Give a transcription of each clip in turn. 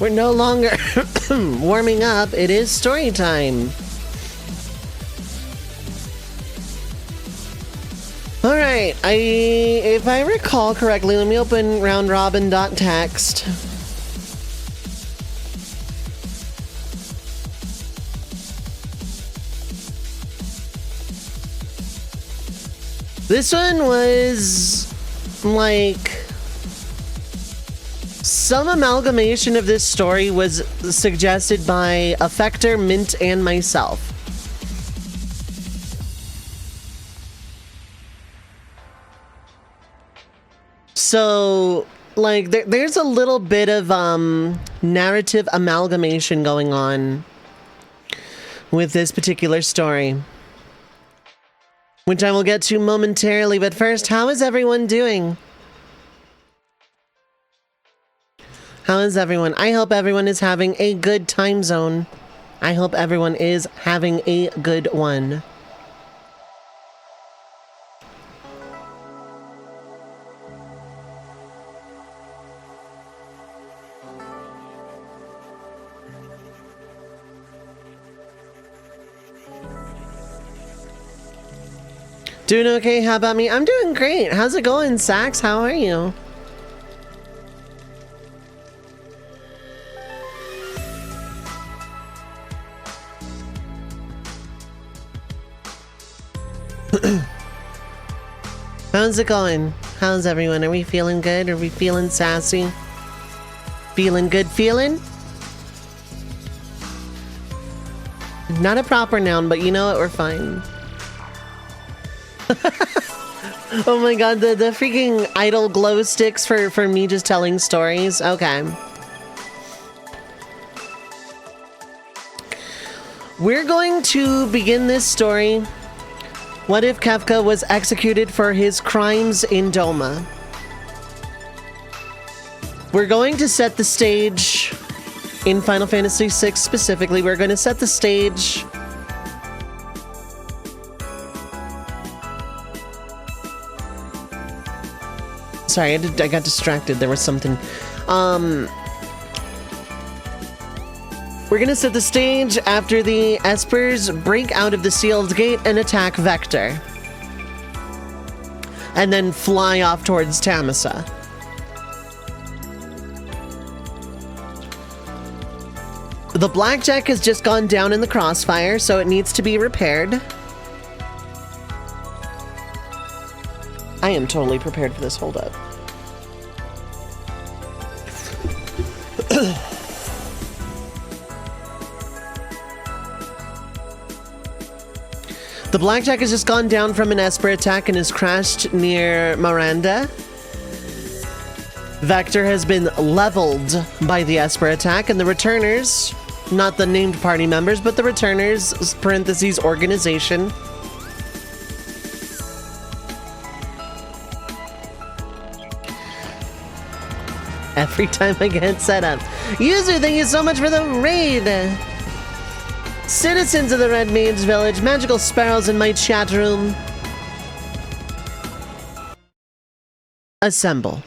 We're no longer warming up. It is story time. All right. If I recall correctly, let me open roundrobin.txt. This one was like some amalgamation of this story was suggested by Affector, Mint, and myself. So, like, there's a little bit of narrative amalgamation going on with this particular story, which I will get to momentarily. But first, how is everyone doing? How is everyone? I hope everyone is having a good time zone. I hope everyone is having a good one. Doing okay? How about me? I'm doing great. How's it going, Sax? How are you? How's it going? How's everyone? Are we feeling good? Are we feeling sassy? Feeling good feeling? Not a proper noun, but you know what? We're fine. Oh my god, the freaking idle glow sticks for me just telling stories. Okay. We're going to begin this story. What if Kefka was executed for his crimes in Doma? We're going to set the stage in Final Fantasy VI specifically. We're going to set the stage. Sorry, I got distracted. There was something. We're gonna set the stage after the Espers break out of the sealed gate and attack Vector. And then fly off towards Tamasa. The Blackjack has just gone down in the crossfire, so it needs to be repaired. I am totally prepared for this. Hold up. The Blackjack has just gone down from an Esper attack and has crashed near Miranda. Vector has been leveled by the Esper attack, and the returners, not the named party members, but the returners, parentheses, organization, every time I get set up. User, thank you so much for the raid! Citizens of the Red Mage Village, magical sparrows in my chat room. Assemble.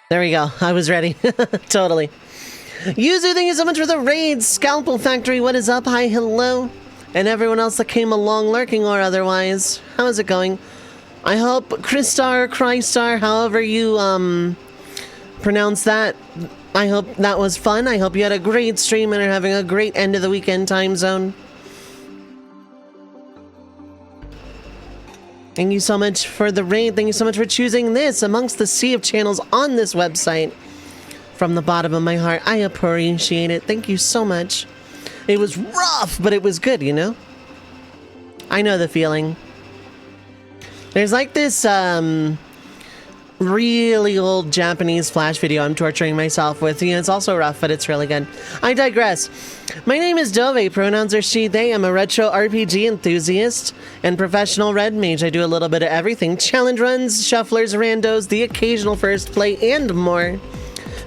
There we go. I was ready. Totally. User, thank you so much for the raid. Scalpel Factory, what is up? Hi, hello. And everyone else that came along lurking or otherwise. How is it going? I hope Crystar, however you pronounce that. I hope that was fun. I hope you had a great stream and are having a great end of the weekend time zone. Thank you so much for the raid. Thank you so much for choosing this amongst the sea of channels on this website. From the bottom of my heart, I appreciate it. Thank you so much. It was rough, but it was good, you know? I know the feeling. There's like this, really old Japanese Flash video I'm torturing myself with. It's also rough, but it's really good. I digress. My name is Dovei, pronouns are she, they. I'm a retro RPG enthusiast and professional red mage. I do a little bit of everything. Challenge runs, shufflers, randos, the occasional first play, and more.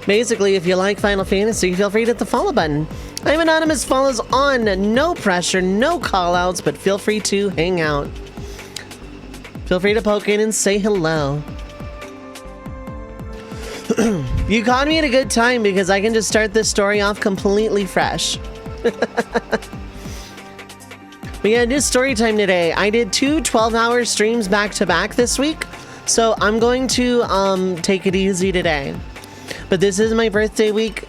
Basically, if you like Final Fantasy, feel free to hit the follow button. I'm anonymous, follows on, no pressure, no callouts, but feel free to hang out. Feel free to poke in and say hello. You caught me at a good time because I can just start this story off completely fresh. We had new story time today. I did 2 12-hour streams back to back this week, so I'm going to take it easy today. But this is my birthday week.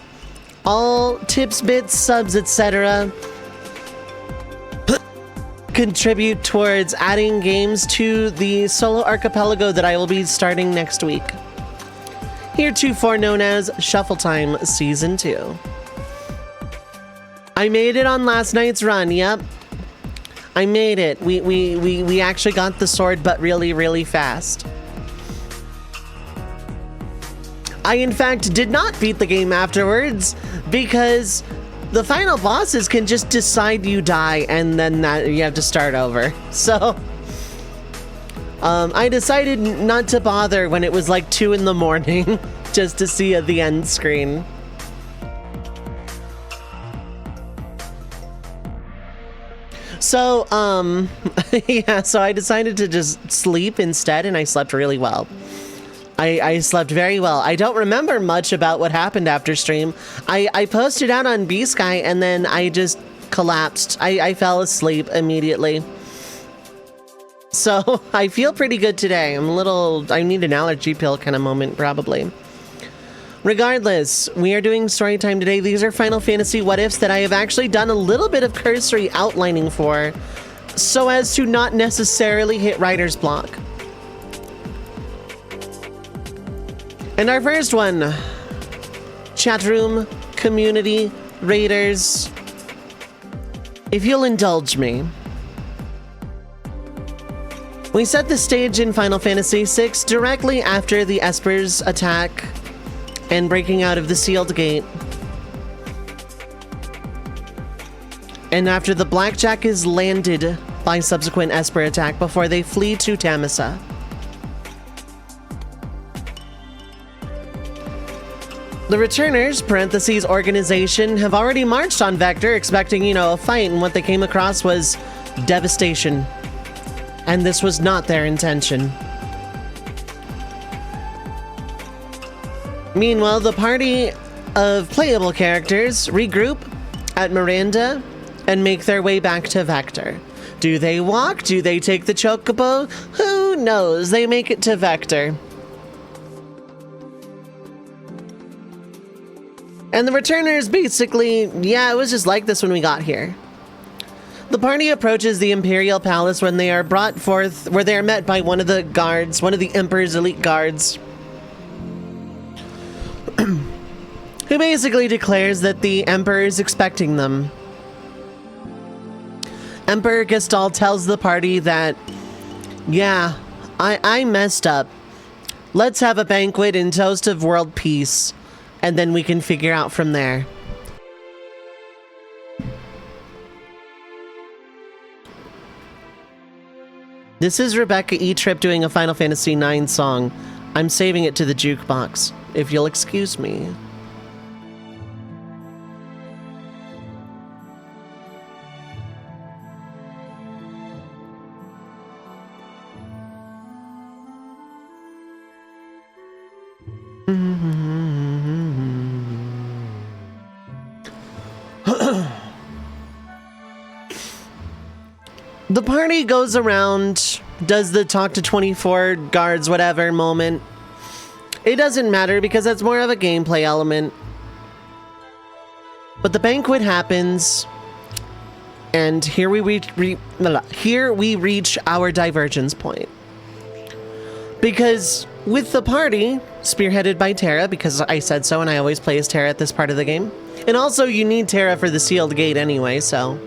All tips, bits, subs, etc. contribute towards adding games to the solo archipelago that I will be starting next week. Heretofore known as Shuffle Time Season 2. I made it on last night's run, yep. I made it. We actually got the sword, but really, really fast. I, in fact, did not beat the game afterwards because the final bosses can just decide you die and then you have to start over. So I decided not to bother when it was like 2 in the morning just to see the end screen. So, yeah, so I decided to just sleep instead, and I slept really well. I slept very well. I don't remember much about what happened after stream. I posted out on B-Sky, and then I just collapsed. I fell asleep immediately. So I feel pretty good today. I need an allergy pill kind of moment, probably. Regardless, we are doing story time today. These are Final Fantasy what-ifs that I have actually done a little bit of cursory outlining for, so as to not necessarily hit writer's block. And our first one, chat room, community, raiders, if you'll indulge me. We set the stage in Final Fantasy VI directly after the Esper's attack and breaking out of the sealed gate. And after the Blackjack is landed by subsequent Esper attack before they flee to Tamisa. The Returners, parentheses organization, have already marched on Vector expecting, a fight, and what they came across was devastation. And this was not their intention. Meanwhile, the party of playable characters regroup at Miranda and make their way back to Vector. Do they walk? Do they take the chocobo? Who knows? They make it to Vector. And the Returners basically, yeah, it was just like this when we got here. The party approaches the Imperial Palace when they are brought forth, where they are met by one of the guards, one of the Emperor's elite guards, who basically declares that the Emperor is expecting them. Emperor Gestalt tells the party that, yeah, I messed up. Let's have a banquet in toast of world peace, and then we can figure out from there. This is Rebecca E. Tripp doing a Final Fantasy IX song. I'm saving it to the jukebox, if you'll excuse me. The party goes around, does the talk to 24 guards, whatever moment. It doesn't matter because that's more of a gameplay element. But the banquet happens, and here we reach our divergence point. Because with the party, spearheaded by Terra, because I said so and I always play as Terra at this part of the game. And also you need Terra for the sealed gate anyway, so.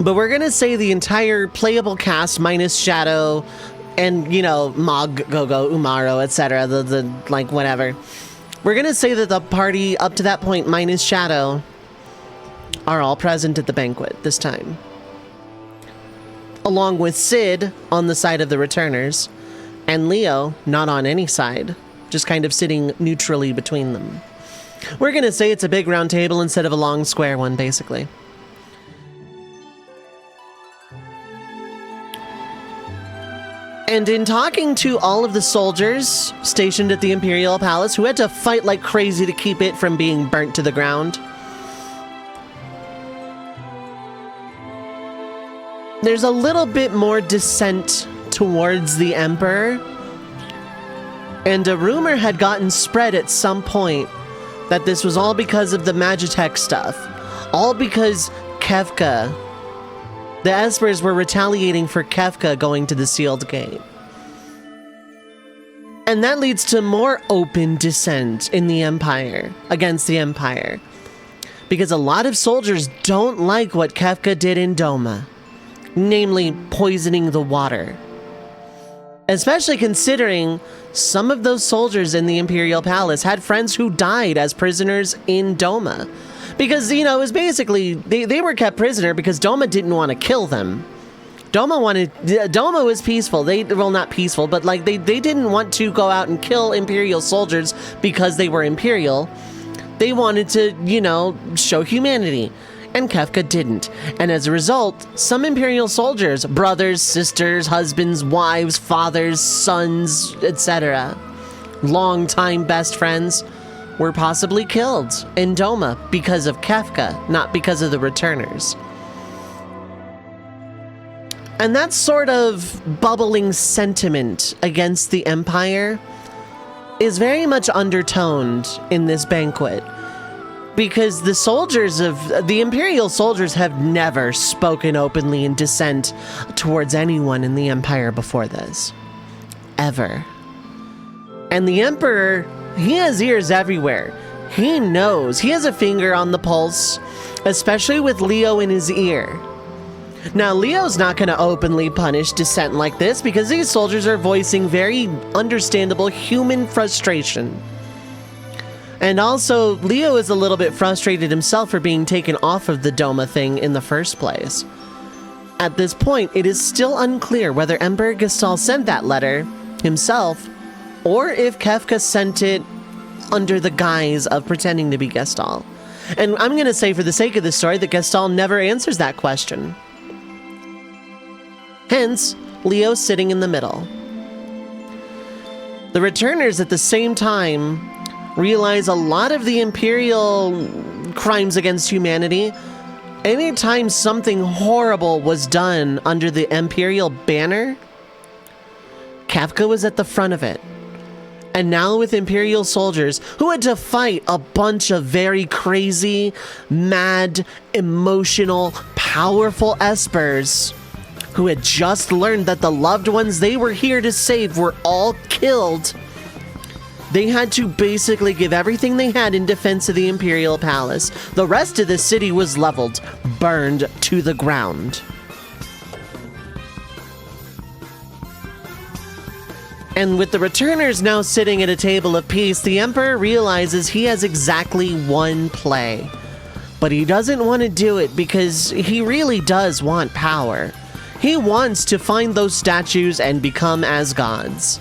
But we're gonna say the entire playable cast minus Shadow and, you know, Mog, Gogo, Umaro, etc., the like, whatever. We're gonna say that the party up to that point, minus Shadow, are all present at the banquet this time. Along with Sid on the side of the returners, and Leo not on any side, just kind of sitting neutrally between them. We're gonna say it's a big round table instead of a long square one, basically. And in talking to all of the soldiers stationed at the Imperial Palace, who had to fight like crazy to keep it from being burnt to the ground, there's a little bit more dissent towards the Emperor. And a rumor had gotten spread at some point that this was all because of the Magitech stuff. All because Kefka, the Espers were retaliating for Kefka going to the sealed gate. And that leads to more open dissent in the Empire, against the Empire. Because a lot of soldiers don't like what Kefka did in Doma. Namely, poisoning the water. Especially considering some of those soldiers in the Imperial Palace had friends who died as prisoners in Doma. Because, you know, it was basically, they were kept prisoner because Doma didn't want to kill them. Doma was peaceful. Well, not peaceful, but like they didn't want to go out and kill Imperial soldiers because they were Imperial. They wanted to, you know, show humanity. And Kefka didn't. And as a result, some Imperial soldiers, brothers, sisters, husbands, wives, fathers, sons, etc., longtime best friends, were possibly killed in Doma because of Kefka, not because of the returners. And that sort of bubbling sentiment against the Empire is very much undertoned in this banquet. Because the soldiers of the Imperial soldiers have never spoken openly in dissent towards anyone in the Empire before this. Ever. And the Emperor, he has ears everywhere. He knows. He has a finger on the pulse, especially with Leo in his ear. Now, Leo's not going to openly punish dissent like this because these soldiers are voicing very understandable human frustration. And also, Leo is a little bit frustrated himself for being taken off of the Doma thing in the first place. At this point, it is still unclear whether Emperor Gestal sent that letter himself, or if Kefka sent it under the guise of pretending to be Gestal. And I'm going to say for the sake of this story that Gestal never answers that question. Hence, Leo's sitting in the middle. The returners at the same time realize a lot of the Imperial crimes against humanity, anytime something horrible was done under the Imperial banner, Kefka was at the front of it. And now with Imperial soldiers who had to fight a bunch of very crazy, mad, emotional, powerful Espers who had just learned that the loved ones they were here to save were all killed, they had to basically give everything they had in defense of the Imperial Palace. The rest of the city was leveled, burned to the ground. And with the returners now sitting at a table of peace, the Emperor realizes he has exactly one play. But he doesn't want to do it because he really does want power. He wants to find those statues and become as gods.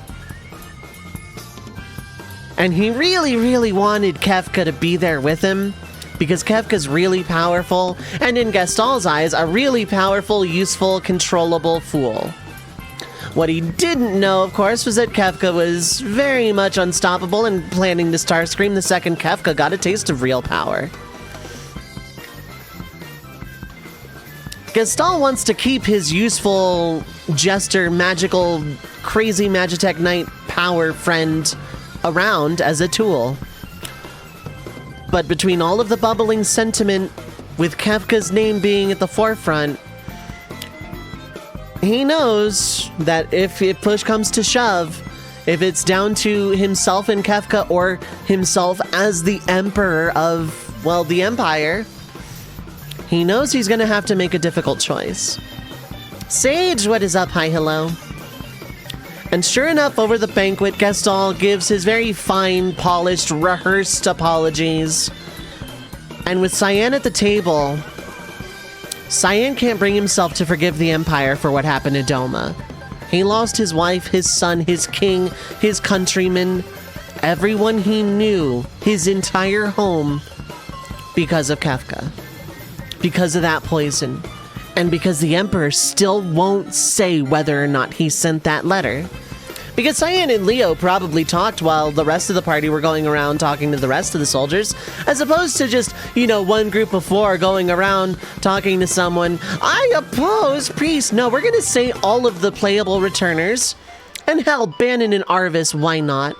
And he really, really wanted Kefka to be there with him, because Kefka's really powerful, and in Gestal's eyes, a really powerful, useful, controllable fool. What he didn't know, of course, was that Kefka was very much unstoppable and planning to Starscream the second Kefka got a taste of real power. Gestal wants to keep his useful, jester, magical, crazy Magitech Knight power friend around as a tool. But between all of the bubbling sentiment, with Kefka's name being at the forefront, he knows that if push comes to shove, if it's down to himself and Kefka, or himself as the Emperor of, well, the Empire, he knows he's going to have to make a difficult choice. Sage, what is up? Hi, hello. And sure enough, over the banquet, Gaston gives his very fine, polished, rehearsed apologies. And with Cyan at the table, Cyan can't bring himself to forgive the Empire for what happened to Doma. He lost his wife, his son, his king, his countrymen, everyone he knew, his entire home, because of Kefka. Because of that poison. And because the Emperor still won't say whether or not he sent that letter. Because Cyan and Leo probably talked while the rest of the party were going around talking to the rest of the soldiers, as opposed to just, you know, one group of 4 going around talking to someone. I oppose peace. No, we're going to say all of the playable returners. And hell, Bannon and Arvis, why not?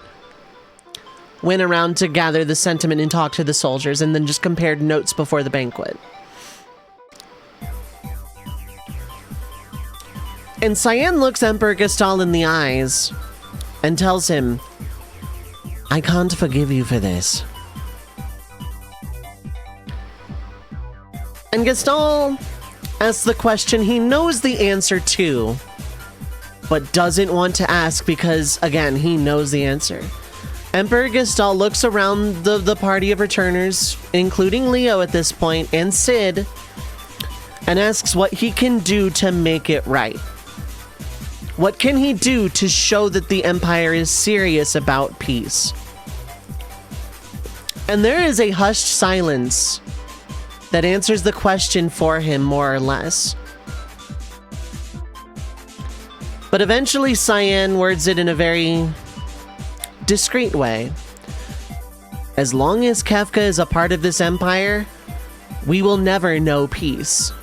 Went around to gather the sentiment and talk to the soldiers, and then just compared notes before the banquet. And Cyan looks Emperor Gaston in the eyes and tells him, I can't forgive you for this. And Gaston asks the question he knows the answer to, but doesn't want to ask because, again, he knows the answer. Emperor Gaston looks around the party of returners, including Leo at this point, and Sid, and asks what he can do to make it right. What can he do to show that the Empire is serious about peace? And there is a hushed silence that answers the question for him, more or less. But eventually Cyan words it in a very discreet way. As long as Kefka is a part of this Empire, we will never know peace.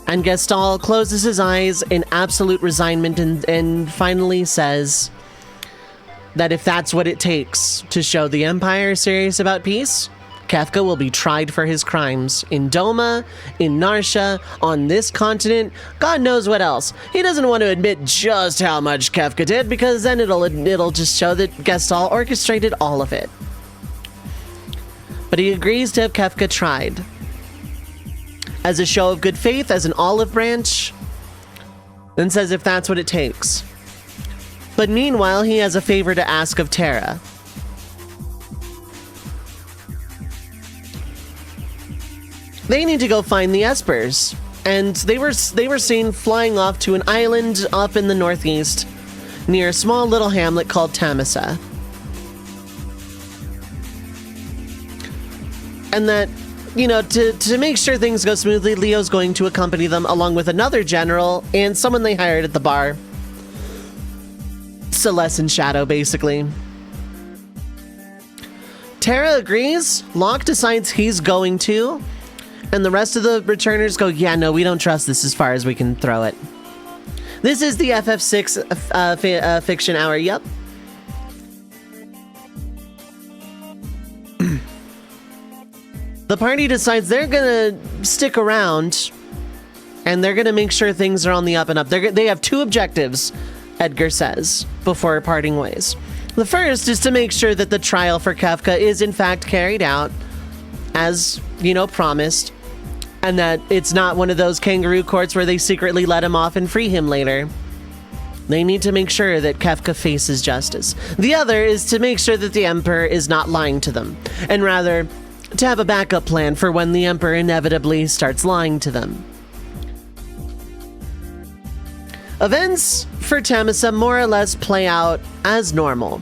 And Gaston closes his eyes in absolute resignment and finally says that if that's what it takes to show the Empire is serious about peace, Kefka will be tried for his crimes in Doma, in Narsha, on this continent, God knows what else. He doesn't want to admit just how much Kefka did because then it'll just show that Gaston orchestrated all of it. But he agrees to have Kefka tried. As a show of good faith, as an olive branch, then says if that's what it takes. But meanwhile, he has a favor to ask of Terra. They need to go find the Espers, and they were seen flying off to an island up in the northeast, near a small little hamlet called Tamasa. And that, you know, to make sure things go smoothly, Leo's going to accompany them along with another general and someone they hired at the bar. Celeste and Shadow, basically. Terra agrees, Locke decides he's going to, and the rest of the returners go, yeah, no, we don't trust this as far as we can throw it. This is the FF6 fiction hour, yep. The party decides they're gonna stick around and they're gonna make sure things are on the up and up. They have 2 objectives, Edgar says, before parting ways. The first is to make sure that the trial for Kefka is in fact carried out as, you know, promised, and that it's not one of those kangaroo courts where they secretly let him off and free him later. They need to make sure that Kefka faces justice. The other is to make sure that the Emperor is not lying to them, and rather to have a backup plan for when the Emperor inevitably starts lying to them. Events for Tamasa more or less play out as normal.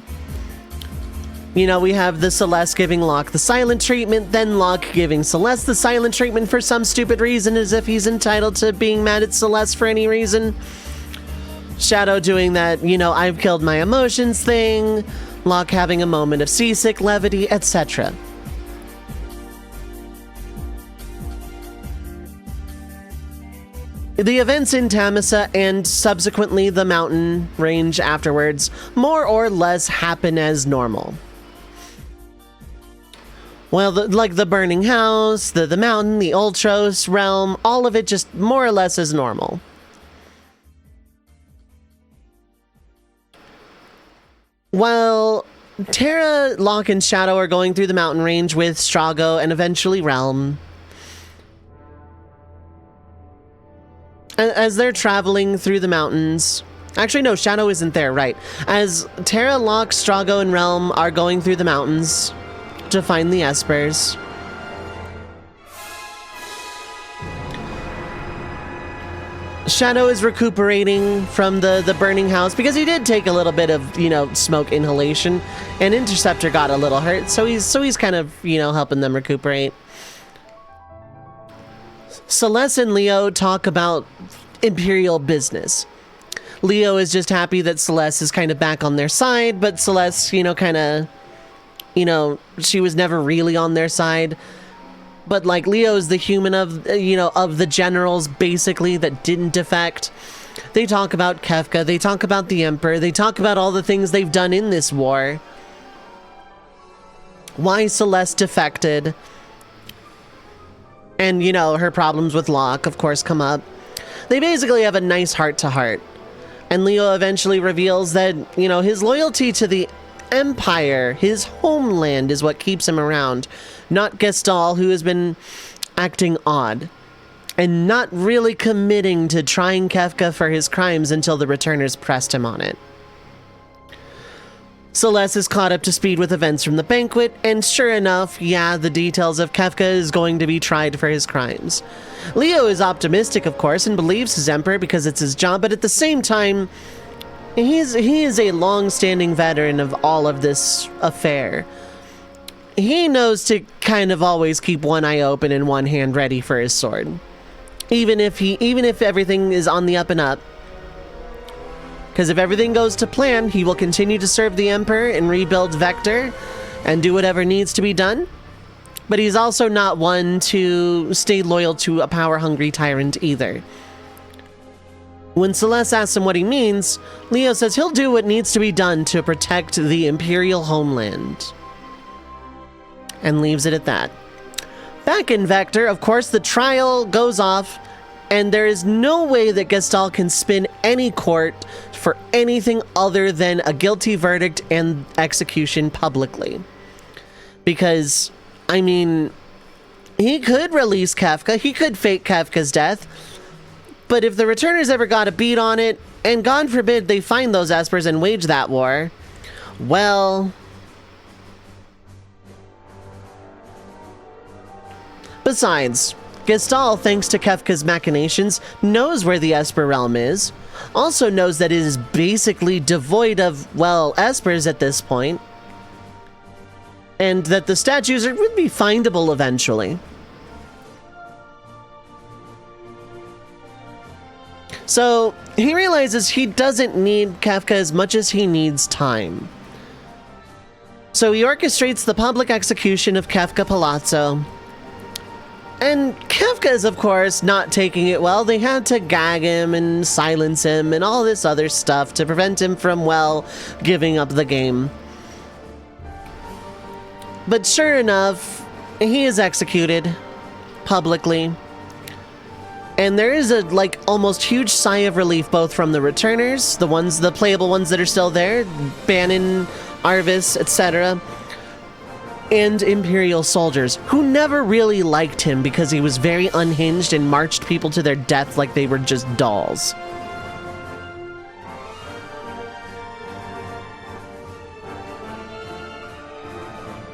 You know, we have the Celeste giving Locke the silent treatment, then Locke giving Celeste the silent treatment for some stupid reason, as if he's entitled to being mad at Celeste for any reason. Shadow doing that, you know, I've killed my emotions thing, Locke having a moment of seasick levity, etc. The events in Tamasa and subsequently the mountain range afterwards more or less happen as normal. Well, like the burning house, the mountain, the Ultros realm, all of it just more or less as normal. While Terra, Locke, and Shadow are going through the mountain range with Strago and eventually Realm, as they're traveling through the mountains, Actually, no, Shadow isn't there, right. As Terra, Locke, Strago, and Realm are going through the mountains to find the Espers. Shadow is recuperating from the burning house because he did take a little bit of, you know, smoke inhalation, and Interceptor got a little hurt, so he's kind of, you know, helping them recuperate. Celeste and Leo talk about Imperial business. Leo is just happy that Celeste is kind of back on their side, but Celeste, you know, kind of, you know, she was never really on their side. But, like, Leo is the human of, you know, of the generals, basically, that didn't defect. They talk about Kefka, they talk about the Emperor, they talk about all the things they've done in this war. Why Celeste defected. And, you know, her problems with Locke, of course, come up. They basically have a nice heart-to-heart. And Leo eventually reveals that, you know, his loyalty to the Empire, his homeland, is what keeps him around. Not Gestalt, who has been acting odd. And not really committing to trying Kefka for his crimes until the returners pressed him on it. Celeste is caught up to speed with events from the banquet, and sure enough, yeah, the details of Kefka is going to be tried for his crimes. Leo is optimistic, of course, and believes his Emperor because it's his job, but at the same time, he is a long-standing veteran of all of this affair. He knows to kind of always keep one eye open and one hand ready for his sword. Even if everything is on the up and up. Because if everything goes to plan, he will continue to serve the Emperor and rebuild Vector and do whatever needs to be done. But he's also not one to stay loyal to a power-hungry tyrant either. When Celeste asks him what he means, Leo says he'll do what needs to be done to protect the Imperial homeland. And leaves it at that. Back in Vector, of course, the trial goes off, and there is no way that Gestalt can spin any court for anything other than a guilty verdict and execution publicly. Because, I mean, he could release Kefka, he could fake Kefka's death, but if the returners ever got a beat on it, and God forbid they find those Espers and wage that war, well... Besides, Gestalt, thanks to Kefka's machinations, knows where the Esper realm is, also knows that it is basically devoid of, well, Espers at this point, and that the statues would be findable eventually. So, he realizes he doesn't need Kefka as much as he needs time. So he orchestrates the public execution of Kefka Palazzo. And Kefka is, of course, not taking it well. They had to gag him and silence him and all this other stuff to prevent him from, well, giving up the game. But sure enough, he is executed publicly. And there is a, like, almost huge sigh of relief both from the returners, the playable ones that are still there, Bannon, Arvis, etc., and Imperial soldiers, who never really liked him because he was very unhinged and marched people to their death like they were just dolls.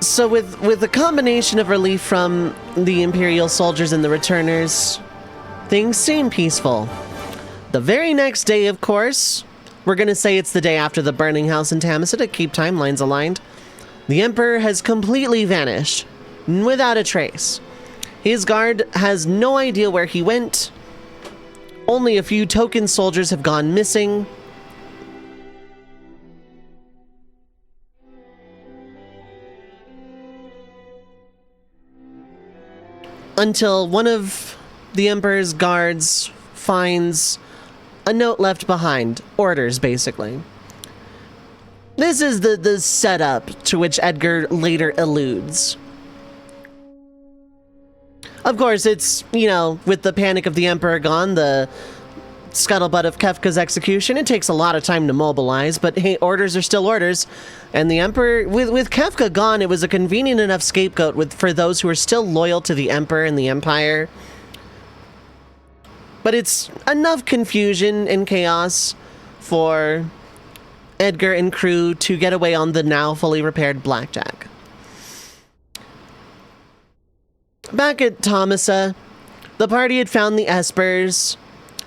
So with the combination of relief from the Imperial soldiers and the returners, things seem peaceful. The very next day, of course, we're gonna say it's the day after the burning house in Tamisa to keep timelines aligned, the Emperor has completely vanished, without a trace. His guard has no idea where he went. Only a few token soldiers have gone missing. Until one of the Emperor's guards finds a note left behind. Orders, basically. This is the setup to which Edgar later alludes. Of course, it's, you know, with the panic of the Emperor gone, the scuttlebutt of Kefka's execution, it takes a lot of time to mobilize, but hey, orders are still orders. And the Emperor, with Kefka gone, it was a convenient enough scapegoat for those who are still loyal to the Emperor and the Empire. But it's enough confusion and chaos for Edgar and crew to get away on the now fully repaired Blackjack. Back at Thomasa, the party had found the Espers.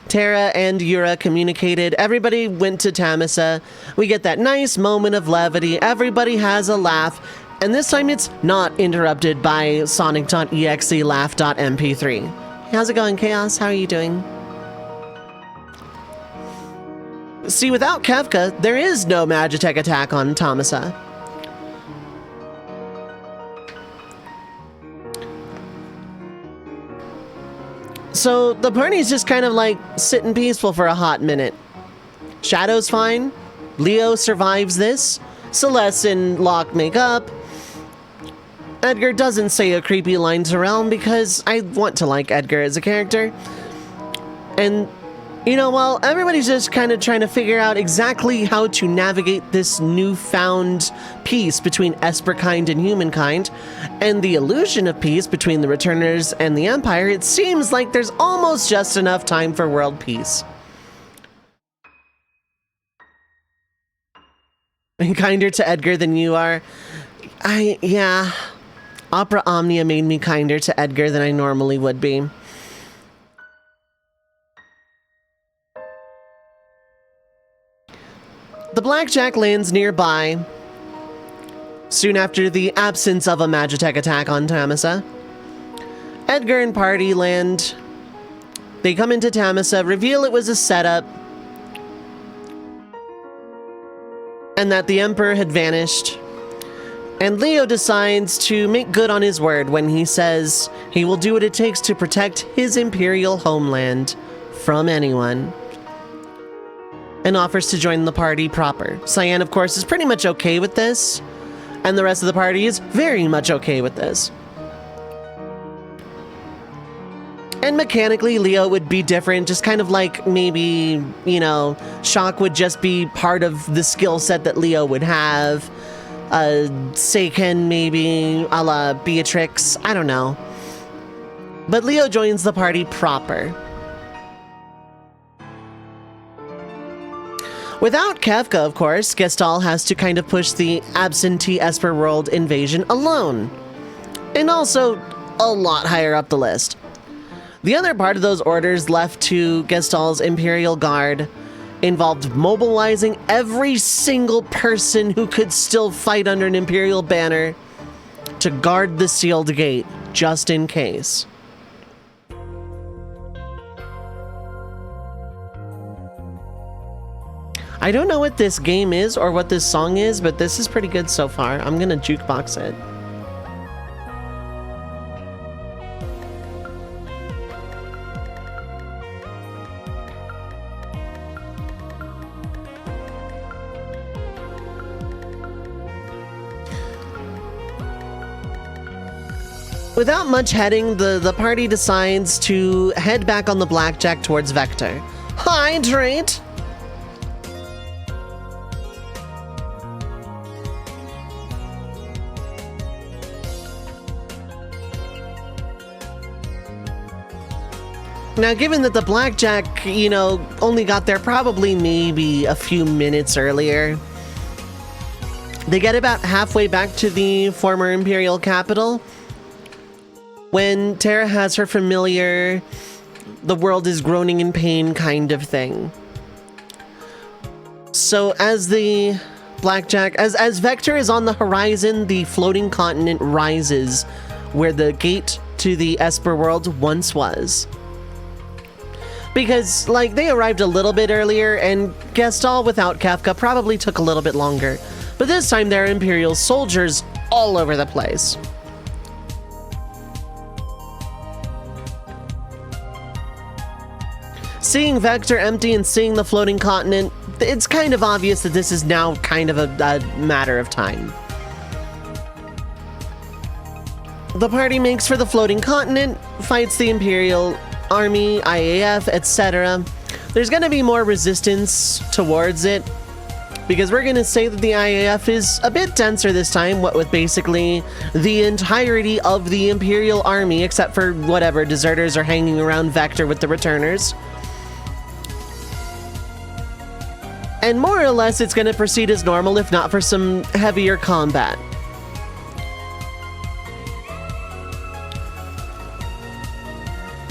Terra and Yura communicated. Everybody went to Thomasa. We get that nice moment of levity. Everybody has a laugh. And this time it's not interrupted by Sonic.exe laugh.mp3. How's it going, Chaos? How are you doing? See, without Kefka, there is no Magitech attack on Thomasa. So the party's just kind of like sitting peaceful for a hot minute. Shadow's fine. Leo survives this. Celeste and Locke make up. Edgar doesn't say a creepy line to Realm because I want to like Edgar as a character. And, you know, while everybody's just kind of trying to figure out exactly how to navigate this newfound peace between Esperkind and humankind, and the illusion of peace between the Returners and the Empire, it seems like there's almost just enough time for world peace. And kinder to Edgar than you are. Yeah. Opera Omnia made me kinder to Edgar than I normally would be. The Blackjack lands nearby, soon after the absence of a Magitech attack on Thomasa. Edgar and party land. They come into Thomasa, reveal it was a setup, and that the Emperor had vanished. And Leo decides to make good on his word when he says he will do what it takes to protect his Imperial homeland from anyone, and offers to join the party proper. Cyan, of course, is pretty much okay with this, and the rest of the party is very much okay with this. And mechanically, Leo would be different, just kind of like maybe, you know, Shock would just be part of the skill set that Leo would have. Seiken, maybe, a la Beatrix, I don't know. But Leo joins the party proper. Without Kefka, of course, Gestalt has to kind of push the absentee Esper world invasion alone. And also, a lot higher up the list. The other part of those orders left to Gestalt's Imperial Guard involved mobilizing every single person who could still fight under an Imperial banner to guard the sealed gate, just in case. I don't know what this game is or what this song is, but this is pretty good so far. I'm gonna jukebox it. Without much heading, the party decides to head back on the Blackjack towards Vector. Hydrate! Now, given that the Blackjack, you know, only got there probably maybe a few minutes earlier, they get about halfway back to the former Imperial capital when Terra has her familiar, the world is groaning in pain kind of thing. So as the Blackjack, as Vector is on the horizon, the floating continent rises where the gate to the Esper world once was. Because, like, they arrived a little bit earlier, and Gestalt without Kefka probably took a little bit longer. But this time there are Imperial soldiers all over the place. Seeing Vector empty and seeing the floating continent, it's kind of obvious that this is now kind of a matter of time. The party makes for the floating continent, fights the Imperial Army, IAF, etc. There's going to be more resistance towards it, because we're going to say that the IAF is a bit denser this time, what with basically the entirety of the Imperial Army, except for whatever deserters are hanging around Vector with the Returners. And more or less, it's going to proceed as normal, if not for some heavier combat.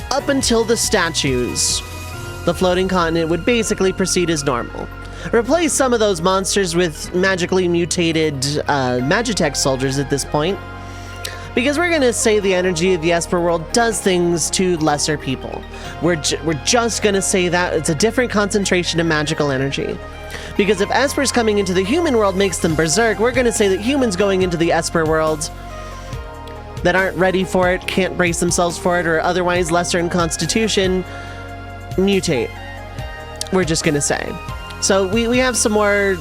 Up until the statues, the floating continent would basically proceed as normal. Replace some of those monsters with magically mutated Magitech soldiers at this point, because we're going to say the energy of the Esper world does things to lesser people. We're just going to say that it's a different concentration of magical energy. Because if Esper's coming into the human world makes them berserk, we're going to say that humans going into the Esper world that aren't ready for it, can't brace themselves for it, or otherwise lesser in constitution, mutate. We're just going to say. So we have some more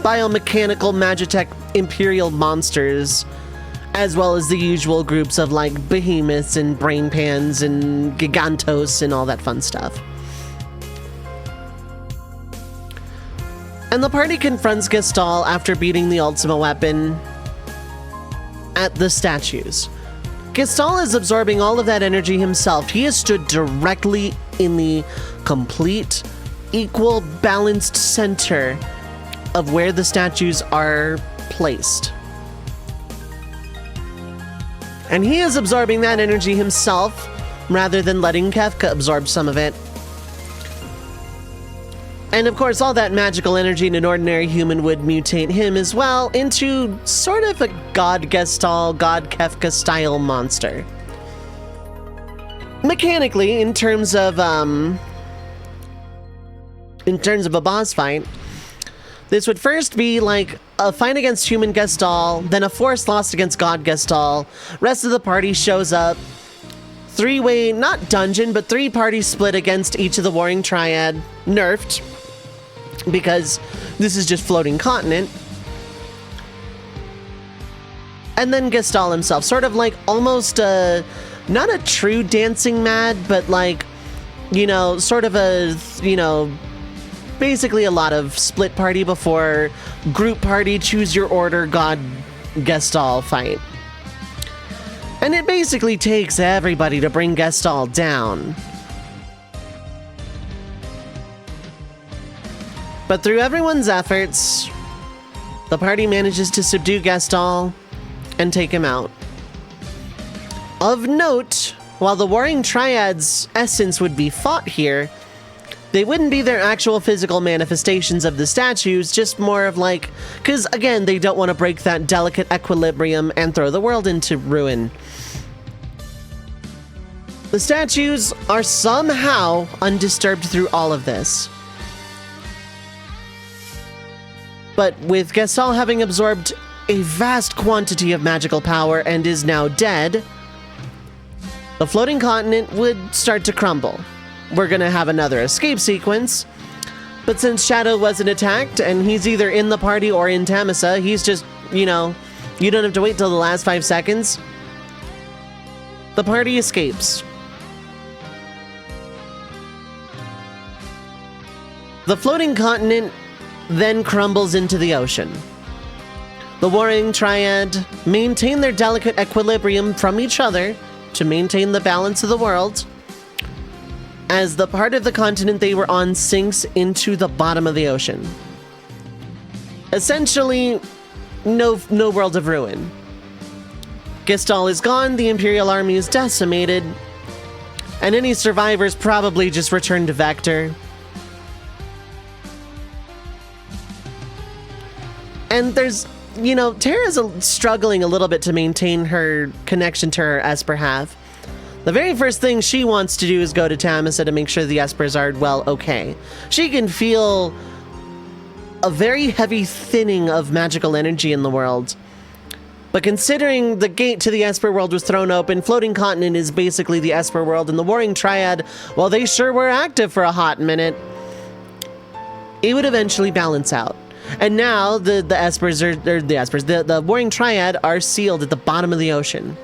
biomechanical Magitech Imperial monsters, as well as the usual groups of like behemoths and brain pans and gigantos and all that fun stuff. And the party confronts Gestalt after beating the Ultima weapon at the statues. Gestalt is absorbing all of that energy himself. He has stood directly in the complete, equal, balanced center of where the statues are placed. And he is absorbing that energy himself, rather than letting Kefka absorb some of it. And of course, all that magical energy in an ordinary human would mutate him as well into sort of a God Gestalt, God Kefka style monster. Mechanically, in terms of a boss fight, this would first be like a fight against human Gestalt, then a force lost against God Gestalt. Rest of the party shows up. Three-way, not dungeon, but three parties split against each of the Warring Triad, nerfed, because this is just floating continent. And then Gestalt himself, sort of like almost a, not a true dancing mad, but like, you know, sort of a, you know, basically a lot of split party before group party, choose your order, God Gestalt fight. And it basically takes everybody to bring Gestalt down. But through everyone's efforts, the party manages to subdue Gestalt and take him out. Of note, while the Warring Triad's essence would be fought here, they wouldn't be their actual physical manifestations of the statues, just more of like, because again, they don't want to break that delicate equilibrium and throw the world into ruin. The statues are somehow undisturbed through all of this. But with Gestalt having absorbed a vast quantity of magical power and is now dead, the floating continent would start to crumble. We're gonna have another escape sequence, but since Shadow wasn't attacked and he's either in the party or in Tamisa, he's just, you know, you don't have to wait till the last 5 seconds. The party escapes. The floating continent then crumbles into the ocean. The Warring Triad maintain their delicate equilibrium from each other to maintain the balance of the world, as the part of the continent they were on sinks into the bottom of the ocean. Essentially, no world of ruin. Gestalt is gone, the Imperial army is decimated, and any survivors probably just return to Vector. And there's, you know, Terra's struggling a little bit to maintain her connection to her Esper half. The very first thing she wants to do is go to Tamisa to make sure the Espers are, well, okay. She can feel a very heavy thinning of magical energy in the world. But considering the gate to the Esper world was thrown open, Floating Continent is basically the Esper world, and the Warring Triad, well, they sure were active for a hot minute. It would eventually balance out. And now the Warring Triad are sealed at the bottom of the ocean.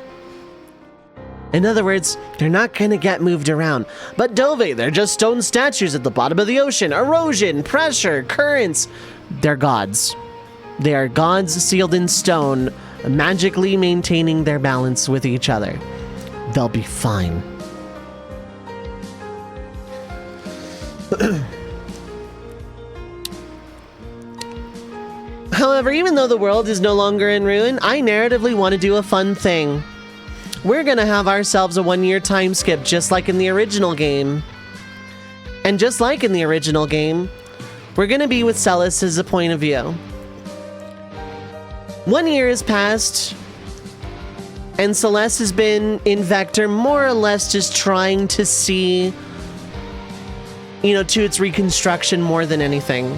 In other words, they're not gonna get moved around. But Dovei, they're just stone statues at the bottom of the ocean. Erosion, pressure, currents. They're gods. They are gods sealed in stone, magically maintaining their balance with each other. They'll be fine. However, even though the world is no longer in ruin, I narratively want to do a fun thing. We're gonna have ourselves a 1-year time skip just like in the original game. And just like in the original game, we're gonna be with Celes as a point of view. 1 year has passed, and Celes has been in Vector more or less just trying to see, you know, to its reconstruction more than anything.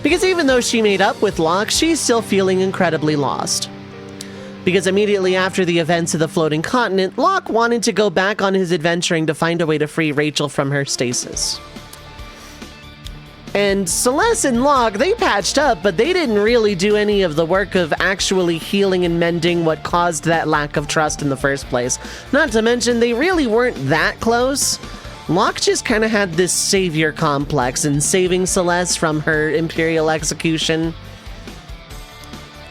Because even though she made up with Locke, she's still feeling incredibly lost. Because immediately after the events of the floating continent, Locke wanted to go back on his adventuring to find a way to free Rachel from her stasis. And Celes and Locke, they patched up, but they didn't really do any of the work of actually healing and mending what caused that lack of trust in the first place. Not to mention, they really weren't that close. Locke just kind of had this savior complex in saving Celes from her Imperial execution.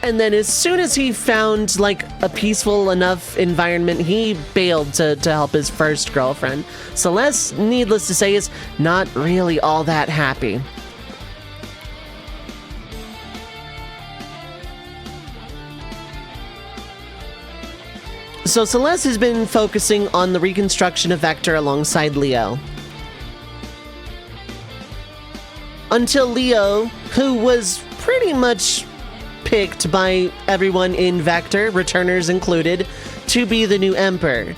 And then as soon as he found, like, a peaceful enough environment, he bailed to help his first girlfriend. Celes, needless to say, is not really all that happy. So Celes has been focusing on the reconstruction of Vector alongside Leo. Until Leo, who was pretty much picked by everyone in Vector, returners included, to be the new Emperor.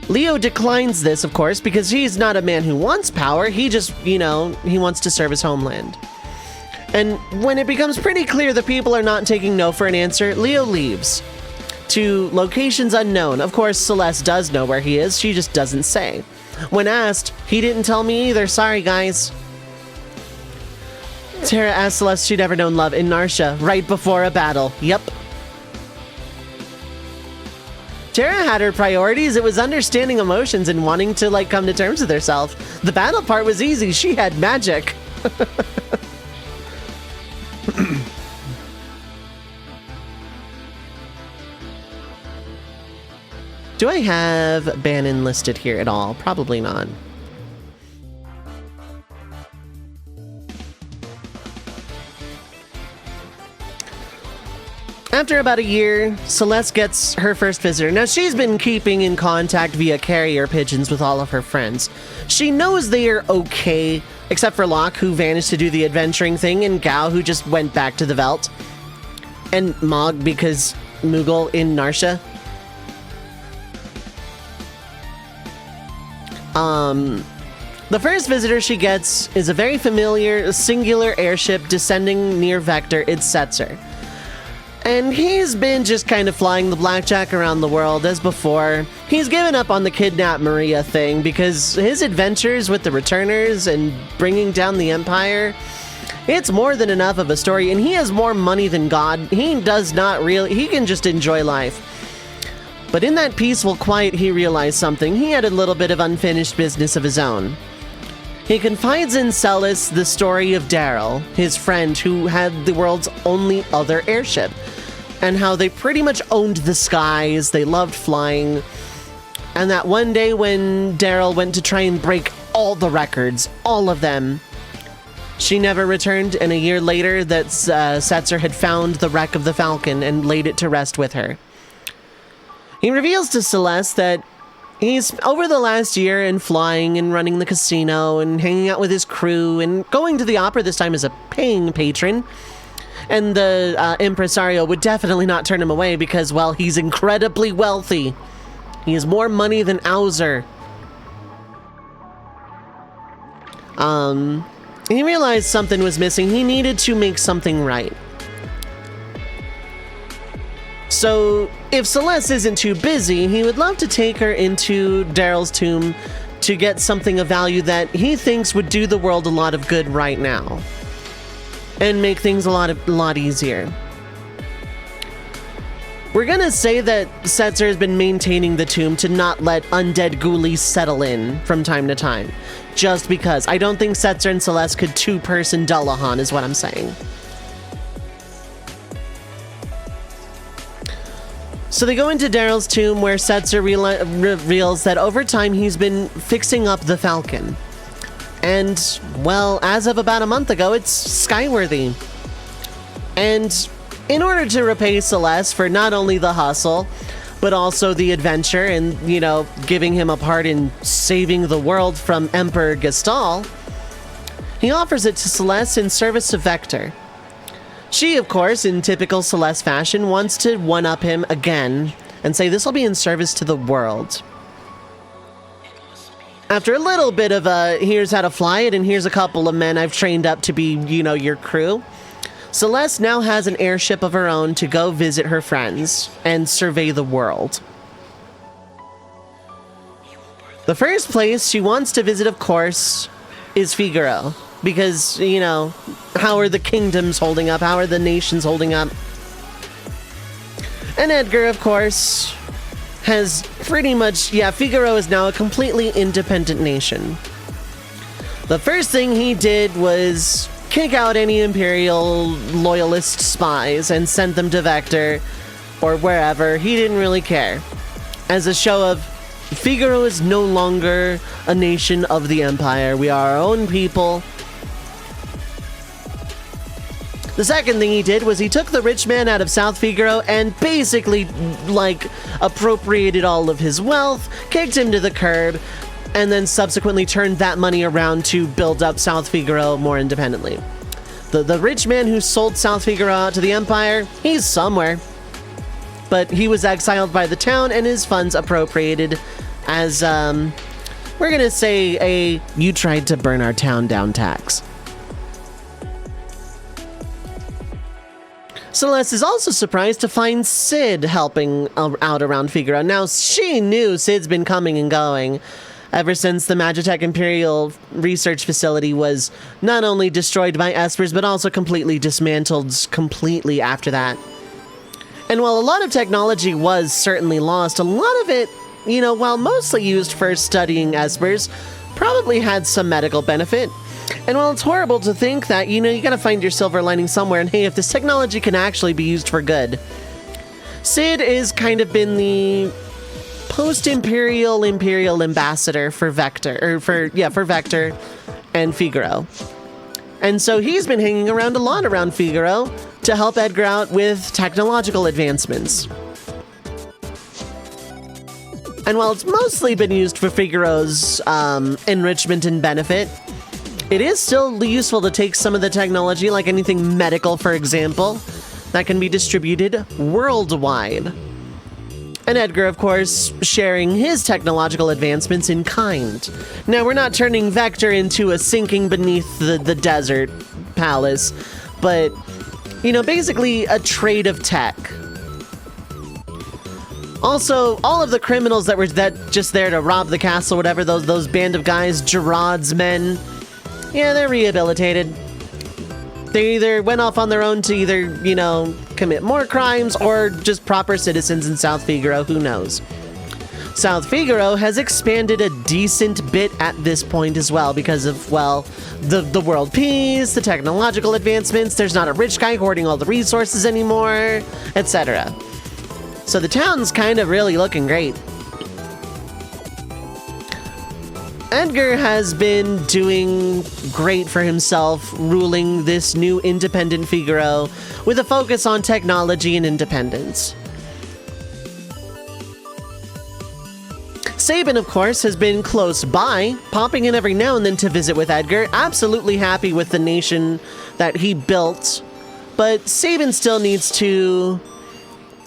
Leo declines this, of course, because he's not a man who wants power, he just, you know, he wants to serve his homeland. And when it becomes pretty clear the people are not taking no for an answer, Leo leaves. To locations unknown. Of course, Celes does know where he is, she just doesn't say. When asked, he didn't tell me either, sorry guys. Terra asked Celes if she'd ever known love in Narsha, right before a battle. Yep. Terra had her priorities. It was understanding emotions and wanting to, like, come to terms with herself. The battle part was easy. She had magic. Do I have Bannon listed here at all? Probably not. After about a year, Celes gets her first visitor. Now, she's been keeping in contact via carrier pigeons with all of her friends. She knows they are okay, except for Locke, who vanished to do the adventuring thing, and Gao, who just went back to the Veld. And Mog, because Moogle in Narsha. The first visitor she gets is a very familiar, singular airship descending near Vector. It's Setzer. And he's been just kind of flying the blackjack around the world as before. He's given up on the kidnap Maria thing because his adventures with the returners and bringing down the Empire, it's more than enough of a story, and he has more money than God. He does not really, he can just enjoy life. But in that peaceful quiet, he realized something. He had a little bit of unfinished business of his own. He confides in Celes the story of Daryl, his friend who had the world's only other airship, and how they pretty much owned the skies, they loved flying, and that one day when Daryl went to try and break all the records, all of them, she never returned, and a year later that Setzer had found the wreck of the Falcon and laid it to rest with her. He reveals to Celes that he's, over the last year, and flying and running the casino and hanging out with his crew and going to the opera this time as a paying patron. And the impresario would definitely not turn him away because, well, he's incredibly wealthy. He has more money than Auser. He realized something was missing. He needed to make something right. So, if Celes isn't too busy, he would love to take her into Daryl's tomb to get something of value that he thinks would do the world a lot of good right now. And make things a lot easier. We're gonna say that Setzer has been maintaining the tomb to not let undead ghoulies settle in from time to time. Just because. I don't think Setzer and Celes could two-person Dullahan, is what I'm saying. So they go into Daryl's tomb where Setzer reveals that over time he's been fixing up the Falcon. And, well, as of about a month ago, it's skyworthy. And in order to repay Celeste for not only the hustle, but also the adventure and, you know, giving him a part in saving the world from Emperor Gestal, he offers it to Celeste in service to Vector. She, of course, in typical Celeste fashion, wants to one-up him again and say this will be in service to the world. After a little bit of a, here's how to fly it and here's a couple of men I've trained up to be, you know, your crew, Celeste now has an airship of her own to go visit her friends and survey the world. The first place she wants to visit, of course, is Figaro. Because, you know, how are the kingdoms holding up? How are the nations holding up? And Edgar, of course, has pretty much... Yeah, Figaro is now a completely independent nation. The first thing he did was kick out any Imperial loyalist spies and send them to Vector or wherever. He didn't really care. As a show of Figaro is no longer a nation of the Empire. We are our own people. The second thing he did was he took the rich man out of South Figaro and basically, like, appropriated all of his wealth, kicked him to the curb, and then subsequently turned that money around to build up South Figaro more independently. The rich man who sold South Figaro out to the Empire, he's somewhere. But he was exiled by the town and his funds appropriated as, we're gonna say a "you tried to burn our town down" tax. Celeste is also surprised to find Cid helping out around Figaro. Now, she knew Cid's been coming and going ever since the Magitech Imperial Research Facility was not only destroyed by Espers, but also completely dismantled completely after that. And while a lot of technology was certainly lost, a lot of it, you know, while mostly used for studying Espers, probably had some medical benefit. And while it's horrible to think that, you know, you gotta find your silver lining somewhere, and hey, if this technology can actually be used for good. Cid has kind of been the post-imperial ambassador for Vector, or for Vector and Figaro. And so he's been hanging around a lot around Figaro to help Edgar out with technological advancements. And while it's mostly been used for Figaro's enrichment and benefit, it is still useful to take some of the technology, like anything medical, for example, that can be distributed worldwide. And Edgar, of course, sharing his technological advancements in kind. Now, we're not turning Vector into a sinking beneath the desert palace, but, you know, basically a trade of tech. Also, all of the criminals that were just there to rob the castle, whatever, those band of guys, Gerard's men, yeah, they're rehabilitated. They either went off on their own to either, you know, commit more crimes or just proper citizens in South Figaro, who knows. South Figaro has expanded a decent bit at this point as well because of, well, the world peace, the technological advancements, there's not a rich guy hoarding all the resources anymore, etc. So the town's kind of really looking great. Edgar has been doing great for himself, ruling this new independent Figaro with a focus on technology and independence. Sabin, of course, has been close by, popping in every now and then to visit with Edgar, absolutely happy with the nation that he built, but Sabin still needs to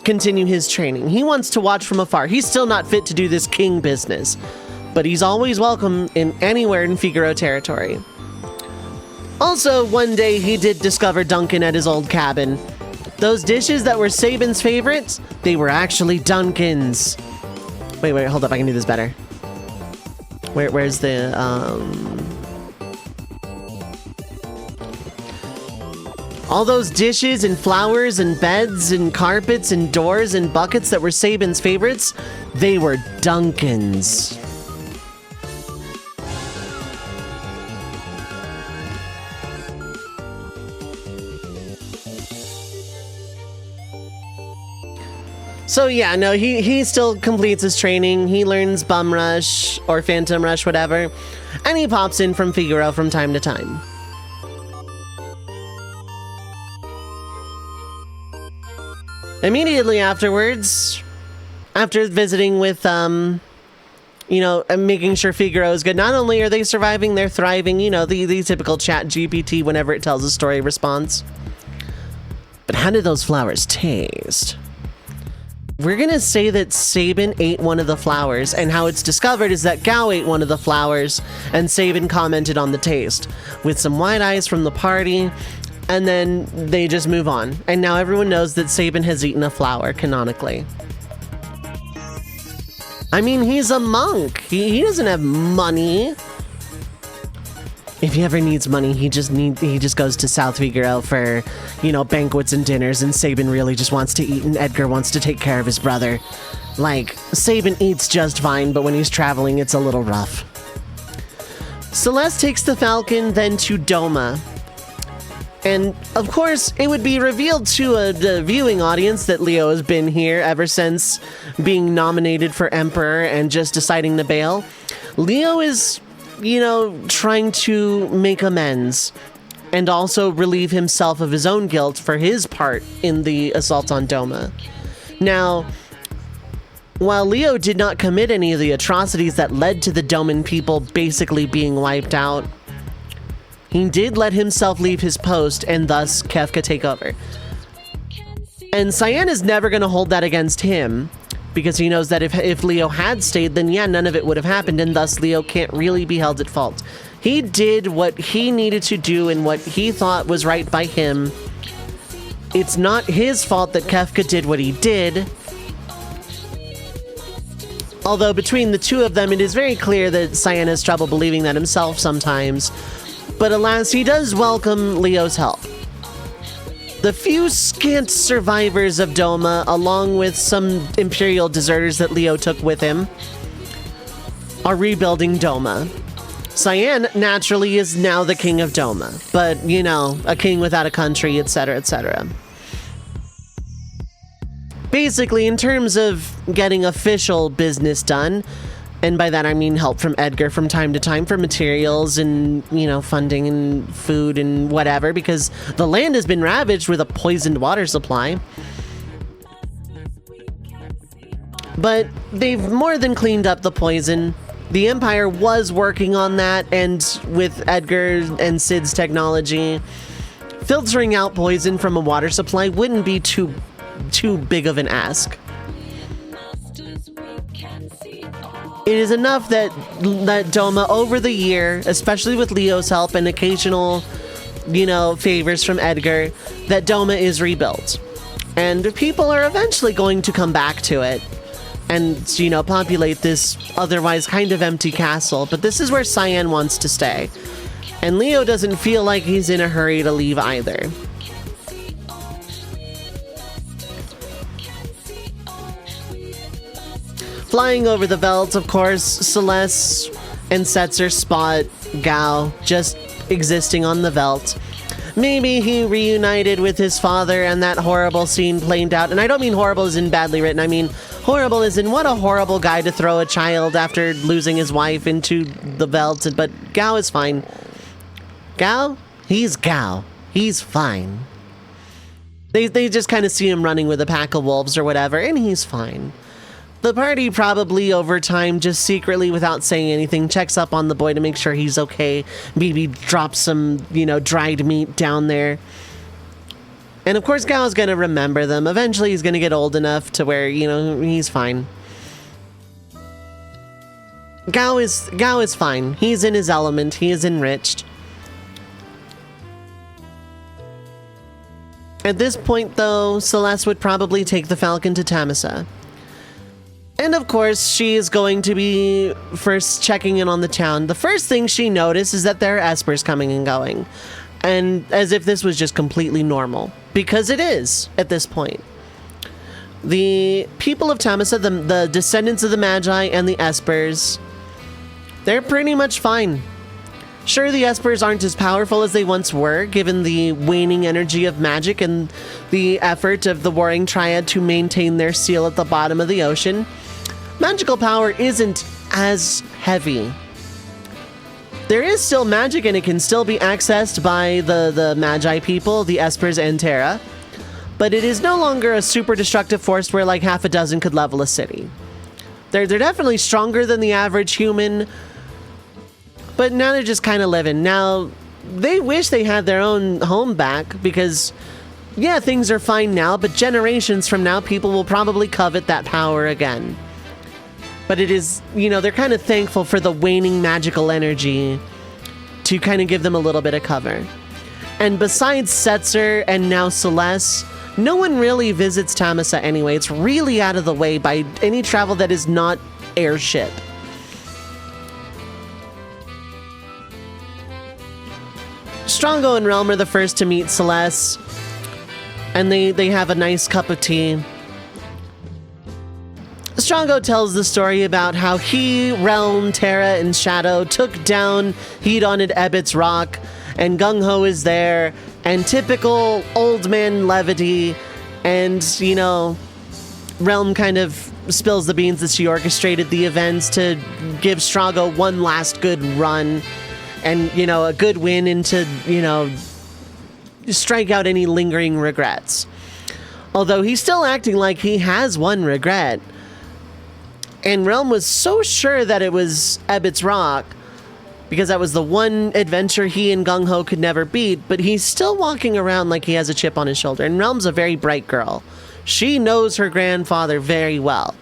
continue his training. He wants to watch from afar. He's still not fit to do this king business, but he's always welcome in anywhere in Figaro territory. Also, one day he did discover Duncan at his old cabin. Those dishes that were Sabin's favorites, they were actually Duncan's. Wait, hold up, I can do this better. Where's the, all those dishes and flowers and beds and carpets and doors and buckets that were Sabin's favorites, they were Duncan's. So yeah, no, he still completes his training. He learns Bum Rush or Phantom Rush, whatever, and he pops in from Figaro from time to time. Immediately afterwards, after visiting with, making sure Figaro is good, not only are they surviving, they're thriving, the typical chat GPT whenever it tells a story response. But how did those flowers taste? We're gonna say that Sabin ate one of the flowers, and how it's discovered is that Gao ate one of the flowers, and Sabin commented on the taste, with some wide eyes from the party, and then they just move on. And now everyone knows that Sabin has eaten a flower, canonically. I mean, he's a monk. He doesn't have money. If he ever needs money, he just goes to South Figaro for, banquets and dinners, and Sabin really just wants to eat, and Edgar wants to take care of his brother. Like, Sabin eats just fine, but when he's traveling, it's a little rough. Celeste takes the Falcon then to Doma. And, of course, it would be revealed to the viewing audience that Leo has been here ever since being nominated for Emperor and just deciding to bail. Leo is, trying to make amends and also relieve himself of his own guilt for his part in the assault on Doma. Now, while Leo did not commit any of the atrocities that led to the Doman people basically being wiped out, he did let himself leave his post and thus Kefka take over. And Cyan is never going to hold that against him, because he knows that if Leo had stayed, then yeah, none of it would have happened, and thus Leo can't really be held at fault. He did what he needed to do and what he thought was right by him. It's not his fault that Kefka did what he did. Although between the two of them, it is very clear that Cyan has trouble believing that himself sometimes. But alas, he does welcome Leo's help. The few scant survivors of Doma, along with some Imperial deserters that Leo took with him, are rebuilding Doma. Cyan, naturally, is now the king of Doma, but, a king without a country, etc., etc. Basically, in terms of getting official business done, and by that I mean help from Edgar from time to time for materials and, funding and food and whatever, because the land has been ravaged with a poisoned water supply. But they've more than cleaned up the poison. The Empire was working on that, and with Edgar and Sid's technology, filtering out poison from a water supply wouldn't be too big of an ask. It is enough that Doma, over the year, especially with Leo's help and occasional, favors from Edgar, that Doma is rebuilt. And people are eventually going to come back to it and, populate this otherwise kind of empty castle. But this is where Cyan wants to stay. And Leo doesn't feel like he's in a hurry to leave either. Flying over the veldt, of course, Celeste and Setzer spot Gao just existing on the veldt. Maybe he reunited with his father and that horrible scene played out. And I don't mean horrible as in badly written. I mean horrible as in what a horrible guy to throw a child after losing his wife into the veldt. But Gao is fine. Gao? He's Gao. He's fine. They just kind of see him running with a pack of wolves or whatever, and he's fine. The party probably over time, just secretly without saying anything, checks up on the boy to make sure he's okay. Maybe drops some, dried meat down there. And of course, Gao's gonna remember them. Eventually, he's gonna get old enough to where, he's fine. Gao is fine. He's in his element. He is enriched. At this point, though, Celeste would probably take the Falcon to Tamisa. And of course, she is going to be first checking in on the town. The first thing she noticed is that there are espers coming and going. And as if this was just completely normal. Because it is, at this point. The people of Tamisa, the descendants of the Magi and the espers, they're pretty much fine. Sure, the espers aren't as powerful as they once were, given the waning energy of magic and the effort of the Warring Triad to maintain their seal at the bottom of the ocean. Magical power isn't as heavy. There is still magic, and it can still be accessed by the Magi people, the Espers and Terra. but it is no longer a super destructive force where like half a dozen could level a city. They're definitely stronger than the average human, but now they're just kind of living. Now, they wish they had their own home back because, yeah, things are fine now, but generations from now, people will probably covet that power again. But it is, you know, they're kind of thankful for the waning magical energy to kind of give them a little bit of cover. And besides Setzer and now Celeste, no one really visits Tamasa anyway. It's really out of the way by any travel that is not airship. Strongo and Realm are the first to meet Celeste, and they have a nice cup of tea. Strongo tells the story about how he, Realm, Terra, and Shadow took down Hedon at Ebbets Rock, and Gung-Ho is there, and typical old man levity, and, you know, Realm kind of spills the beans that she orchestrated the events to give Strongo one last good run, and, you know, a good win into, you know, strike out any lingering regrets. Although he's still acting like he has one regret. And Realm was so sure that it was Ebbets Rock, because that was the one adventure he and Gung-Ho could never beat, but he's still walking around like he has a chip on his shoulder. And Realm's a very bright girl. She knows her grandfather very well.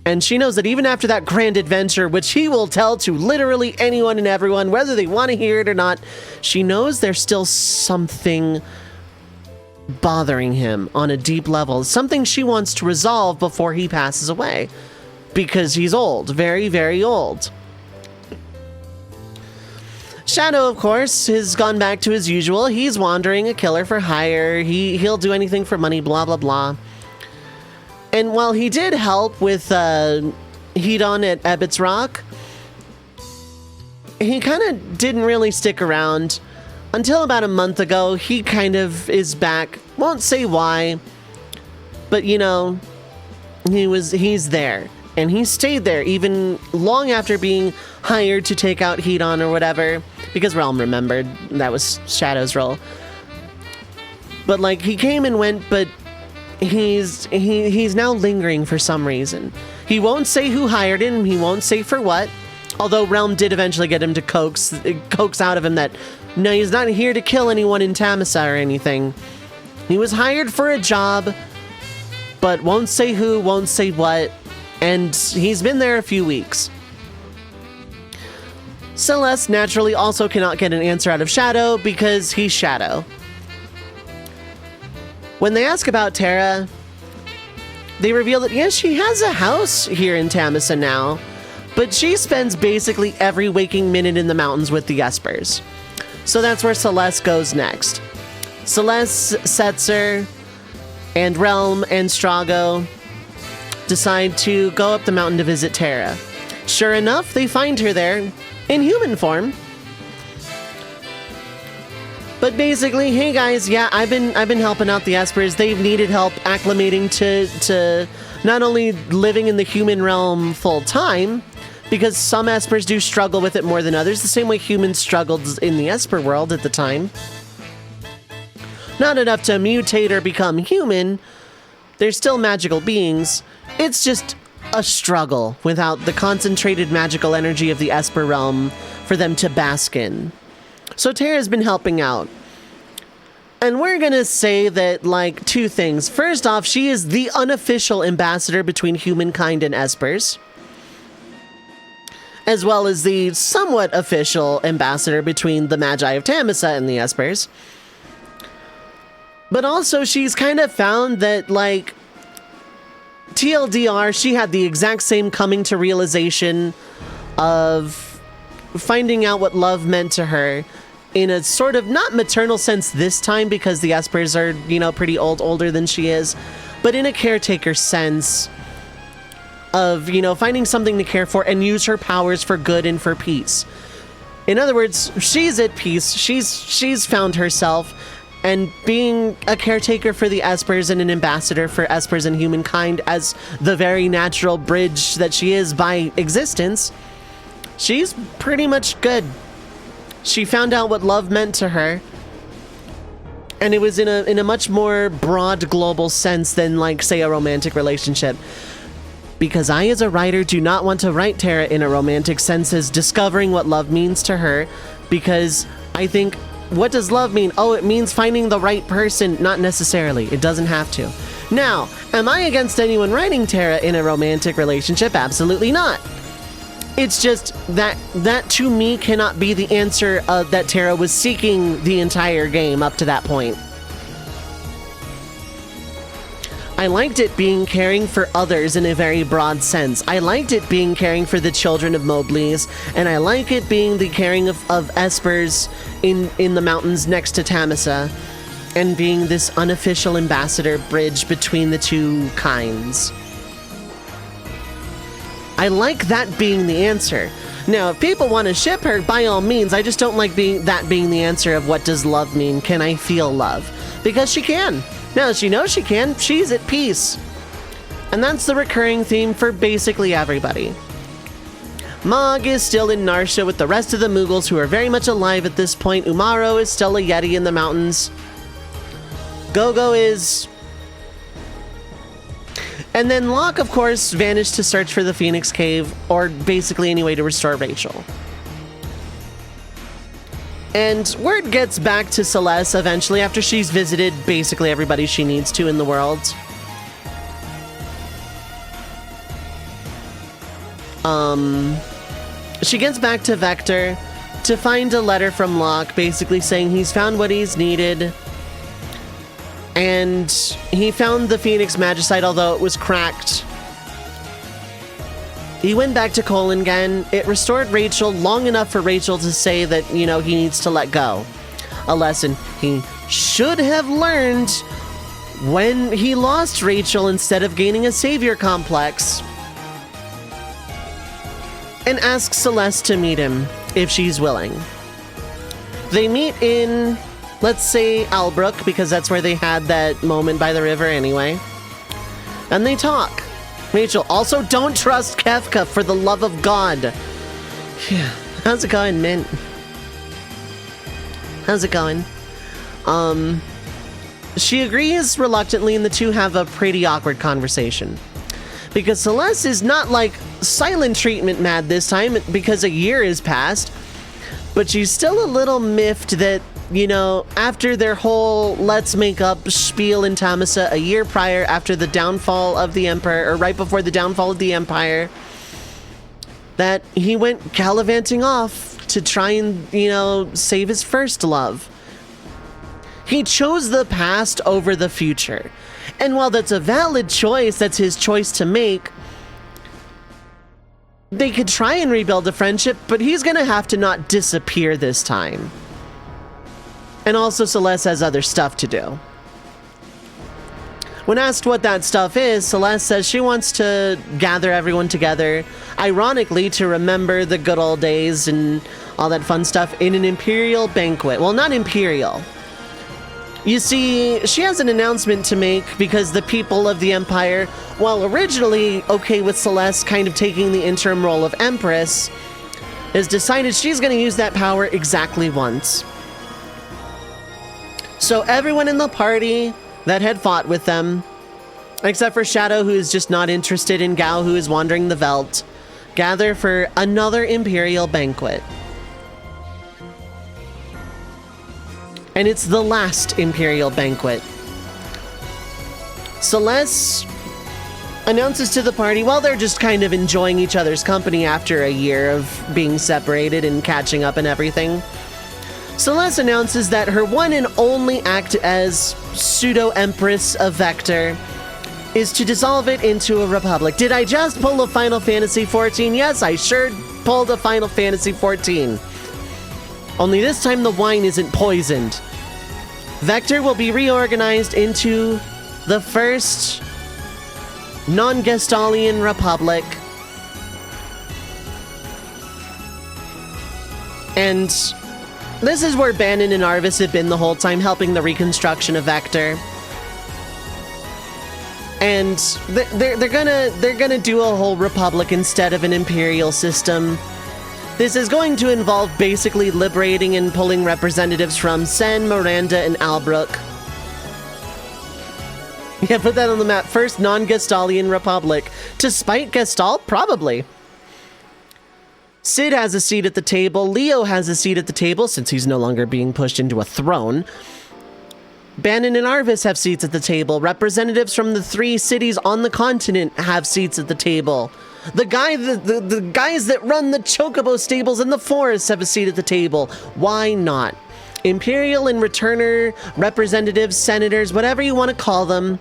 And she knows that even after that grand adventure, which he will tell to literally anyone and everyone, whether they want to hear it or not, she knows there's still something bothering him on a deep level. Something she wants to resolve before he passes away. Because he's old. Very, very old. Shadow, of course, has gone back to his usual. He's wandering, a killer for hire. He'll do anything for money, blah, blah, blah. And while he did help with Hedon at Ebbets Rock, he kind of didn't really stick around. Until about a month ago, he kind of is back. Won't say why, but you know, he's there. And he stayed there even long after being hired to take out Hedon or whatever, because Realm remembered that was Shadow's role. But like, he came and went, but he's now lingering for some reason. He won't say who hired him, he won't say for what, although Realm did eventually get him to coax out of him that, no, he's not here to kill anyone in Tamasa or anything. He was hired for a job, but won't say who, won't say what, and he's been there a few weeks. Celeste naturally also cannot get an answer out of Shadow because he's Shadow. When they ask about Terra, they reveal that yes, she has a house here in Tamasa now, but she spends basically every waking minute in the mountains with the Espers. So that's where Celeste goes next. Celeste, Setzer, and Realm and Strongo decide to go up the mountain to visit Terra. Sure enough, they find her there in human form. But basically, hey guys, yeah, I've been helping out the Espers. They've needed help acclimating to not only living in the human realm full time, because some Espers do struggle with it more than others, the same way humans struggled in the Esper world at the time. Not enough to mutate or become human. They're still magical beings. It's just a struggle without the concentrated magical energy of the Esper realm for them to bask in. So Terra's been helping out. And we're gonna say that, like, two things. First off, she is the unofficial ambassador between humankind and Espers, as well as the somewhat official ambassador between the Magi of Tamasa and the Espers. But also, she's kind of found that, like, TLDR, she had the exact same coming to realization of finding out what love meant to her in a sort of not maternal sense this time, because the Espers are, you know, pretty older than she is, but in a caretaker sense of, you know, finding something to care for and use her powers for good and for peace. In other words, she's at peace. She's found herself, and being a caretaker for the Espers and an ambassador for Espers and humankind as the very natural bridge that she is by existence, she's pretty much good. She found out what love meant to her, And it was in a much more broad global sense than, like, say, a romantic relationship. Because I, as a writer, do not want to write Terra in a romantic sense as discovering what love means to her, because I think, what does love mean? Oh, it means finding the right person. Not necessarily. It doesn't have to. Now, am I against anyone writing Terra in a romantic relationship? Absolutely not. It's just that to me cannot be the answer that Terra was seeking the entire game up to that point. I liked it being caring for others in a very broad sense. I liked it being caring for the children of Moblis, and I like it being the caring of Espers in the mountains next to Tamisa, and being this unofficial ambassador bridge between the two kinds. I like that being the answer. Now, if people want to ship her, by all means, I just don't like that being the answer of what does love mean? Can I feel love? Because she can. Now, she knows she can. She's at peace. And that's the recurring theme for basically everybody. Mog is still in Narsha with the rest of the Mughals who are very much alive at this point. Umaro is still a Yeti in the mountains. Gogo is... And then Locke, of course, vanished to search for the Phoenix Cave, or basically any way to restore Rachel. And word gets back to Celeste eventually after she's visited basically everybody she needs to in the world. She gets back to Vector to find a letter from Locke basically saying he's found what he's needed. And he found the Phoenix Magicite, although it was cracked. He went back to Kolingen. It restored Rachel long enough for Rachel to say that, you know, he needs to let go. A lesson he should have learned when he lost Rachel instead of gaining a savior complex. And asks Celeste to meet him if she's willing. They meet in, let's say, Albrook, because that's where they had that moment by the river anyway. And they talk. Rachel, also don't trust Kefka, for the love of God. Yeah. How's it going, Mint? How's it going? She agrees reluctantly, and the two have a pretty awkward conversation. Because Celeste is not like silent treatment mad this time, because a year has passed. But she's still a little miffed that, you know, after their whole let's make up spiel in Tamisa a year prior, after the downfall of the Emperor, or right before the downfall of the Empire, that he went gallivanting off to try and, you know, save his first love. He chose the past over the future. And while that's a valid choice, that's his choice to make, they could try and rebuild a friendship, but he's gonna have to not disappear this time. And also, Celeste has other stuff to do. When asked what that stuff is, Celeste says she wants to gather everyone together, ironically, to remember the good old days and all that fun stuff in an Imperial banquet. Well, not Imperial. You see, she has an announcement to make because the people of the Empire, while originally okay with Celeste kind of taking the interim role of Empress, has decided she's going to use that power exactly once. So everyone in the party that had fought with them, except for Shadow, who is just not interested in Gao, who is wandering the Veldt, gather for another Imperial banquet. And it's the last Imperial banquet. Celeste announces to the party, while they're just kind of enjoying each other's company after a year of being separated and catching up and everything, Celeste announces that her one and only act as pseudo-empress of Vector is to dissolve it into a republic. Did I just pull a Final Fantasy XIV? Yes, I sure pulled a Final Fantasy XIV. Only this time the wine isn't poisoned. Vector will be reorganized into the first non-Gestalian republic. And this is where Bannon and Arvis have been the whole time, helping the reconstruction of Vector. And they're gonna do a whole republic instead of an imperial system. This is going to involve basically liberating and pulling representatives from Sen, Miranda, and Albrook Yeah, put that on the map. First non-Gestalian Republic. To spite Gestal? Probably. Sid has a seat at the table. Leo has a seat at the table since he's no longer being pushed into a throne. Bannon and Arvis have seats at the table. Representatives from the 3 cities on the continent have seats at the table. The guys that run the Chocobo stables in the forest have a seat at the table. Why not? Imperial and Returner representatives, senators, whatever you want to call them.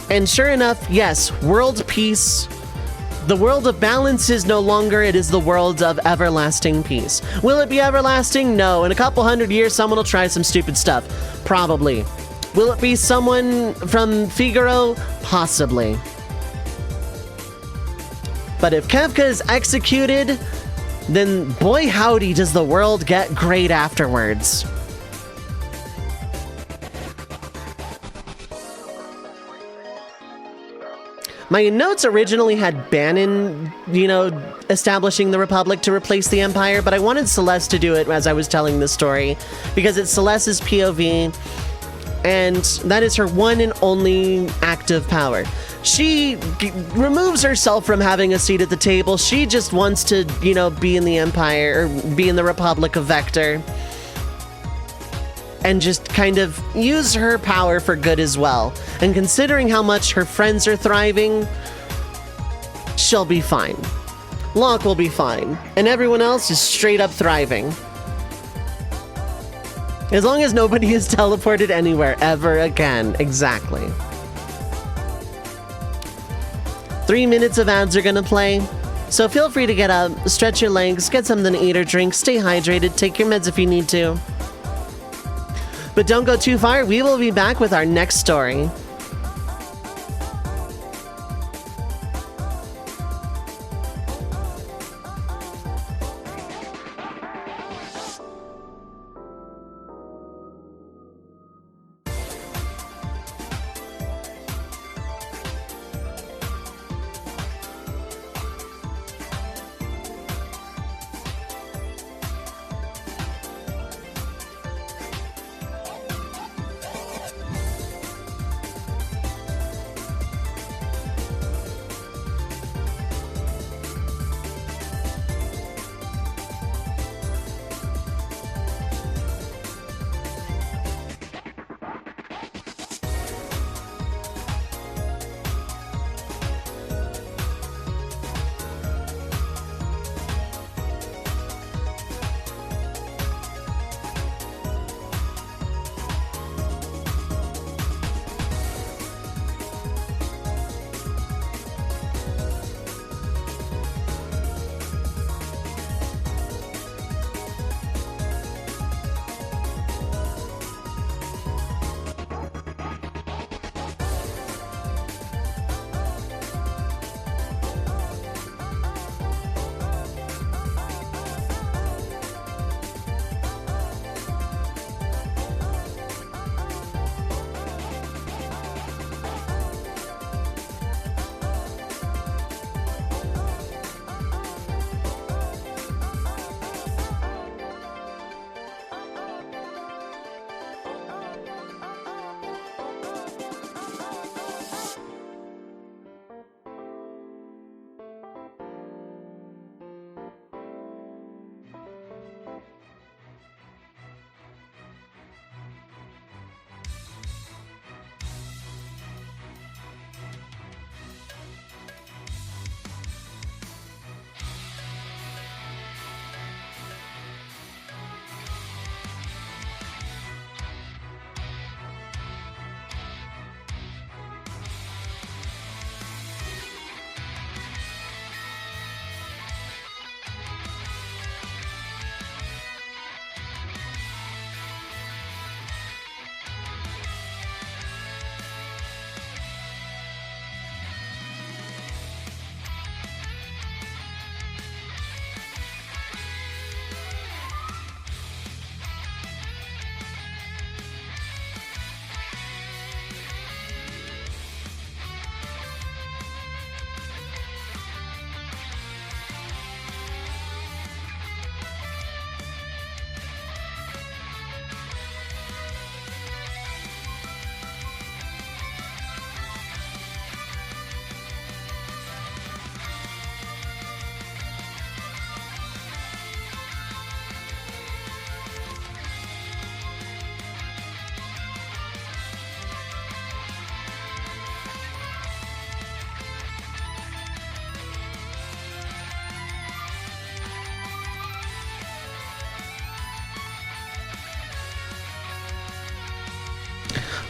And sure enough, yes, world peace. The world of balance is no longer, it is the world of everlasting peace. Will it be everlasting? No. In a couple hundred years, someone will try some stupid stuff. Probably. Will it be someone from Figaro? Possibly. But if Kefka is executed, then boy howdy does the world get great afterwards. My notes originally had Bannon, establishing the Republic to replace the Empire, but I wanted Celeste to do it as I was telling the story, because it's Celeste's POV, and that is her one and only active power. She removes herself from having a seat at the table. She just wants to, be in the Empire, or be in the Republic of Vector, and just kind of use her power for good as well. And considering how much her friends are thriving, she'll be fine. Locke will be fine, and everyone else is straight up thriving. As long as nobody is teleported anywhere ever again. Exactly. 3 minutes of ads are gonna play, so feel free to get up, stretch your legs, get something to eat or drink, stay hydrated, take your meds if you need to. But don't go too far, we will be back with our next story.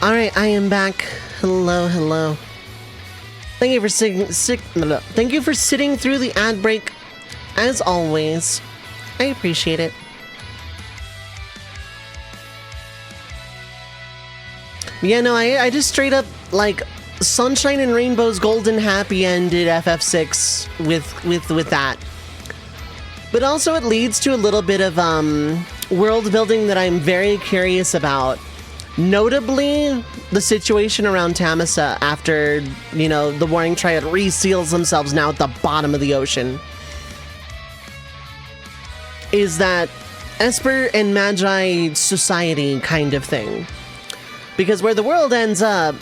Alright, I am back. Hello, hello. Thank you for thank you for sitting through the ad break, as always. I appreciate it. Yeah, no, I just straight up, like, Sunshine and Rainbow's golden happy ended FF6 with that. But also it leads to a little bit of, world building that I'm very curious about. Notably, the situation around Tamasa after, you know, the Warring Triad reseals themselves now at the bottom of the ocean. Is that Esper and Magi society kind of thing. Because where the world ends up,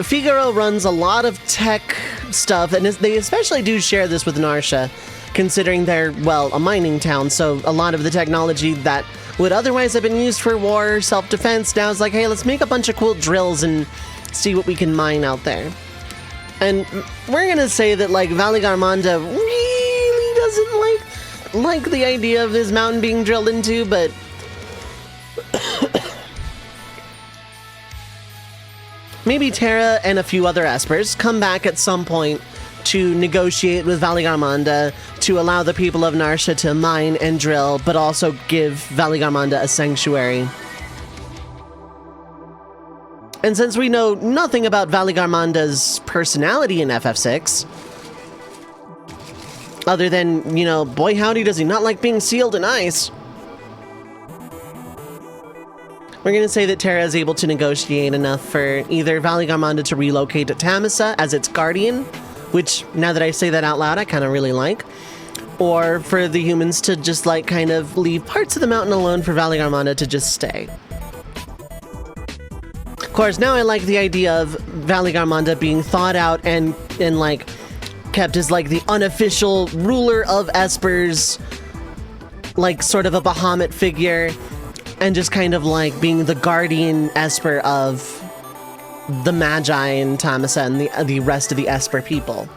Figaro runs a lot of tech stuff, and they especially do share this with Narsha, considering they're, well, a mining town, so a lot of the technology that would otherwise have been used for war or self-defense now is like, hey, let's make a bunch of cool drills and see what we can mine out there. And we're gonna say that, like, Valley Garmonda really doesn't like the idea of this mountain being drilled into, but maybe Terra and a few other Espers come back at some point to negotiate with Valley Garmonda to allow the people of Narsha to mine and drill, but also give Valley Garmonda a sanctuary. And since we know nothing about Valley Garmonda's personality in FF6, other than, you know, boy howdy does he not like being sealed in ice, we're going to say that Terra is able to negotiate enough for either Valley Garmonda to relocate to Tamasa as its guardian, which, now that I say that out loud, I kind of really like, or for the humans to just, like, kind of leave parts of the mountain alone for Valley Garmonda to just stay. Of course, now I like the idea of Valley Garmonda being thought out and like, kept as, like, the unofficial ruler of Espers, like, sort of a Bahamut figure, and just kind of, like, being the guardian Esper of the Magi and Tamasa and the rest of the Esper people.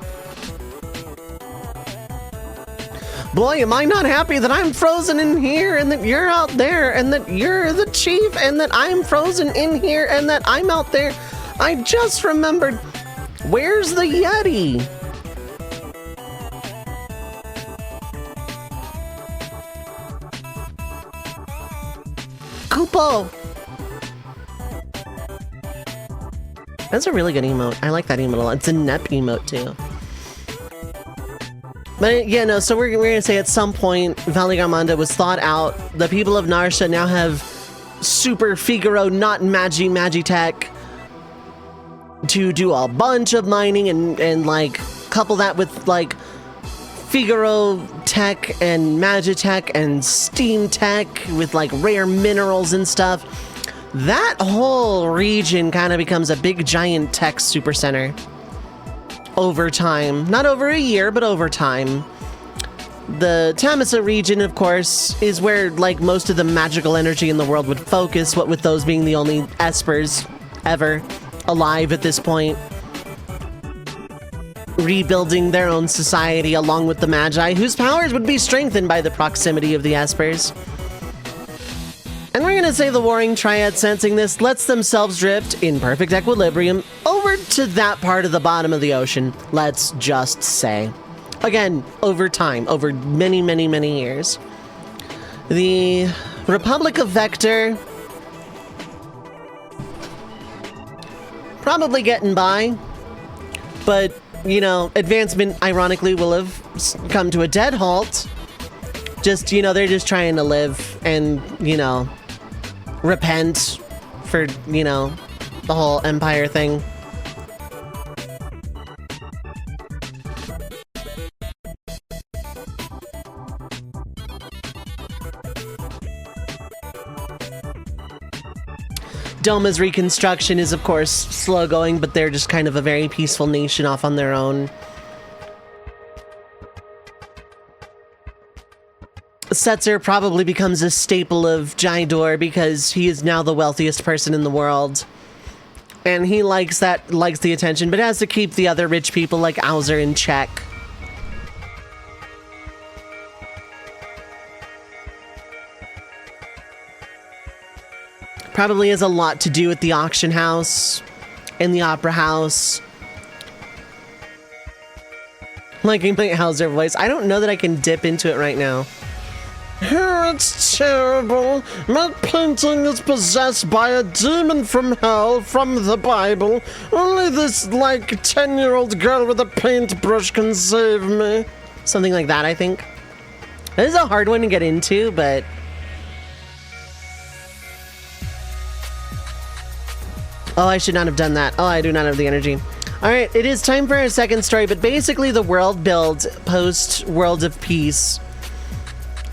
Boy, am I not happy that I'm frozen in here and that you're out there and that you're the chief and that I'm frozen in here and that I'm out there. I just remembered, where's the Yeti? Kupo! That's a really good emote. I like that emote a lot. It's a Nep emote, too. But, yeah, no, so we're gonna say at some point, Valley Garmonda was thought out. The people of Narsha now have super Figaro, not Magi tech to do a bunch of mining and like, couple that with, like, Figaro tech and Magitech and Steam tech with, like, rare minerals and stuff. That whole region kind of becomes a big giant tech supercenter over time. Not over a year, but over time. The Tamasa region, of course, is where, like, most of the magical energy in the world would focus, what with those being the only Espers ever alive at this point. Rebuilding their own society along with the Magi, whose powers would be strengthened by the proximity of the Espers. And we're gonna say the Warring Triad, sensing this, lets themselves drift in perfect equilibrium over to that part of the bottom of the ocean, let's just say. Again, over time, over many, many, many years. The Republic of Vector probably getting by, but, you know, advancement, ironically, will have come to a dead halt. Just, you know, they're just trying to live and, you know, repent for, you know, the whole Empire thing. Doma's reconstruction is, of course, slow going, but they're just kind of a very peaceful nation off on their own. Setzer probably becomes a staple of Jaidor because he is now the wealthiest person in the world. And he likes the attention, but has to keep the other rich people like Auser in check. Probably has a lot to do with the auction house and the opera house. Liking my Hauser voice. I don't know that I can dip into it right now. It's terrible. My painting is possessed by a demon from hell from the Bible. Only this, like, 10-year-old girl with a paintbrush can save me. Something like that, I think. This is a hard one to get into, but... Oh, I should not have done that. Oh, I do not have the energy. Alright, it is time for our second story, but basically the world build post World of Peace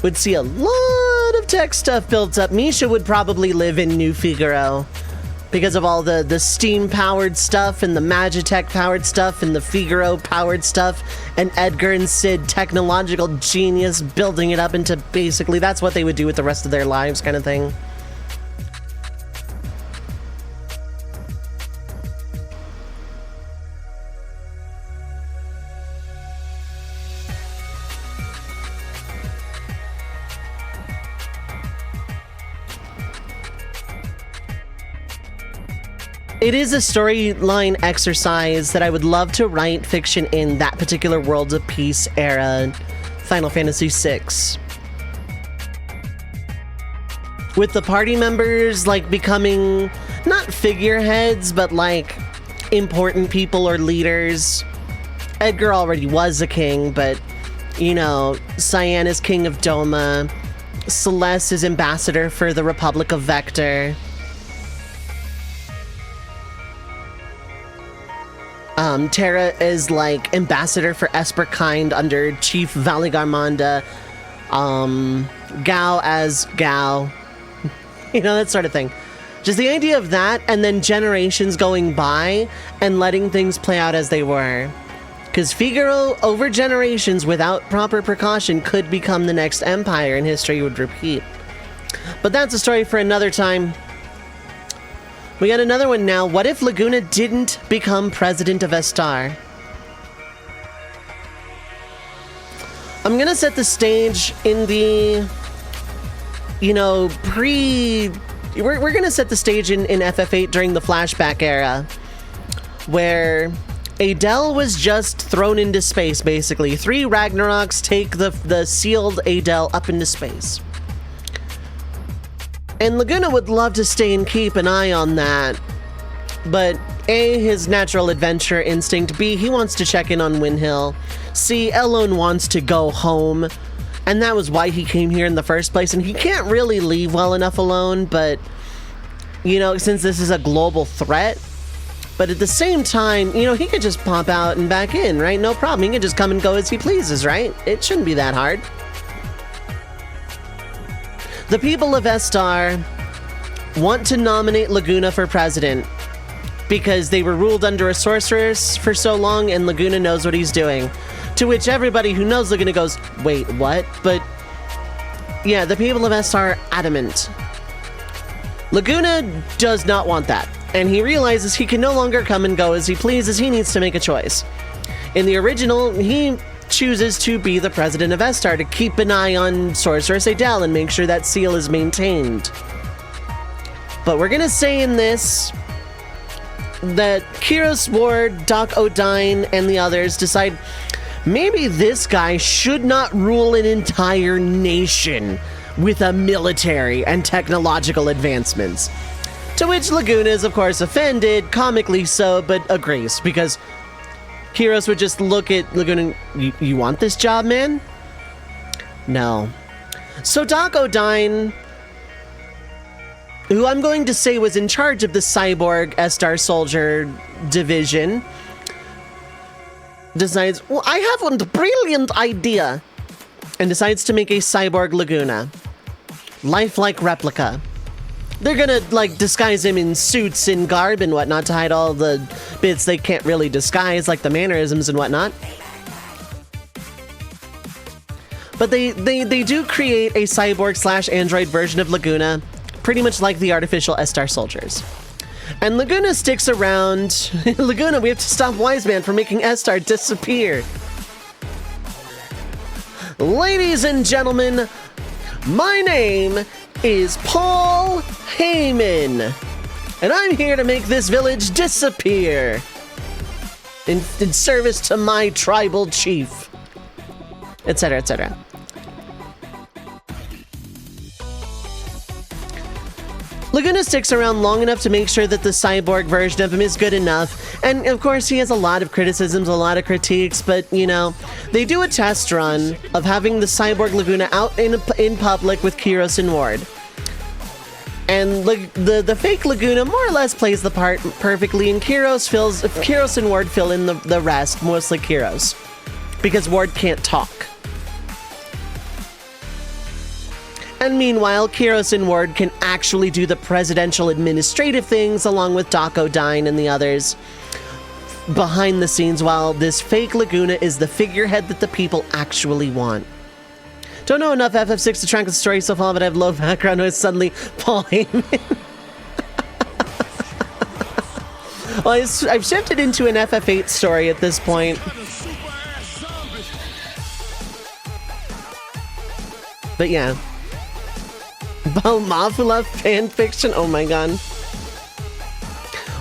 would see a lot of tech stuff built up. Misha would probably live in New Figaro because of all the steam-powered stuff and the Magitech-powered stuff and the Figaro-powered stuff, and Edgar and Sid, technological genius, building it up into basically that's what they would do with the rest of their lives kind of thing. It is a storyline exercise that I would love to write fiction in that particular World of Peace era, Final Fantasy VI. With the party members, like, becoming, not figureheads, but, like, important people or leaders. Edgar already was a king, but, you know, Cyan is king of Doma. Celeste is ambassador for the Republic of Vector. Terra is, like, ambassador for Esperkind under Chief Valigarmanda. Gao as Gao. You know, that sort of thing. Just the idea of that, and then generations going by and letting things play out as they were. Because Figaro, over generations, without proper precaution, could become the next empire, and history would repeat. But that's a story for another time. We got another one now. What if Laguna didn't become president of Estar? I'm gonna set the stage in the, you know, we're gonna set the stage in FF8 during the flashback era, where Adele was just thrown into space, basically. 3 Ragnaroks take the sealed Adele up into space. And Laguna would love to stay and keep an eye on that. But A, his natural adventure instinct. B, he wants to check in on Windhill. C, Elone wants to go home. And that was why he came here in the first place. And he can't really leave well enough alone, but, you know, since this is a global threat. But at the same time, you know, he could just pop out and back in, right? No problem. He can just come and go as he pleases, right? It shouldn't be that hard. The people of Estar want to nominate Laguna for president because they were ruled under a sorceress for so long and Laguna knows what he's doing. To which everybody who knows Laguna goes, wait, what? But yeah, the people of Estar are adamant. Laguna does not want that, and he realizes he can no longer come and go as he pleases. He needs to make a choice. In the original, he chooses to be the president of Estar to keep an eye on Sorceress Adele and make sure that seal is maintained. But we're gonna say in this that Kiros Ward, Doc O'Dine, and the others decide maybe this guy should not rule an entire nation with a military and technological advancements. To which Laguna is, of course, offended, comically so, but agrees, because Kiros would just look at Laguna, you want this job, man? No. So Doc O'Dine, who I'm going to say was in charge of the cyborg Estar Soldier division, decides, well, I have a brilliant idea, and decides to make a cyborg Laguna. Lifelike replica. They're gonna, like, disguise him in suits and garb and whatnot to hide all the bits they can't really disguise, like the mannerisms and whatnot. But they do create a cyborg/android version of Laguna, pretty much like the artificial Estar soldiers. And Laguna sticks around. Laguna, we have to stop Wiseman from making Estar disappear. Ladies and gentlemen, my name is Paul Heyman, and I'm here to make this village disappear in service to my tribal chief, etc., etc. Laguna sticks around long enough to make sure that the cyborg version of him is good enough, and of course he has a lot of criticisms, a lot of critiques, but you know, they do a test run of having the cyborg Laguna out in public with Kiros and Ward. And the fake Laguna more or less plays the part perfectly, and Kiros and Ward fill in the rest, mostly Kiros, because Ward can't talk. And meanwhile, Kiros and Ward can actually do the presidential administrative things along with Dovei and the others behind the scenes, while this fake Laguna is the figurehead that the people actually want. Don't know enough FF6 to track the story so far, but I have low background noise. Suddenly, Paul Heyman. Well, I've shifted into an FF8 story at this point. But yeah. Balmafula fanfiction? Oh my god.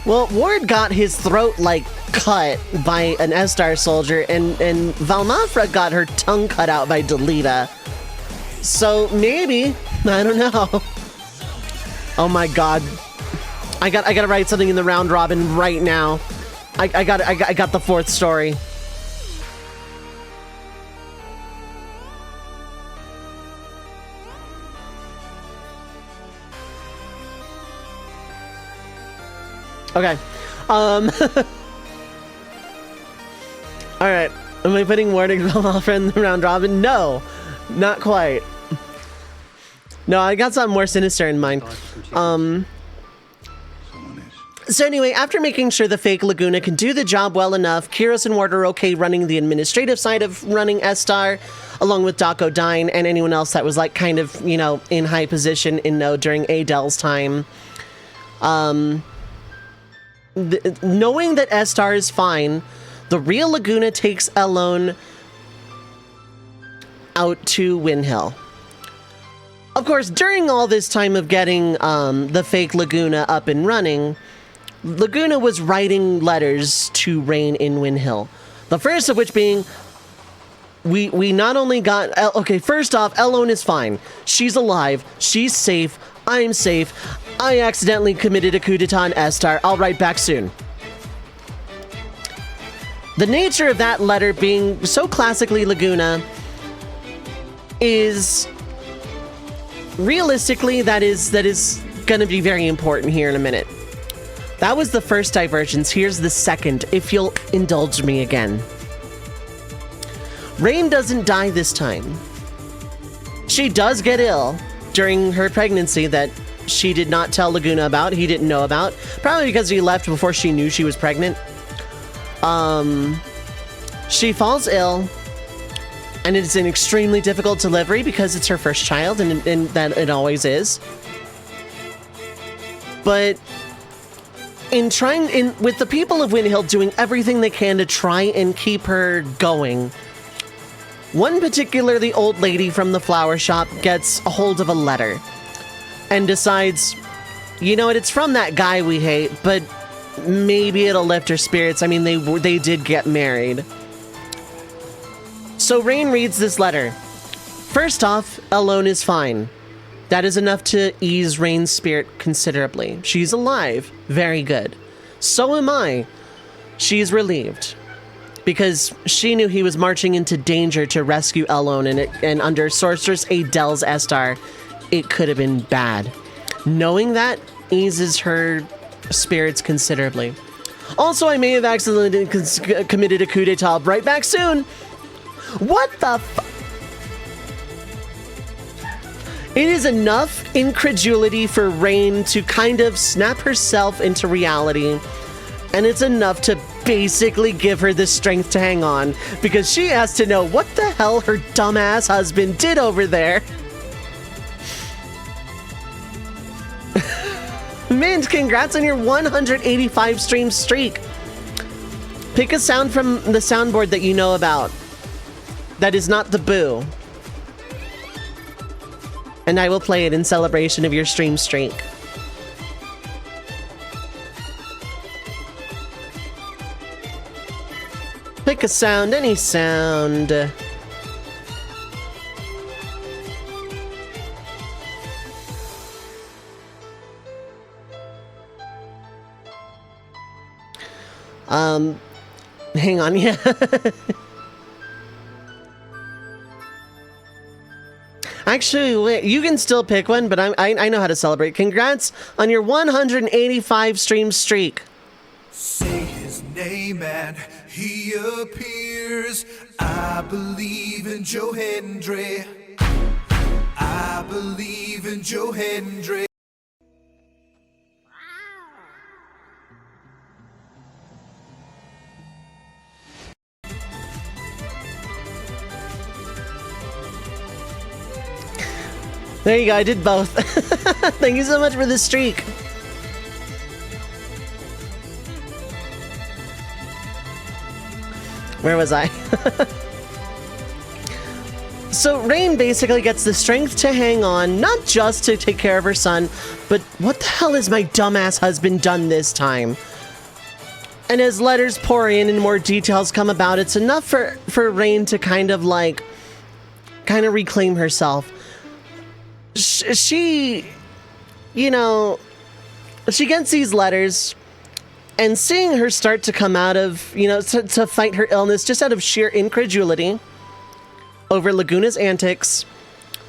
Well, Ward got his throat, like, cut by an S-Star soldier, and Valmafra got her tongue cut out by Delita. So, maybe. I don't know. Oh my god. I gotta write something in the round robin right now. I got the fourth story. Okay. Alright. Am I putting Warding Valmafra in the round robin? No. Not quite. No, I got something more sinister in mind. So anyway, after making sure the fake Laguna can do the job well enough, Kiros and Ward are okay running the administrative side of running S-Star, along with Dovei and anyone else that was like kind of, you know, in high position in Node during Adele's time. Knowing that S-Star is fine, the real Laguna takes Elone out to Windhill. Of course, during all this time of getting the fake Laguna up and running, Laguna was writing letters to Rain in Windhill. The first of which being, we not only got... Okay, first off, Elone is fine. She's alive. She's safe. I'm safe. I accidentally committed a coup d'etat on S-Star. I'll write back soon. The nature of that letter being so classically Laguna is... Realistically, that is going to be very important here in a minute. That was the first divergence. Here's the second, if you'll indulge me again. Rain doesn't die this time. She does get ill during her pregnancy that she did not tell Laguna about, he didn't know about, probably because he left before she knew she was pregnant. She falls ill, and it's an extremely difficult delivery because it's her first child, and that it always is. But with the people of Windhill doing everything they can to try and keep her going, one particularly old lady from the flower shop gets a hold of a letter and decides, you know what, it's from that guy we hate, but maybe it'll lift her spirits. I mean, they did get married. So Rain reads this letter. First off, Elone is fine. That is enough to ease Rain's spirit considerably. She's alive. Very good. So am I. She's relieved. Because she knew he was marching into danger to rescue Elone, and under Sorceress Adele's S-Star, it could have been bad. Knowing that eases her spirits considerably. Also, I may have accidentally committed a coup d'etat. I'll be right back soon. What the It is enough incredulity for Rain to kind of snap herself into reality, and it's enough to basically give her the strength to hang on, because she has to know what the hell her dumbass husband did over there. Mint, congrats on your 185 stream streak. Pick a sound from the soundboard that you know about. That is not the boo. and I will play it in celebration of your stream streak. Pick a sound, any sound. Hang on, yeah. Actually, wait, you can still pick one, but I know how to celebrate. Congrats on your 185 stream streak. Say his name and he appears. I believe in Joe Hendry. I believe in Joe Hendry. There you go, I did both. Thank you so much for the streak. Where was I? So Rain basically gets the strength to hang on, not just to take care of her son, but what the hell has my dumbass husband done this time? And as letters pour in and more details come about, it's enough for Rain to kind of reclaim herself. She, you know, she gets these letters, and seeing her start to come out of, you know, to fight her illness just out of sheer incredulity over Laguna's antics,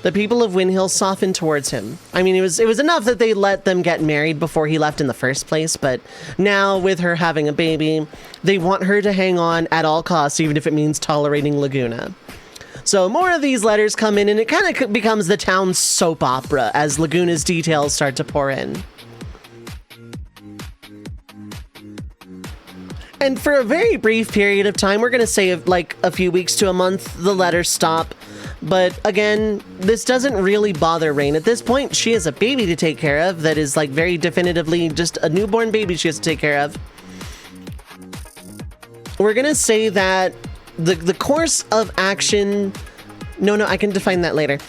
the people of Wind Hill softened towards him. I mean, it was enough that they let them get married before he left in the first place, but now with her having a baby, they want her to hang on at all costs, even if it means tolerating Laguna. So more of these letters come in, and it kind of becomes the town's soap opera as Laguna's details start to pour in. And for a very brief period of time, we're going to say like a few weeks to a month, the letters stop. But again, this doesn't really bother Rain. At this point, she has a baby to take care of that is like very definitively just a newborn baby she has to take care of. We're going to say that the course of action... No, I can define that later.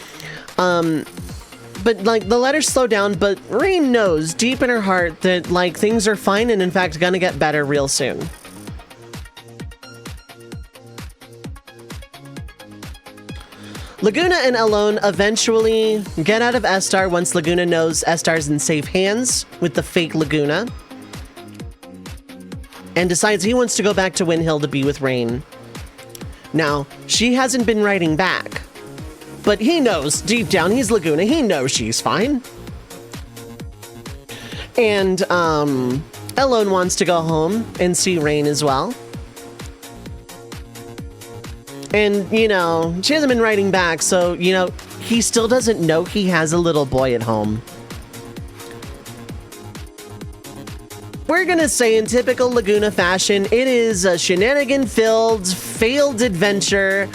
But like the letters slow down, but Rain knows deep in her heart that like things are fine and in fact gonna get better real soon. Laguna and Elone eventually get out of Estar once Laguna knows Estar's in safe hands with the fake Laguna, and decides he wants to go back to Wind Hill to be with Rain. Now, she hasn't been writing back, but he knows deep down, he's Laguna, he knows she's fine. And Elone wants to go home and see Rain as well. And, you know, she hasn't been writing back, so, you know, he still doesn't know he has a little boy at home. We're gonna say in typical Laguna fashion, it is a shenanigan-filled, failed adventure,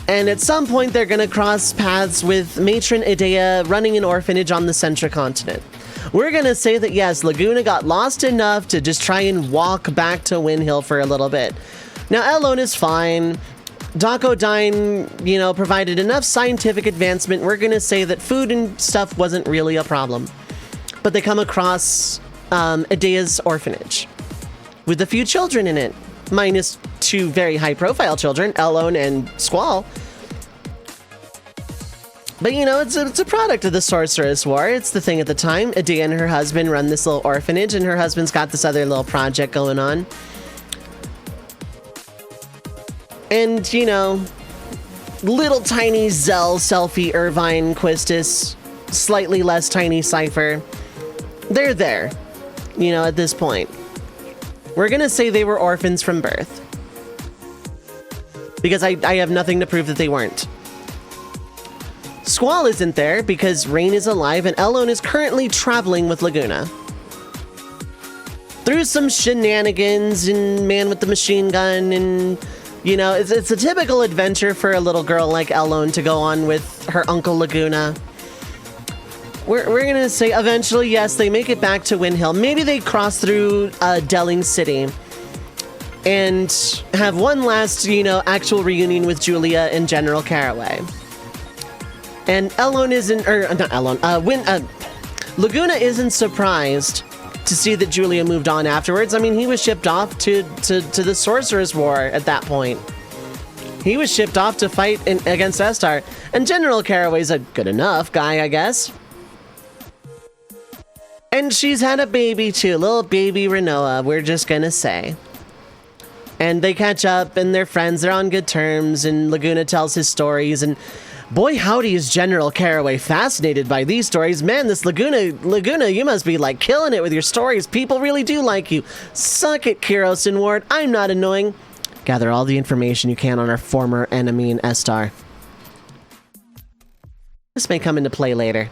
and at some point they're gonna cross paths with Matron Idea running an orphanage on the Central Continent. We're gonna say that yes, Laguna got lost enough to just try and walk back to Wind Hill for a little bit. Now Elone is fine. Docodyne, you know, provided enough scientific advancement. We're gonna say that food and stuff wasn't really a problem. But they come across Idea's orphanage with a few children in it, minus two very high-profile children, Elone and Squall. But you know, it's a product of the Sorceress War. It's the thing at the time. Idea and her husband run this little orphanage, and her husband's got this other little project going on. And you know, little tiny Zell, Selfie, Irvine, Quistis, slightly less tiny Cypher, they're there. You know, at this point, we're gonna say they were orphans from birth, because I have nothing to prove that they weren't. Squall isn't there because Rain is alive and Elone is currently traveling with Laguna. Through some shenanigans and man with the machine gun, and you know, it's a typical adventure for a little girl like Elone to go on with her uncle Laguna. We're gonna say eventually, yes, they make it back to Wind Hill. Maybe they cross through Delling City and have one last, you know, actual reunion with Julia and General Caraway. And Elone isn't, or not Elone, Laguna isn't surprised to see that Julia moved on afterwards. I mean, he was shipped off to the Sorceress War at that point. He was shipped off to fight against Estar, and General Caraway's a good enough guy, I guess. And she's had a baby too, little baby Renoa, we're just gonna say. And they catch up, and they're friends, they're on good terms, and Laguna tells his stories, and boy howdy is General Caraway fascinated by these stories. Man, this Laguna, you must be like killing it with your stories. People really do like you. Suck it, Kiros and Ward, I'm not annoying. Gather all the information you can on our former enemy in Estar. This may come into play later.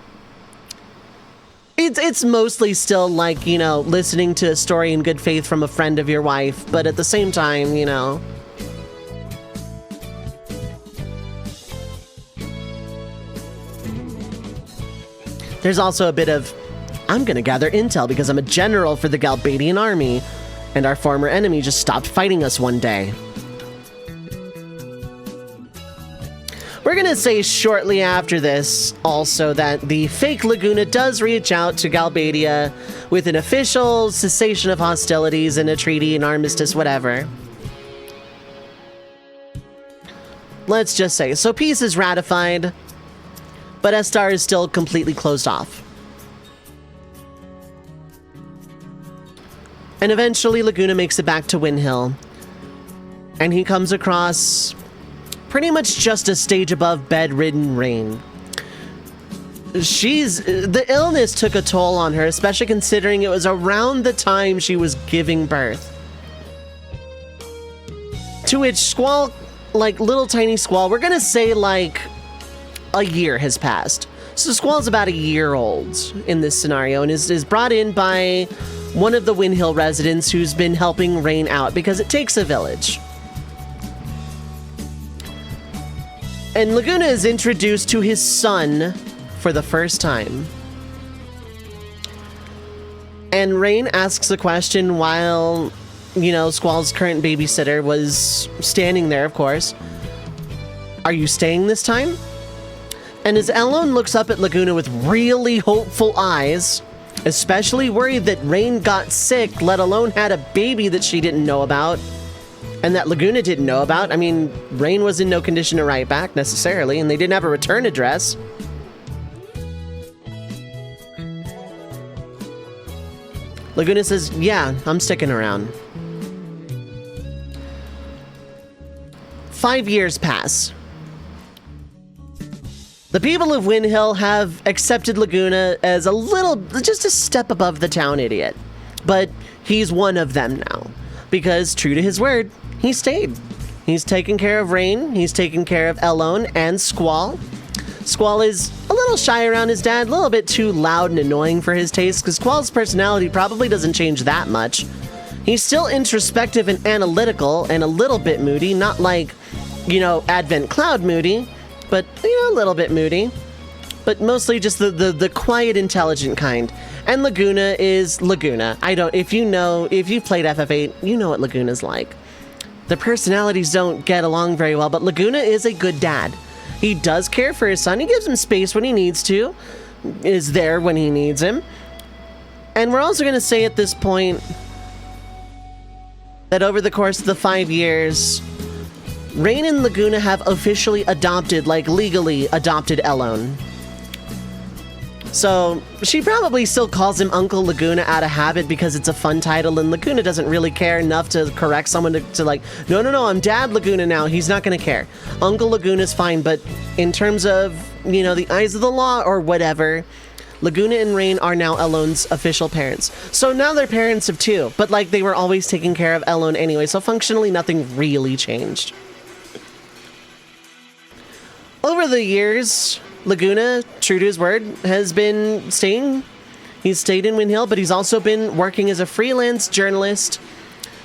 It's mostly still like, you know, listening to a story in good faith from a friend of your wife, but at the same time, you know. There's also a bit of, I'm gonna gather intel because I'm a general for the Galbadian army, and our former enemy just stopped fighting us one day. We're gonna say shortly after this also that the fake Laguna does reach out to Galbadia with an official cessation of hostilities and a treaty, an armistice, whatever. Let's just say, so peace is ratified, but Estar is still completely closed off. And eventually Laguna makes it back to Windhill, and he comes across pretty much just a stage above bedridden Rain. The illness took a toll on her, especially considering it was around the time she was giving birth. To which Squall, like little tiny Squall, we're gonna say like a year has passed. So Squall's about a year old in this scenario and is brought in by one of the Windhill residents who's been helping Rain out because it takes a village. And Laguna is introduced to his son for the first time. And Rain asks a question while, you know, Squall's current babysitter was standing there, of course. Are you staying this time? And as Elone looks up at Laguna with really hopeful eyes, especially worried that Rain got sick, let alone had a baby that she didn't know about, and that Laguna didn't know about. I mean, Rain was in no condition to write back, necessarily, and they didn't have a return address. Laguna says, yeah, I'm sticking around. 5 years pass. The people of Windhill have accepted Laguna as just a step above the town idiot. But he's one of them now, because true to his word, he stayed. He's taken care of Rain, he's taken care of Elone and Squall. Squall is a little shy around his dad, a little bit too loud and annoying for his taste, because Squall's personality probably doesn't change that much. He's still introspective and analytical and a little bit moody, not like, you know, Advent Cloud moody, but, you know, a little bit moody. But mostly just the quiet, intelligent kind. And Laguna is Laguna. If you've played FF8, you know what Laguna's like. The personalities don't get along very well, but Laguna is a good dad. He does care for his son. He gives him space when he needs to, is there when he needs him. And we're also going to say at this point that over the course of the 5 years, Rain and Laguna have officially adopted, like legally adopted Elone. So she probably still calls him Uncle Laguna out of habit because it's a fun title, and Laguna doesn't really care enough to correct someone to like, no, I'm Dad Laguna now. He's not going to care. Uncle Laguna's fine, but in terms of, you know, the eyes of the law or whatever, Laguna and Rain are now Elone's official parents. So now they're parents of two, but like they were always taking care of Elone anyway, so functionally nothing really changed. Over the years, Laguna, true to his word, has been staying. He's stayed in Windhill, but he's also been working as a freelance journalist,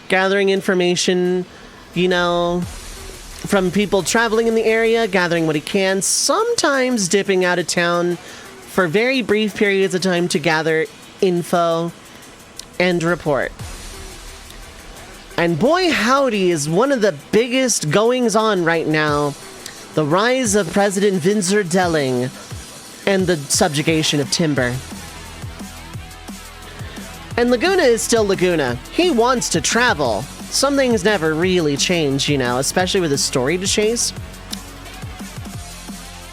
gathering information, you know, from people traveling in the area, gathering what he can, sometimes dipping out of town for very brief periods of time to gather info and report. And boy howdy is one of the biggest goings on right now the rise of President Vincent Delling, and the subjugation of Timber. And Laguna is still Laguna. He wants to travel. Some things never really change, you know, especially with a story to chase.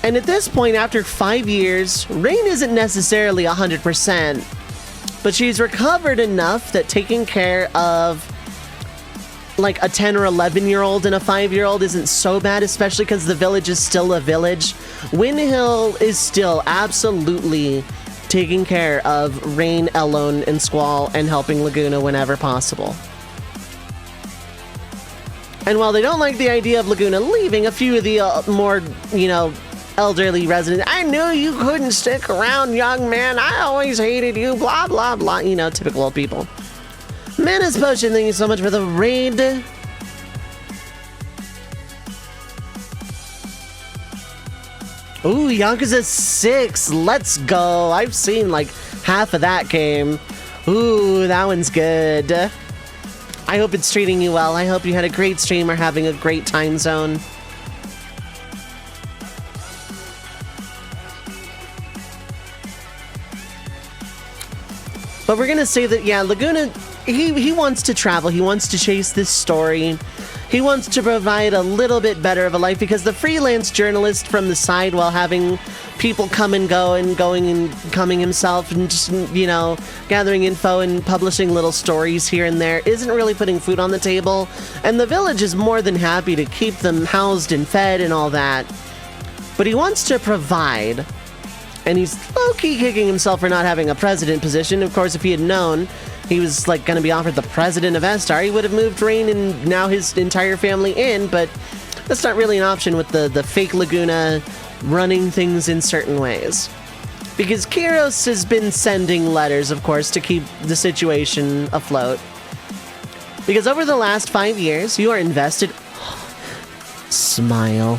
And at this point, after 5 years, Rain isn't necessarily 100%, but she's recovered enough that taking care of like a 10 or 11-year-old and a 5-year-old isn't so bad, especially because the village is still a village. Windhill is still absolutely taking care of Rain, Elone, and Squall and helping Laguna whenever possible. And while they don't like the idea of Laguna leaving, a few of the more, you know, elderly residents, I knew you couldn't stick around, young man. I always hated you, blah, blah, blah. You know, typical old people. Menace Potion, thank you so much for the raid. Ooh, Yakuza 6, let's go. I've seen like half of that game. Ooh, that one's good. I hope it's treating you well. I hope you had a great stream or having a great time zone. But we're gonna say that, yeah, Laguna, he wants to travel. He wants to chase this story. He wants to provide a little bit better of a life because the freelance journalist from the side, while having people come and go and going and coming himself and just, you know, gathering info and publishing little stories here and there, isn't really putting food on the table. And the village is more than happy to keep them housed and fed and all that. But he wants to provide. And he's low-key kicking himself for not having a president position. Of course, if he had known he was like going to be offered the president of Estar, he would have moved Rain and now his entire family in, but that's not really an option with the fake Laguna running things in certain ways. Because Kyros has been sending letters, of course, to keep the situation afloat. Because over the last 5 years, you are invested... Smile.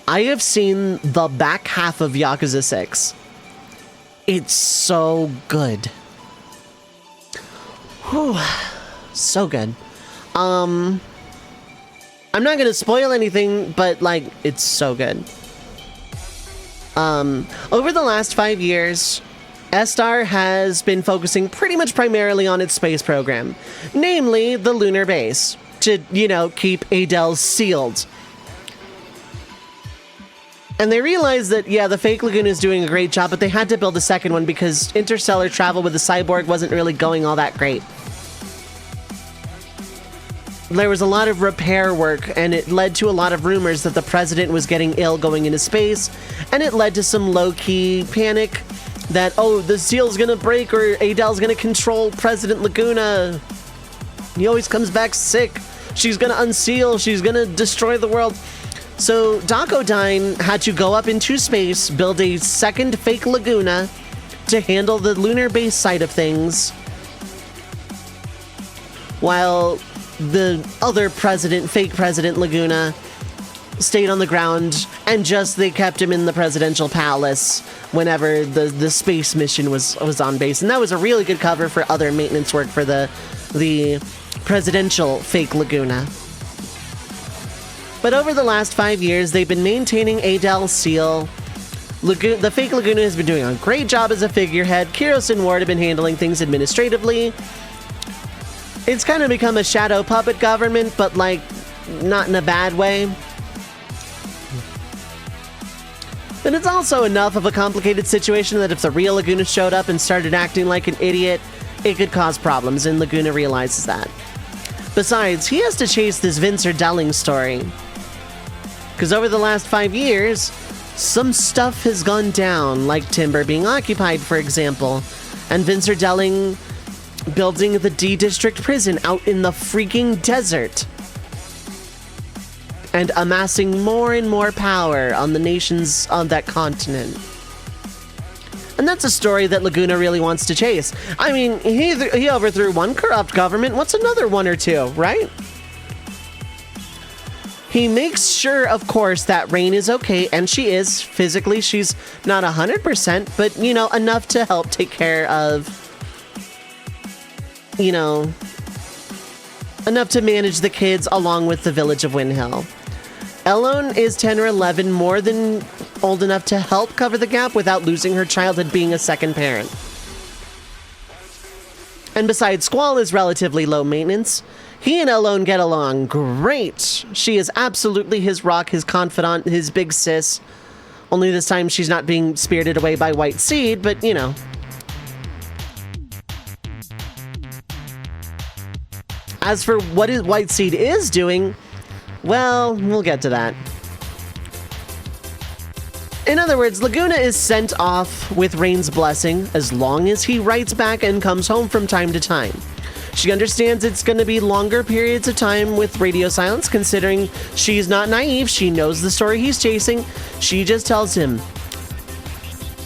I have seen the back half of Yakuza 6. It's so good. Whew. So good. I'm not gonna spoil anything, but like, it's so good. Over the last 5 years, Estar has been focusing pretty much primarily on its space program, namely the lunar base, to, you know, keep Adele sealed. And they realized that, yeah, the fake Laguna is doing a great job, but they had to build a second one because interstellar travel with the cyborg wasn't really going all that great. There was a lot of repair work, and it led to a lot of rumors that the president was getting ill going into space, and it led to some low-key panic that, oh, the seal's gonna break or Adele's gonna control President Laguna. He always comes back sick. She's gonna unseal. She's gonna destroy the world. So Dakodyne had to go up into space, build a second fake Laguna to handle the lunar base side of things, while the other president, fake President Laguna, stayed on the ground and just they kept him in the presidential palace whenever the space mission was on base. And that was a really good cover for other maintenance work for the presidential fake Laguna. But over the last 5 years, they've been maintaining Adele's seal. The fake Laguna has been doing a great job as a figurehead. Kyros and Ward have been handling things administratively. It's kind of become a shadow puppet government, but like, not in a bad way. But it's also enough of a complicated situation that if the real Laguna showed up and started acting like an idiot, it could cause problems, and Laguna realizes that. Besides, he has to chase this Vincent Delling story. Because over the last 5 years, some stuff has gone down, like Timber being occupied, for example, and Vincent Delling building the D-District prison out in the freaking desert, and amassing more and more power on the nations on that continent. And that's a story that Laguna really wants to chase. I mean, he overthrew one corrupt government. What's another one or two, right? He makes sure, of course, that Rain is okay, and she is. Physically, she's not 100%, but, you know, enough to help take care of you know, enough to manage the kids along with the village of Windhill. Elone is 10 or 11, more than old enough to help cover the gap without losing her childhood being a second parent. And besides, Squall is relatively low maintenance. He and Elone get along great. She is absolutely his rock, his confidant, his big sis. Only this time she's not being spirited away by White Seed, but you know. As for what White Seed is doing, well, we'll get to that. In other words, Laguna is sent off with Rain's blessing as long as he writes back and comes home from time to time. She understands it's going to be longer periods of time with radio silence, considering she's not naive. She knows the story he's chasing. She just tells him,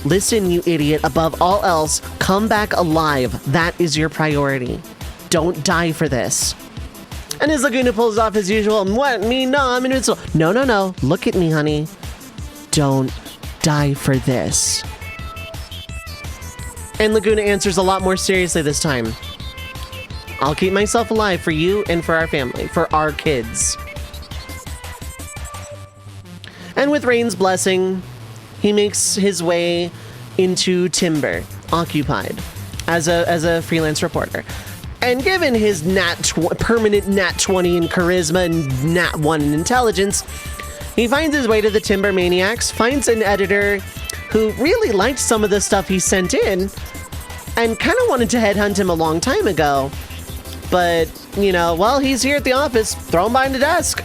listen, you idiot, above all else, come back alive. That is your priority. Don't die for this. And as Laguna pulls off his usual, what, me? No, I'm invincible. No. Look at me, honey. Don't die for this. And Laguna answers a lot more seriously this time. I'll keep myself alive for you and for our family, for our kids. And with Rain's blessing, he makes his way into Timber, occupied, as a freelance reporter. And given his permanent nat 20 in charisma and nat 1 in intelligence, he finds his way to the Timber Maniacs, finds an editor who really liked some of the stuff he sent in and kind of wanted to headhunt him a long time ago. But, you know, while he's here at the office, throw him behind the desk.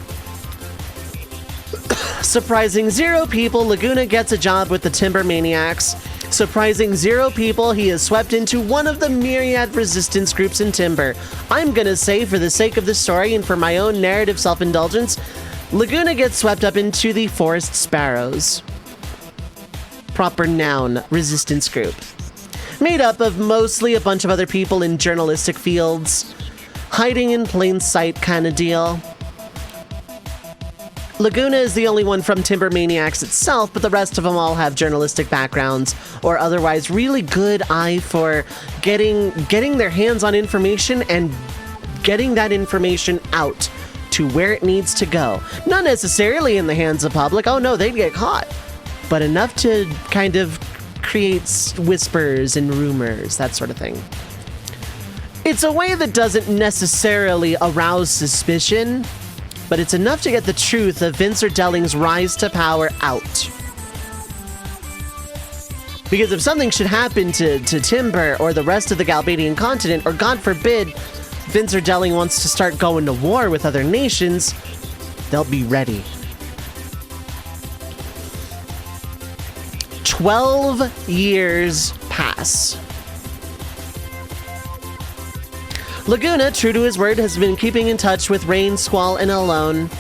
Surprising 0 people, Laguna gets a job with the Timber Maniacs. Surprising 0 people, he is swept into one of the myriad resistance groups in Timber. I'm gonna say, for the sake of the story and for my own narrative self-indulgence, Laguna gets swept up into the Forest Sparrows. Proper noun, resistance group. Made up of mostly a bunch of other people in journalistic fields. Hiding in plain sight kind of deal. Laguna is the only one from Timber Maniacs itself, but the rest of them all have journalistic backgrounds or otherwise really good eye for getting their hands on information and getting that information out to where it needs to go. Not necessarily in the hands of public. Oh no, they'd get caught. But enough to kind of create whispers and rumors, that sort of thing. It's a way that doesn't necessarily arouse suspicion, but it's enough to get the truth of Vincer Delling's rise to power out. Because if something should happen to Timber or the rest of the Galbadian continent, or God forbid, Vincer Delling wants to start going to war with other nations, they'll be ready. 12 years pass. Laguna, true to his word, has been keeping in touch with Rain, Squall, and Elone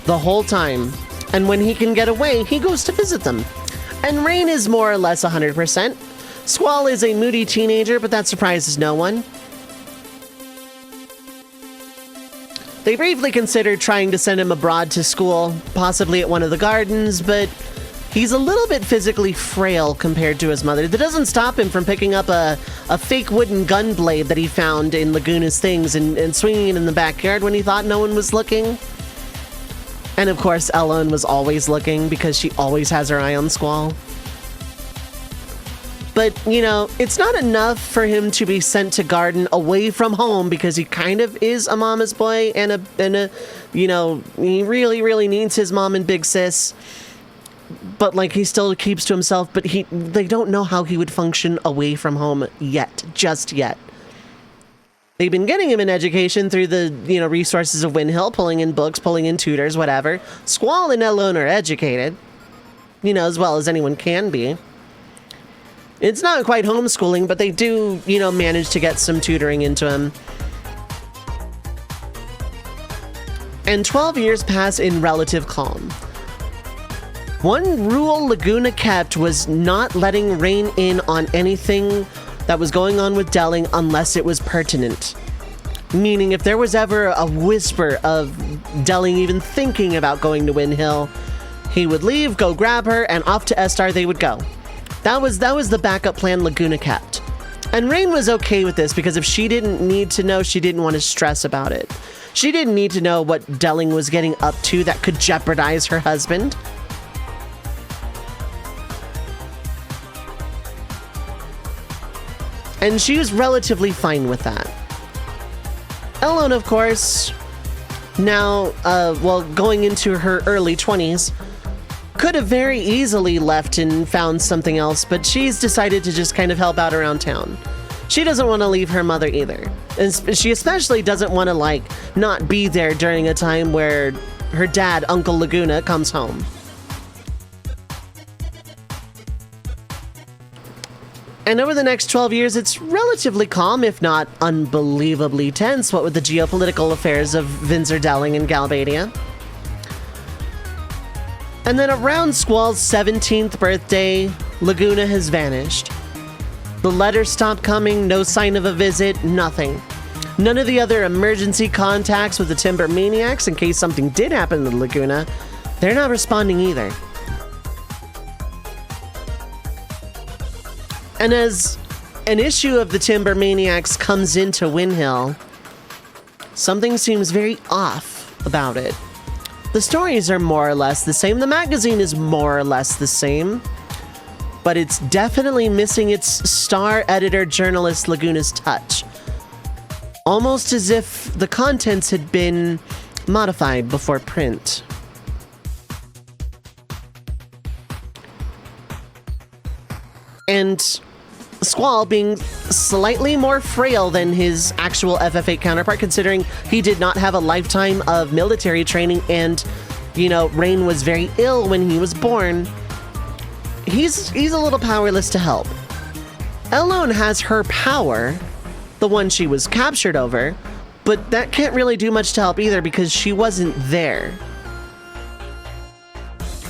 the whole time. And when he can get away, he goes to visit them. And Rain is more or less 100%. Squall is a moody teenager, but that surprises no one. They briefly considered trying to send him abroad to school, possibly at one of the gardens, but he's a little bit physically frail compared to his mother. That doesn't stop him from picking up a fake wooden gun blade that he found in Laguna's things and swinging it in the backyard when he thought no one was looking. And of course, Elone was always looking because she always has her eye on Squall. But, you know, it's not enough for him to be sent to garden away from home because he kind of is a mama's boy and a you know, he really, really needs his mom and big sis. But, like, he still keeps to himself, but they don't know how he would function away from home just yet. They've been getting him an education through the, you know, resources of Windhill, pulling in books, pulling in tutors, whatever. Squall and Elone are educated, you know, as well as anyone can be. It's not quite homeschooling, but they do, you know, manage to get some tutoring into him. And 12 years pass in relative calm. One rule Laguna kept was not letting Rain in on anything that was going on with Delling unless it was pertinent. Meaning if there was ever a whisper of Delling even thinking about going to Windhill, he would leave, go grab her, and off to Estar they would go. That was the backup plan Laguna kept. And Rain was okay with this because if she didn't need to know, she didn't want to stress about it. She didn't need to know what Delling was getting up to that could jeopardize her husband. And she was relatively fine with that. Ellen, of course, now, going into her early 20s, could have very easily left and found something else, but she's decided to just kind of help out around town. She doesn't want to leave her mother either. And she especially doesn't want to, like, not be there during a time where her dad, Uncle Laguna, comes home. And over the next 12 years, it's relatively calm, if not unbelievably tense, what with the geopolitical affairs of Vinsor Delling and Galbadia. And then around Squall's 17th birthday, Laguna has vanished. The letters stopped coming, no sign of a visit, nothing. None of the other emergency contacts with the Timber Maniacs in case something did happen to Laguna, they're not responding either. And as an issue of the Timber Maniacs comes into Windhill, something seems very off about it. The stories are more or less the same, the magazine is more or less the same, but it's definitely missing its star editor journalist Laguna's touch. Almost as if the contents had been modified before print. And Squall, being slightly more frail than his actual FF8 counterpart, considering he did not have a lifetime of military training and, you know, Rain was very ill when he was born, he's a little powerless to help. Elone has her power, the one she was captured over, but that can't really do much to help either because she wasn't there.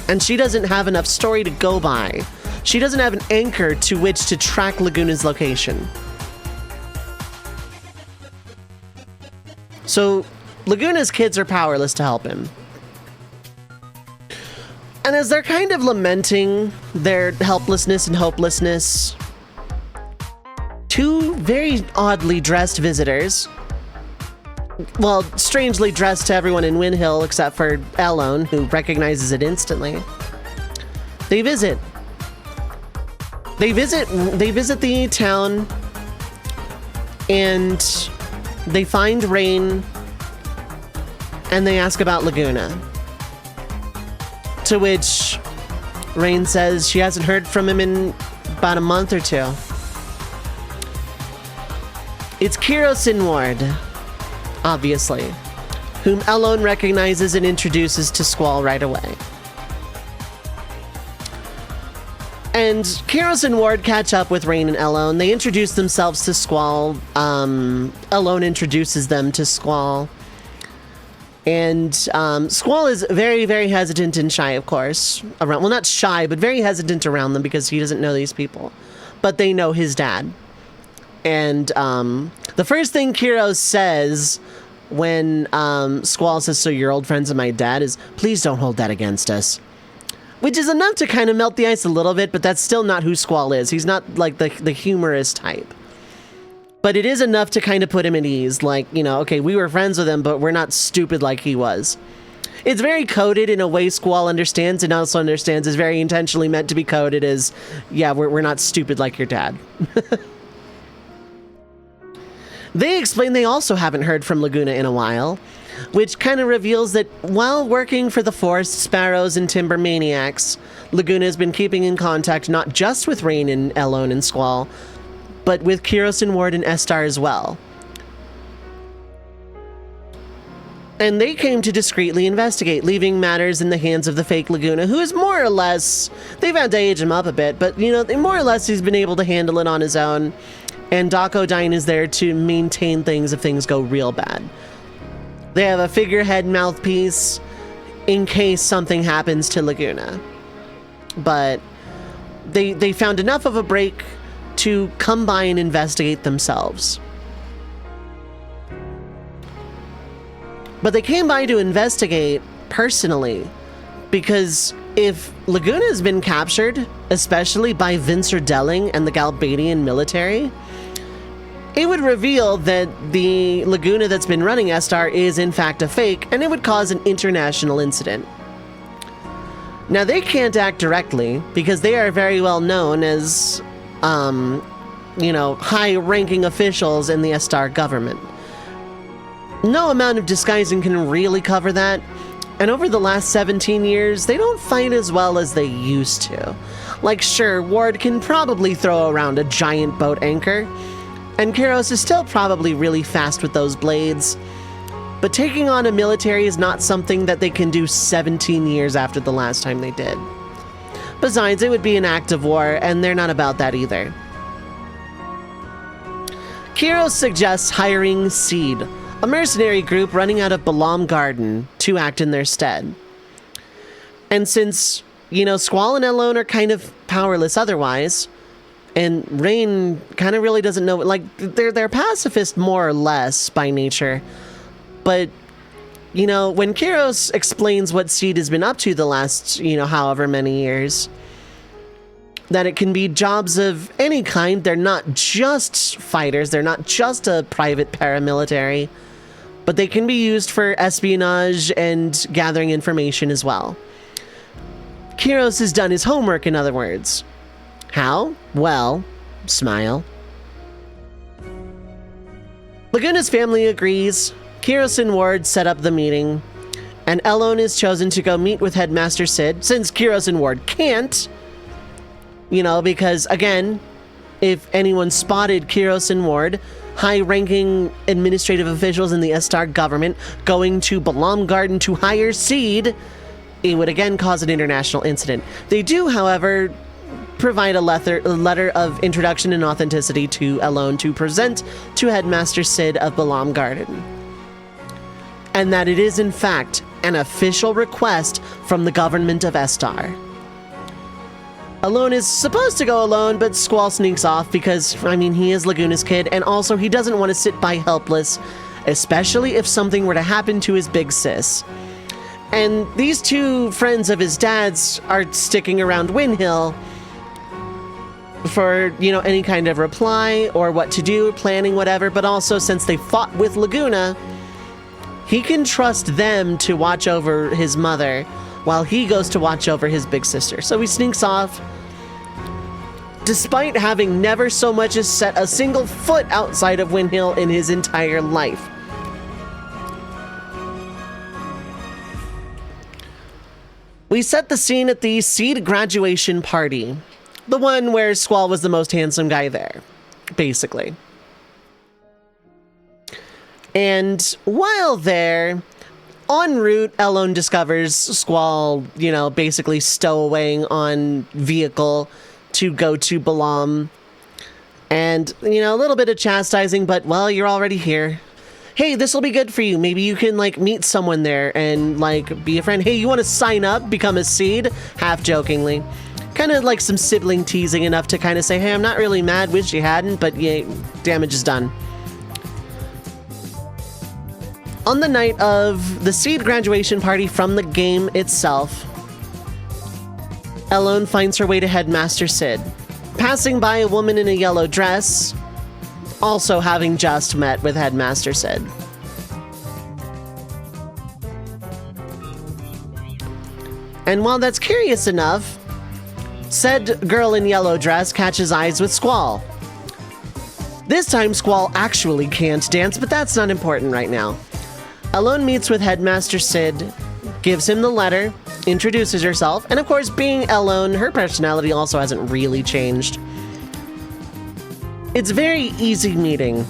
And she doesn't have enough story to go by. She doesn't have an anchor to which to track Laguna's location. So, Laguna's kids are powerless to help him. And as they're kind of lamenting their helplessness and hopelessness, two very oddly dressed visitors, well, strangely dressed to everyone in Windhill except for Elone, who recognizes it instantly, they visit. They visit the town, and they find Rain, and they ask about Laguna. To which Rain says she hasn't heard from him in about a month or two. It's Kiros Inward, obviously, whom Elone recognizes and introduces to Squall right away. And Kiros and Ward catch up with Rain and Elone. They introduce themselves to Squall. Elone introduces them to Squall. And Squall is very, very hesitant and shy, of course. Well, not shy, but very hesitant around them because he doesn't know these people. But they know his dad. And the first thing Kiros says when Squall says, "So you're old friends of my dad," is, "Please don't hold that against us." Which is enough to kind of melt the ice a little bit, but that's still not who Squall is. He's not like the humorous type. But it is enough to kind of put him at ease. Like, you know, okay, we were friends with him, but we're not stupid like he was. It's very coded in a way Squall understands and also understands is very intentionally meant to be coded as, yeah, we're not stupid like your dad. They explain they also haven't heard from Laguna in a while, which kind of reveals that while working for the Forest Sparrows and Timber Maniacs, Laguna has been keeping in contact not just with Rain and Elone and Squall, but with Kiros and Ward and Estar as well. And they came to discreetly investigate, leaving matters in the hands of the fake Laguna, who is more or less, they've had to age him up a bit, but, you know, more or less he's been able to handle it on his own, and Doc O'Dine is there to maintain things if things go real bad. They have a figurehead mouthpiece in case something happens to Laguna. But they found enough of a break to come by and investigate themselves. But they came by to investigate personally, because if Laguna has been captured, especially by Vinsor Delling and the Galbadian military, it would reveal that the Laguna that's been running S-Star is in fact a fake, and it would cause an international incident. Now, they can't act directly because they are very well known as, high-ranking officials in the S-Star government. No amount of disguising can really cover that, and over the last 17 years, they don't fight as well as they used to. Like, sure, Ward can probably throw around a giant boat anchor, and Kyros is still probably really fast with those blades, but taking on a military is not something that they can do 17 years after the last time they did. Besides, it would be an act of war, and they're not about that either. Kyros suggests hiring Seed, a mercenary group running out of Balam Garden, to act in their stead. And since, Squall and Elone are kind of powerless otherwise, and Rain kind of really doesn't know, they're pacifist more or less by nature. But, when Kyros explains what Seed has been up to the last, however many years, that it can be jobs of any kind, they're not just fighters, they're not just a private paramilitary, but they can be used for espionage and gathering information as well. Kyros has done his homework, in other words. How? Well, smile. Laguna's family agrees. Kyros and Ward set up the meeting, and Elone is chosen to go meet with Headmaster Sid, since Kyros and Ward can't. Because, again, if anyone spotted Kyros and Ward, high-ranking administrative officials in the S-Star government, going to Balam Garden to hire Seed, it would again cause an international incident. They do, however, provide a letter of introduction and authenticity to Elone to present to Headmaster Sid of Balam Garden. And that it is, in fact, an official request from the government of S-Star. Elone is supposed to go alone, but Squall sneaks off because, he is Laguna's kid, and also he doesn't want to sit by helpless, especially if something were to happen to his big sis. And these two friends of his dad's are sticking around Windhill for, any kind of reply or what to do, planning, whatever, but also since they fought with Laguna, he can trust them to watch over his mother while he goes to watch over his big sister. So he sneaks off, despite having never so much as set a single foot outside of Windhill in his entire life. We set the scene at the Seed graduation party. The one where Squall was the most handsome guy there, basically. And while there, en route, Elone discovers Squall, basically stowawaying on vehicle to go to Balam. And, a little bit of chastising, but, well, you're already here. Hey, this will be good for you. Maybe you can, meet someone there and, be a friend. Hey, you want to sign up, become a Seed? Half jokingly. Kind of like some sibling teasing enough to kind of say, hey, I'm not really mad, wish you hadn't, but yeah, damage is done. On the night of the Seed graduation party from the game itself, Elone finds her way to Headmaster Sid, passing by a woman in a yellow dress, also having just met with Headmaster Sid. And while that's curious enough, said girl in yellow dress catches eyes with Squall. This time Squall actually can't dance, but that's not important right now. Elone meets with Headmaster Sid, gives him the letter, introduces herself, and of course, being Elone, her personality also hasn't really changed. It's very easy meeting.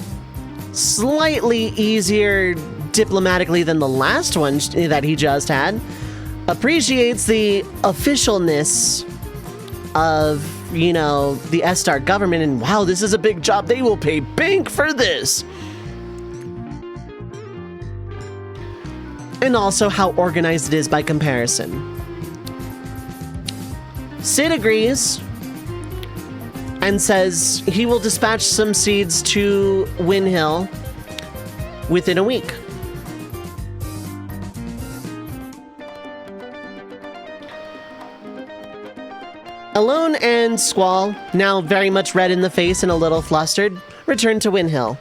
Slightly easier diplomatically than the last one that he just had. Appreciates the officialness of, the S-Star government, and wow, this is a big job. They will pay bank for this. And also how organized it is by comparison. Sid agrees and says he will dispatch some seeds to Windhill within a week. Elone and Squall, now very much red in the face and a little flustered, return to Windhill.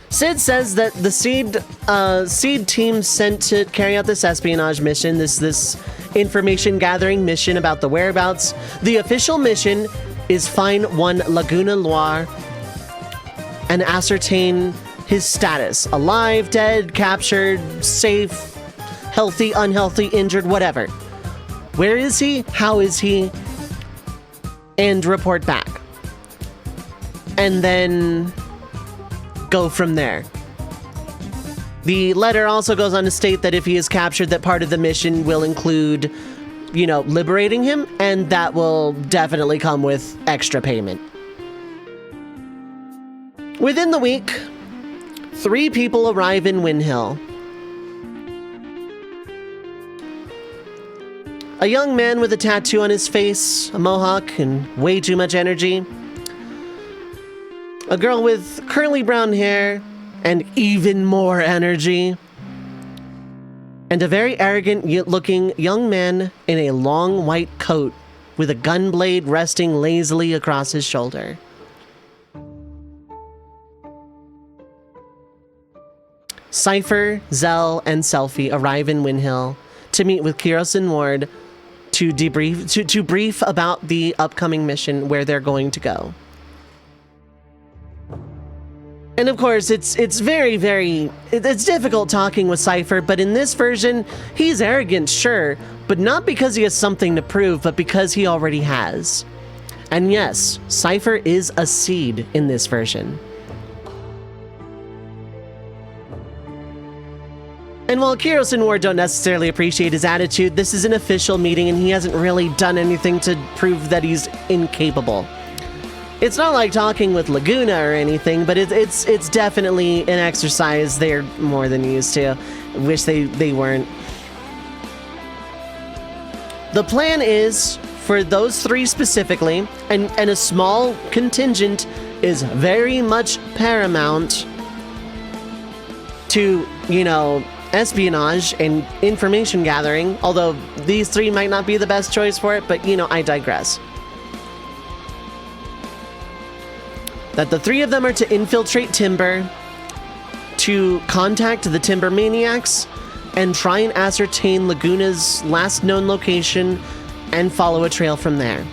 Sid says that the Seed team sent to carry out this espionage mission, this information gathering mission about the whereabouts. The official mission is find one Laguna Loire and ascertain his status. Alive, dead, captured, safe, healthy, unhealthy, injured, whatever. Where is he? How is he? And report back. And then go from there. The letter also goes on to state that if he is captured, that part of the mission will include, liberating him, and that will definitely come with extra payment. Within the week, 3 people arrive in Windhill. A young man with a tattoo on his face, a mohawk, and way too much energy. A girl with curly brown hair and even more energy. And a very arrogant-looking young man in a long white coat with a gun blade resting lazily across his shoulder. Cypher, Zell, and Selphie arrive in Windhill to meet with Kiros and Ward to brief about the upcoming mission where they're going to go. And of course, it's difficult talking with Cypher, but in this version, he's arrogant, sure, but not because he has something to prove, but because he already has. And yes, Cypher is a seed in this version. And while Kiros and Ward don't necessarily appreciate his attitude, this is an official meeting and he hasn't really done anything to prove that he's incapable. It's not like talking with Laguna or anything, but it's definitely an exercise they're more than used to. Wish they weren't. The plan is for those 3 specifically, and a small contingent is very much paramount to, espionage and information gathering, although these 3 might not be the best choice for it, but I digress. That the 3 of them are to infiltrate Timber, to contact the Timber Maniacs, and try and ascertain Laguna's last known location and follow a trail from there.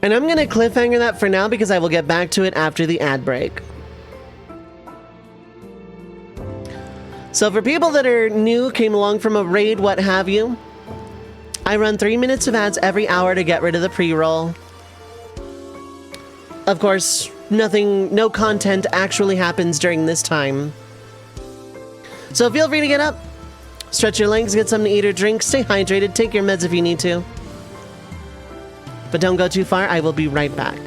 And I'm going to cliffhanger that for now because I will get back to it after the ad break. So for people that are new, came along from a raid, what have you, I run 3 minutes of ads every hour to get rid of the pre-roll. Of course, no content actually happens during this time. So feel free to get up, stretch your legs, get something to eat or drink, stay hydrated, take your meds if you need to. But don't go too far, I will be right back.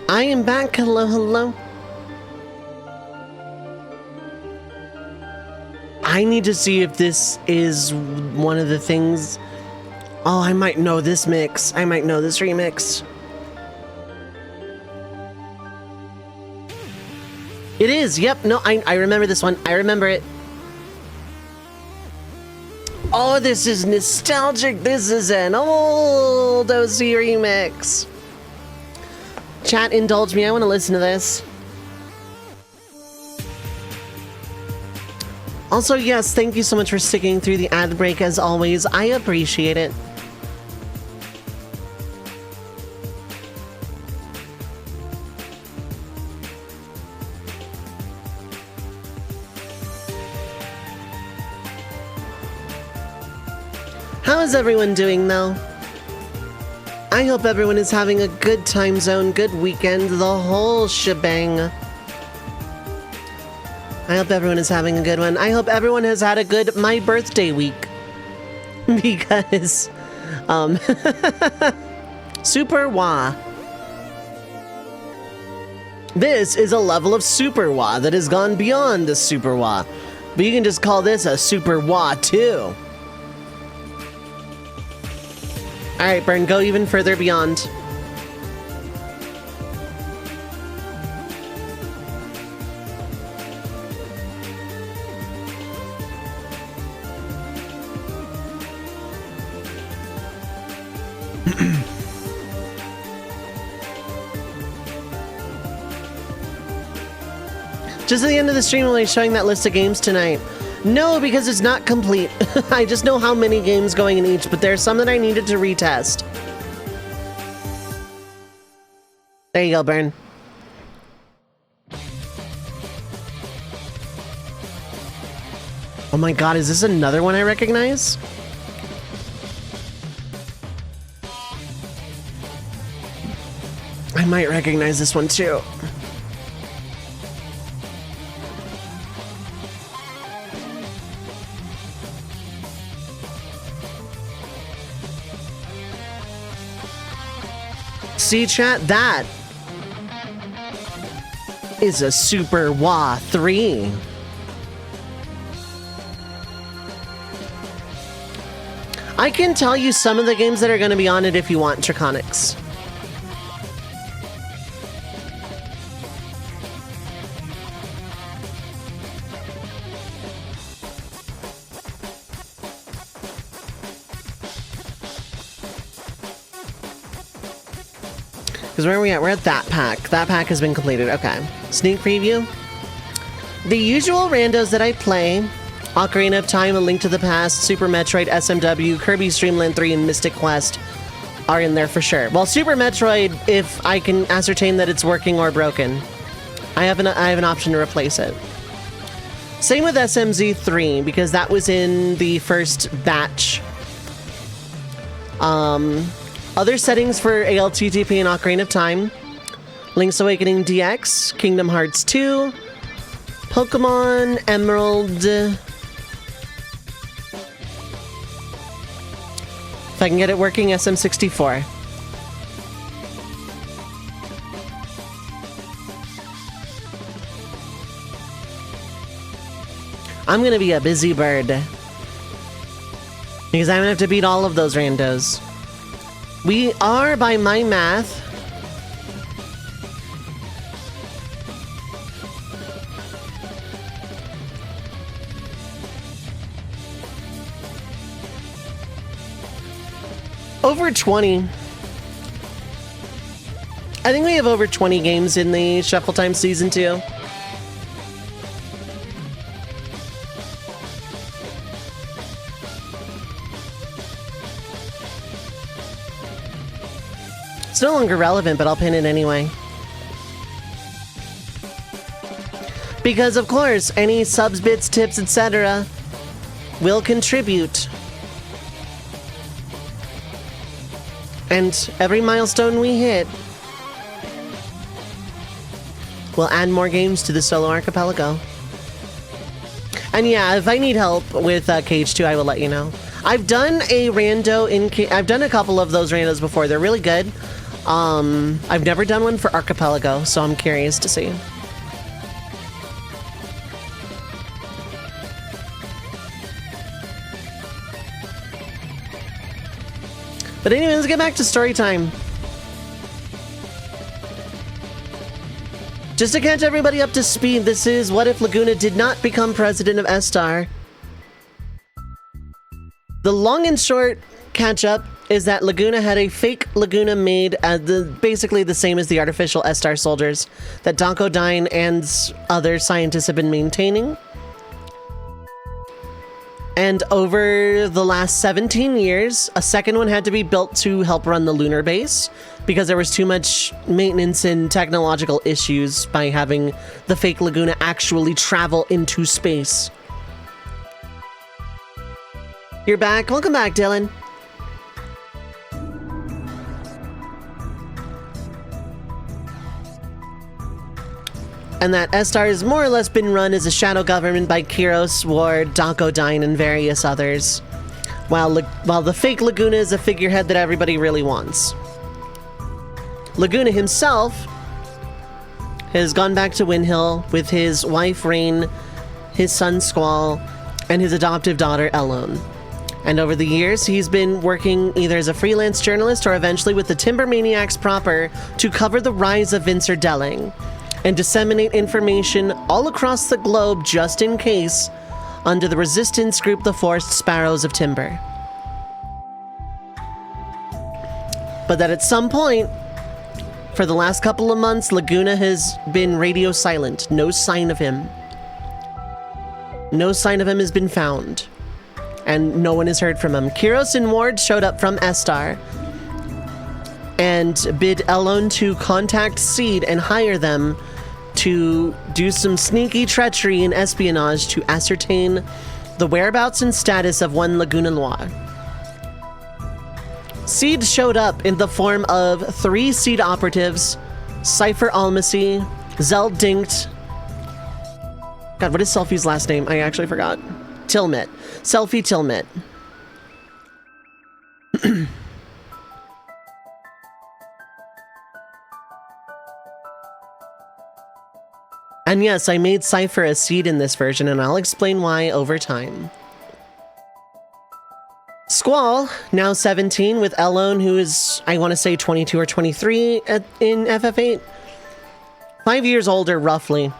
I am back. Hello, hello. I need to see if this is one of the things. Oh, I might know this mix. I might know this remix. It is. Yep. No, I remember this one. I remember it. Oh, this is nostalgic. This is an old OC remix. Chat, indulge me. I want to listen to this. Also, yes, thank you so much for sticking through the ad break as always. I appreciate it. How is everyone doing though? I hope everyone is having a good time zone, good weekend, the whole shebang. I hope everyone is having a good one. I hope everyone has had a good my birthday week. Because, Super Wah. This is a level of Super Wah that has gone beyond the Super Wah. But you can just call this a Super Wah too. Alright, Burn, go even further beyond. Just at the end of the stream, will I be showing that list of games tonight? No, because it's not complete. I just know how many games going in each, but there's some that I needed to retest. There you go, Burn. Oh my god, is this another one I recognize? I might recognize this one too. See, chat, that is a Super Wah 3. I can tell you some of the games that are going to be on it if you want, Triconics. Because where are we at? We're at that pack. That pack has been completed. Okay. Sneak preview. The usual randos that I play: Ocarina of Time, A Link to the Past, Super Metroid, SMW, Kirby's Dream Land 3, and Mystic Quest are in there for sure. Well, Super Metroid, if I can ascertain that it's working or broken, I have an option to replace it. Same with SMZ3, because that was in the first batch. Other settings for ALTTP and Ocarina of Time: Link's Awakening DX, Kingdom Hearts 2, Pokemon Emerald. If I can get it working, SM64. I'm gonna be a busy bird, because I'm gonna have to beat all of those randos. We are, by my math, over 20. I think we have over 20 games in the Shuffle Time Season 2. It's no longer relevant, but I'll pin it anyway. Because, of course, any subs, bits, tips, etc. will contribute. And every milestone we hit will add more games to the solo archipelago. And yeah, if I need help with Cage 2, I will let you know. I've done a rando I've done a couple of those randos before. They're really good. I've never done one for Archipelago, so I'm curious to see. But anyway, let's get back to story time. Just to catch everybody up to speed, this is what if Laguna did not become president of S-Star. The long and short catch-up is that Laguna had a fake Laguna made basically the same as the artificial S-Star soldiers that Danko-Dine and other scientists have been maintaining. And over the last 17 years, a second one had to be built to help run the lunar base because there was too much maintenance and technological issues by having the fake Laguna actually travel into space. You're back. Welcome back, Dylan. And that S-Star has more or less been run as a shadow government by Kyros, Ward, Danko-Dine, and various others, while the fake Laguna is a figurehead that everybody really wants. Laguna himself has gone back to Windhill with his wife Rain, his son Squall, and his adoptive daughter Elone. And over the years, he's been working either as a freelance journalist or eventually with the Timber Maniacs proper to cover the rise of Vincer Delling and disseminate information all across the globe just in case under the resistance group the Forest Sparrows of Timber. But that at some point, for the last couple of months, Laguna has been radio silent. No sign of him. No sign of him has been found. And no one has heard from him. Kyros and Ward showed up from S-Star and bid Elone to contact Seed and hire them to do some sneaky treachery and espionage to ascertain the whereabouts and status of one Laguna Loire. Seed showed up in the form of 3 Seed operatives: Cypher Almacy, Zell Dinkt. God, what is Selfie's last name? I actually forgot. Tilmit. Selfie Tilmit. And yes, I made Cypher a seed in this version, and I'll explain why over time. Squall, now 17, with Elone, who is, I want to say 22 or 23 in FF8. 5 years older, roughly.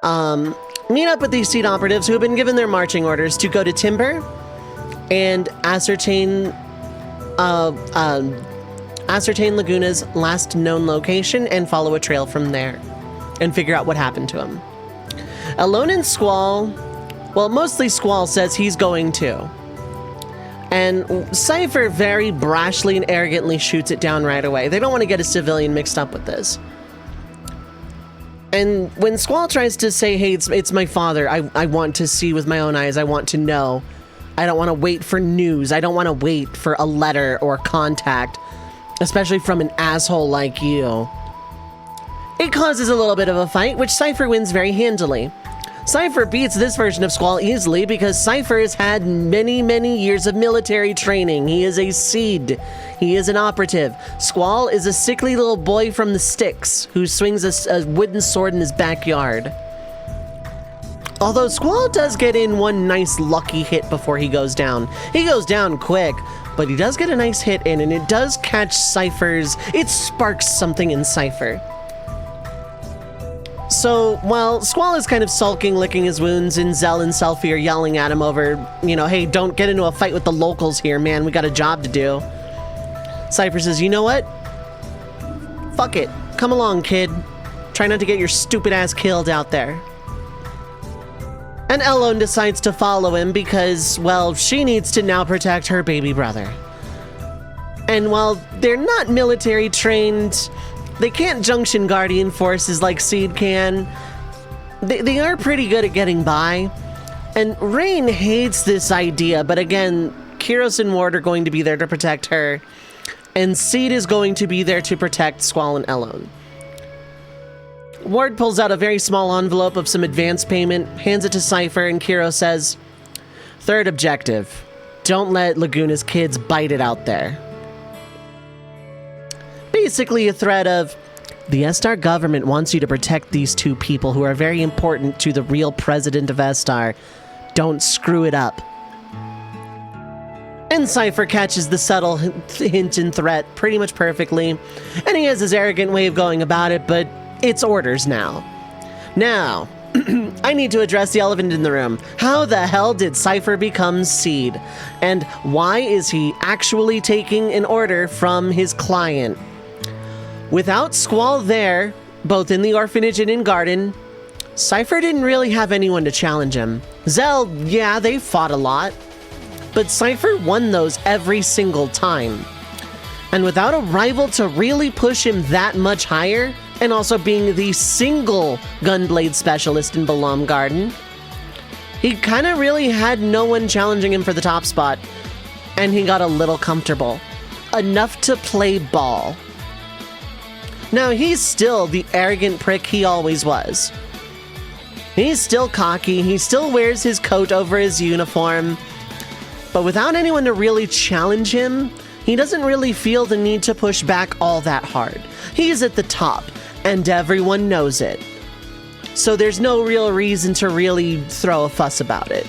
Meet up with these seed operatives who have been given their marching orders to go to Timber and ascertain Laguna's last known location and follow a trail from there and figure out what happened to him. Elone and Squall, well, mostly Squall says he's going too. And Cypher very brashly and arrogantly shoots it down right away. They don't want to get a civilian mixed up with this. And when Squall tries to say, hey, it's my father, I want to see with my own eyes, I want to know. I don't want to wait for news. I don't want to wait for a letter or contact, especially from an asshole like you. It causes a little bit of a fight, which Cypher wins very handily. Cypher beats this version of Squall easily because Cypher has had many, many years of military training. He is a seed. He is an operative. Squall is a sickly little boy from the sticks who swings a wooden sword in his backyard. Although Squall does get in one nice lucky hit before he goes down. He goes down quick, but he does get a nice hit in, and it does catch Cypher's... It sparks something in Cypher. So, while Squall is kind of sulking, licking his wounds, and Zell and Selfie are yelling at him over, you know, hey, don't get into a fight with the locals here, man. We got a job to do. Cypher says, you know what? Fuck it. Come along, kid. Try not to get your stupid ass killed out there. And Elone decides to follow him because, well, she needs to now protect her baby brother. And while they're not military trained, they can't junction Guardian forces like Seed can. They are pretty good at getting by. And Rain hates this idea, but again, Kyros and Ward are going to be there to protect her. And Seed is going to be there to protect Squall and Elone. Ward pulls out a very small envelope of some advance payment, hands it to Cypher, and Kyros says, third objective, don't let Laguna's kids bite it out there. Basically a threat of, the Estar government wants you to protect these two people who are very important to the real president of Estar. Don't screw it up. And Cypher catches the subtle hint and threat pretty much perfectly, and he has his arrogant way of going about it, but it's orders now. Now, I need to address the elephant in the room. How the hell did Cypher become Seed? And why is he actually taking an order from his client? Without Squall there, both in the orphanage and in Garden, Cypher didn't really have anyone to challenge him. Zell, yeah, they fought a lot, but Cypher won those every single time. And without a rival to really push him that much higher, and also being the single Gunblade specialist in Balam Garden, he kind of really had no one challenging him for the top spot, and he got a little comfortable. Enough to play ball. Now, he's still the arrogant prick he always was. He's still cocky, he still wears his coat over his uniform, but without anyone to really challenge him, he doesn't really feel the need to push back all that hard. He's at the top, and everyone knows it. So there's no real reason to really throw a fuss about it.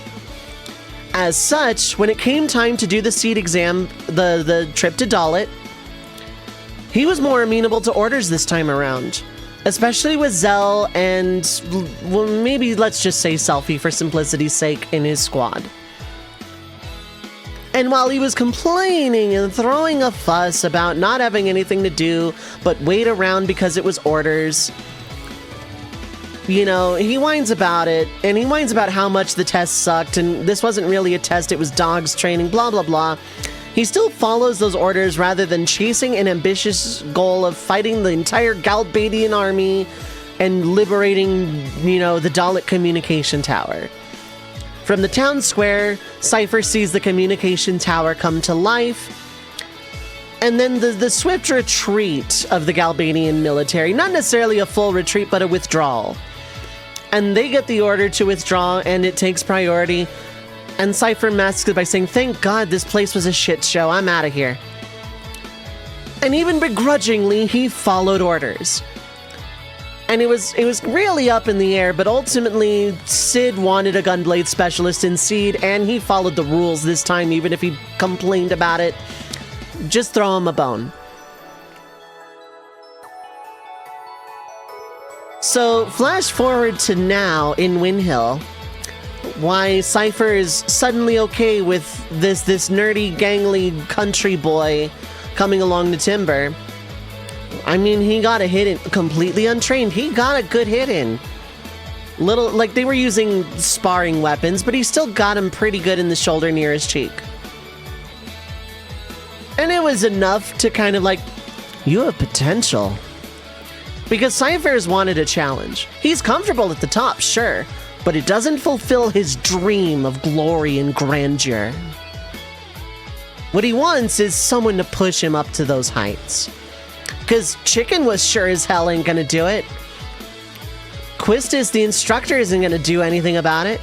As such, when it came time to do the seed exam, the trip to Dalit, he was more amenable to orders this time around. Especially with Zell and, well, maybe let's just say Selfie for simplicity's sake in his squad. And while he was complaining and throwing a fuss about not having anything to do but wait around because it was orders, you know, he whines about it, and he whines about how much the test sucked, and this wasn't really a test, it was dogs training, blah, blah, blah. He still follows those orders rather than chasing an ambitious goal of fighting the entire Galbadian army and liberating, you know, the Dalit communication tower. From the town square, Cypher sees the communication tower come to life, and then the swift retreat of the Galbadian military. Not necessarily a full retreat, but a withdrawal. And they get the order to withdraw, and it takes priority. And Cypher masks it by saying, thank God this place was a shit show, I'm out of here. And even begrudgingly, he followed orders. And it was really up in the air, but ultimately Sid wanted a Gunblade specialist in Seed, and he followed the rules this time, even if he complained about it. Just throw him a bone. So, flash forward to now in Windhill, why Cypher is suddenly okay with this nerdy, gangly country boy coming along to Timber. I mean, he got a hit in, completely untrained. He got a good hit in. Little, like, they were using sparring weapons, but he still got him pretty good in the shoulder near his cheek. And it was enough to kind of like, you have potential. Because Cypher's wanted a challenge. He's comfortable at the top, sure, but it doesn't fulfill his dream of glory and grandeur. What he wants is someone to push him up to those heights. Because Chicken was sure as hell ain't gonna do it. Quistis, the instructor, isn't gonna do anything about it.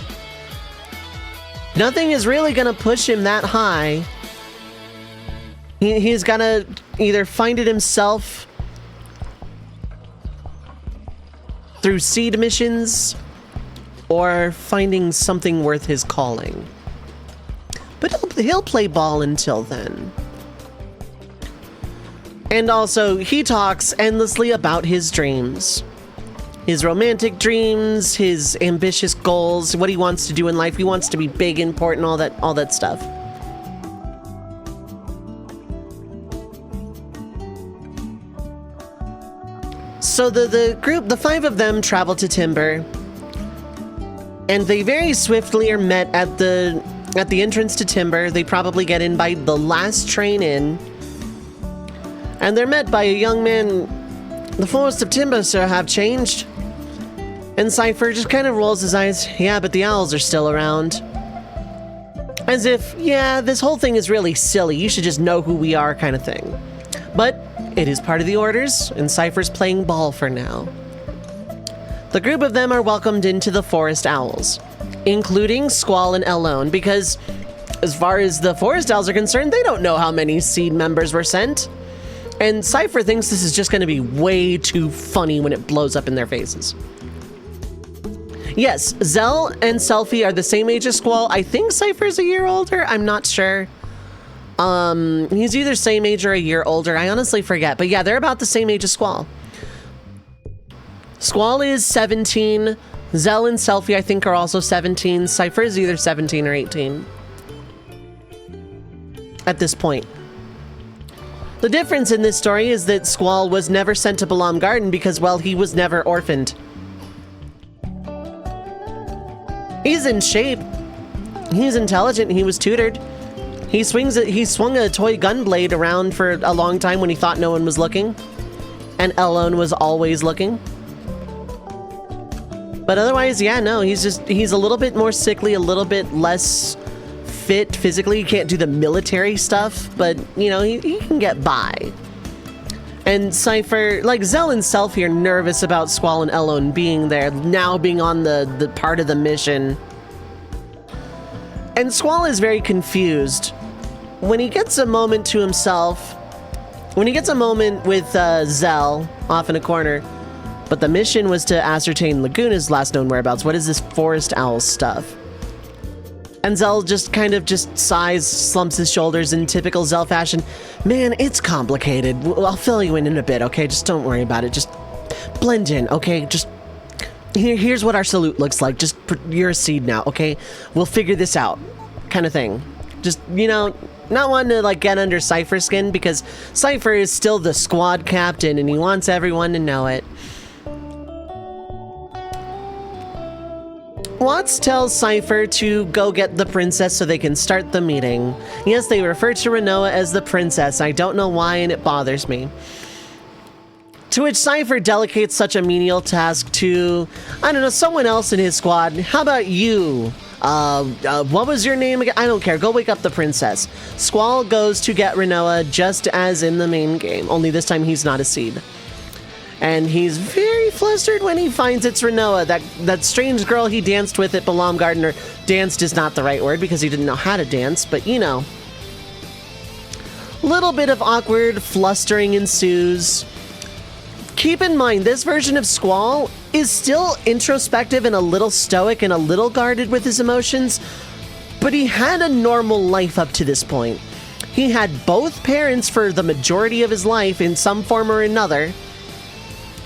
Nothing is really gonna push him that high. He's gonna either find it himself through seed missions or finding something worth his calling. But he'll play ball until then. And also, he talks endlessly about his dreams. His romantic dreams, his ambitious goals, what he wants to do in life. He wants to be big, important, all that stuff. So the group, the 5 of them, travel to Timber, and they very swiftly are met at the entrance to Timber. They probably get in by the last train in. And they're met by a young man. The Forest of Timber, sir, have changed. And Cypher just kind of rolls his eyes. Yeah, but the owls are still around. As if, yeah, this whole thing is really silly. You should just know who we are, kind of thing. But it is part of the orders, and Cypher's playing ball for now. The group of them are welcomed into the Forest Owls, including Squall and Elone, because as far as the Forest Owls are concerned, they don't know how many Seed members were sent. And Cypher thinks this is just going to be way too funny when it blows up in their faces. Yes, Zell and Selfie are the same age as Squall. I think Cypher's a year older. I'm not sure. He's either same age or a year older. I honestly forget. But yeah, they're about the same age as Squall. Squall is 17. Zell and Selfie, I think, are also 17. Cypher is either 17 or 18. At this point. The difference in this story is that Squall was never sent to Balam Garden because, well, he was never orphaned. He's in shape. He's intelligent. He was tutored. He swung a toy gunblade around for a long time when he thought no one was looking. And Elone was always looking. But otherwise, yeah, no, he's a little bit more sickly, a little bit less fit physically. He can't do the military stuff, but, you know, he can get by. And Cypher, like, Zell and Selfie are nervous about Squall and Elone being there, now being on the part of the mission. And Squall is very confused. When he gets a moment to himself, when he gets a moment with Zell off in a corner, but the mission was to ascertain Laguna's last known whereabouts. What is this Forest Owl stuff? And Zell just kind of sighs, slumps his shoulders in typical Zell fashion. Man, it's complicated. I'll fill you in a bit, okay? Just don't worry about it. Just blend in, okay? Just here's what our salute looks like. Just you're a seed now, okay? We'll figure this out, kind of thing. Just, you know, not wanting to like get under Cypher's skin because Cypher is still the squad captain and he wants everyone to know it. Watts tells Cypher to go get the princess so they can start the meeting. Yes, they refer to Rinoa as the princess. I don't know why, and it bothers me. To which Cypher delegates such a menial task to, I don't know, someone else in his squad. How about you? What was your name again? I don't care. Go wake up the princess. Squall goes to get Rinoa just as in the main game, only this time he's not a seed. And he's very flustered when he finds it's Rinoa, that strange girl he danced with at Balam Garden. Or danced is not the right word because he didn't know how to dance, but you know. Little bit of awkward flustering ensues. Keep in mind, this version of Squall is still introspective and a little stoic and a little guarded with his emotions, but he had a normal life up to this point. He had both parents for the majority of his life in some form or another.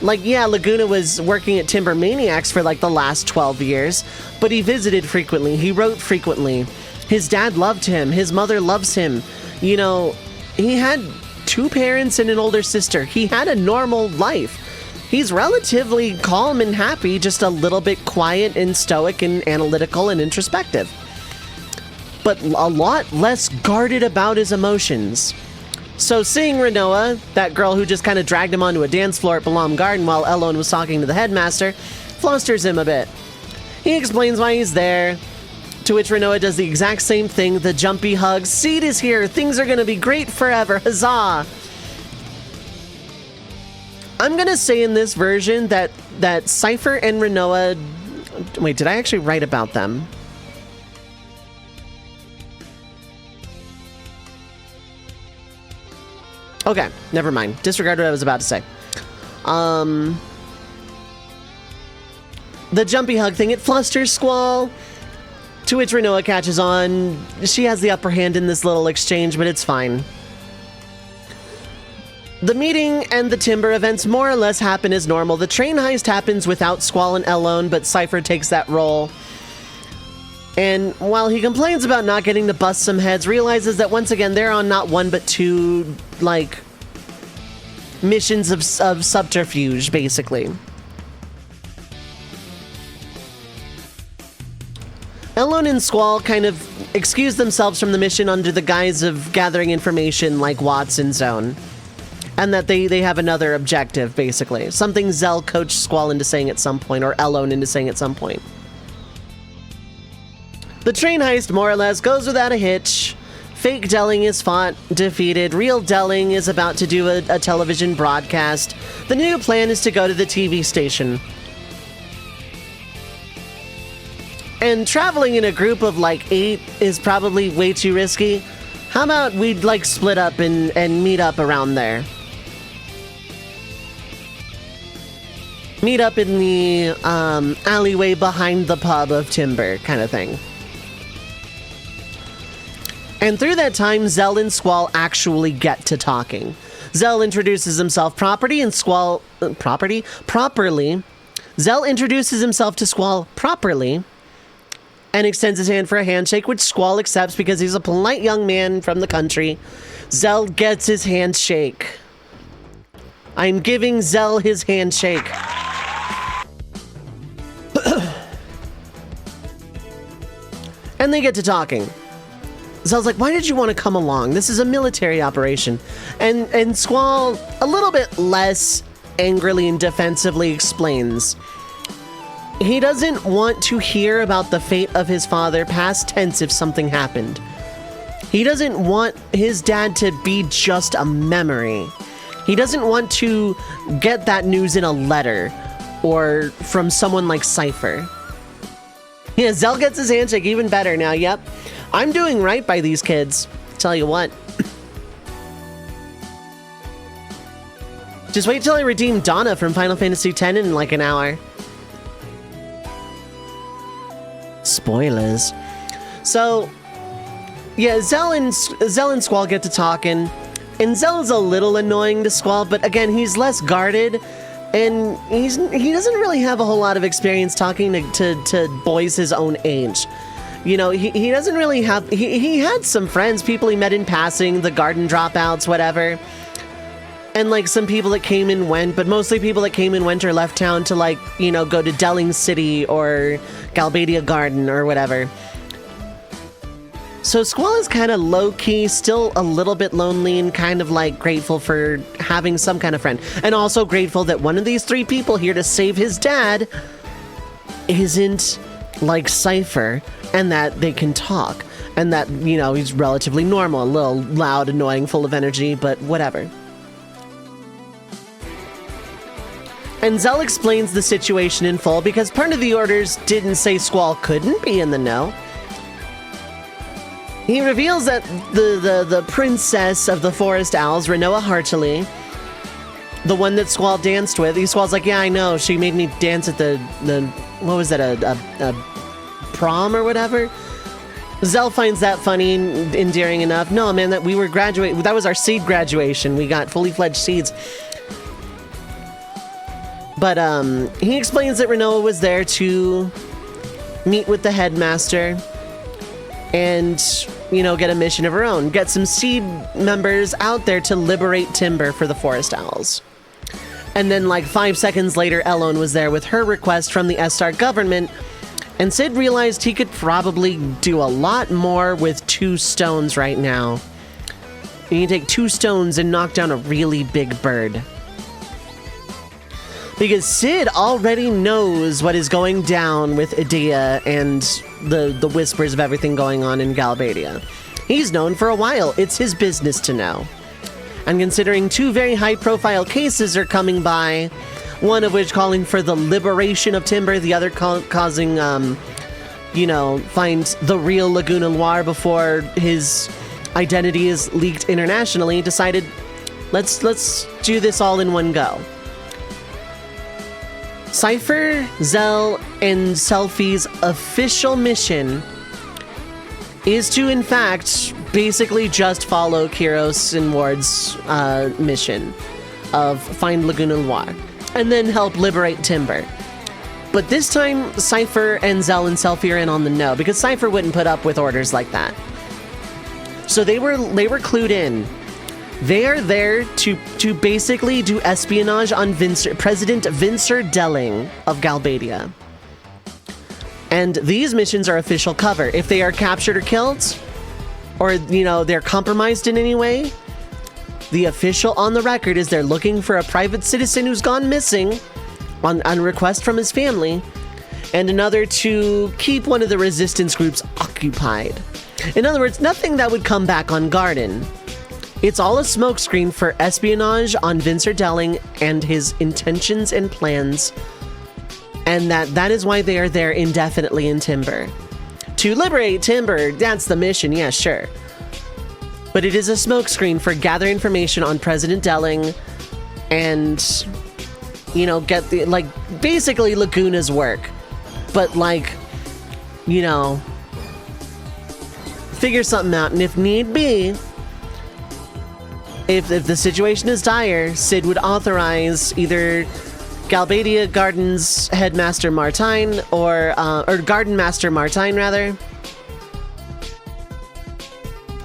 Like, yeah, Laguna was working at Timber Maniacs for like the last 12 years, but he visited frequently, he wrote frequently. His dad loved him, his mother loves him. You know, he had 2 parents and an older sister. He had a normal life. He's relatively calm and happy, just a little bit quiet and stoic and analytical and introspective. But a lot less guarded about his emotions. So seeing Rinoa, that girl who just kind of dragged him onto a dance floor at Balam Garden while Elone was talking to the headmaster, flusters him a bit. He explains why he's there, to which Rinoa does the exact same thing, the jumpy hug. Seed is here, things are gonna be great forever, huzzah! I'm gonna say in this version that Cypher and Rinoa... Wait, did I actually write about them? Okay, never mind. Disregard what I was about to say. The jumpy hug thing, it flusters Squall. To which Rinoa catches on. She has the upper hand in this little exchange, but it's fine. The meeting and the Timber events more or less happen as normal. The train heist happens without Squall and Elone, but Cypher takes that role. And while he complains about not getting to bust some heads, realizes that once again they're on not 1 but 2, like, missions of subterfuge, basically. Elone and Squall kind of excuse themselves from the mission under the guise of gathering information like Watson's Zone. And that they have another objective, basically. Something Zell coached Squall into saying at some point, or Elone into saying at some point. The train heist, more or less, goes without a hitch. Fake Delling is fought, defeated. Real Delling is about to do a television broadcast. The new plan is to go to the TV station. And traveling in a group of like 8 is probably way too risky. How about we'd like split up and meet up around there? Meet up in the alleyway behind the pub of Timber, kind of thing. And through that time, Zell and Squall actually get to talking. Zell introduces himself properly and Squall... properly. Zell introduces himself to Squall properly and extends his hand for a handshake, which Squall accepts because he's a polite young man from the country. Zell gets his handshake. I'm giving Zell his handshake. And they get to talking. Zell's like, why did you want to come along? This is a military operation. And Squall, a little bit less angrily and defensively, explains. He doesn't want to hear about the fate of his father, past tense, if something happened. He doesn't want his dad to be just a memory. He doesn't want to get that news in a letter or from someone like Cypher. Yeah, Zell gets his handshake even better now, yep. I'm doing right by these kids. Tell you what. Just wait till I redeem Donna from Final Fantasy X in like an hour. Spoilers. So, yeah, Zell and Squall get to talking. And Zell's a little annoying to Squall, but again, he's less guarded. And he doesn't really have a whole lot of experience talking to boys his own age. You know, he doesn't really have... He had some friends, people he met in passing, the garden dropouts, whatever. And, like, some people that came and went, but mostly people that came and went or left town to, like, you know, go to Delling City or Galbadia Garden or whatever. So Squall is kind of low-key, still a little bit lonely and kind of, like, grateful for having some kind of friend. And also grateful that one of these 3 people here to save his dad isn't like Cypher, and that they can talk. And that, you know, he's relatively normal, a little loud, annoying, full of energy, but whatever. And Zell explains the situation in full because part of the orders didn't say Squall couldn't be in the know. He reveals that the princess of the Forest Owls, Rinoa Hartley, the one that Squall danced with. Squall's like, yeah, I know. She made me dance at the what was that, a prom or whatever? Zell finds that funny and endearing enough. No, man, that we were that was our seed graduation. We got fully fledged seeds. But he explains that Renoa was there to meet with the headmaster and, you know, get a mission of her own. Get some seed members out there to liberate timber for the forest owls. And then like 5 seconds later, Elone was there with her request from the Estar government. And Sid realized he could probably do a lot more with 2 stones right now. You can take 2 stones and knock down a really big bird. Because Sid already knows what is going down with Idea and the whispers of everything going on in Galbadia. He's known for a while. It's his business to know. And considering 2 very high-profile cases are coming by, one of which calling for the liberation of timber, the other causing, you know, find the real Laguna Noir before his identity is leaked internationally, decided, let's do this all in one go. Cypher, Zell, and Selphie's official mission is to, in fact, basically just follow Kiros and Ward's mission of find Laguna Noir and then help liberate Timber. But this time, Cypher and Zell and Selphie are in on the know because Cypher wouldn't put up with orders like that. So they were clued in. They are there to basically do espionage on President Vincer Delling of Galbadia. And these missions are official cover. If they are captured or killed, or, you know, they're compromised in any way, the official on the record is they're looking for a private citizen who's gone missing on request from his family, and another to keep one of the resistance groups occupied. In other words, nothing that would come back on Garden. It's all a smokescreen for espionage on Vincer Delling and his intentions and plans, and that is why they are there indefinitely in Timber. To liberate Timber, that's the mission, yeah, sure. But it is a smokescreen for gather information on President Delling and, you know, get the, like, basically Laguna's work. But, like, you know, figure something out, and if need be, if the situation is dire, Sid would authorize either Galbadia Garden's headmaster Martine or Garden Master Martine rather,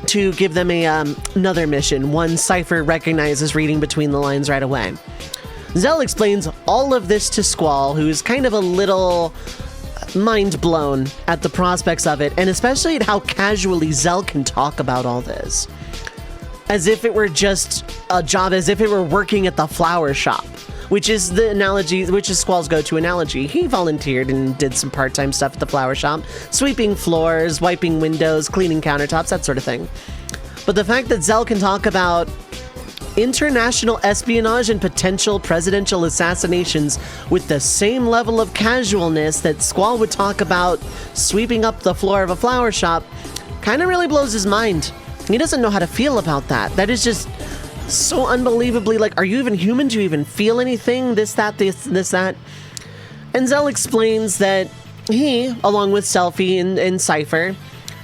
to give them another mission, one Cypher recognizes reading between the lines right away. Zell explains all of this to Squall, who's kind of a little mind blown at the prospects of it, and especially at how casually Zell can talk about all this. As if it were just a job, as if it were working at the flower shop, which is the analogy, which is Squall's go-to analogy. He volunteered and did some part-time stuff at the flower shop, sweeping floors, wiping windows, cleaning countertops, that sort of thing. But the fact that Zell can talk about international espionage and potential presidential assassinations with the same level of casualness that Squall would talk about sweeping up the floor of a flower shop kind of really blows his mind. He doesn't know how to feel about that. That is just so unbelievably, like, are you even human? Do you even feel anything? This, that. And Zell explains that he, along with Selphie and Cypher,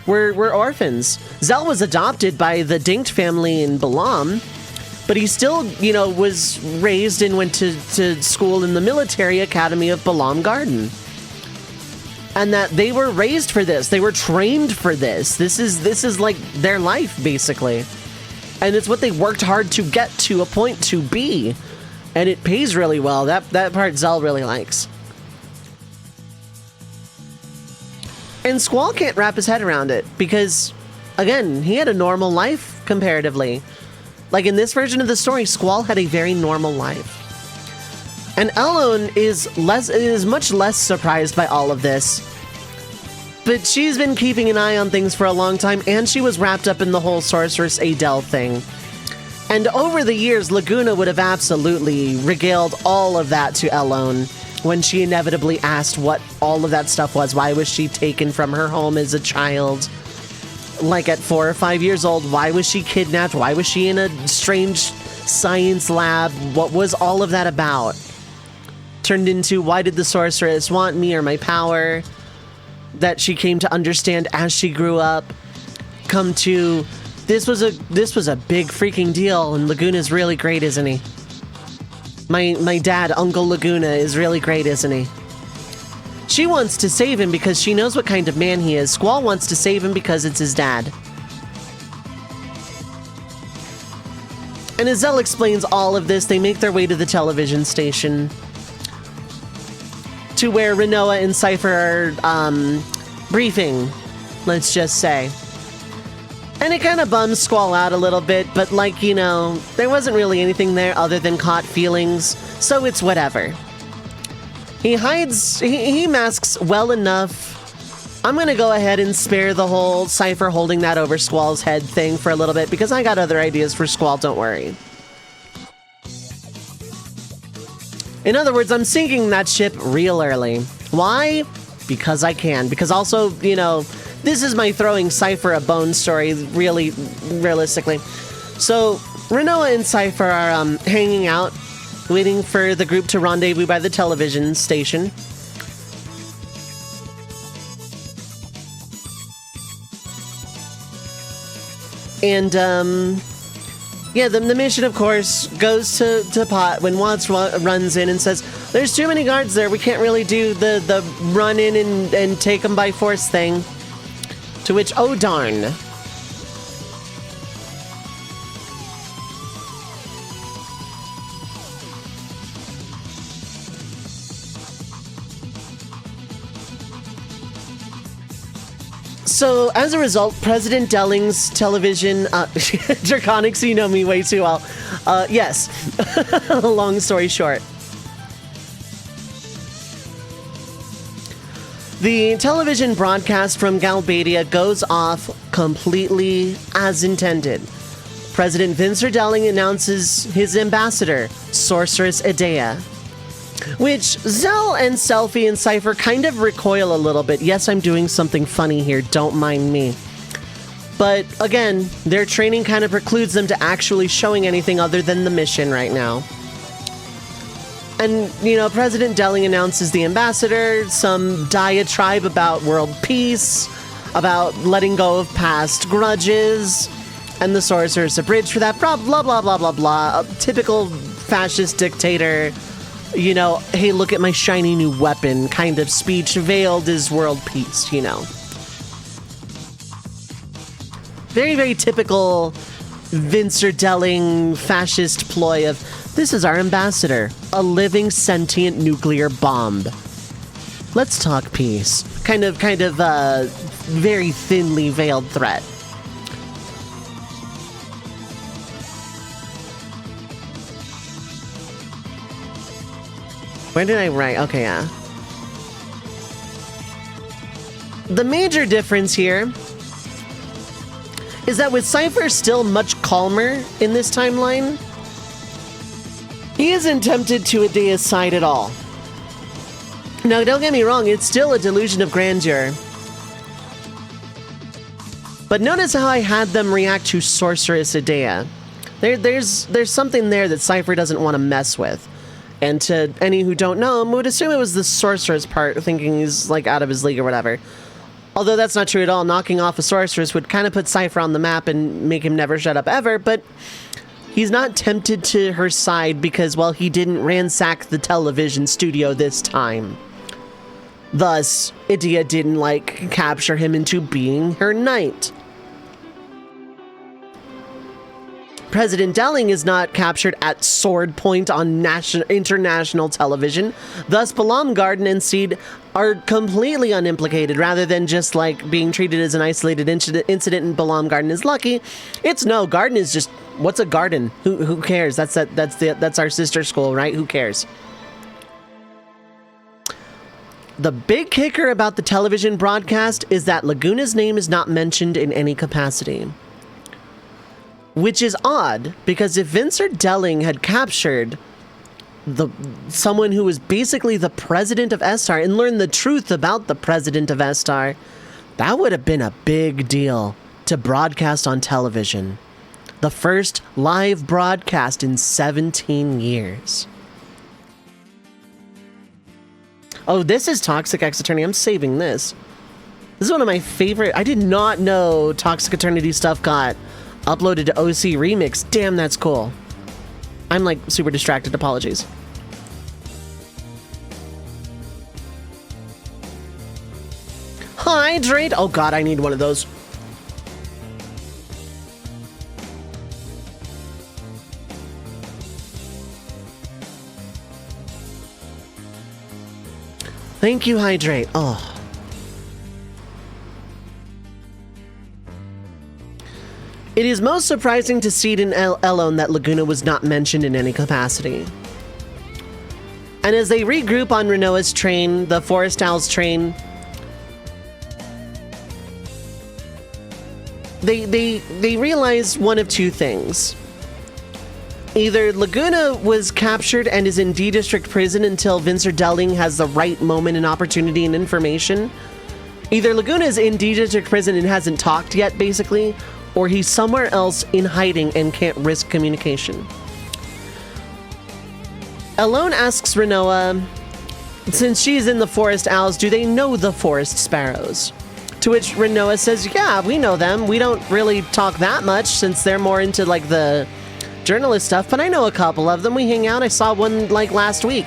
were orphans. Zell was adopted by the Dinkt family in Balam, but he still, you know, was raised and went to school in the military academy of Balam Garden. And that they were raised for this. They were trained for this. This is like their life, basically. And it's what they worked hard to get to a point to be. And it pays really well. That part Zell really likes. And Squall can't wrap his head around it because, again, he had a normal life comparatively. Like in this version of the story, Squall had a very normal life. And Elone is much less surprised by all of this. But she's been keeping an eye on things for a long time, and she was wrapped up in the whole Sorceress Adele thing. And over the years, Laguna would have absolutely regaled all of that to Elone when she inevitably asked what all of that stuff was. Why was she taken from her home as a child? Like at 4 or 5 years old, why was she kidnapped? Why was she in a strange science lab. What was all of that about? Turned into, why did the sorceress want me or my power? That she came to understand as she grew up. Come to, this was a big freaking deal, and Laguna's really great, isn't he? My dad, Uncle Laguna, is really great, isn't he? She wants to save him because she knows what kind of man he is. Squall wants to save him because it's his dad. And as Zell explains all of this, they make their way to the television station, to where Rinoa and Cypher are briefing, let's just say. And it kind of bums Squall out a little bit, but like, you know, there wasn't really anything there other than caught feelings, so it's whatever. He hides, he masks well enough. I'm gonna go ahead and spare the whole Cypher holding that over Squall's head thing for a little bit, because I got other ideas for Squall, don't worry. In other words, I'm sinking that ship real early. Why? Because I can. Because also, you know, this is my throwing Cypher a bone story, really, realistically. So, Rinoa and Cypher are hanging out, waiting for the group to rendezvous by the television station. And, yeah, the mission, of course, goes to pot when Watts runs in and says, there's too many guards there, we can't really do the run in and take them by force thing. To which, oh darn. So, as a result, President Delling's television, Draconics, you know me way too well. Yes. Long story short. The television broadcast from Galbadia goes off completely as intended. President Vincent Delling announces his ambassador, Sorceress Idea. Which Zell and Selphie and Cypher kind of recoil a little bit. Yes, I'm doing something funny here, don't mind me. But again, their training kind of precludes them to actually showing anything other than the mission right now. And, you know, President Delling announces the ambassador, some diatribe about world peace, about letting go of past grudges, and the sorcerer's a bridge for that, blah, blah, blah, blah, blah, blah. A typical fascist dictator, you know, hey, look at my shiny new weapon kind of speech veiled as world peace, you know. Very, very typical Vincent Delling fascist ploy of, this is our ambassador, a living sentient nuclear bomb. Let's talk peace. Kind of, very thinly veiled threat. Where did I write? Okay, yeah. The major difference here is that with Cypher still much calmer in this timeline, he isn't tempted to Idea's side at all. Now, don't get me wrong, it's still a delusion of grandeur. But notice how I had them react to Sorceress Idea. There's something there that Cypher doesn't want to mess with. And to any who don't know him, would assume it was the sorceress part, thinking he's, like, out of his league or whatever. Although that's not true at all. Knocking off a sorceress would kind of put Cypher on the map and make him never shut up ever, but he's not tempted to her side because, well, he didn't ransack the television studio this time. Thus, Idea didn't, like, capture him into being her knight. President Delling is not captured at sword point on international television. Thus, Balam Garden and Seed are completely unimplicated, rather than just like being treated as an isolated incident and Balam Garden is lucky. It's no, Garden is just, what's a garden? Who cares? That's our sister school, right? Who cares? The big kicker about the television broadcast is that Laguna's name is not mentioned in any capacity. Which is odd, because if Vincent Delling had captured someone who was basically the president of Estar and learned the truth about the president of Estar, that would have been a big deal to broadcast on television. The first live broadcast in 17 years. Oh, this is Toxic X Eternity. I'm saving this. This is one of my favorite. I did not know Toxic Eternity stuff got uploaded to OC Remix. Damn, that's cool. I'm like super distracted. Apologies. Hydrate. Oh god, I need one of those. Thank you, Hydrate. Oh. It is most surprising to Seed and Elone that Laguna was not mentioned in any capacity. And as they regroup on Renoa's train, the Forest Owl's train, they realize one of two things. Either Laguna was captured and is in D District prison until Vincer-Delling has the right moment and opportunity and information. Either Laguna is in D District prison and hasn't talked yet, basically, or he's somewhere else in hiding and can't risk communication. Elone asks Renoa, since she's in the Forest Owls, do they know the Forest Sparrows? To which Renoa says, yeah, we know them. We don't really talk that much since they're more into like the journalist stuff, but I know a couple of them. We hang out. I saw one like last week.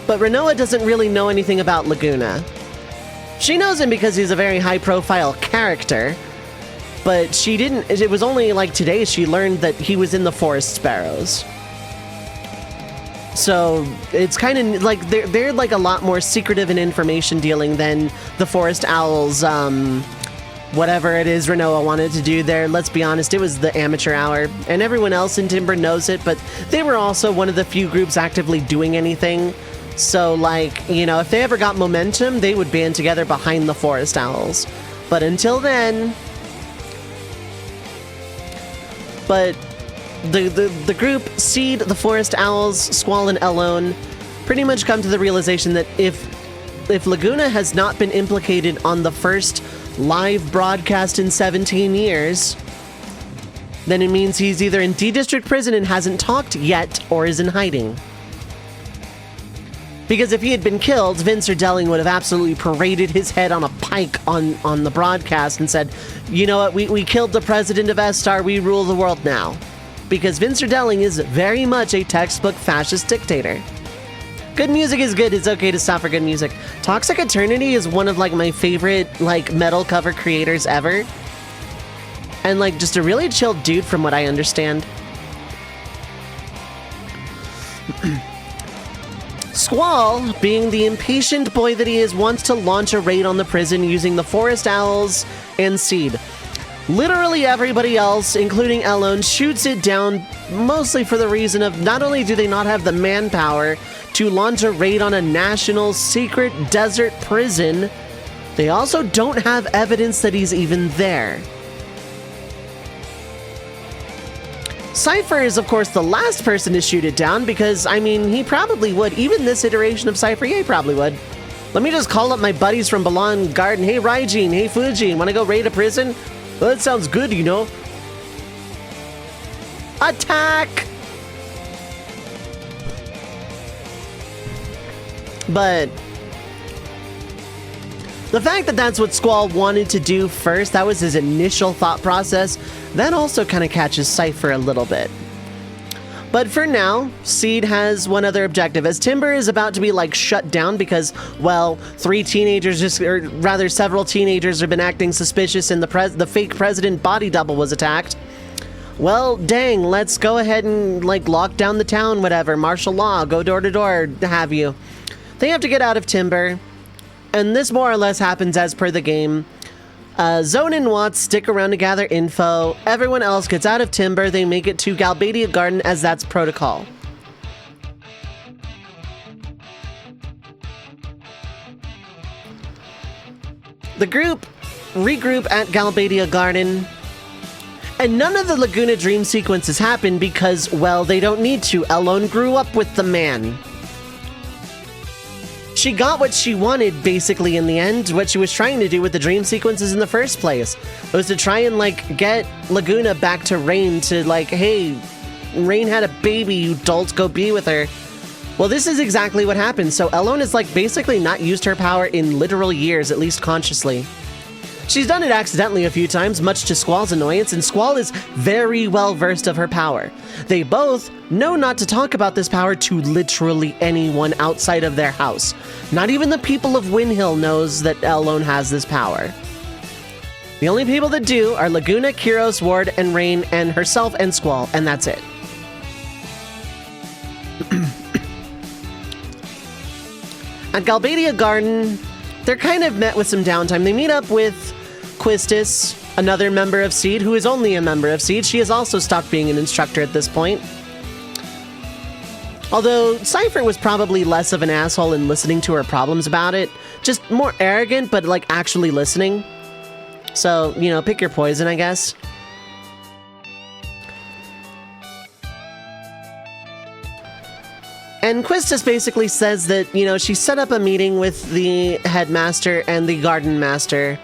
But Renoa doesn't really know anything about Laguna. She knows him because he's a very high-profile character, but she didn't. It was only like today she learned that he was in the Forest Sparrows. So it's kind of like they're like a lot more secretive in information dealing than the Forest Owls. Whatever it is Renoa wanted to do there, let's be honest, it was the amateur hour, and everyone else in Timber knows it, but they were also one of the few groups actively doing anything. So, like, you know, if they ever got momentum, they would band together behind the Forest Owls. But until then... But the group, Seed, the Forest Owls, Squall, and Elone, pretty much come to the realization that if Laguna has not been implicated on the first live broadcast in 17 years, then it means he's either in D District prison and hasn't talked yet, or is in hiding. Because if he had been killed, Vincer-Delling would have absolutely paraded his head on a pike on the broadcast and said, you know what, we killed the president of S-Star, we rule the world now. Because Vincer-Delling is very much a textbook fascist dictator. Good music is good, it's okay to stop for good music. Toxic Eternity is one of like my favorite like metal cover creators ever. And like just a really chill dude from what I understand. Squall, being the impatient boy that he is, wants to launch a raid on the prison using the Forest Owls and Seed. Literally everybody else, including Elone, shoots it down, mostly for the reason of not only do they not have the manpower to launch a raid on a national secret desert prison, they also don't have evidence that he's even there. Cypher is, of course, the last person to shoot it down because, I mean, he probably would. Even this iteration of Cypher, yeah, he probably would. Let me just call up my buddies from Balan Garden. Hey, Raijin. Hey, Fujin. Want to go raid a prison? Well, that sounds good, you know. Attack! But the fact that that's what Squall wanted to do first, that was his initial thought process, that also kind of catches Cypher a little bit. But for now, Seed has one other objective. As Timber is about to be, like, shut down because, well, several teenagers have been acting suspicious and the fake president body double was attacked. Well, dang, let's go ahead and, like, lock down the town, whatever. Martial law, go door to door, have you. They have to get out of Timber. And this more or less happens as per the game. Zone and Watts stick around to gather info. Everyone else gets out of Timber. They make it to Galbadia Garden as that's protocol. The group regroup at Galbadia Garden. And none of the Laguna Dream sequences happen because, well, they don't need to. Elone grew up with the man. she got what she wanted, basically, in the end. What she was trying to do with the dream sequences in the first place. It was to try and, like, get Laguna back to Rain to, like, hey, Rain had a baby, you dolts, go be with her. Well, this is exactly what happened. So Elone has, like, basically not used her power in literal years, at least consciously. She's done it accidentally a few times, much to Squall's annoyance, and Squall is very well versed of her power. They both know not to talk about this power to literally anyone outside of their house. Not even the people of Windhill knows that Elone has this power. The only people that do are Laguna, Kiros, Ward, and Rain, and herself and Squall, and that's it. At Galbadia Garden, they're kind of met with some downtime. They meet up with Quistis, another member of Seed, who is only a member of Seed. She has also stopped being an instructor at this point. Although Cypher was probably less of an asshole in listening to her problems about it. Just more arrogant, but like actually listening. So, you know, pick your poison, I guess. And Quistis basically says that, you know, she set up a meeting with the headmaster and the garden master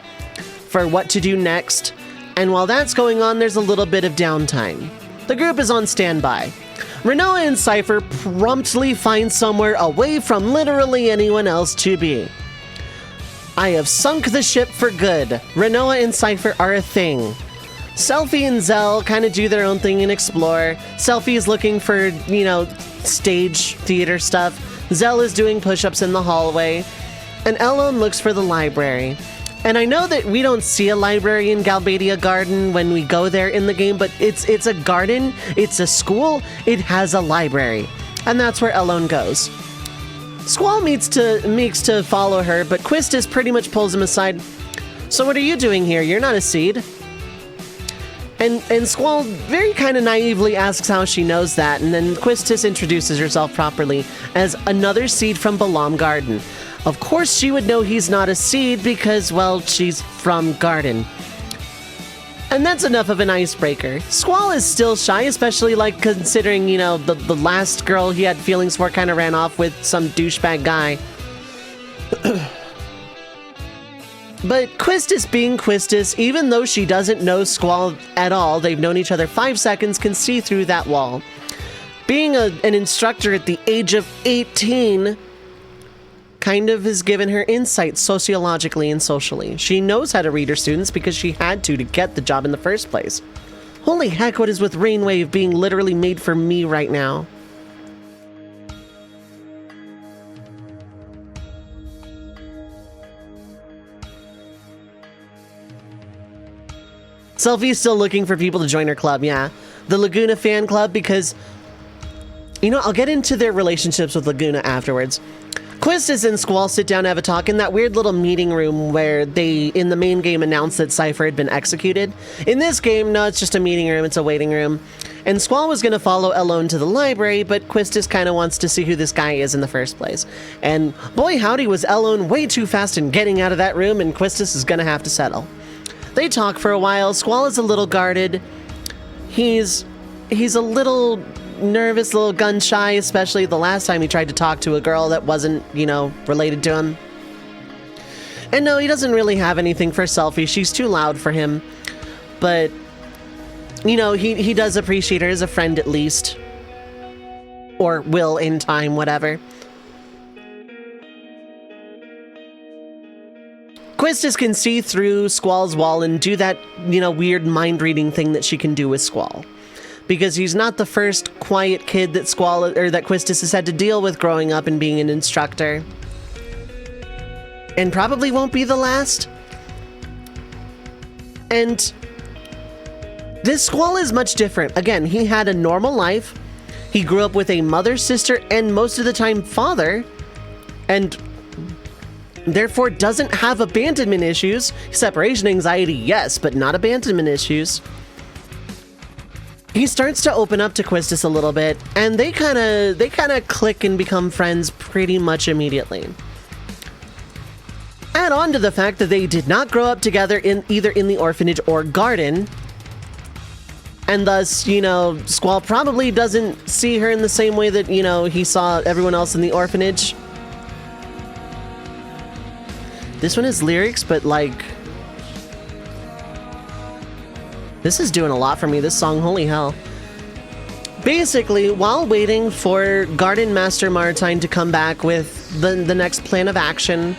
for what to do next. And while that's going on, there's a little bit of downtime. The group is on standby. Renoa and Cypher promptly find somewhere away from literally anyone else to be. I have sunk the ship for good. Renoa and Cypher are a thing. Selfie and Zell kind of do their own thing and explore. Selfie is looking for, you know, stage theater stuff. Zell is doing push-ups in the hallway. And Elone looks for the library. And I know that we don't see a library in Galbadia Garden when we go there in the game, but it's a garden, it's a school, it has a library. And that's where Elone goes. Squall meeks to follow her, but Quistis pretty much pulls him aside. So what are you doing here? You're not a Seed. And Squall very kind of naively asks how she knows that, and then Quistis introduces herself properly as another Seed from Balam Garden. Of course she would know he's not a Seed because, well, she's from Garden. And that's enough of an icebreaker. Squall is still shy, especially like considering, you know, the last girl he had feelings for kind of ran off with some douchebag guy. But Quistis being Quistis, even though she doesn't know Squall at all, they've known each other 5 seconds, can see through that wall. Being an instructor at the age of 18 kind of has given her insight sociologically and socially. She knows how to read her students because she had to get the job in the first place. Holy heck, what is with Rainwave being literally made for me right now? Selfie's still looking for people to join her club, yeah. The Laguna fan club, because, you know, I'll get into their relationships with Laguna afterwards. Quistis and Squall sit down and have a talk in that weird little meeting room where they, in the main game, announced that Cypher had been executed. In this game, no, it's just a meeting room, it's a waiting room. And Squall was going to follow Elone to the library, but Quistis kind of wants to see who this guy is in the first place. And boy howdy was Elone way too fast in getting out of that room, and Quistis is going to have to settle. They talk for a while. Squall is a little guarded. He's a little nervous, a little gun shy, especially the last time he tried to talk to a girl that wasn't, you know, related to him. And no, he doesn't really have anything for Selfie. She's too loud for him. But, you know, he does appreciate her as a friend at least. Or will in time, whatever. Quistis can see through Squall's wall and do that, you know, weird mind-reading thing that she can do with Squall. Because he's not the first quiet kid that that Quistis has had to deal with growing up and being an instructor. And probably won't be the last. And this Squall is much different. Again, he had a normal life. He grew up with a mother, sister, and most of the time father. And therefore doesn't have abandonment issues. Separation anxiety, yes, but not abandonment issues. He starts to open up to Quistis a little bit, and they kind of click and become friends pretty much immediately. Add on to the fact that they did not grow up together either in the orphanage or garden, and thus, you know, Squall probably doesn't see her in the same way that, you know, he saw everyone else in the orphanage. This one is lyrics, but like... This is doing a lot for me, this song, holy hell. Basically, while waiting for Garden Master Martine to come back with the next plan of action,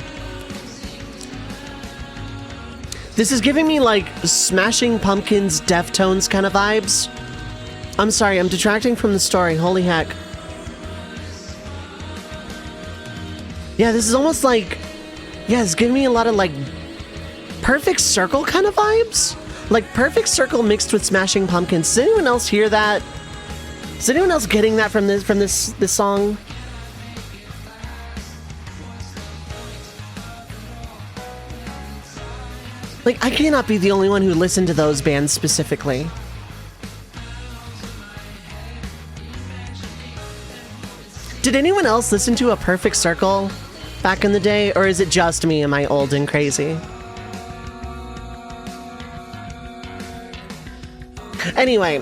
this is giving me like Smashing Pumpkins, Deftones kind of vibes. I'm sorry, I'm detracting from the story, holy heck. Yeah, this is almost like, yeah, it's giving me a lot of like Perfect Circle kind of vibes. Like Perfect Circle mixed with Smashing Pumpkins. Does anyone else hear that? Is anyone else getting that from this song? Like, I cannot be the only one who listened to those bands specifically. Did anyone else listen to A Perfect Circle back in the day, or is it just me? Am I old and crazy? Anyway,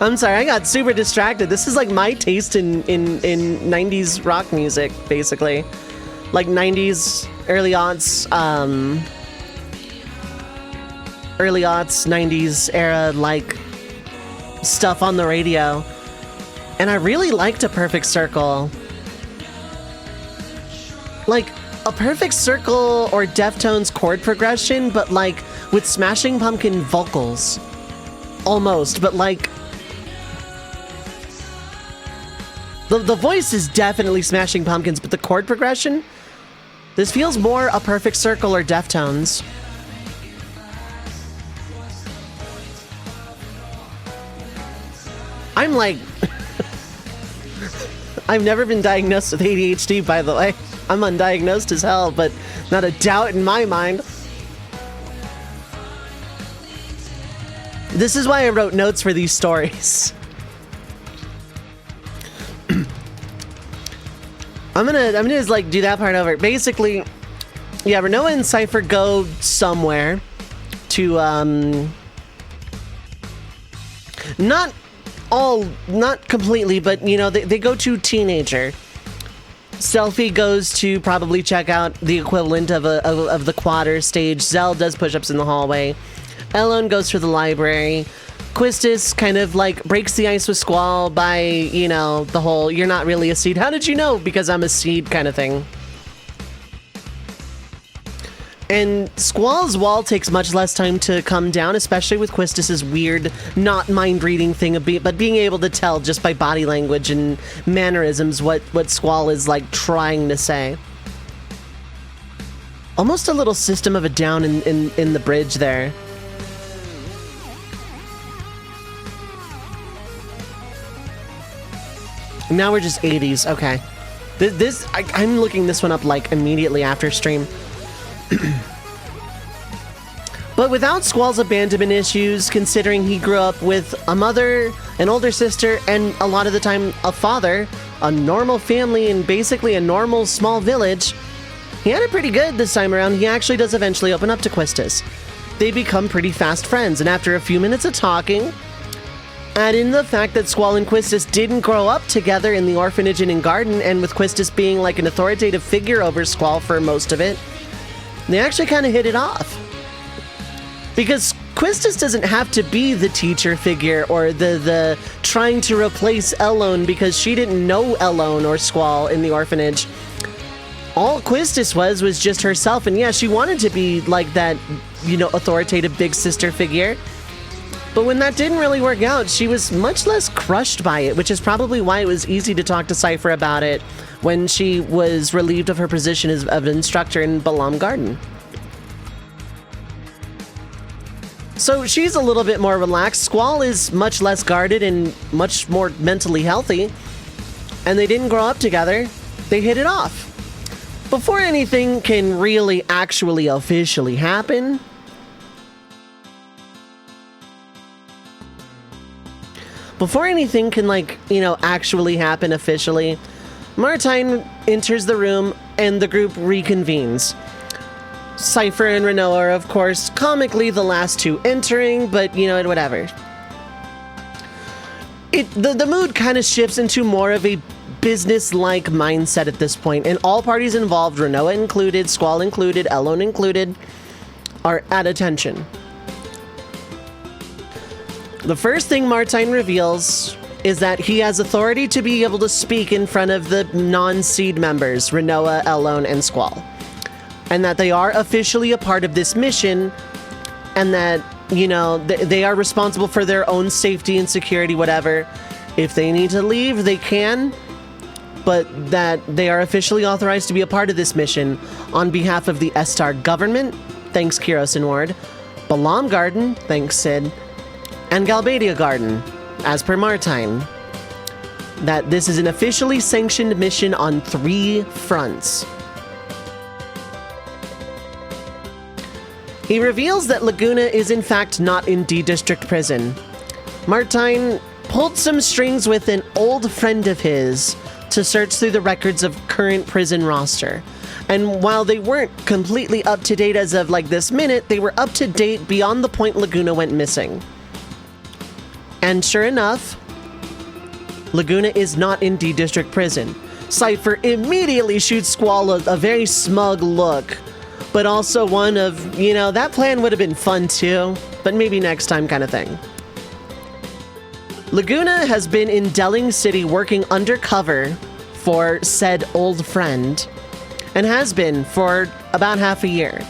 I'm sorry, I got super distracted. This is like my taste in 90s rock music, basically. Like 90s, early aughts, 90s era, like, stuff on the radio. And I really liked A Perfect Circle. Like, A Perfect Circle or Deftones chord progression, but like with Smashing Pumpkin vocals. Almost, but like... The voice is definitely Smashing Pumpkins, but the chord progression? This feels more A Perfect Circle or Deftones. I'm like... I've never been diagnosed with ADHD, by the way. I'm undiagnosed as hell, but not a doubt in my mind. This is why I wrote notes for these stories. I'm gonna just like do that part over. Basically, yeah, Renoa and Cypher go somewhere to not completely, but you know, they go to Teenager. Selphie goes to probably check out the equivalent of the Quater stage. Zell does push-ups in the hallway. Elone goes to the library. Quistis kind of like breaks the ice with Squall by, you know, the whole "you're not really a seed. How did you know? Because I'm a seed" kind of thing. And Squall's wall takes much less time to come down, especially with Quistis's weird, not mind-reading thing of but being able to tell just by body language and mannerisms what Squall is like trying to say. Almost a little System of a Down in the bridge there. Now we're just 80s, okay. I'm looking this one up like immediately after stream. But without Squall's abandonment issues, considering he grew up with a mother, an older sister, and a lot of the time a father, a normal family, and basically a normal small village, he had it pretty good this time around. He actually does eventually open up to Quistis. They become pretty fast friends, and after a few minutes of talking, add in the fact that Squall and Quistis didn't grow up together in the orphanage and in Garden, and with Quistis being like an authoritative figure over Squall for most of it, they actually kind of hit it off. Because Quistis doesn't have to be the teacher figure or the trying to replace Elone, because she didn't know Elone or Squall in the orphanage. All Quistis was just herself, and yeah, she wanted to be like that, you know, authoritative big sister figure. But when that didn't really work out, she was much less crushed by it, which is probably why it was easy to talk to Cypher about it when she was relieved of her position as an instructor in Balam Garden. So she's a little bit more relaxed. Squall is much less guarded and much more mentally healthy. And they didn't grow up together. They hit it off. Before anything can really actually officially happen, actually happen officially, Martine enters the room and the group reconvenes. Cypher and Renoa are, of course, comically the last two entering, but, you know, whatever. The mood kind of shifts into more of a business-like mindset at this point, and all parties involved, Rinoa included, Squall included, Elone included, are at attention. The first thing Martine reveals is that he has authority to be able to speak in front of the non-seed members, Rinoa, Elone, and Squall. And that they are officially a part of this mission, and that, you know, they are responsible for their own safety and security, whatever. If they need to leave, they can, but that they are officially authorized to be a part of this mission on behalf of the Estar government, thanks Kiros and Ward, Balam Garden, thanks Sid, and Galbadia Garden, as per Martine. That this is an officially sanctioned mission on 3 fronts. He reveals that Laguna is in fact not in D District Prison. Martine pulled some strings with an old friend of his to search through the records of current prison roster. And while they weren't completely up to date as of like this minute, they were up to date beyond the point Laguna went missing. And sure enough, Laguna is not in D District Prison. Cypher immediately shoots Squall a very smug look, but also one of, you know, that plan would have been fun too, but maybe next time kind of thing. Laguna has been in Delling City working undercover for said old friend, and has been for about half a year.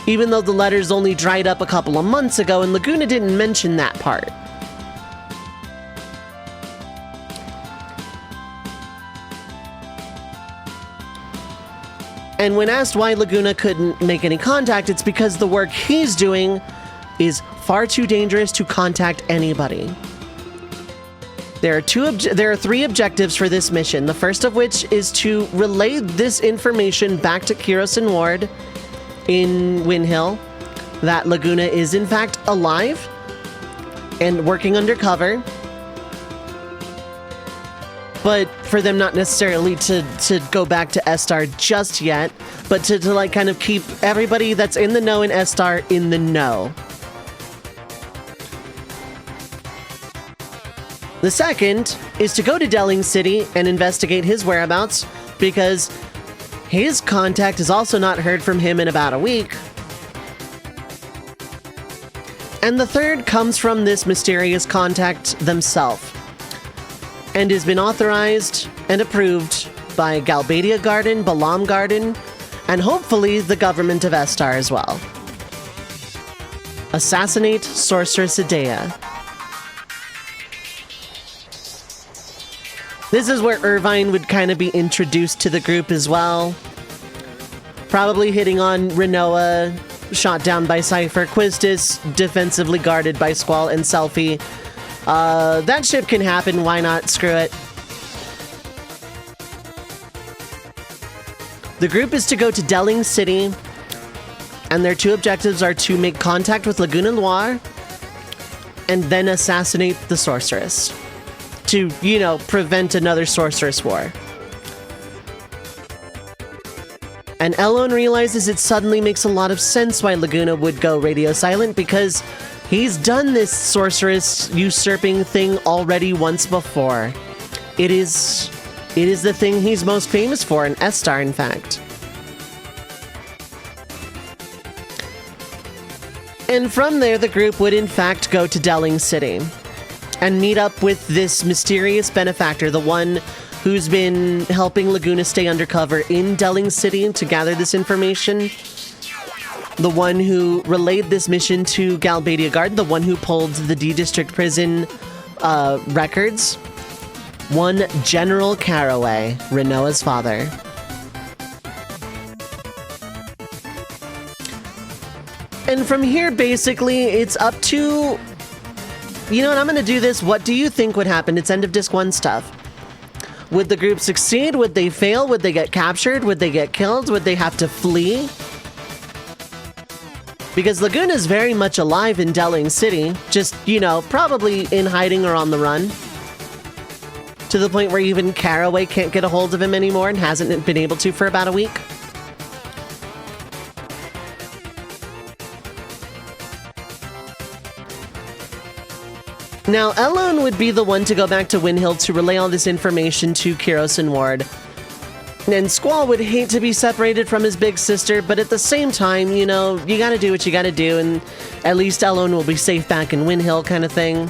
Even though the letters only dried up a couple of months ago, and Laguna didn't mention that part. And when asked why Laguna couldn't make any contact, it's because the work he's doing is far too dangerous to contact anybody. There are 3 objectives for this mission, the first of which is to relay this information back to Kiros and Ward in Windhill, that Laguna is in fact alive and working undercover, but for them not necessarily to go back to Estar just yet, but to like kind of keep everybody that's in the know in Estar in the know. The second is to go to Delling City and investigate his whereabouts, because his contact has also not heard from him in about a week. And the third comes from this mysterious contact themselves, and has been authorized and approved by Galbadia Garden, Balam Garden, and hopefully the government of Estar as well. Assassinate Sorceress Idea. This is where Irvine would kind of be introduced to the group as well. Probably hitting on Rinoa, shot down by Cypher, Quistis, defensively guarded by Squall and Selfie. That ship can happen, why not? Screw it. The group is to go to Delling City, and their 2 objectives are to make contact with Laguna Noir, and then assassinate the Sorceress. To, you know, prevent another Sorceress War. And Elone realizes it suddenly makes a lot of sense why Laguna would go radio silent, because he's done this sorceress usurping thing already once before. It is the thing he's most famous for in Estar, in fact. And from there, the group would in fact go to Delling City and meet up with this mysterious benefactor, the one who's been helping Laguna stay undercover in Delling City to gather this information. The one who relayed this mission to Galbadia Garden, the one who pulled the D District Prison records. One General Caraway, Rinoa's father. And from here, basically, it's up to... You know what, I'm gonna do this. What do you think would happen? It's end of Disc 1 stuff. Would the group succeed? Would they fail? Would they get captured? Would they get killed? Would they have to flee? Because Laguna's very much alive in Delling City. Just, you know, probably in hiding or on the run. To the point where even Caraway can't get a hold of him anymore and hasn't been able to for about a week. Now, Elone would be the one to go back to Windhill to relay all this information to Kiros and Ward. And Squall would hate to be separated from his big sister, but at the same time, you know, you gotta do what you gotta do, and at least Elone will be safe back in Windhill kind of thing.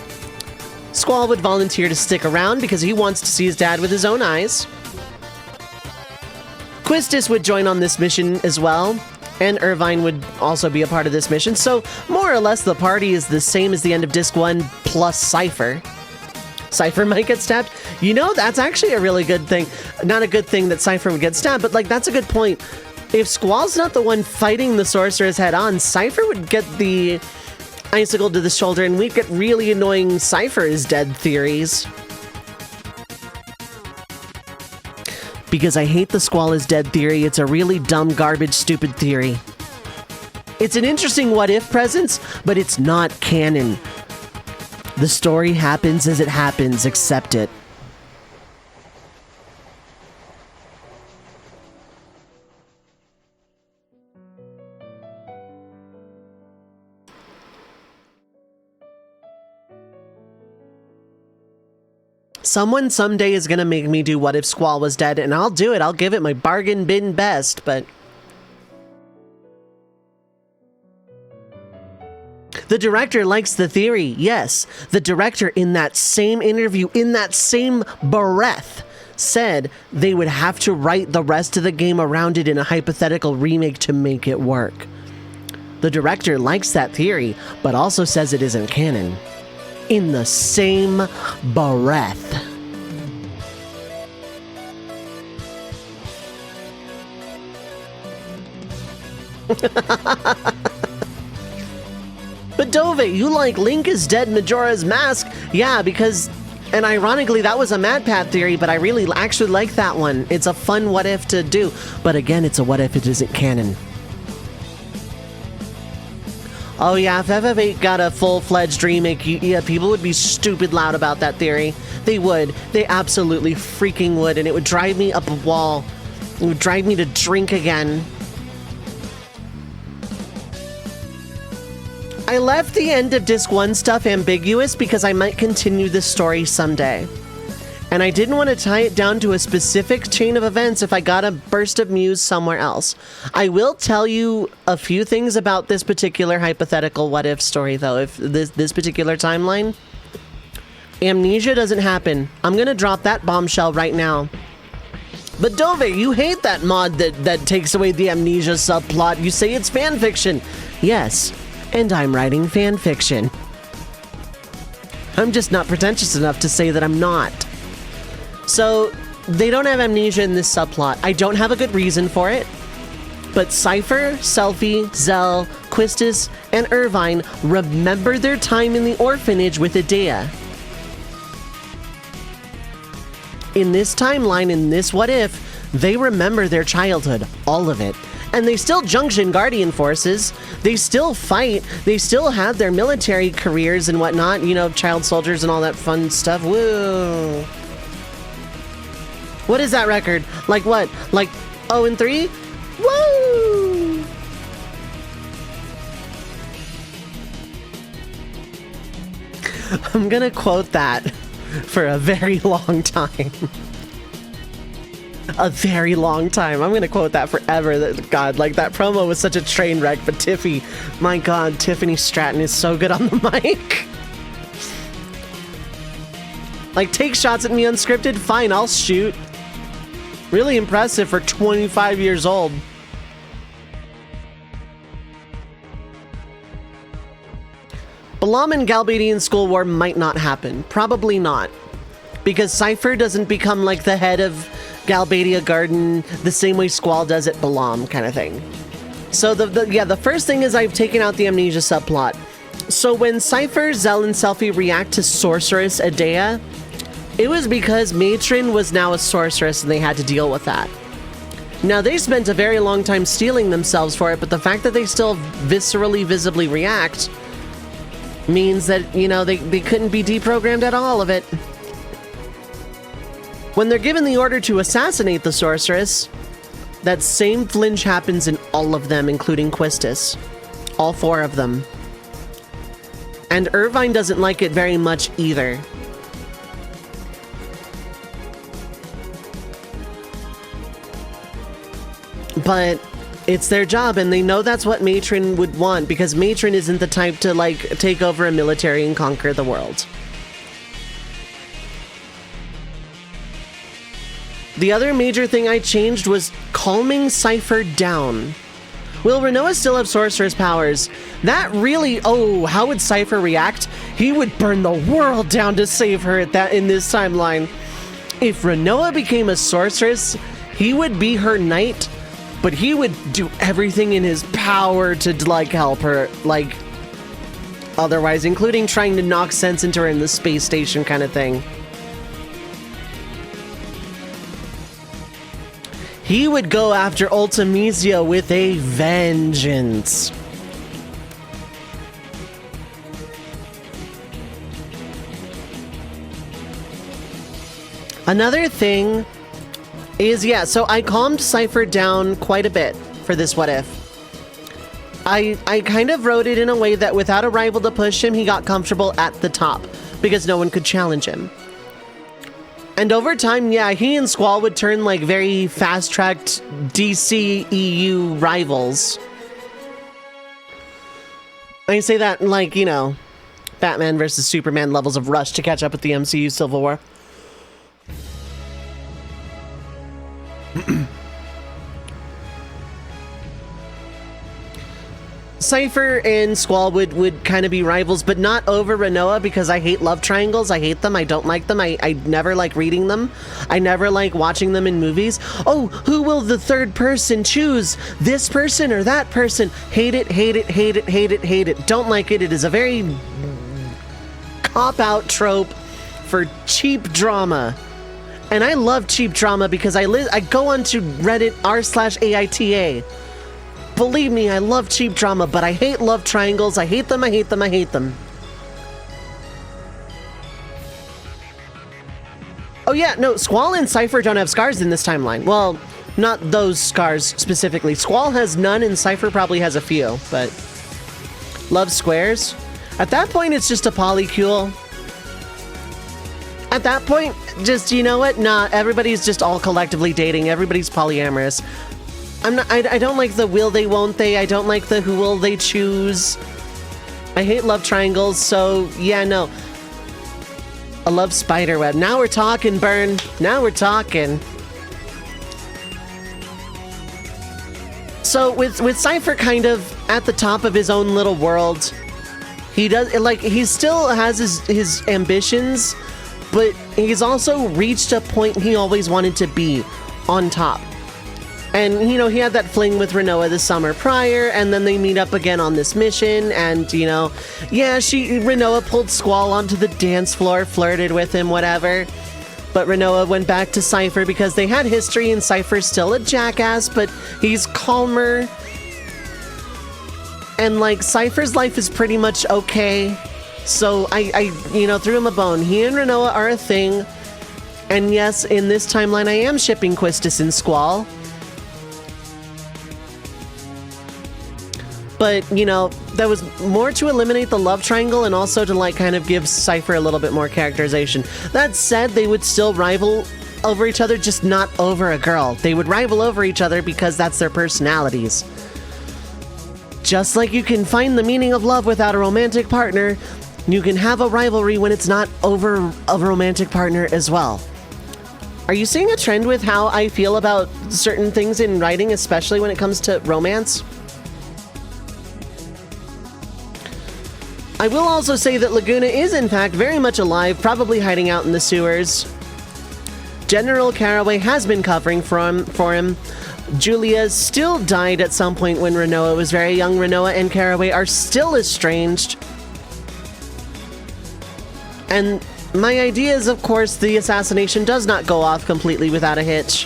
Squall would volunteer to stick around because he wants to see his dad with his own eyes. Quistis would join on this mission as well, and Irvine would also be a part of this mission, so more or less the party is the same as the end of Disc 1 plus Cypher. Cypher might get stabbed. You know, that's actually a really good thing. Not a good thing that Cypher would get stabbed, but like, that's a good point. If Squall's not the one fighting the sorceress head on, Cypher would get the icicle to the shoulder, and we'd get really annoying Cypher is dead theories. Because I hate the Squall is dead theory. It's a really dumb, garbage, stupid theory. It's an interesting what-if presence, but it's not canon. The story happens as it happens, accept it. Someone someday is gonna make me do What If Squall Was Dead, and I'll do it. I'll give it my bargain bin best, but... The director likes the theory, yes. The director in that same interview, in that same breath, said they would have to write the rest of the game around it in a hypothetical remake to make it work. The director likes that theory, but also says it isn't canon. In the same breath. But Dovei, you like Link is dead Majora's Mask? Yeah, because, and ironically, that was a MadPat theory, but I really actually like that one. It's a fun what if to do, but again, it's a what if it isn't canon. Oh yeah, if FF8 got a full-fledged remake, yeah, people would be stupid loud about that theory. They would. They absolutely freaking would, and it would drive me up a wall. It would drive me to drink again. I left the end of Disc 1 stuff ambiguous because I might continue this story someday. And I didn't want to tie it down to a specific chain of events if I got a burst of muse somewhere else. I will tell you a few things about this particular hypothetical what-if story, though, if this particular timeline. Amnesia doesn't happen. I'm going to drop that bombshell right now. But Dovei, you hate that mod that takes away the amnesia subplot. You say it's fanfiction. Yes, and I'm writing fanfiction. I'm just not pretentious enough to say that I'm not. So, they don't have amnesia in this subplot. I don't have a good reason for it. But Cypher, Selphie, Zell, Quistis, and Irvine remember their time in the orphanage with Idea. In this timeline, in this what if, they remember their childhood, all of it. And they still junction Guardian forces, they still fight, they still had their military careers and whatnot, you know, child soldiers and all that fun stuff, woo! What is that record? Like what? Like 0-3? Woo! I'm gonna quote that for a very long time. A very long time. I'm gonna quote that forever. God, like that promo was such a train wreck, but Tiffy, my God, Tiffany Stratton is so good on the mic. Like, take shots at me unscripted? Fine, I'll shoot. Really impressive for 25 years old. Balam and Galbadian School War might not happen. Probably not. Because Cypher doesn't become like the head of Galbadia Garden the same way Squall does at Balam, kind of thing. So the first thing is I've taken out the amnesia subplot. So when Cypher, Zell, and Selphie react to Sorceress Idea, it was because Matron was now a sorceress and they had to deal with that. Now, they spent a very long time stealing themselves for it, but the fact that they still viscerally, visibly react means that, you know, they couldn't be deprogrammed at all of it. When they're given the order to assassinate the sorceress, that same flinch happens in all of them, including Quistis. All four of them. And Irvine doesn't like it very much either. But it's their job, and they know that's what Matron would want, because Matron isn't the type to, like, take over a military and conquer the world. The other major thing I changed was calming Cypher down. Will Renoa still have sorceress powers? That really... Oh, how would Cypher react? He would burn the world down to save her in this timeline. If Renoa became a sorceress, he would be her knight, but he would do everything in his power to, like, help her, like, otherwise, including trying to knock sense into her in the space station kind of thing. He would go after Ultimisia with a vengeance. Another thing is, yeah, so I calmed Cypher down quite a bit for this what if. I kind of wrote it in a way that without a rival to push him, he got comfortable at the top because no one could challenge him. And over time, yeah, he and Squall would turn like very fast-tracked DC EU rivals. I say that like, you know, Batman versus Superman levels of rush to catch up with the MCU Civil War. Cypher and Squall would kind of be rivals, but not over Renoa, because I hate love triangles. I hate them. I don't like them. I never like reading them. I never like watching them in movies. Oh, who will the third person choose? This person or that person? Hate it, hate it, hate it, hate it, hate it. Don't like it. It is a very cop-out trope for cheap drama. And I love cheap drama because I go onto Reddit r/AITA. Believe me, I love cheap drama, but I hate love triangles. I hate them, I hate them, I hate them. Oh yeah, no, Squall and Cypher don't have scars in this timeline. Well, not those scars specifically. Squall has none and Cypher probably has a few, but... Love squares? At that point, it's just a polycule. At that point, just, you know what? Nah, everybody's just all collectively dating. Everybody's polyamorous. I don't like the will they, won't they. I don't like the who will they choose. I hate love triangles, so yeah, no. I love spiderweb. Now we're talking, Burn. Now we're talking. So with Cypher kind of at the top of his own little world, he does, like, he still has his ambitions, but he's also reached a point he always wanted to be, on top. And, you know, he had that fling with Renoa the summer prior, and then they meet up again on this mission, and, you know, yeah, Renoa pulled Squall onto the dance floor, flirted with him, whatever. But Renoa went back to Cypher because they had history, and Cypher's still a jackass, but he's calmer. And, like, Cypher's life is pretty much okay. So I you know, threw him a bone. He and Renoa are a thing. And yes, in this timeline, I am shipping Quistis and Squall. But, you know, that was more to eliminate the love triangle and also to, like, kind of give Cypher a little bit more characterization. That said, they would still rival over each other, just not over a girl. They would rival over each other because that's their personalities. Just like you can find the meaning of love without a romantic partner, you can have a rivalry when it's not over a romantic partner as well. Are you seeing a trend with how I feel about certain things in writing, especially when it comes to romance? I will also say that Laguna is in fact very much alive, probably hiding out in the sewers. General Caraway has been covering for him. Julia still died at some point when Renoa was very young. Renoa and Caraway are still estranged. And my idea is, of course, the assassination does not go off completely without a hitch.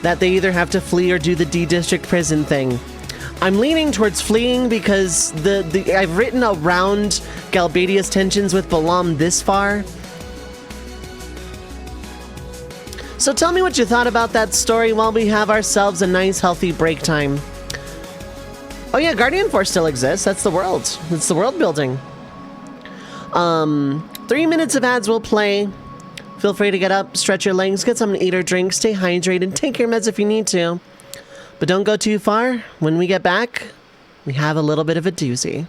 That they either have to flee or do the D-District prison thing. I'm leaning towards fleeing because I've written around Galbadia's tensions with Balam this far. So tell me what you thought about that story while we have ourselves a nice healthy break time. Oh yeah, Guardian Force still exists. That's the world. It's the world building. 3 minutes of ads will play. Feel free to get up, stretch your legs, get something to eat or drink, stay hydrated, take your meds if you need to. But don't go too far. When we get back, we have a little bit of a doozy.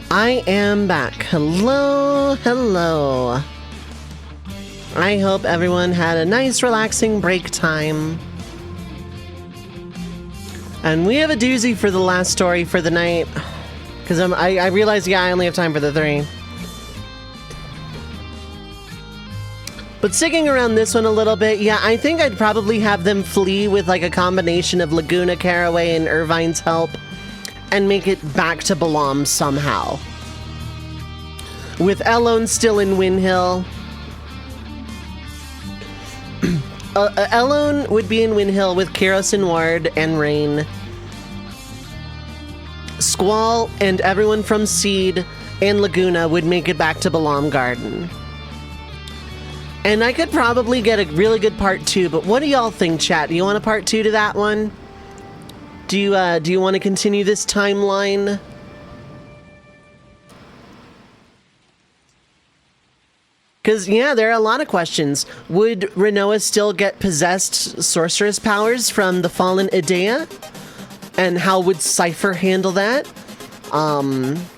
I am back. Hello, hello. I hope everyone had a nice, relaxing break time. And we have a doozy for the last story for the night. Because I realized, yeah, I only have time for the 3. But sticking around this one a little bit, yeah, I think I'd probably have them flee with like a combination of Laguna, Caraway, and Irvine's help. And make it back to Balam somehow. With Elone still in Windhill. Elone would be in Windhill with Kiros and Ward and Rain. Squall and everyone from Seed and Laguna would make it back to Balam Garden. And I could probably get a really good part 2, but what do y'all think, chat? Do you want a part 2 to that one? Do you want to continue this timeline? Because, yeah, there are a lot of questions. Would Renoa still get possessed sorceress powers from the fallen Idea? And how would Cypher handle that?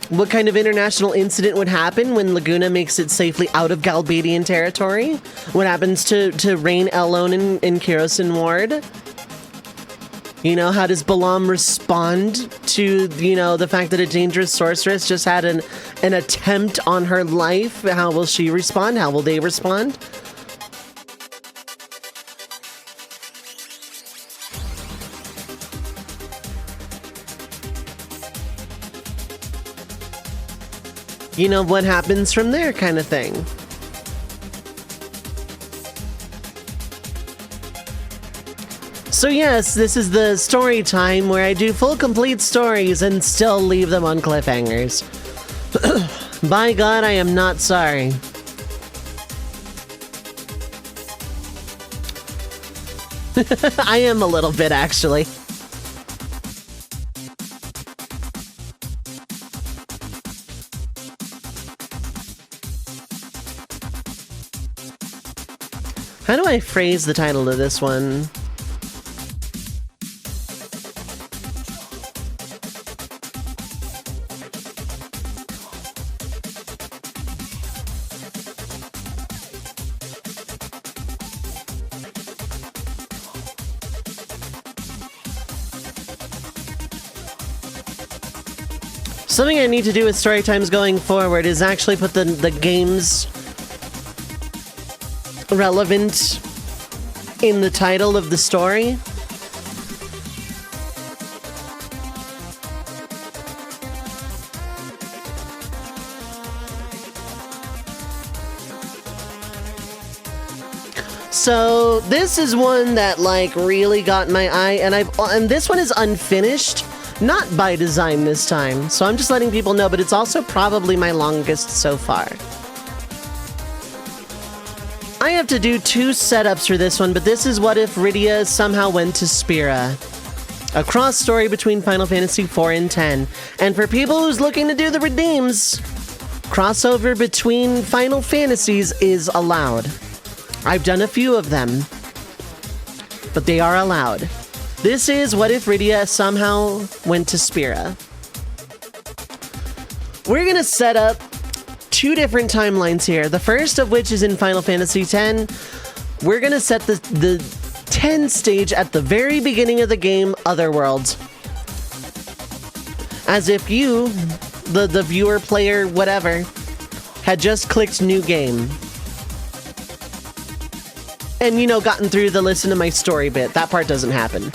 What kind of international incident would happen when Laguna makes it safely out of Galbadian territory? What happens to Rain, Elone, and Kiros and Ward? You know, how does Balam respond to, you know, the fact that a dangerous sorceress just had an attempt on her life? How will she respond? How will they respond? You know, what happens from there kind of thing. So yes, this is the story time where I do full complete stories and still leave them on cliffhangers. By God, I am not sorry. I am a little bit, actually. How do I phrase the title of this one? Something I need to do with story times going forward is actually put the games relevant in the title of the story. So this is one that like really got my eye, and this one is unfinished. Not by design this time, so I'm just letting people know, but it's also probably my longest so far. I have to do 2 setups for this one, but this is what if Rydia somehow went to Spira. A cross story between Final Fantasy 4 and 10. And for people who's looking to do the redeems, crossover between Final Fantasies is allowed. I've done a few of them, but they are allowed. This is what if Rydia somehow went to Spira. We're gonna set up 2 different timelines here. The first of which is in Final Fantasy X. We're gonna set the 10 stage at the very beginning of the game, Otherworld. As if you, the viewer, player, whatever, had just clicked new game. And, you know, gotten through the listen to my story bit. That part doesn't happen.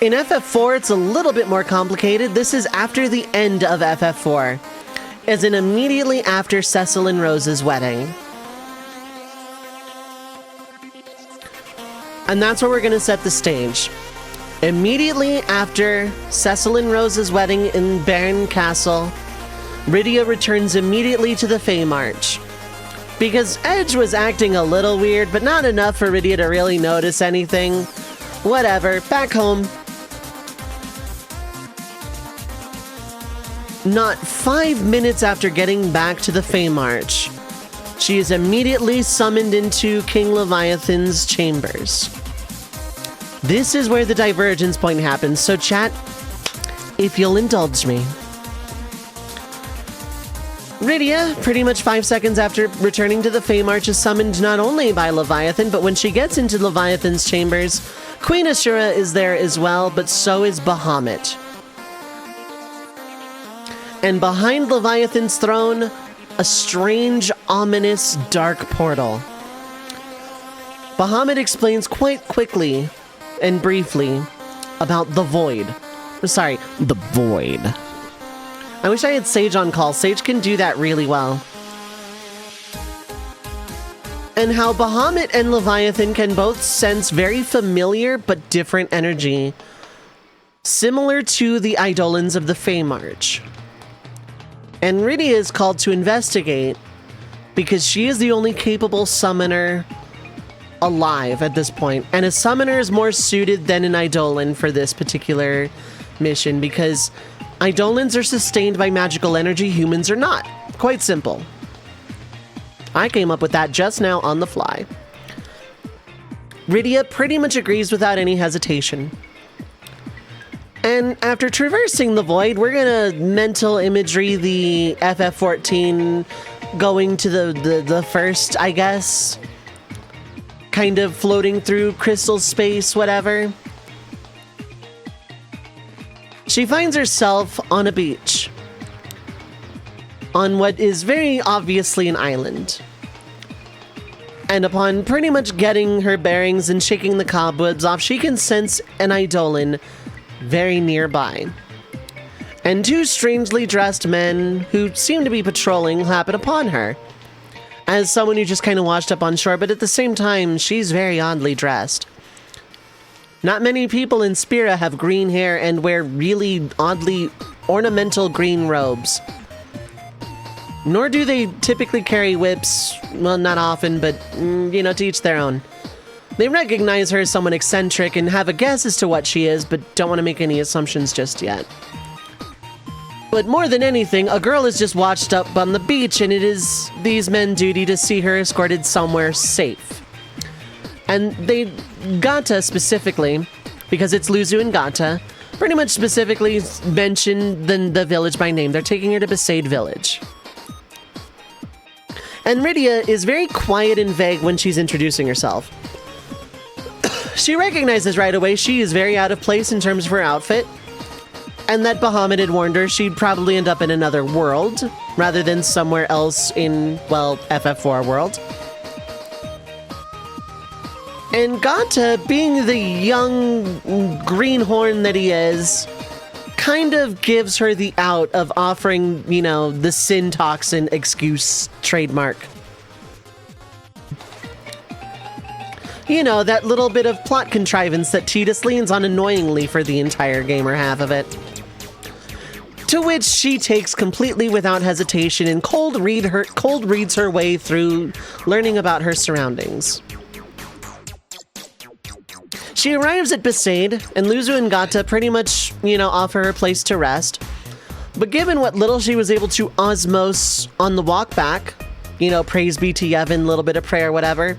In FF4, it's a little bit more complicated. This is after the end of FF4, as in immediately after Cecil and Rose's wedding. And that's where we're going to set the stage. Immediately after Cecil and Rose's wedding in Baron Castle, Rydia returns immediately to the Fey March. Because Edge was acting a little weird, but not enough for Rydia to really notice anything. Whatever, back home. Not 5 minutes after getting back to the Fey March, she is immediately summoned into King Leviathan's chambers. This is where the divergence point happens, so chat, if you'll indulge me. Rydia, pretty much 5 seconds after returning to the Feymarch, is summoned not only by Leviathan, but when she gets into Leviathan's chambers, Queen Ashura is there as well, but so is Bahamut. And behind Leviathan's throne, a strange, ominous, dark portal. Bahamut explains quite quickly and briefly about the Void. Sorry, the Void. I wish I had Sage on call. Sage can do that really well. And how Bahamut and Leviathan can both sense very familiar but different energy, similar to the Eidolons of the Feymarch. And Rydia is called to investigate because she is the only capable summoner alive at this point. And a summoner is more suited than an Eidolon for this particular mission because Eidolons are sustained by magical energy, humans are not. Quite simple. I came up with that just now on the fly. Rydia pretty much agrees without any hesitation. And after traversing the Void, we're gonna mental imagery the FF14 going to the first, I guess. Kind of floating through crystal space, whatever. She finds herself on a beach. On what is very obviously an island. And upon pretty much getting her bearings and shaking the cobwebs off, she can sense an Eidolon very nearby. And two strangely dressed men who seem to be patrolling happen upon her. As someone who just kind of washed up on shore, but at the same time, she's very oddly dressed. Not many people in Spira have green hair and wear really oddly ornamental green robes. Nor do they typically carry whips, well, not often, but, you know, to each their own. They recognize her as someone eccentric and have a guess as to what she is, but don't want to make any assumptions just yet. But more than anything, a girl is just washed up on the beach, and it is these men's duty to see her escorted somewhere safe. And they, Gata specifically, because it's Luzu and Gata, pretty much specifically mention the village by name. They're taking her to Besaid Village. And Rydia is very quiet and vague when she's introducing herself. She recognizes right away she is very out of place in terms of her outfit, and that Bahamut had warned her she'd probably end up in another world, rather than somewhere else in, well, FF4 world. And Gata, being the young greenhorn that he is, kind of gives her the out of offering, you know, the sin toxin excuse trademark. You know, that little bit of plot contrivance that Tidus leans on annoyingly for the entire gamer half of it. To which she takes completely without hesitation and cold reads her way through learning about her surroundings. She arrives at Besaid, and Luzu and Gata pretty much, you know, offer her a place to rest. But given what little she was able to osmose on the walk back, you know, praise be to Yevon, little bit of prayer, whatever,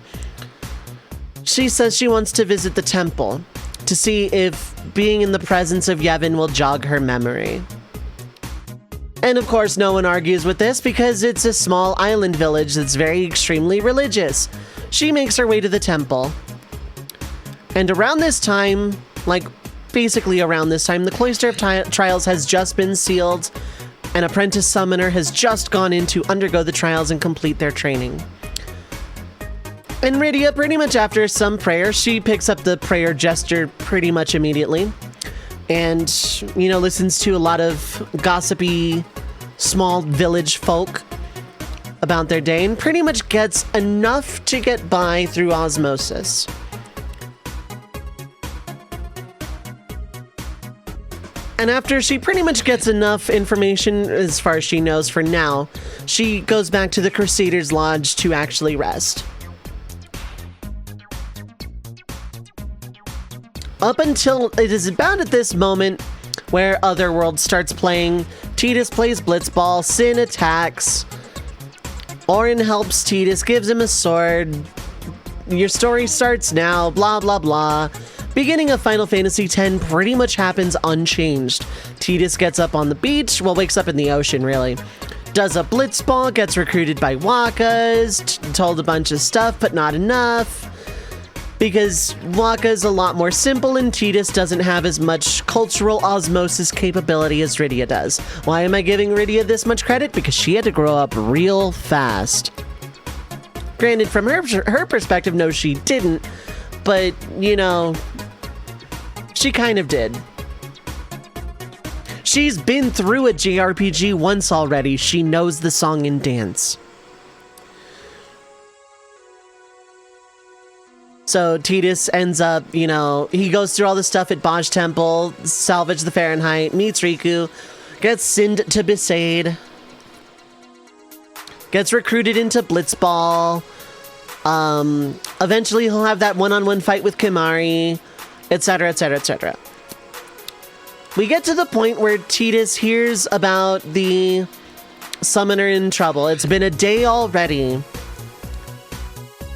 she says she wants to visit the temple to see if being in the presence of Yevon will jog her memory. And of course, no one argues with this because it's a small island village that's very extremely religious. She makes her way to the temple. And around this time, like basically around this time, the Cloister of Trials has just been sealed. An apprentice summoner has just gone in to undergo the trials and complete their training. And Rydia, pretty much after some prayer, she picks up the prayer gesture pretty much immediately. And, you know, listens to a lot of gossipy, small village folk about their day and pretty much gets enough to get by through osmosis. And after she pretty much gets enough information, as far as she knows for now, she goes back to the Crusaders' Lodge to actually rest. Up until it is about at this moment where Otherworld starts playing, Tidus plays Blitzball, Sin attacks, Orin helps Tidus, gives him a sword, your story starts now, blah blah blah. Beginning of Final Fantasy X pretty much happens unchanged. Tidus gets up on the beach, well, wakes up in the ocean, really. Does a blitzball, gets recruited by Wakkas, told a bunch of stuff, but not enough. Because Wakka's a lot more simple and Tidus doesn't have as much cultural osmosis capability as Rydia does. Why am I giving Rydia this much credit? Because she had to grow up real fast. Granted, from her perspective, no, she didn't. But, you know, she kind of did. She's been through a JRPG once already. She knows the song and dance. So Tidus ends up, you know, he goes through all the stuff at Bosch Temple, salvage the Fahrenheit, meets Riku, gets sent to Besaid, gets recruited into Blitzball. Eventually he'll have that one-on-one fight with Kimahri, etc., etc., etc. We get to the point where Tidus hears about the summoner in trouble. It's been a day already.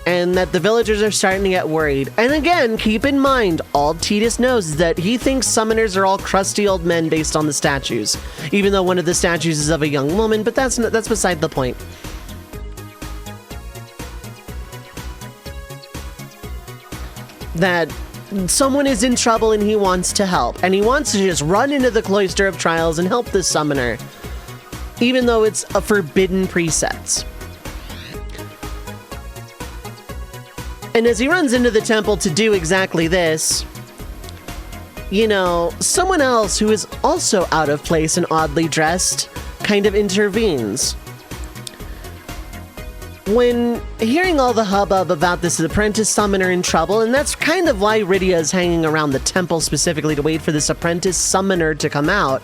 And that the villagers are starting to get worried. And again, keep in mind, all Tidus knows is that he thinks summoners are all crusty old men based on the statues. Even though one of the statues is of a young woman, but that's beside the point. That someone is in trouble and he wants to help. And he wants to just run into the Cloister of Trials and help this summoner. Even though it's a forbidden preset. And as he runs into the temple to do exactly this, you know, someone else who is also out of place and oddly dressed kind of intervenes. When hearing all the hubbub about this apprentice summoner in trouble, and that's kind of why Rydia is hanging around the temple specifically to wait for this apprentice summoner to come out,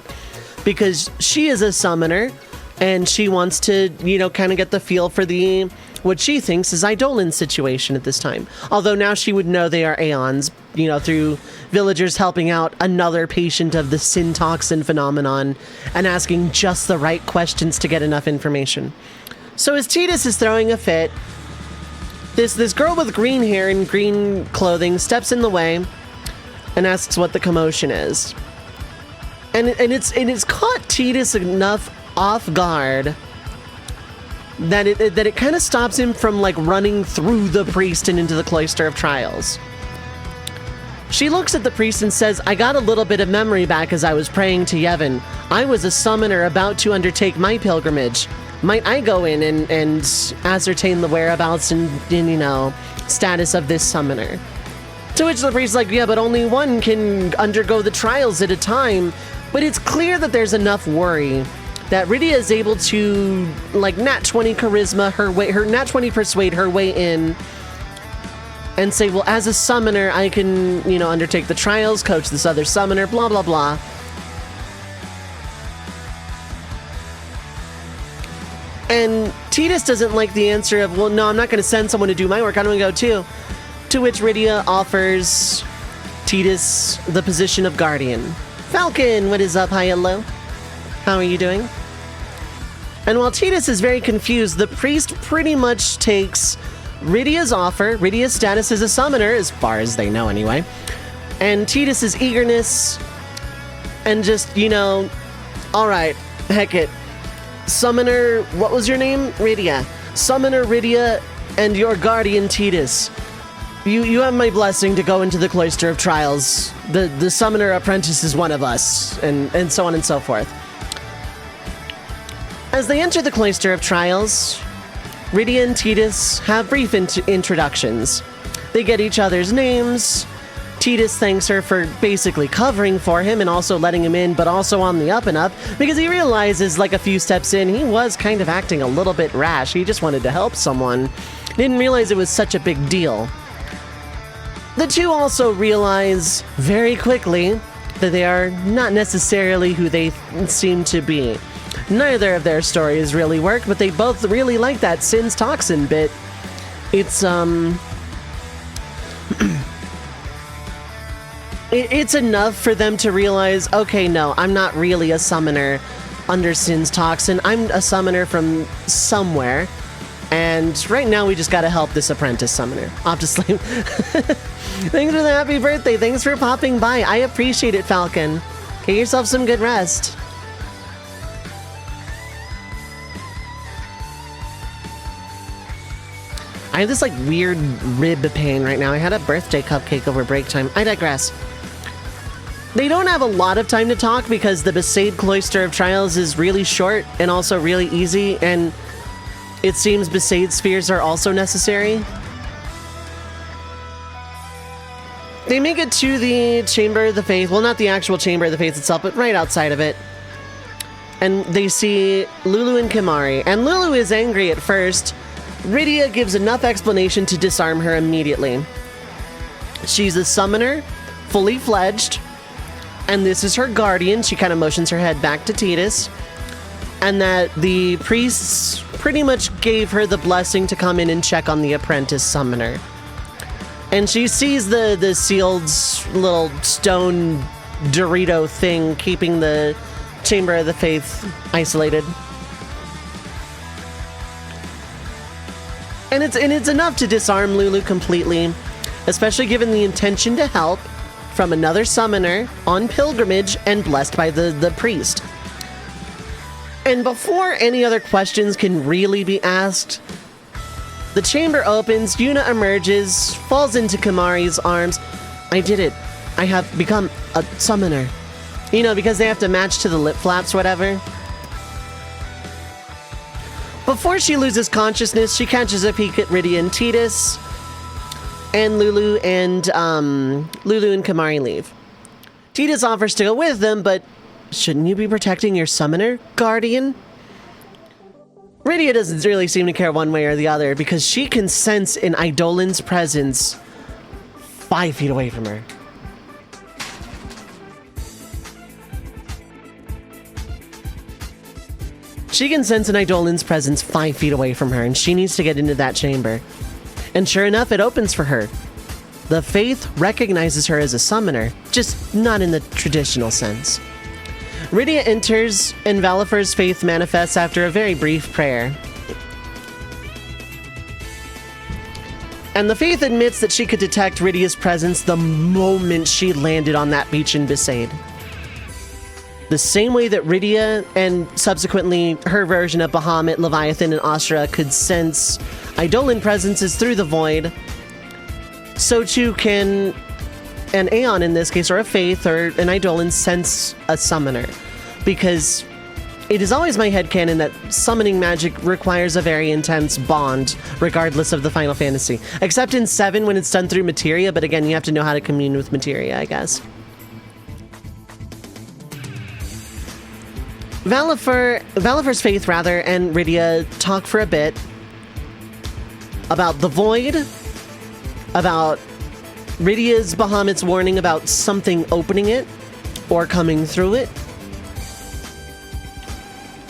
because she is a summoner and she wants to, you know, kind of get the feel for the what she thinks is Eidolon's situation at this time. Although now she would know they are Aeons, you know, through villagers helping out another patient of the sin toxin phenomenon and asking just the right questions to get enough information. So as Tidus is throwing a fit, this girl with green hair and green clothing steps in the way and asks what the commotion is. And it's caught Tidus enough off guard that it kind of stops him from like running through the priest and into the Cloister of Trials. She looks at the priest and says, "I got a little bit of memory back as I was praying to Yevon. I was a summoner about to undertake my pilgrimage. Might I go in and ascertain the whereabouts and you know, status of this summoner?" To which the priest's like, "Yeah, but only one can undergo the trials at a time." But it's clear that there's enough worry that Rydia is able to, like, nat 20 charisma her nat 20 persuade her way in and say, well, as a summoner, I can, you know, undertake the trials, coach this other summoner, blah, blah, blah. And Tidus doesn't like the answer of, well, no, I'm not going to send someone to do my work, I'm going to go too. To which Rydia offers Tidus the position of guardian. Falcon, what is up? Hi, hello. How are you doing? And while Tidus is very confused, the priest pretty much takes Rydia's offer, Rydia's status as a summoner, as far as they know anyway, and Tidus's eagerness, and just, you know, alright, heck it. Summoner, what was your name? Rydia. Summoner Rydia and your guardian Tidus. You have my blessing to go into the Cloister of Trials. The summoner apprentice is one of us, and so on and so forth. As they enter the Cloister of Trials, Rydia and Tidus have brief introductions. They get each other's names. Tidus thanks her for basically covering for him and also letting him in, but also on the up and up, because he realizes, like, a few steps in, he was kind of acting a little bit rash. He just wanted to help someone. Didn't realize it was such a big deal. The two also realize very quickly that they are not necessarily who they seem to be. Neither of their stories really work, but they both really like that Sin's Toxin bit. It's, it's enough for them to realize, okay, no, I'm not really a summoner under Sin's Toxin. I'm a summoner from somewhere. And right now we just gotta help this apprentice summoner. Obviously. Thanks for the happy birthday. Thanks for popping by. I appreciate it, Falcon. Get yourself some good rest. I have this like weird rib pain right now. I had a birthday cupcake over break time. I digress. They don't have a lot of time to talk because the Besaid Cloister of Trials is really short and also really easy, and it seems Besaid Spheres are also necessary. They make it to the Chamber of the Faith. Well, not the actual Chamber of the Faith itself, but right outside of it. And they see Lulu and Kimahri. And Lulu is angry at first. Rydia gives enough explanation to disarm her immediately. She's a summoner, fully fledged. And this is her guardian. She kind of motions her head back to Tidus. And that the priests pretty much gave her the blessing to come in and check on the apprentice summoner. And she sees the sealed little stone Dorito thing keeping the Chamber of the Faith isolated. And it's enough to disarm Lulu completely, especially given the intention to help from another summoner on pilgrimage and blessed by the priest. And before any other questions can really be asked, the chamber opens, Yuna emerges, falls into Kimahri's arms. I did it. I have become a summoner. You know, because they have to match to the lip flaps, whatever. Before she loses consciousness, she catches a peek at Rydia and Tidus. And Lulu and Kimahri leave. Tidus offers to go with them, but shouldn't you be protecting your summoner, Guardian? Rydia doesn't really seem to care one way or the other because she can sense an Eidolon's presence 5 feet away from her. She can sense an Eidolon's presence 5 feet away from her, and she needs to get into that chamber. And sure enough, it opens for her. The Faith recognizes her as a summoner, just not in the traditional sense. Rydia enters, and Valifer's faith manifests after a very brief prayer. And the Faith admits that she could detect Rydia's presence the moment she landed on that beach in Besaid. The same way that Rydia, and subsequently her version of Bahamut, Leviathan, and Astra could sense Eidolon presences through the void, so too can an Aeon in this case, or a Faith, or an Eidolon sense a summoner. Because it is always my headcanon that summoning magic requires a very intense bond, regardless of the Final Fantasy. Except in 7 when it's done through materia, but again, you have to know how to commune with materia, I guess. Valifer's Faith, rather, and Rydia talk for a bit about the void, about Rydia's Bahamut's warning about something opening it or coming through it.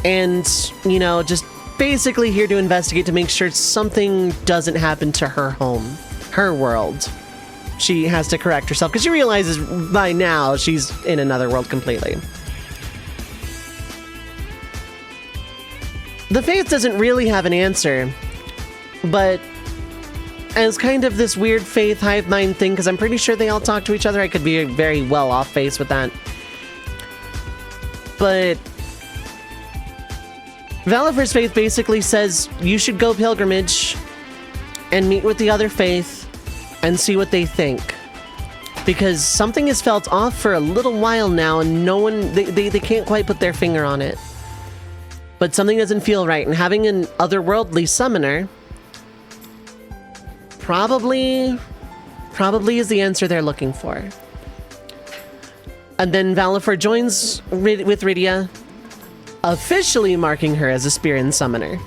And, you know, just basically here to investigate to make sure something doesn't happen to her home, her world. She has to correct herself because she realizes by now she's in another world completely. The Faith doesn't really have an answer, but as kind of this weird Faith hive mind thing, because I'm pretty sure they all talk to each other. I could be very well off base with that. But Valifer's Faith basically says you should go pilgrimage and meet with the other Faith and see what they think. Because something is felt off for a little while now and no one, they can't quite put their finger on it. But something doesn't feel right, and having an otherworldly summoner probably is the answer they're looking for. And then Valifer joins with Rydia, officially marking her as a Spearin summoner.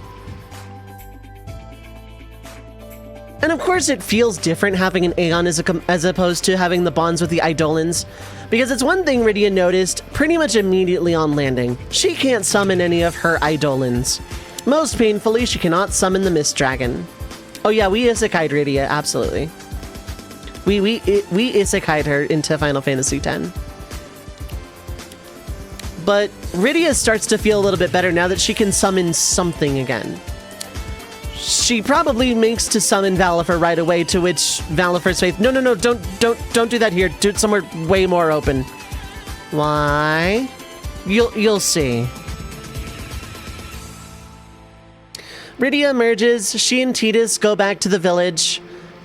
And of course it feels different having an Aeon as opposed to having the bonds with the Eidolons, because it's one thing Rydia noticed pretty much immediately on landing. She can't summon any of her Eidolons. Most painfully, she cannot summon the Mist Dragon. Oh yeah, we isekai'd Rydia, absolutely. We isekai'd her into Final Fantasy X. But Rydia starts to feel a little bit better now that she can summon something again. she probably makes to summon Valifer right away, to which Valifer's faith, no, don't do that here. Do it somewhere way more open. Why? You'll see. Rydia emerges, she and Tidus go back to the village,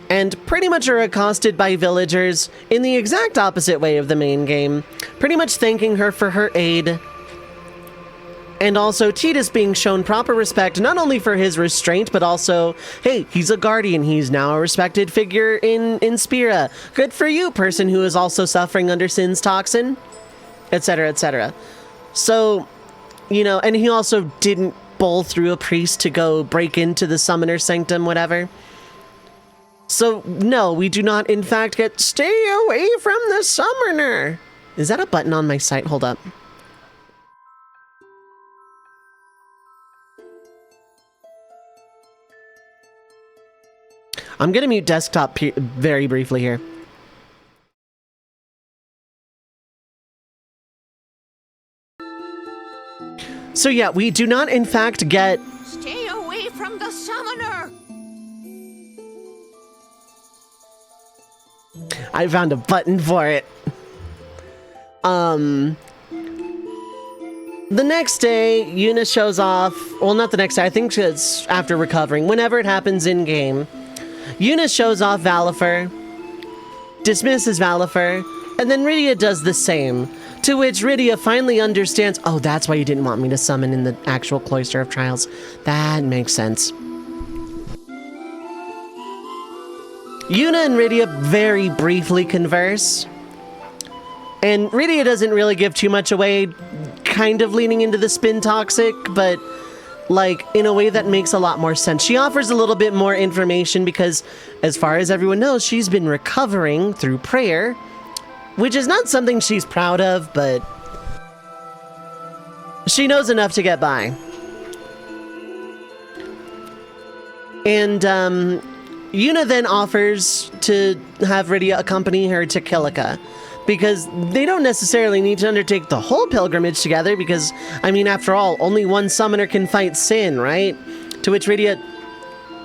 and pretty much are accosted by villagers in the exact opposite way of the main game, pretty much thanking her for her aid. And also Tidus being shown proper respect, not only for his restraint, but also, hey, he's a guardian, he's now a respected figure in Spira. Good for you, person who is also suffering under Sin's toxin, etc., etc. So, you know, and he also didn't bowl through a priest to go break into the summoner sanctum, whatever. So, no, we do not, in fact, get stay away from the summoner. Is that a button on my site? Hold up. I'm gonna mute desktop very briefly here. So yeah, we do not in fact get... Stay away from the summoner! I found a button for it. The next day, Yuna shows off... Well, not the next day, I think it's after recovering. Whenever it happens in-game. Yuna shows off Valifer, dismisses Valifer, and then Rydia does the same. To which Rydia finally understands, oh, that's why you didn't want me to summon in the actual Cloister of Trials. That makes sense. Yuna and Rydia very briefly converse. And Rydia doesn't really give too much away, kind of leaning into the spin toxic, but like in a way that makes a lot more sense. She offers a little bit more information because, as far as everyone knows, she's been recovering through prayer, which is not something she's proud of, but she knows enough to get by. And Yuna then offers to have Rydia accompany her to Kilika, because they don't necessarily need to undertake the whole pilgrimage together, because, I mean, after all, only one summoner can fight Sin, right? To which Rydia...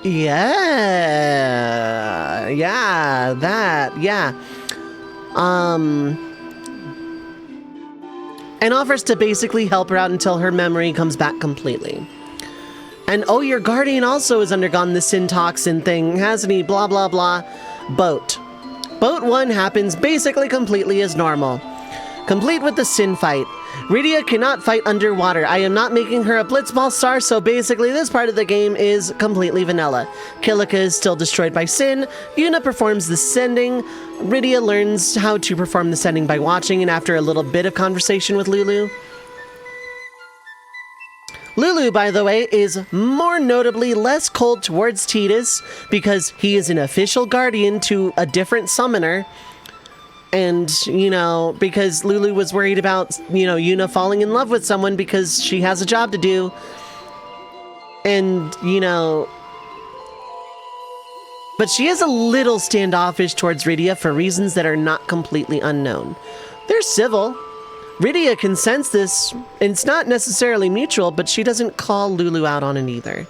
Yeah. And offers to basically help her out until her memory comes back completely. And, oh, your guardian also has undergone the Sin toxin thing, hasn't he? Blah, blah, blah. Boat 1 happens basically completely as normal. Complete with the Sin fight. Rydia cannot fight underwater. I am not making her a blitzball star, so basically this part of the game is completely vanilla. Kilika is still destroyed by Sin. Yuna performs the sending. Rydia learns how to perform the sending by watching, and after a little bit of conversation with Lulu. Lulu, by the way, is more notably less cold towards Tidus because he is an official guardian to a different summoner. And, you know, because Lulu was worried about, you know, Yuna falling in love with someone because she has a job to do. And, you know... But she is a little standoffish towards Rydia for reasons that are not completely unknown. They're civil. Rydia can sense this, and it's not necessarily mutual, but she doesn't call Lulu out on it either.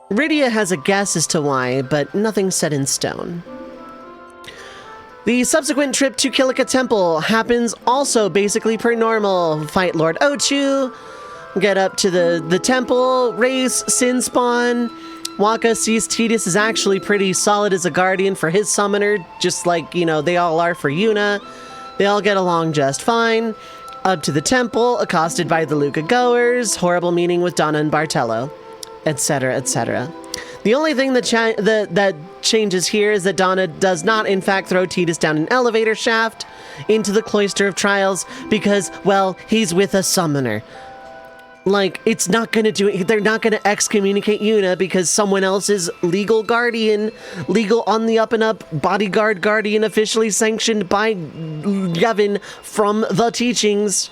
Rydia has a guess as to why, but nothing set in stone. The subsequent trip to Kilika Temple happens also basically per normal. Fight Lord Ochu, get up to the temple, race, Sin spawn. Waka sees Tidus is actually pretty solid as a guardian for his summoner, just like, you know, they all are for Yuna. They all get along just fine. Up to the temple, accosted by the Luca goers, horrible meeting with Donna and Bartello, etc., etc. The only thing that changes here is that Donna does not, in fact, throw Tidus down an elevator shaft into the Cloister of Trials because, well, he's with a summoner. Like, it's not gonna do it. They're not gonna excommunicate Yuna because someone else's legal guardian, legal on the up and up, bodyguard guardian officially sanctioned by Yevon from the teachings.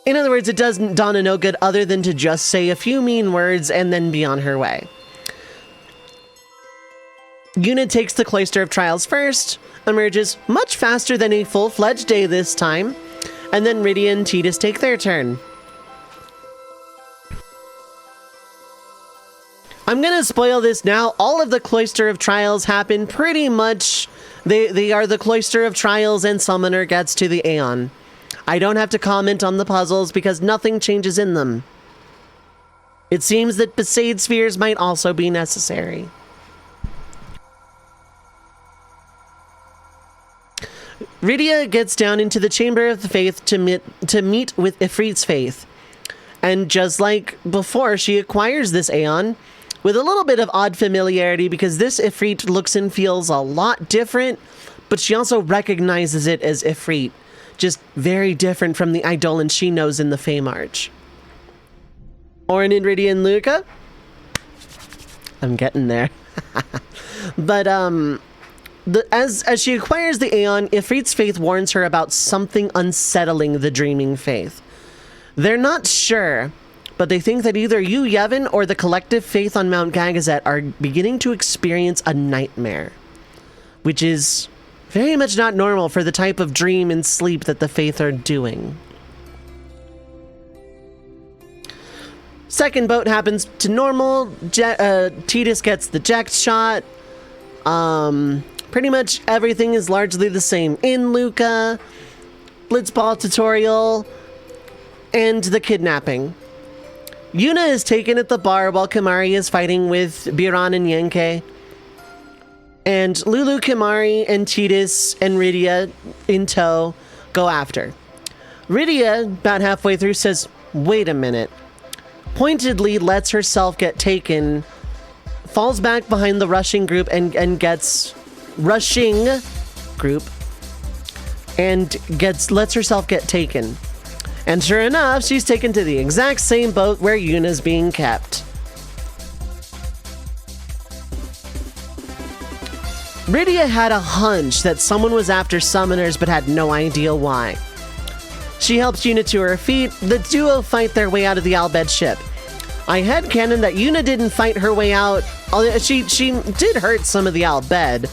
In other words, it does Donna no good other than to just say a few mean words and then be on her way. Yuna takes the Cloister of Trials first, emerges much faster than a full-fledged day this time, And then Rydia and Tidus take their turn. I'm gonna spoil this now. All of the Cloister of Trials happen pretty much. They are the Cloister of Trials and Summoner gets to the Aeon. I don't have to comment on the puzzles because nothing changes in them. It seems that Besaid Spheres might also be necessary. Rydia gets down into the Chamber of the Faith to meet with Ifrit's Faith. And just like before, she acquires this Aeon with a little bit of odd familiarity because this Ifrit looks and feels a lot different, but she also recognizes it as Ifrit. Just very different from the Eidolon she knows in the Feymarch. Auron and Rydia and Luca? I'm getting there. But, as she acquires the Aeon, Ifrit's Faith warns her about something unsettling the Dreaming Faith. They're not sure, but they think that either you, Yevon, or the collective faith on Mount Gagazet are beginning to experience a nightmare, which is very much not normal for the type of dream and sleep that the faith are doing. Second boat happens to normal. Tidus gets the Ject shot. Pretty much everything is largely the same in Luca, Blitzball tutorial, and the kidnapping. Yuna is taken at the bar while Kimahri is fighting with Biran and Yenke. And Lulu, Kimahri, and Tidus and Rydia in tow go after. Rydia, about halfway through, says, "Wait a minute." Pointedly lets herself get taken, falls back behind the rushing group and lets herself get taken. And sure enough, she's taken to the exact same boat where Yuna's being kept. Rydia had a hunch that someone was after summoners but had no idea why. She helps Yuna to her feet. The duo fight their way out of the Al Bhed ship. I headcanon that Yuna didn't fight her way out. She did hurt some of the Al Bhed.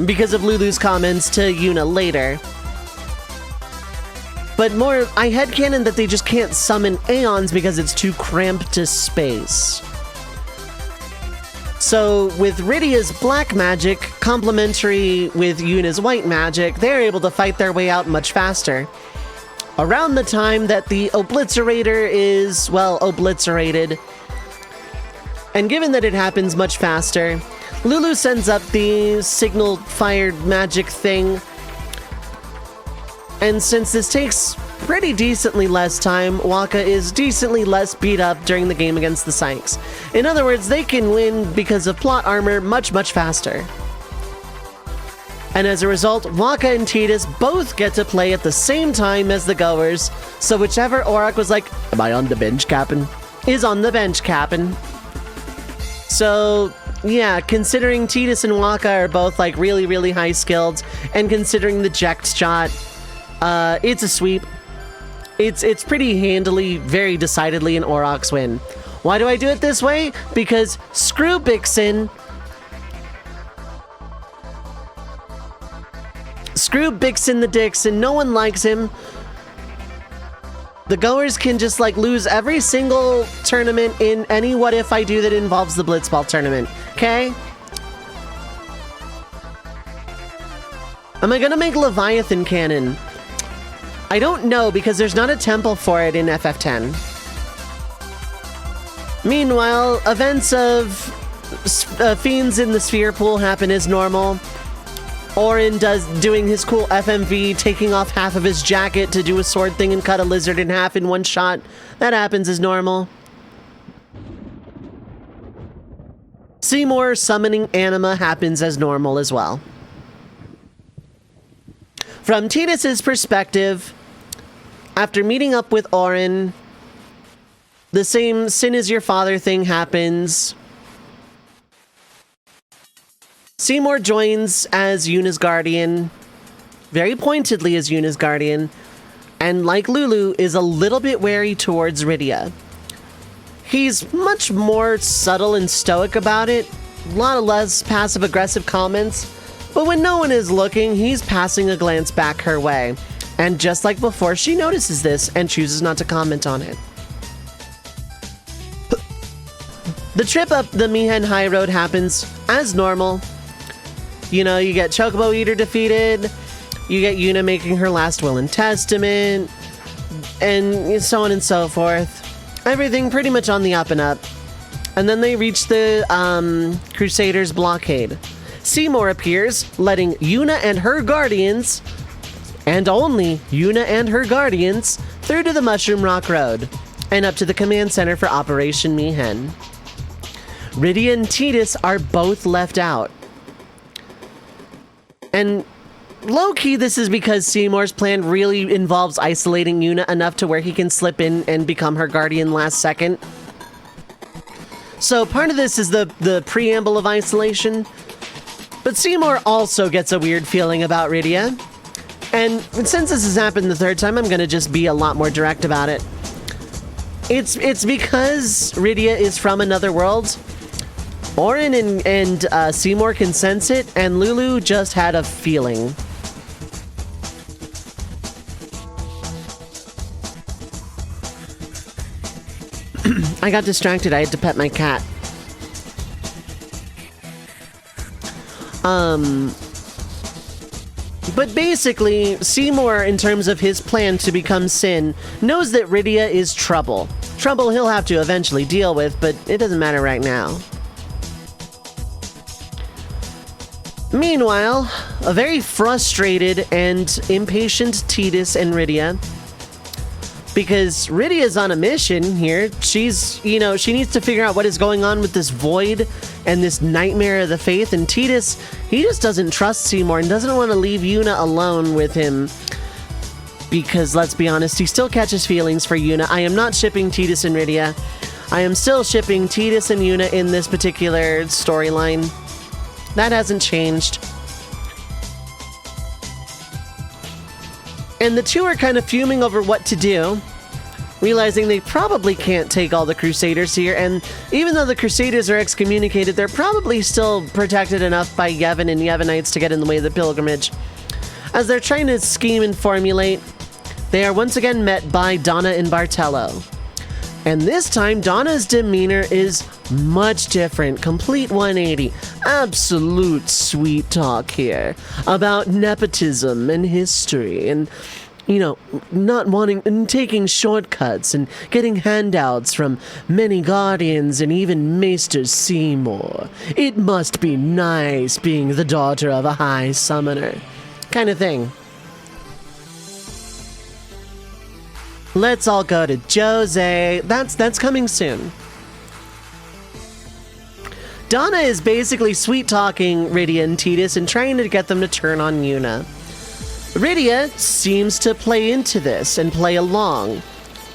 Because of Lulu's comments to Yuna later. But more, I headcanon that they just can't summon Aeons because it's too cramped to space. So with Rydia's black magic, complementary with Yuna's white magic, they're able to fight their way out much faster. Around the time that the Obliterator is, well, obliterated, and given that it happens much faster, Lulu sends up the signal-fired magic thing, and since this takes pretty decently less time, Wakka is decently less beat up during the game against the Sykes. In other words, they can win because of plot armor much, much faster. And as a result, Wakka and Tidus both get to play at the same time as the goers, so whichever Auroch was like, "Am I on the bench capping?" is on the bench capping. So yeah, considering Tidus and Wakka are both like really, really high skilled, and considering the Ject shot, it's a sweep. It's pretty handily, very decidedly an Auroch's win. Why do I do it this way? Because screw Bixen. Screw Bixen the Dixon. No one likes him. The goers can just like lose every single tournament in any what if I do that involves the Blitzball tournament. Okay? Am I gonna make Leviathan canon? I don't know because there's not a temple for it in FF10. Meanwhile, events of Fiends in the Sphere Pool happen as normal. Auron doing his cool FMV, taking off half of his jacket to do a sword thing and cut a lizard in half in one shot. That happens as normal. Seymour summoning Anima happens as normal as well. From Tidus's perspective, after meeting up with Auron, the same sin is your father thing happens. Seymour joins as Yuna's guardian, very pointedly as Yuna's guardian, and like Lulu, is a little bit wary towards Rydia. He's much more subtle and stoic about it, a lot of less passive-aggressive comments, But when no one is looking, he's passing a glance back her way. And just like before, she notices this and chooses not to comment on it. The trip up the Mihen High Road happens as normal. You know, you get Chocobo Eater defeated, you get Yuna making her last will and testament, and so on and so forth. Everything pretty much on the up and up. And then they reach the Crusaders' blockade. Seymour appears, letting Yuna and her guardians, and only Yuna and her guardians, through to the Mushroom Rock Road, and up to the command center for Operation Mihen. Rydia and Tidus are both left out. And low-key, this is because Seymour's plan really involves isolating Yuna enough to where he can slip in and become her guardian last second. So part of this is the preamble of isolation. But Seymour also gets a weird feeling about Rydia. And since this has happened the third time, I'm going to just be a lot more direct about it. It's because Rydia is from another world. Orin and Seymour can sense it, and Lulu just had a feeling. I got distracted. I had to pet my cat. But basically, Seymour, in terms of his plan to become Sin, knows that Rydia is trouble. Trouble he'll have to eventually deal with, but it doesn't matter right now. Meanwhile, a very frustrated and impatient Tidus and Rydia, because Rydia's on a mission here. She's, she needs to figure out what is going on with this void and this nightmare of the faith, and Tidus, he just doesn't trust Seymour and doesn't want to leave Yuna alone with him, because let's be honest, he still catches feelings for Yuna. I am not shipping Tidus and Rydia. I am still shipping Tidus and Yuna in this particular storyline. That hasn't changed. And the two are kind of fuming over what to do, realizing they probably can't take all the Crusaders here, and even though the Crusaders are excommunicated, they're probably still protected enough by Yevon and Yevonites to get in the way of the pilgrimage. As they're trying to scheme and formulate, they are once again met by Donna and Bartello. And this time, Donna's demeanor is much different. Complete 180. Absolute sweet talk here about nepotism and history and, not wanting and taking shortcuts and getting handouts from many guardians and even Maester Seymour. It must be nice being the daughter of a high summoner. Kind of thing. Let's all go to Jose. That's coming soon. Donna is basically sweet-talking Rydia and Tidus and trying to get them to turn on Yuna. Rydia seems to play into this and play along,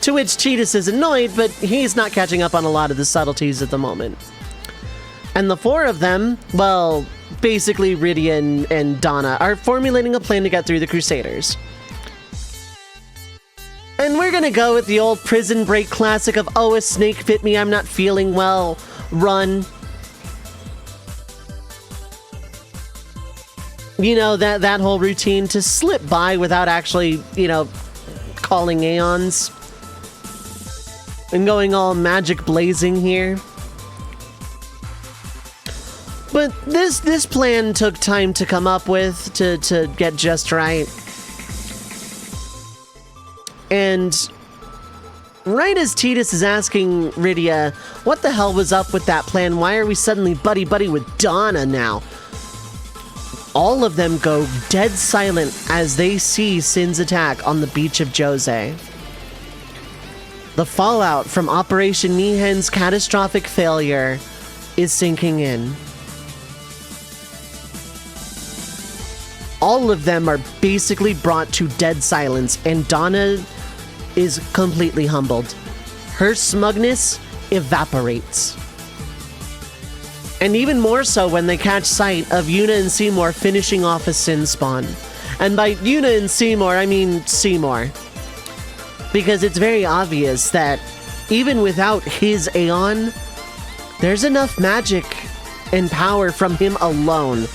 to which Tidus is annoyed, but he's not catching up on a lot of the subtleties at the moment. And the four of them, well, basically Rydia and Donna, are formulating a plan to get through the Crusaders. And we're gonna go with the old Prison Break classic of, oh, a snake bit me, I'm not feeling well, run. That whole routine to slip by without actually, calling Aeons. And going all magic blazing here. But this plan took time to come up with, to get just right. And right as Tidus is asking Rydia, what the hell was up with that plan? Why are we suddenly buddy-buddy with Donna now? All of them go dead silent as they see Sin's attack on the beach of Jose. The fallout from Operation Mihen's catastrophic failure is sinking in. All of them are basically brought to dead silence, and Donna is completely humbled. Her smugness evaporates. And even more so when they catch sight of Yuna and Seymour finishing off a Sin spawn. And by Yuna and Seymour, I mean Seymour. Because it's very obvious that even without his Aeon, there's enough magic and power from him alone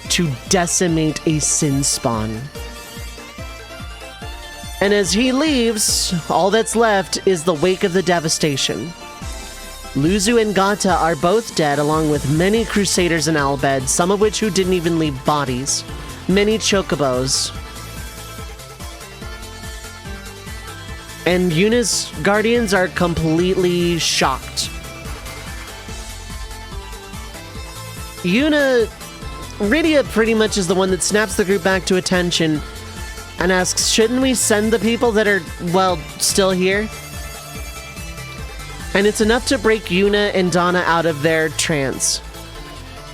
to decimate a sin spawn. And as he leaves, all that's left is the wake of the devastation. Luzu and Gata are both dead, along with many Crusaders in Albed, some of which who didn't even leave bodies. Many Chocobos. And Yuna's Guardians are completely shocked. Rydia pretty much is the one that snaps the group back to attention and asks, shouldn't we send the people that are, well, still here? And it's enough to break Yuna and Donna out of their trance.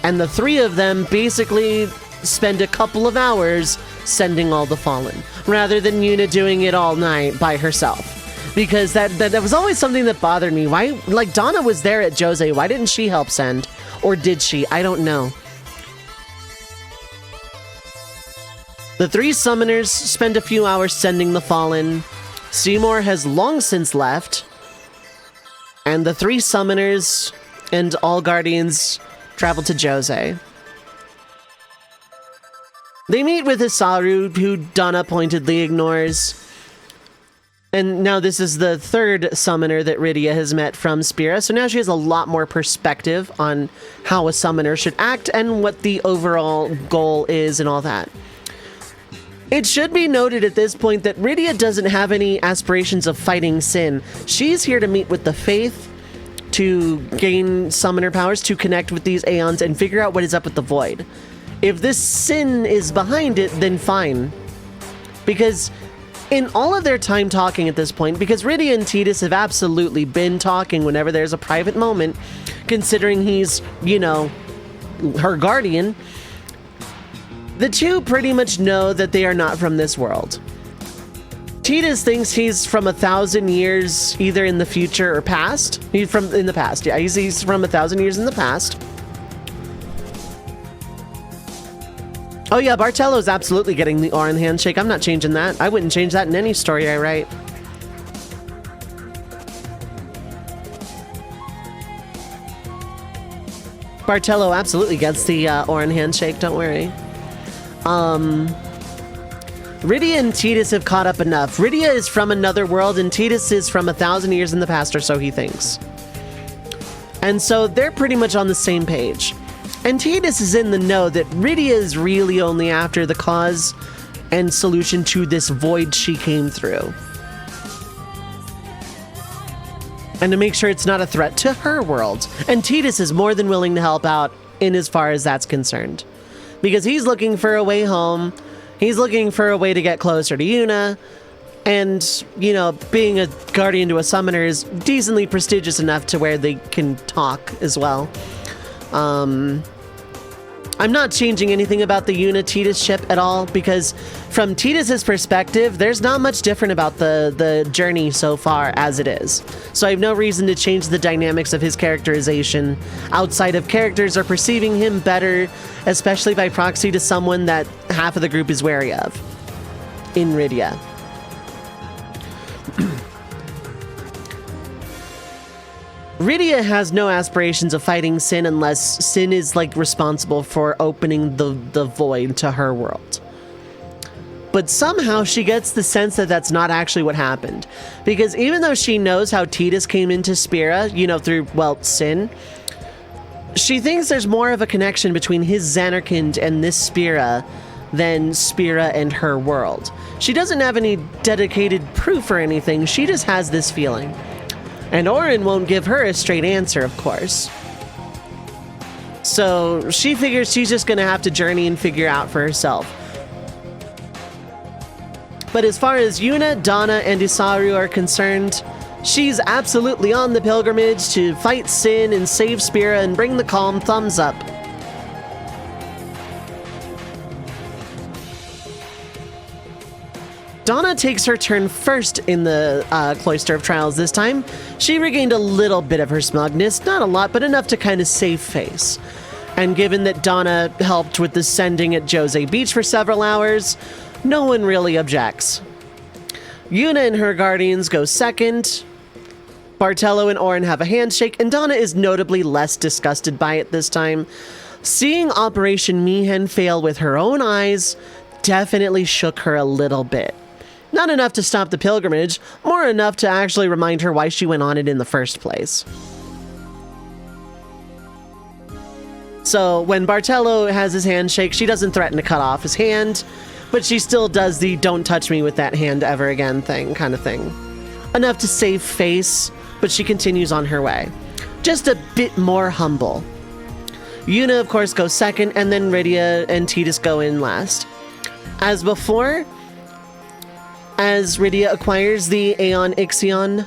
And the three of them basically spend a couple of hours sending all the fallen, rather than Yuna doing it all night by herself. Because that was always something that bothered me. Why, like, Donna was there at Jose, why didn't she help send? Or did she? I don't know. The three summoners spend a few hours sending the fallen. Seymour has long since left. And the three summoners and all guardians travel to Jose. They meet with Isaru, who Donna pointedly ignores. And now this is the third summoner that Rydia has met from Spira, so now she has a lot more perspective on how a summoner should act and what the overall goal is and all that. It should be noted at this point that Rydia doesn't have any aspirations of fighting Sin. She's here to meet with the Faith, to gain summoner powers, to connect with these Aeons, and figure out what is up with the Void. If this Sin is behind it, then fine. Because in all of their time talking at this point, because Rydia and Tidus have absolutely been talking whenever there's a private moment, considering he's, you know, her guardian, the two pretty much know that they are not from this world. Tidus thinks he's from 1,000 years, either in the future or past. He's from in the past, yeah. He's from 1,000 years in the past. Oh yeah, Bartello's absolutely getting the Auron handshake. I'm not changing that. I wouldn't change that in any story I write. Bartello absolutely gets the Auron handshake, don't worry. Rydia and Tidus have caught up enough. Rydia is from another world and Tidus is from 1,000 years in the past, or so he thinks. And so they're pretty much on the same page. And Tidus is in the know that Rydia is really only after the cause and solution to this void she came through. And to make sure it's not a threat to her world. And Tidus is more than willing to help out in as far as that's concerned. Because he's looking for a way home. He's looking for a way to get closer to Yuna. And, you know, being a guardian to a summoner is decently prestigious enough to where they can talk as well. I'm not changing anything about the Yuna-Tidus ship at all, because from Tidus's perspective, there's not much different about the journey so far as it is. So I have no reason to change the dynamics of his characterization outside of characters are perceiving him better, especially by proxy to someone that half of the group is wary of, in Rydia. Rydia has no aspirations of fighting Sin unless Sin is, like, responsible for opening the void to her world. But somehow she gets the sense that that's not actually what happened. Because even though she knows how Tidus came into Spira, you know, through, well, Sin, she thinks there's more of a connection between his Xanarkand and this Spira than Spira and her world. She doesn't have any dedicated proof or anything, she just has this feeling. And Auron won't give her a straight answer, of course. So she figures she's just gonna have to journey and figure out for herself. But as far as Yuna, Donna, and Isaru are concerned, she's absolutely on the pilgrimage to fight Sin and save Spira and bring the calm thumbs up. Donna takes her turn first in the Cloister of Trials this time. She regained a little bit of her smugness, not a lot, but enough to kind of save face. And given that Donna helped with the sending at Jose Beach for several hours, no one really objects. Yuna and her guardians go second. Bartello and Auron have a handshake, and Donna is notably less disgusted by it this time. Seeing Operation Mihen fail with her own eyes definitely shook her a little bit. Not enough to stop the pilgrimage, more enough to actually remind her why she went on it in the first place. So when Bartello has his hand shake, she doesn't threaten to cut off his hand, but she still does the "don't touch me with that hand ever again" kind of thing. Enough to save face, but she continues on her way. Just a bit more humble. Yuna, of course, goes second, and then Rydia and Tidus go in last. As before, as Rydia acquires the Aeon Ixion,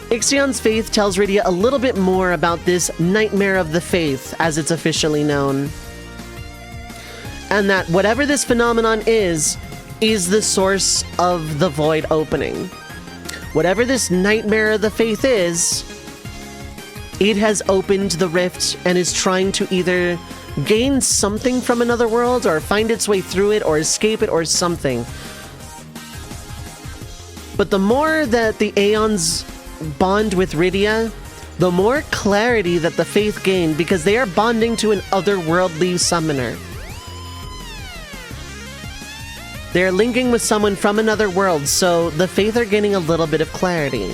Ixion's faith tells Rydia a little bit more about this Nightmare of the Faith, as it's officially known. And that whatever this phenomenon is the source of the void opening. Whatever this Nightmare of the Faith is, it has opened the rift and is trying to either gain something from another world or find its way through it or escape it or something. But the more that the Aeons bond with Rydia, the more clarity that the Faith gain, because they are bonding to an otherworldly summoner. They're linking with someone from another world, so the Faith are gaining a little bit of clarity.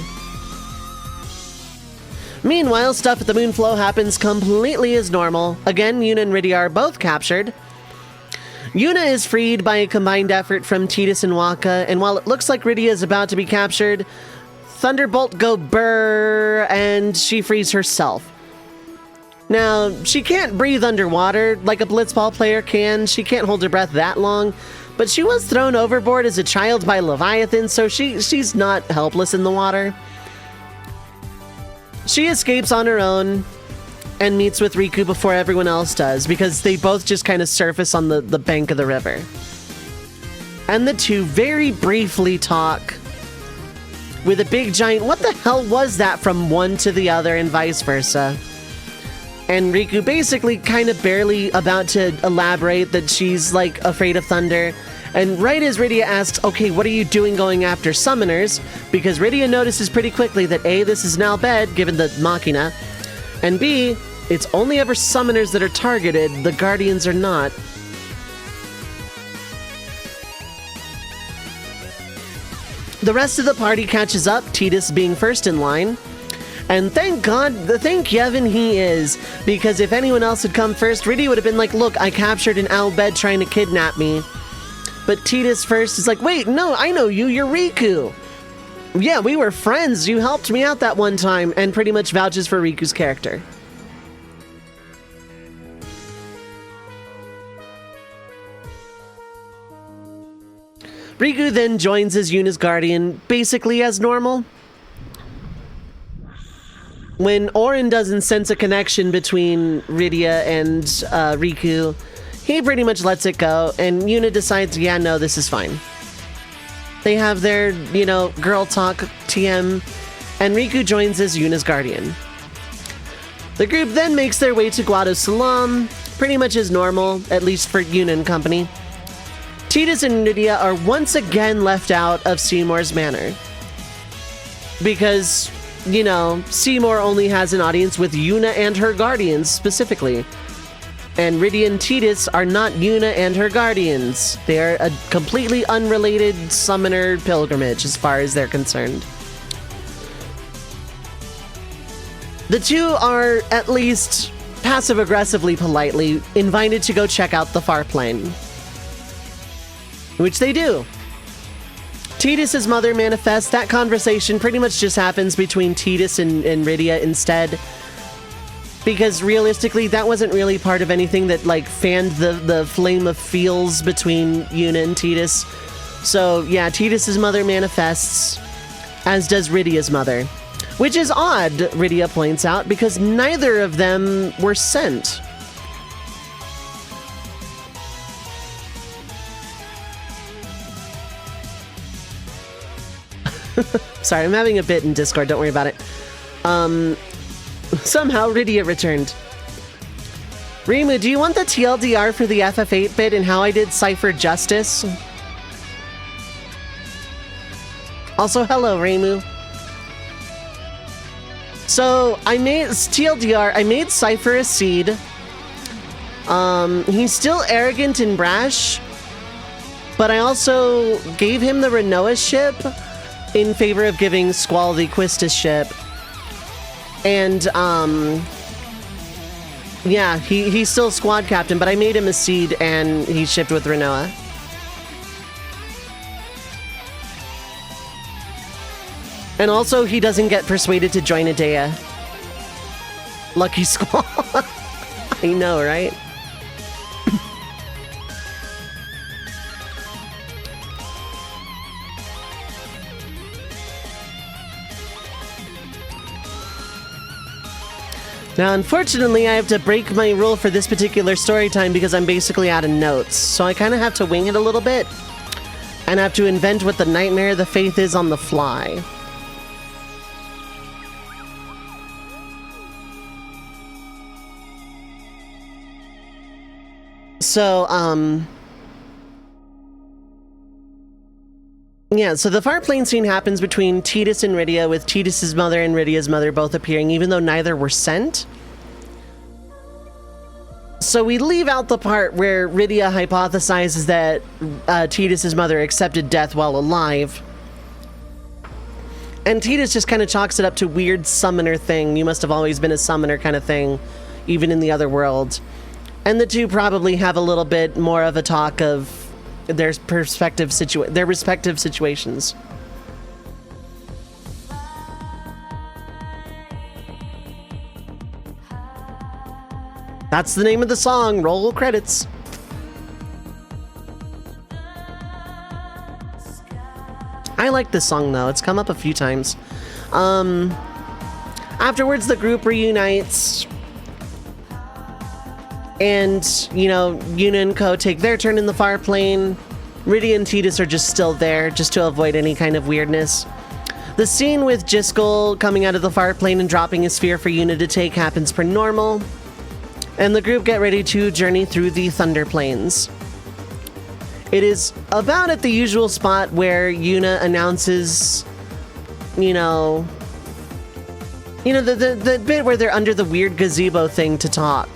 Meanwhile, stuff at the Moonflow happens completely as normal. Again, Yuna and Rydia are both captured. Yuna is freed by a combined effort from Tidus and Wakka, and while it looks like Rydia is about to be captured, Thunderbolt go brrr, and she frees herself. Now, she can't breathe underwater like a Blitzball player can. She can't hold her breath that long, but she was thrown overboard as a child by Leviathan, so she's not helpless in the water. She escapes on her own and meets with Riku before everyone else does, because they both just kind of surface on the bank of the river. And the two very briefly talk with a big giant "what the hell was that" from one to the other and vice versa. And Riku basically kind of barely about to elaborate that she's like afraid of thunder. And right as Rydia asks, "Okay, what are you doing going after summoners?" Because Rydia notices pretty quickly that A, this is now bad given the Machina, and B, it's only ever summoners that are targeted, the Guardians are not. The rest of the party catches up, Tidus being first in line. And thank Yevon he is, because if anyone else had come first, Rydia would have been like, "Look, I captured an Al Bhed trying to kidnap me." But Tidus first is like, "Wait, no, I know you, you're Riku. Yeah, we were friends, you helped me out that one time," and pretty much vouches for Riku's character. Riku then joins as Yuna's guardian, basically as normal. When Auron doesn't sense a connection between Rydia and Riku, he pretty much lets it go, and Yuna decides, yeah, no, this is fine. They have their, girl talk, TM, and Riku joins as Yuna's guardian. The group then makes their way to Guado Salam, pretty much as normal, at least for Yuna and company. Tidus and Rydia are once again left out of Seymour's manor. Because, Seymour only has an audience with Yuna and her guardians specifically. And Rydia and Tidus are not Yuna and her guardians. They are a completely unrelated summoner pilgrimage as far as they're concerned. The two are, at least passive-aggressively politely, invited to go check out the far plane. Which they do. Tidus' mother manifests. That conversation pretty much just happens between Tidus and Rydia instead. Because realistically, that wasn't really part of anything that fanned the flame of feels between Yuna and Tidus. So yeah, Tidus' mother manifests, as does Rydia's mother. Which is odd, Rydia points out, because neither of them were sent. Sorry, I'm having a bit in Discord, don't worry about it. Somehow Rydia returned. Reimu, do you want the TLDR for the FF8 bit and how I did Cypher justice? Also, hello, Reimu. So, I made Cypher a seed, He's still arrogant and brash, but I also gave him the Renoa ship in favor of giving Squall the Quistis ship. And, yeah, he's still squad captain, but I made him a seed and he shipped with Renoa. And also, he doesn't get persuaded to join Adea. Lucky Squall. I know, right? Now, unfortunately, I have to break my rule for this particular story time because I'm basically out of notes. So I kind of have to wing it a little bit and have to invent what the Nightmare of the Faith is on the fly. So, yeah, so the far plane scene happens between Tidus and Rydia, with Tidus's mother and Rydia's mother both appearing, even though neither were sent. So we leave out the part where Rydia hypothesizes that Tidus's mother accepted death while alive. And Tidus just kind of chalks it up to weird summoner thing. You must have always been a summoner kind of thing, even in the other world. And the two probably have a little bit more of a talk of their respective situations. That's the name of the song. Roll credits. I like this song though. It's come up a few times. Afterwards, the group reunites. And, you know, Yuna and Ko take their turn in the far plane. Rydia and Tidus are just still there, just to avoid any kind of weirdness. The scene with Jiskel coming out of the far plane and dropping a sphere for Yuna to take happens per normal. And the group get ready to journey through the Thunder Plains. It is about at the usual spot where Yuna announces, the bit where they're under the weird gazebo thing to talk.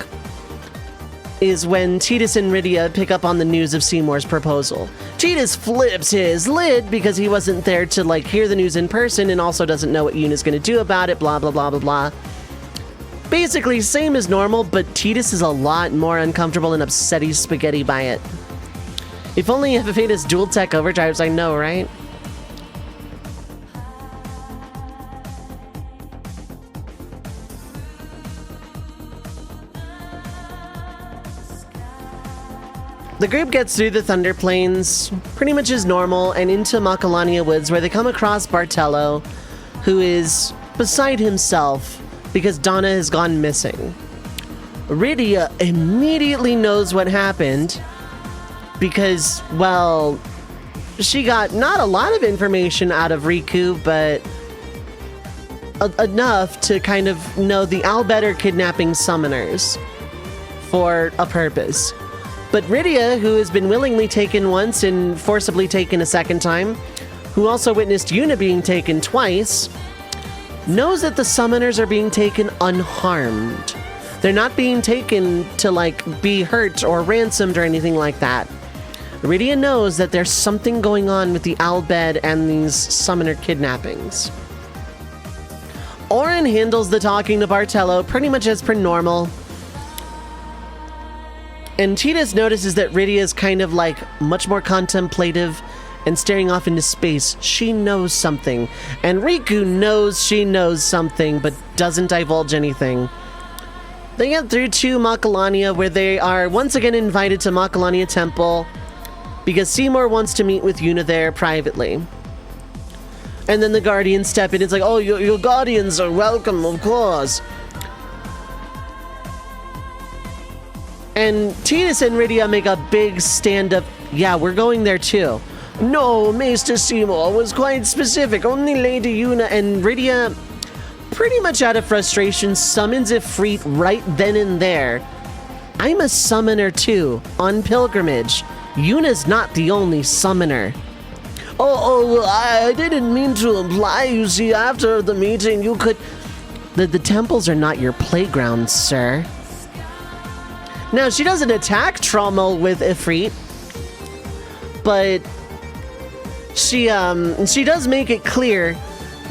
Is when Tidus and Rydia pick up on the news of Seymour's proposal. Tidus flips his lid because he wasn't there to, like, hear the news in person and also doesn't know what Yuna's gonna do about it, blah, blah, blah, blah, blah. Basically, same as normal, but Tidus is a lot more uncomfortable and upsetty spaghetti by it. If only Epiphaetus dual tech overdrives, I know, right? The group gets through the Thunder Plains pretty much as normal and into Macalania Woods, where they come across Bartello, who is beside himself because Donna has gone missing. Rydia immediately knows what happened because, well, she got not a lot of information out of Riku, but enough to kind of know the Albed are kidnapping summoners for a purpose. But Rydia, who has been willingly taken once and forcibly taken a second time, who also witnessed Yuna being taken twice, knows that the summoners are being taken unharmed. They're not being taken to, like, be hurt or ransomed or anything like that. Rydia knows that there's something going on with the Albed and these summoner kidnappings. Auron handles the talking to Bartello pretty much as per normal. And Tidus notices that Rydia is kind of, like, much more contemplative and staring off into space. She knows something. And Riku knows she knows something, but doesn't divulge anything. They get through to Macalania, where they are once again invited to Macalania Temple because Seymour wants to meet with Yuna there privately. And then the Guardians step in. It's like, oh, your Guardians are welcome, of course. And Tidus and Rydia make a big stand up, yeah, we're going there too. No, Maester Seymour was quite specific. Only Lady Yuna. And Rydia, pretty much out of frustration, summons Ifrit right then and there. I'm a summoner too, on pilgrimage. Yuna's not the only summoner. Oh, I didn't mean to imply, you see, after the meeting you could... The temples are not your playground, sir. Now, she doesn't attack Trommel with Ifrit, but she does make it clear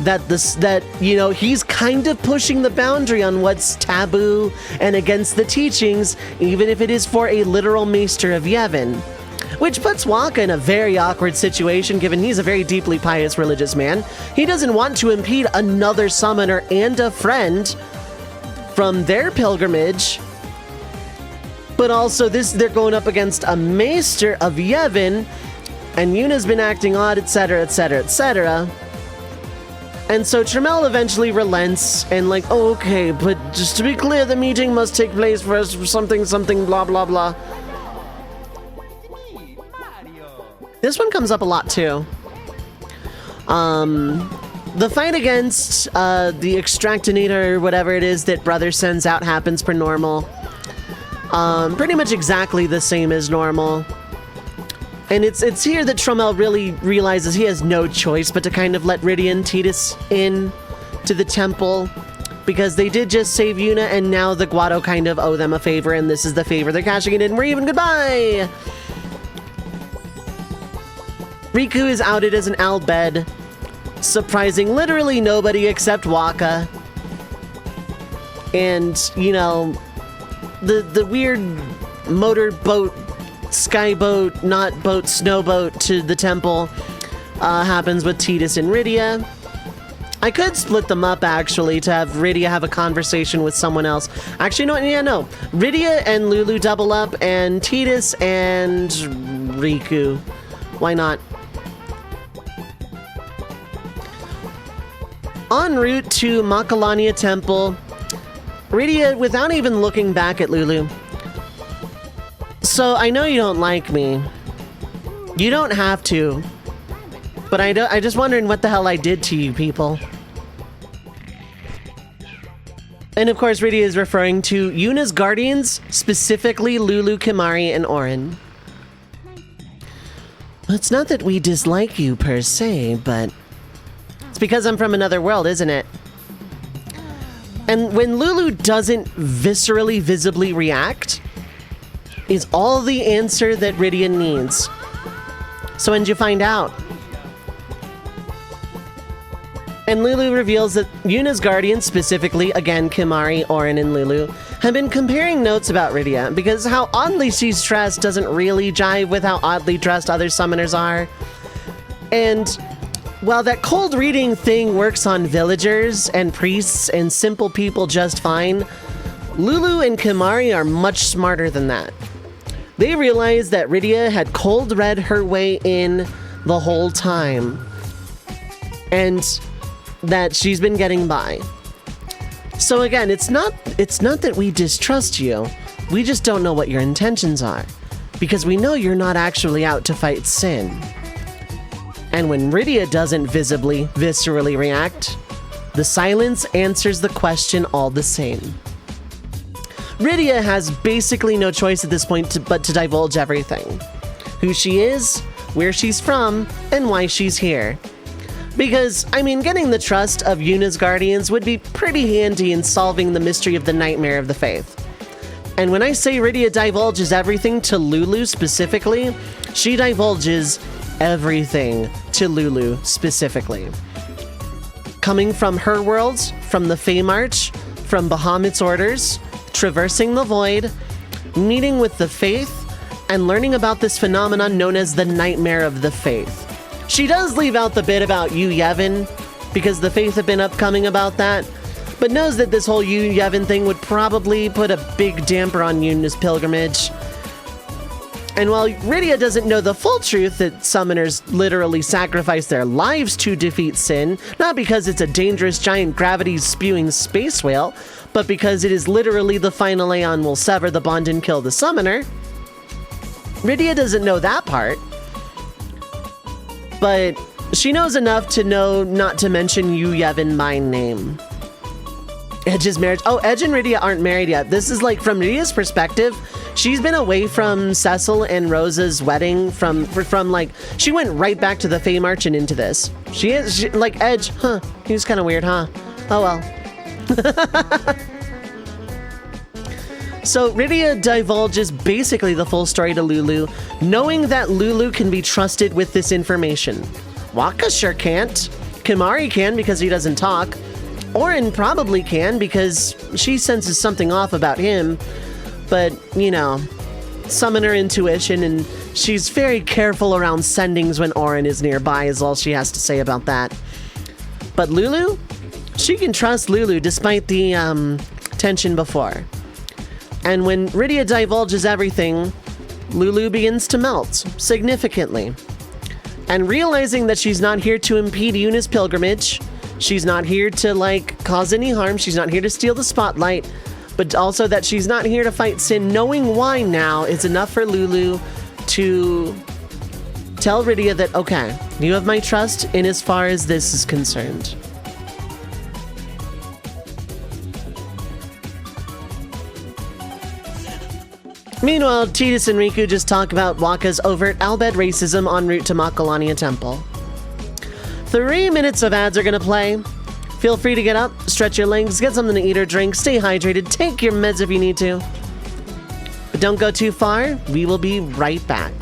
that you know, he's kind of pushing the boundary on what's taboo and against the teachings, even if it is for a literal maester of Yevon. Which puts Waka in a very awkward situation, given he's a very deeply pious religious man. He doesn't want to impede another summoner and a friend from their pilgrimage, but also they're going up against a maester of Yevon, and Yuna's been acting odd, etc., etc., etc. And so Trammell eventually relents and like, oh, okay, but just to be clear, the meeting must take place for something, blah, blah, blah. This one comes up a lot too. The fight against the Extractinator, or whatever it is that Brother sends out, happens per normal. Pretty much exactly the same as normal. And it's here that Trammell really realizes he has no choice but to kind of let Rydia and Tidus in to the temple, because they did just save Yuna, and now the Guado kind of owe them a favor, and this is the favor they're cashing it in. We're even. Goodbye! Riku is outed as an Albed, surprising literally nobody except Waka. And, you know, the weird motorboat, skyboat, not boat, snowboat to the temple happens with Tidus and Rydia. I could split them up, actually, to have Rydia have a conversation with someone else. Actually, no, yeah, no. Rydia and Lulu double up, and Tidus and Riku. Why not? En route to Makalania Temple, Rydia, without even looking back at Lulu. So, I know you don't like me. You don't have to. But I just wondering what the hell I did to you people. And of course, Rydia is referring to Yuna's guardians, specifically Lulu, Kimahri, and Auron. It's not that we dislike you per se, but it's because I'm from another world, isn't it? And when Lulu doesn't viscerally, visibly react, is all the answer that Rydia needs. So when did you find out? And Lulu reveals that Yuna's guardians, specifically, again, Kimahri, Auron, and Lulu, have been comparing notes about Rydia, because how oddly she's dressed doesn't really jive with how oddly dressed other summoners are. And while that cold reading thing works on villagers and priests and simple people just fine, Lulu and Kimahri are much smarter than that. They realized that Rydia had cold read her way in the whole time, and that she's been getting by. So again, it's not that we distrust you, we just don't know what your intentions are, because we know you're not actually out to fight sin. And when Rydia doesn't viscerally react, the silence answers the question all the same. Rydia has basically no choice at this point but to divulge everything. Who she is, where she's from, and why she's here. Because, I mean, getting the trust of Yuna's guardians would be pretty handy in solving the mystery of the Nightmare of the Faith. And when I say Rydia divulges everything to Lulu specifically, she divulges everything to Lulu specifically. Coming from her worlds, from the Fey March, from Bahamut's orders, traversing the void, meeting with the Faith, and learning about this phenomenon known as the Nightmare of the Faith. She does leave out the bit about Yu Yevon, because the Faith have been upcoming about that, but knows that this whole Yu Yevon thing would probably put a big damper on Yuna's pilgrimage. And while Rydia doesn't know the full truth that summoners literally sacrifice their lives to defeat sin, not because it's a dangerous giant gravity-spewing space whale, but because it is literally the final Aeon will sever the bond and kill the summoner, Rydia doesn't know that part. But she knows enough to know not to mention Yu Yevon by name. Edge's marriage. Oh, Edge and Rydia aren't married yet. This is like, from Rydia's perspective, she's been away from Cecil and Rosa's wedding from like, she went right back to the Fey March and into this. She like, Edge, huh, he was kind of weird, huh? Oh well. So Rydia divulges basically the full story to Lulu, knowing that Lulu can be trusted with this information. Waka sure can't. Kimari can because he doesn't talk. Orin probably can because she senses something off about him. But, you know, summoner intuition, and she's very careful around sendings when Orin is nearby is all she has to say about that. But Lulu? She can trust Lulu despite the tension before. And when Rydia divulges everything, Lulu begins to melt significantly. And realizing that she's not here to impede Yuna's pilgrimage, she's not here to, cause any harm, she's not here to steal the spotlight, but also that she's not here to fight sin, knowing why now is enough for Lulu to tell Rydia that, okay, you have my trust in as far as this is concerned. Meanwhile, Tidus and Riku just talk about Waka's overt Albed racism en route to Makalania Temple. 3 minutes of ads are gonna play. Feel free to get up, stretch your legs, get something to eat or drink, stay hydrated, take your meds if you need to. But don't go too far, we will be right back.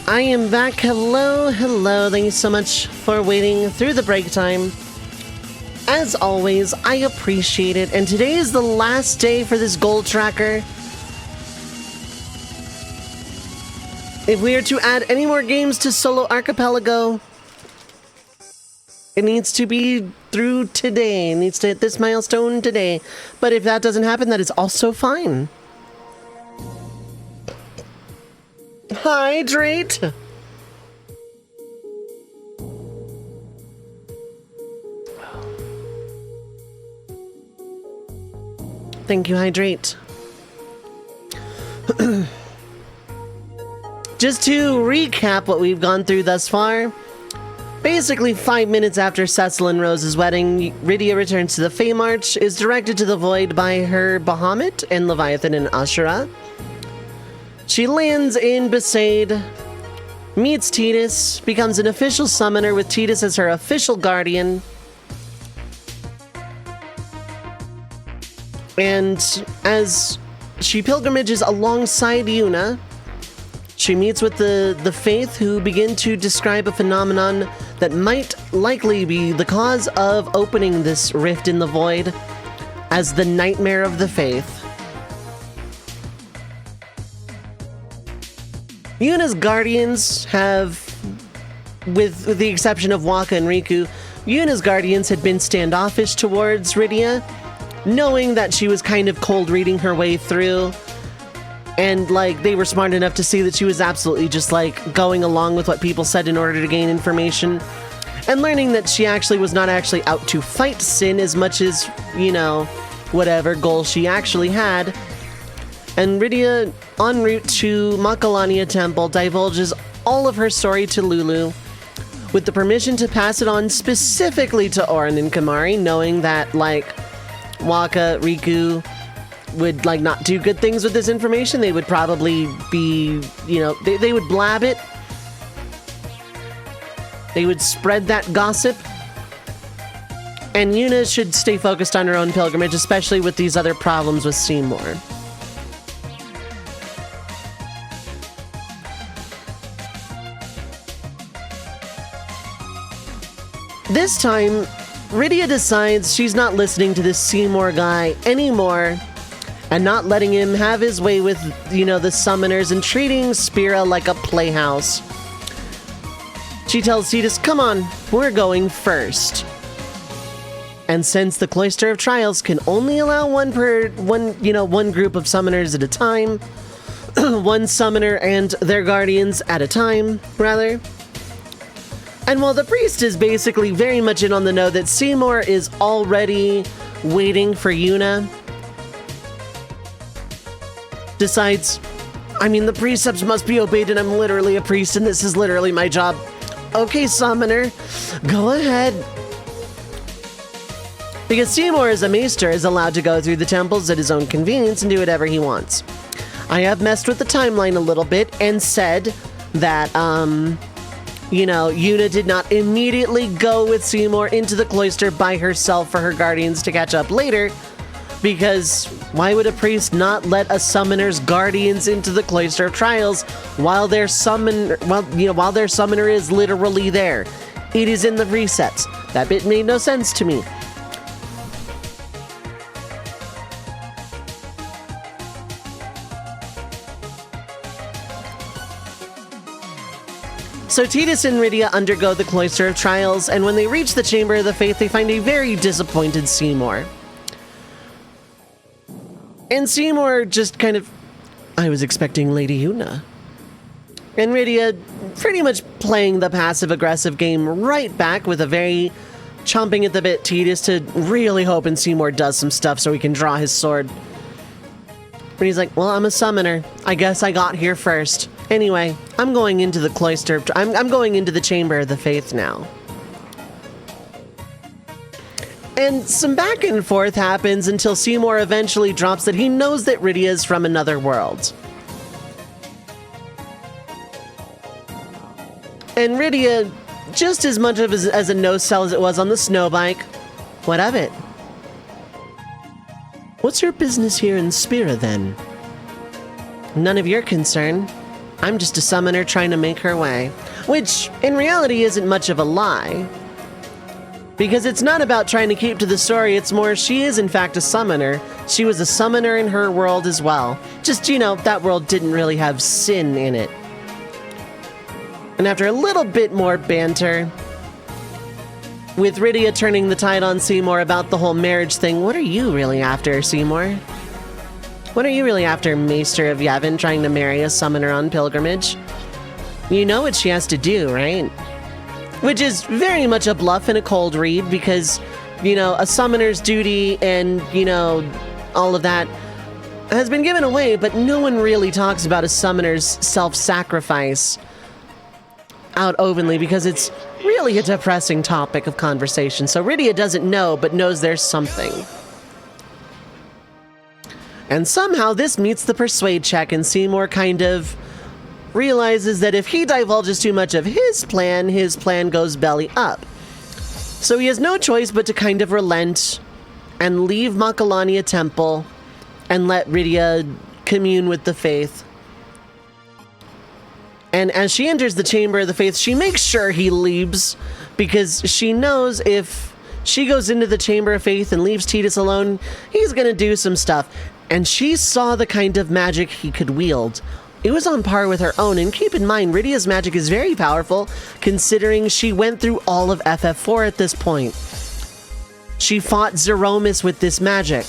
I am back. Hello, hello. Thank you so much for waiting through the break time. As always, I appreciate it. And today is the last day for this gold tracker. If we are to add any more games to Solo Archipelago, it needs to be through today. It needs to hit this milestone today. But if that doesn't happen, that is also fine. Hydrate! Thank you, Hydrate. Just to recap what we've gone through thus far, basically 5 minutes after Cecil and Rose's wedding, Rydia returns to the Fey March, is directed to the Void by her Bahamut and Leviathan and Ashura. She lands in Besaid, meets Tidus, becomes an official summoner with Tidus as her official guardian, and as she pilgrimages alongside Yuna, she meets with the Faith, who begin to describe a phenomenon that might likely be the cause of opening this rift in the Void as the Nightmare of the Faith. Yuna's guardians have, with the exception of Wakka and Riku, Yuna's guardians had been standoffish towards Rydia, knowing that she was kind of cold reading her way through. And, like, they were smart enough to see that she was absolutely just, like, going along with what people said in order to gain information. And learning that she actually was not actually out to fight Sin as much as, you know, whatever goal she actually had. And Rydia, en route to Makalania Temple, divulges all of her story to Lulu, with the permission to pass it on specifically to Auron and Kamari, knowing that, like, Wakka, Riku would, like, not do good things with this information. They would probably be, you know, they would blab it. They would spread that gossip. And Yuna should stay focused on her own pilgrimage, especially with these other problems with Seymour. This time, Rydia decides she's not listening to this Seymour guy anymore, and not letting him have his way with, you know, the summoners, and treating Spira like a playhouse. She tells Tidus, come on, we're going first. And since the Cloister of Trials can only allow one group of summoners at a time, one summoner and their guardians at a time, rather. And while the priest is basically very much in on the know that Seymour is already waiting for Yuna, decides, I mean, the precepts must be obeyed and I'm literally a priest and this is literally my job. Okay, summoner, go ahead. Because Seymour, as a maester, is allowed to go through the temples at his own convenience and do whatever he wants. I have messed with the timeline a little bit and said that, you know, Yuna did not immediately go with Seymour into the cloister by herself for her guardians to catch up later, because why would a priest not let a summoner's guardians into the Cloister of Trials while their summoner is literally there? It is in the precepts. That bit made no sense to me. So Tidus and Rydia undergo the Cloister of Trials, and when they reach the Chamber of the Faith, they find a very disappointed Seymour. And Seymour just kind of, I was expecting Lady Yuna. And Rydia pretty much playing the passive-aggressive game right back with a very chomping at the bit Tidus to really hoping Seymour does some stuff so he can draw his sword. But he's like, well, I'm a summoner. I guess I got here first. Anyway, I'm going into the cloister. I'm going into the Chamber of the Faith now. And some back and forth happens until Seymour eventually drops that he knows that Rydia is from another world. And Rydia, just as much of as a no-sell as it was on the snow bike, what of it? What's your business here in Spira, then? None of your concern. I'm just a summoner trying to make her way. Which, in reality, isn't much of a lie. Because it's not about trying to keep to the story, it's more she is in fact a summoner. She was a summoner in her world as well. Just, you know, that world didn't really have sin in it. And after a little bit more banter, with Rydia turning the tide on Seymour about the whole marriage thing, what are you really after, Seymour? What are you really after, Maester of Yavin, trying to marry a summoner on pilgrimage? You know what she has to do, right? Which is very much a bluff and a cold read because, you know, a summoner's duty and, you know, all of that has been given away, but no one really talks about a summoner's self-sacrifice out openly because it's really a depressing topic of conversation. So Rydia doesn't know, but knows there's something. And somehow this meets the persuade check, and Seymour kind of realizes that if he divulges too much of his plan goes belly up. So he has no choice but to kind of relent and leave Makalania Temple and let Rydia commune with the faith. And as she enters the Chamber of the Faith, she makes sure he leaves because she knows if she goes into the Chamber of Faith and leaves Tidus alone, he's gonna do some stuff. And she saw the kind of magic he could wield. It was on par with her own, and keep in mind, Rydia's magic is very powerful considering she went through all of FF4 at this point. She fought Zeromus with this magic,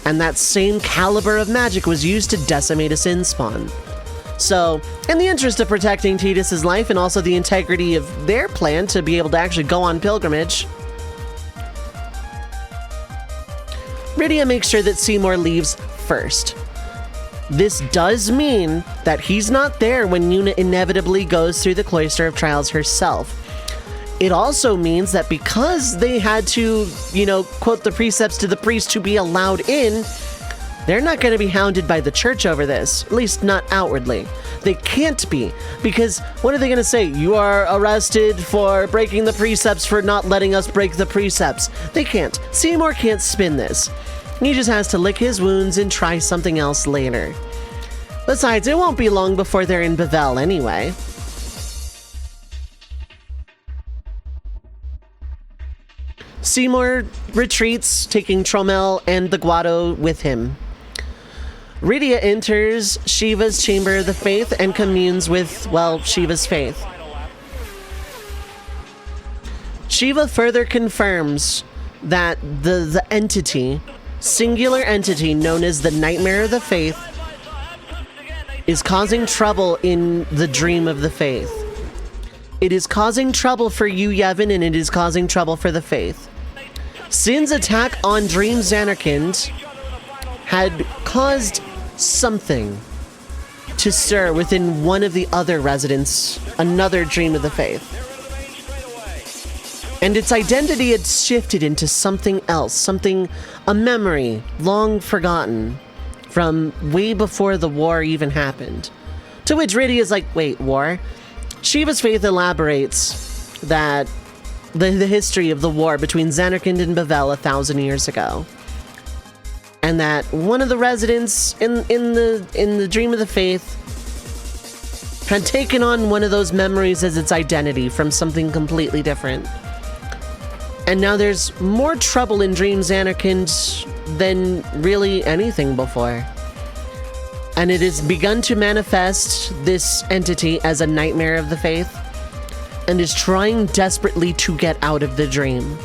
and that same caliber of magic was used to decimate a sin spawn. So, in the interest of protecting Tidus' life and also the integrity of their plan to be able to actually go on pilgrimage, Rydia makes sure that Seymour leaves first. This does mean that he's not there when Yuna inevitably goes through the Cloister of Trials herself. It also means that because they had to, you know, quote the precepts to the priest to be allowed in, they're not going to be hounded by the church over this, at least not outwardly. They can't be, because what are they going to say? You are arrested for breaking the precepts for not letting us break the precepts. They can't. Seymour can't spin this. He just has to lick his wounds and try something else later. Besides, it won't be long before they're in Bavel anyway. Seymour retreats, taking Tromel and the Guado with him. Rydia enters Shiva's Chamber of the Faith and communes with, well, Shiva's faith. Shiva further confirms that the entity, singular entity known as the Nightmare of the Faith, is causing trouble in the Dream of the Faith. It is causing trouble for you, Yevon, and it is causing trouble for the Faith. Sin's attack on Dream Zanarkand had caused something to stir within one of the other residents, another Dream of the Faith. And its identity had shifted into something else, a memory long forgotten from way before the war even happened. To which Rydia is like, wait, war? Shiva's faith elaborates that the history of the war between Zanarkand and Bavel 1,000 years ago. And that one of the residents in the Dream of the Faith had taken on one of those memories as its identity from something completely different. And now there's more trouble in Dream Zanarkand than really anything before. And it has begun to manifest this entity as a nightmare of the faith and is trying desperately to get out of the dream.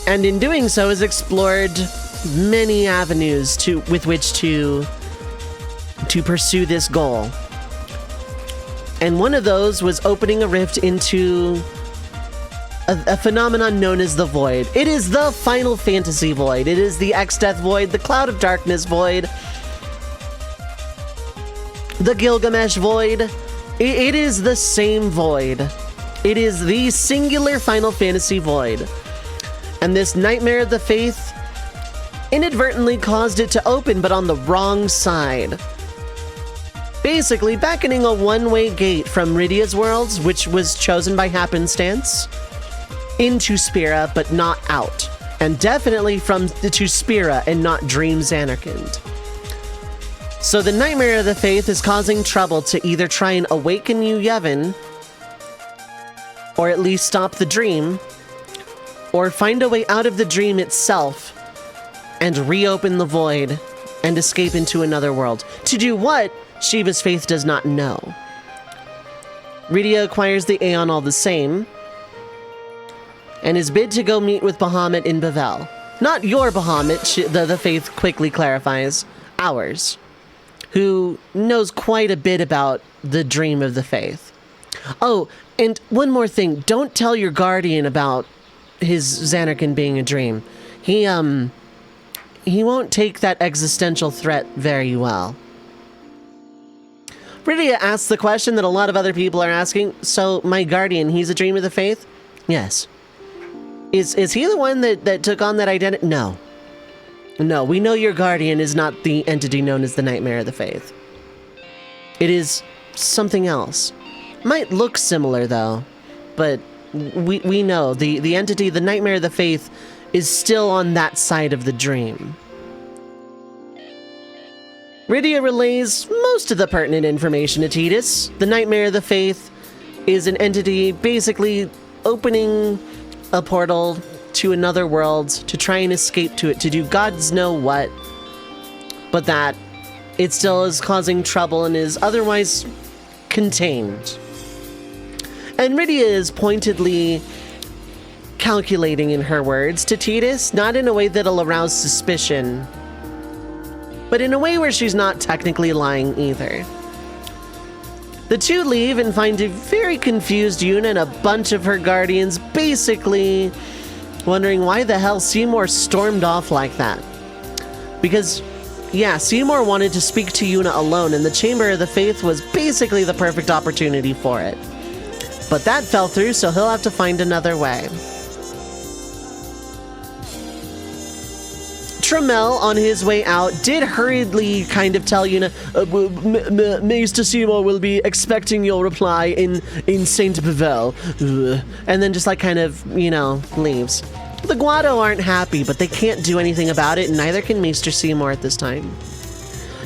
And in doing so has explored many avenues with which to pursue this goal. And one of those was opening a rift into a phenomenon known as the Void. It is the Final Fantasy Void. It is the X-Death Void, the Cloud of Darkness Void, the Gilgamesh Void. It is the same Void. It is the singular Final Fantasy Void. And this Nightmare of the Faith inadvertently caused it to open, but on the wrong side. Basically, beckoning a one-way gate from Rydia's worlds, which was chosen by happenstance, into Spira, but not out. And definitely to Spira and not Dream Zanarkand. So the Nightmare of the Faith is causing trouble to either try and awaken you, Yevon, or at least stop the dream, or find a way out of the dream itself and reopen the void and escape into another world. To do what, Shiva's faith does not know. Rydia acquires the Aeon all the same, and is bid to go meet with Bahamut in Bavel. Not your Bahamut, the Faith quickly clarifies, ours, who knows quite a bit about the dream of the Faith. Oh, and one more thing, don't tell your guardian about his Zanarkand being a dream. He won't take that existential threat very well. Rydia asks the question that a lot of other people are asking, so my guardian, he's a dream of the Faith? Yes. Is he the one that took on that identity? No. No, we know your guardian is not the entity known as the Nightmare of the Faith. It is something else. Might look similar, though, but we know the entity, the Nightmare of the Faith, is still on that side of the dream. Rydia relays most of the pertinent information to Tidus. The Nightmare of the Faith is an entity basically opening a portal to another world to try and escape to it, to do gods know what, but that it still is causing trouble and is otherwise contained. And Rydia is pointedly calculating in her words to Tidus, not in a way that'll arouse suspicion, but in a way where she's not technically lying either. The two leave and find a very confused Yuna and a bunch of her guardians basically wondering why the hell Seymour stormed off like that. Because, yeah, Seymour wanted to speak to Yuna alone, and the Chamber of the Faith was basically the perfect opportunity for it. But that fell through, so he'll have to find another way. Trammell, on his way out, did hurriedly kind of tell Yuna, Maester Seymour will be expecting your reply in Saint Pavel. And then just like kind of, leaves. The Guado aren't happy, but they can't do anything about it, and neither can Maester Seymour at this time.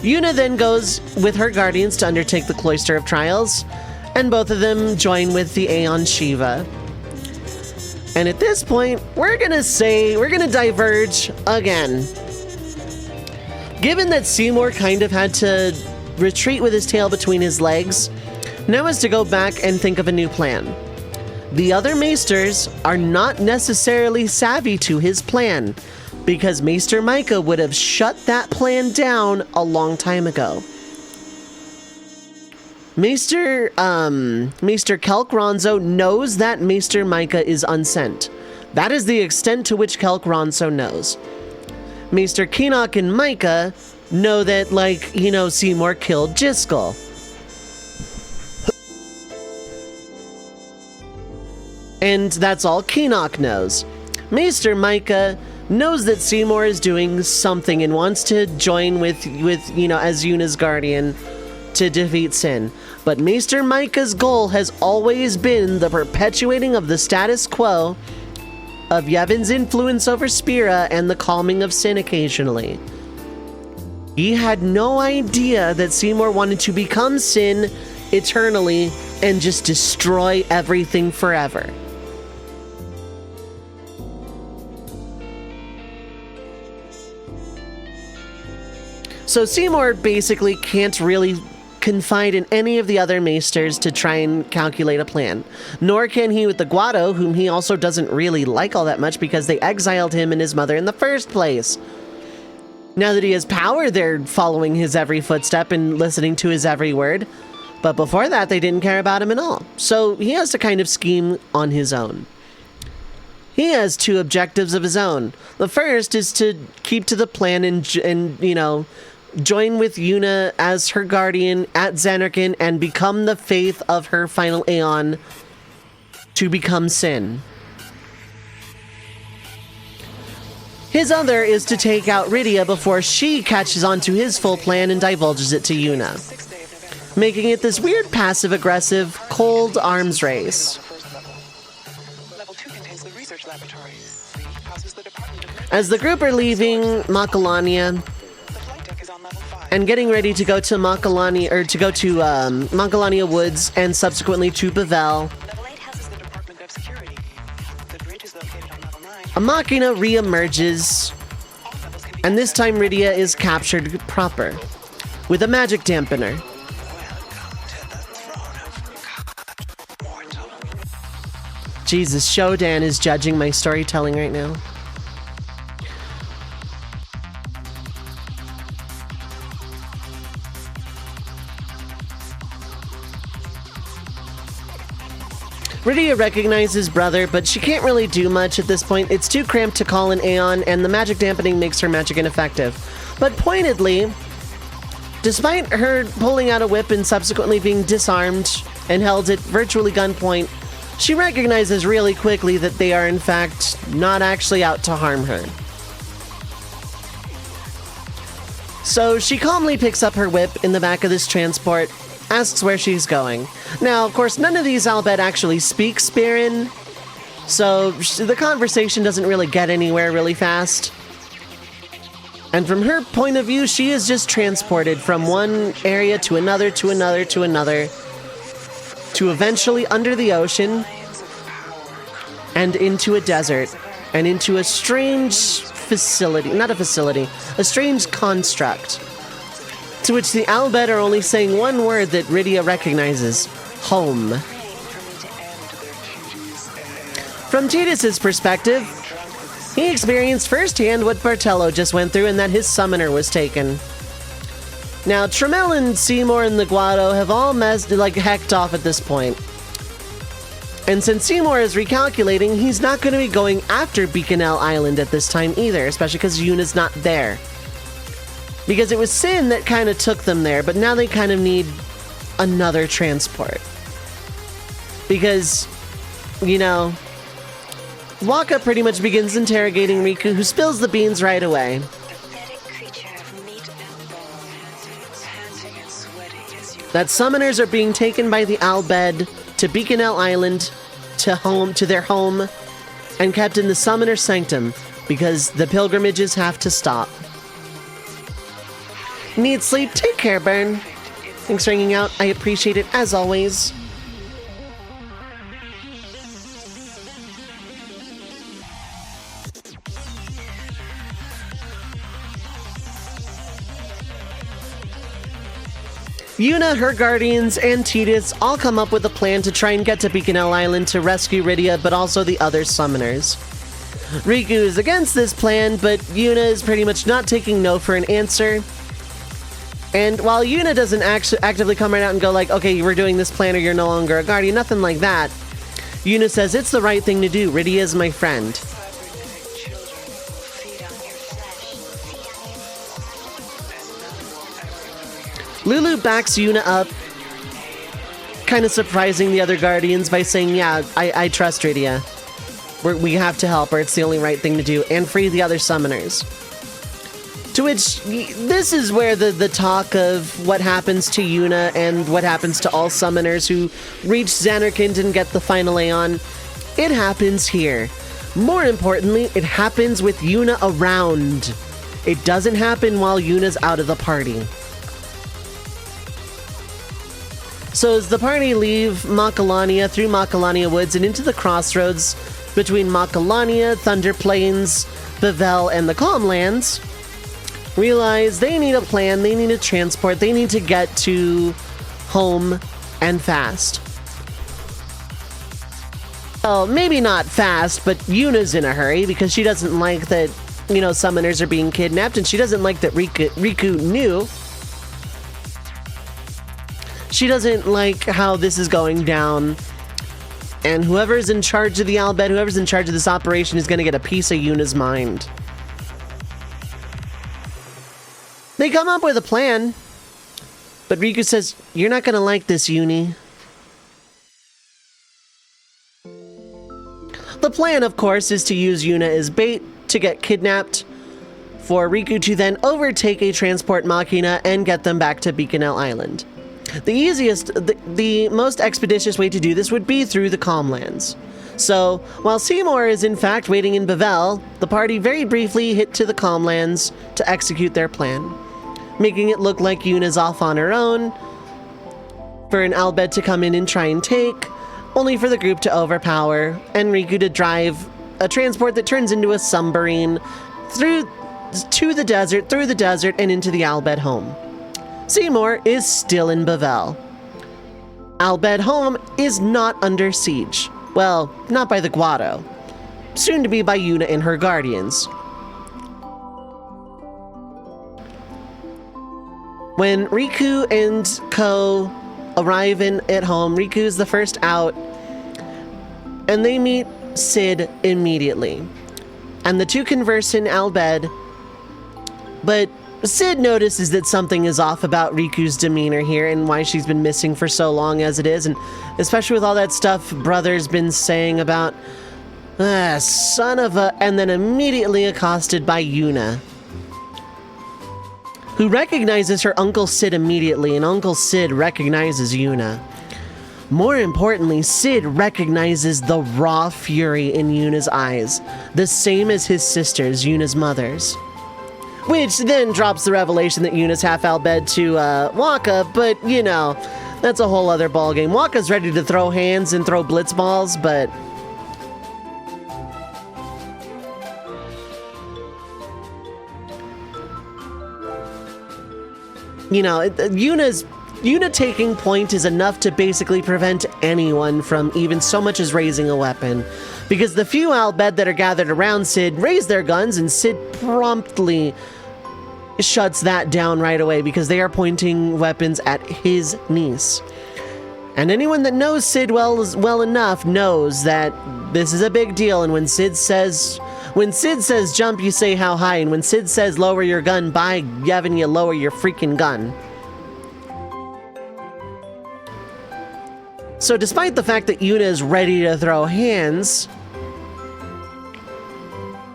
Yuna then goes with her guardians to undertake the Cloister of Trials, and both of them join with the Aeon Shiva. And at this point, we're gonna diverge again. Given that Seymour kind of had to retreat with his tail between his legs, now is to go back and think of a new plan. The other Maesters are not necessarily savvy to his plan, because Maester Micah would have shut that plan down a long time ago. Maester Kelk Ronzo knows that Maester Micah is unsent. That is the extent to which Kelk Ronzo knows. Maester Keenock and Micah know that, Seymour killed Jiskel. And that's all Keenock knows. Maester Micah knows that Seymour is doing something and wants to join with as Yuna's guardian to defeat Sin. But Maester Micah's goal has always been the perpetuating of the status quo of Yevon's influence over Spira and the calming of Sin occasionally. He had no idea that Seymour wanted to become Sin eternally and just destroy everything forever. So Seymour basically can't really confide in any of the other Maesters to try and calculate a plan. Nor can he with the Guado, whom he also doesn't really like all that much because they exiled him and his mother in the first place. Now that he has power, they're following his every footstep and listening to his every word. But before that, they didn't care about him at all. So he has to kind of scheme on his own. He has two objectives of his own. The first is to keep to the plan and join with Yuna as her guardian at Zanarkand and become the faith of her final Aeon to become Sin. His other is to take out Rydia before she catches on to his full plan and divulges it to Yuna, making it this weird passive-aggressive, cold arms race. As the group are leaving Macalania and getting ready to go to Macalania Woods and subsequently to Bavel, a Machina re-emerges, and this time Rydia is captured proper with a magic dampener. Jesus, Shodan is judging my storytelling right now. Rydia recognizes brother, but she can't really do much at this point. It's too cramped to call an Aeon, and the magic dampening makes her magic ineffective. But pointedly, despite her pulling out a whip and subsequently being disarmed and held at virtually gunpoint, she recognizes really quickly that they are in fact not actually out to harm her. So she calmly picks up her whip in the back of this transport, asks where she's going. Now, of course, none of these Albed actually speak Spearin, so the conversation doesn't really get anywhere really fast. And from her point of view, she is just transported from one area to another, to another, to another, to eventually under the ocean, and into a desert, and into a strange facility, not a facility, a strange construct, to which the Albed are only saying one word that Rydia recognizes: home. From Tidus's perspective, he experienced firsthand what Bartello just went through and that his summoner was taken. Now, Tremel, Seymour, and the Guado have all hecked off at this point. And since Seymour is recalculating, he's not going to be going after Beaconell Island at this time either, especially because Yuna's not there. Because it was Sin that kind of took them there, but now they kind of need another transport. Because, you know, Waka pretty much begins interrogating Riku, who spills the beans right away. That summoners are being taken by the Albed to Beaconell Island, to their home, and kept in the Summoner Sanctum, because the pilgrimages have to stop. Need sleep? Take care, Burn. Thanks for hanging out. I appreciate it as always. Yuna, her guardians, and Tidus all come up with a plan to try and get to Beaconell Island to rescue Rydia, but also the other summoners. Riku is against this plan, but Yuna is pretty much not taking no for an answer. And while Yuna doesn't actively come right out and go like, okay, we're doing this plan or you're no longer a guardian, nothing like that, Yuna says it's the right thing to do. Rydia is my friend. Lulu backs Yuna up, kind of surprising the other guardians by saying, yeah, I trust Rydia. We have to help her, it's the only right thing to do, and free the other summoners. To which, this is where the talk of what happens to Yuna and what happens to all summoners who reach Xanarkand and get the final Aeon, it happens here. More importantly, it happens with Yuna around. It doesn't happen while Yuna's out of the party. So as the party leave Macalania through Macalania Woods and into the crossroads between Macalania, Thunder Plains, Bevelle, and the Calmlands, realize they need a plan, they need a transport, they need to get to home and fast. Well, maybe not fast, but Yuna's in a hurry because she doesn't like that, you know, summoners are being kidnapped, and she doesn't like that Riku knew. She doesn't like how this is going down, and whoever's in charge of the Albed, whoever's in charge of this operation is going to get a piece of Yuna's mind. They come up with a plan, but Riku says, you're not going to like this, Yuni. The plan, of course, is to use Yuna as bait to get kidnapped, for Riku to then overtake a transport machina and get them back to Beaconell Island. The most expeditious way to do this would be through the Calmlands. So, while Seymour is in fact waiting in Bevelle, the party very briefly hit to the Calmlands to execute their plan, making it look like Yuna's off on her own, for an Albed to come in and try and take, only for the group to overpower, and Riku to drive a transport that turns into a submarine through the desert, and into the Albed home. Seymour is still in Bevelle. Albed home is not under siege. Well, not by the Guado. Soon to be by Yuna and her guardians. When Riku and Ko arrive at home, Riku's the first out, and they meet Sid immediately. And the two converse in Al bed, but Sid notices that something is off about Riku's demeanor here and why she's been missing for so long as it is, and especially with all that stuff Brother's been saying about, son of a, and then immediately accosted by Yuna, who recognizes her Uncle Sid immediately, and Uncle Sid recognizes Yuna. More importantly, Sid recognizes the raw fury in Yuna's eyes, the same as his sister's, Yuna's mother's. Which then drops the revelation that Yuna's half Albed to Waka, but you know, that's a whole other ballgame. Waka's ready to throw hands and throw blitz balls, but you know, Yuna taking point is enough to basically prevent anyone from even so much as raising a weapon. Because the few Albed that are gathered around Sid raise their guns, and Sid promptly shuts that down right away because they are pointing weapons at his niece. And anyone that knows Sid well enough knows that this is a big deal, and when Sid says jump, you say how high, and when Sid says lower your gun, by Yevon, you lower your freaking gun. So despite the fact that Yuna is ready to throw hands,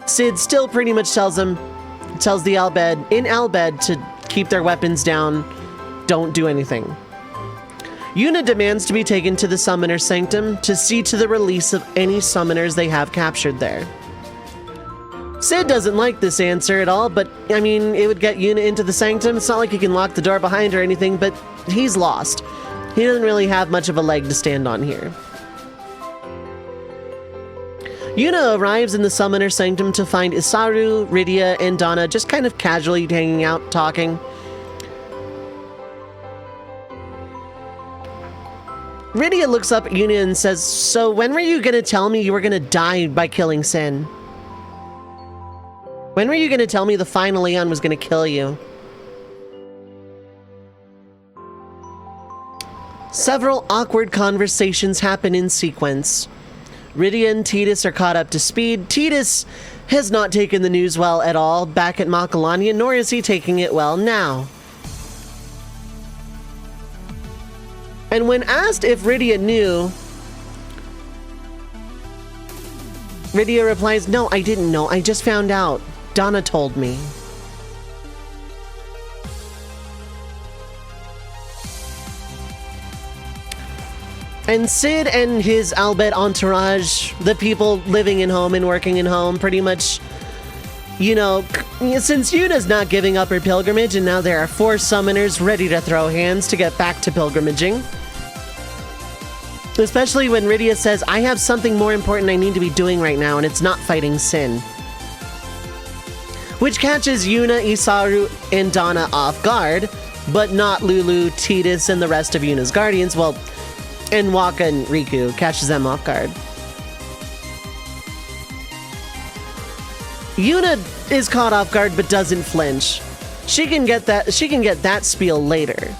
Sid still pretty much tells the Albed to keep their weapons down, don't do anything. Yuna demands to be taken to the Summoner's Sanctum to see to the release of any summoners they have captured there. Sid doesn't like this answer at all, but I mean, it would get Yuna into the Sanctum. It's not like he can lock the door behind her or anything, but he's lost. He doesn't really have much of a leg to stand on here. Yuna arrives in the Summoner's Sanctum to find Isaru, Rydia, and Donna just kind of casually hanging out, talking. Rydia looks up at Yuna and says, "So when were you gonna tell me you were gonna die by killing Sin? When were you gonna tell me the final Aeon was gonna kill you?" Several awkward conversations happen in sequence. Rydia and Tidus are caught up to speed. Tidus has not taken the news well at all back at Macalania, nor is he taking it well now. And when asked if Rydia knew, Rydia replies, "No, I didn't know. I just found out. Donna told me." And Sid and his Albed entourage, the people living in home and working in home, pretty much, you know, since Yuna's not giving up her pilgrimage, and now there are 4 summoners ready to throw hands to get back to pilgrimaging. Especially when Rydia says, "I have something more important I need to be doing right now, and it's not fighting Sin." Which catches Yuna, Isaru, and Donna off guard, but not Lulu, Tidus, and the rest of Yuna's guardians. Well, and Waka and Riku catches them off guard. Yuna is caught off guard but doesn't flinch. She can get that spiel later.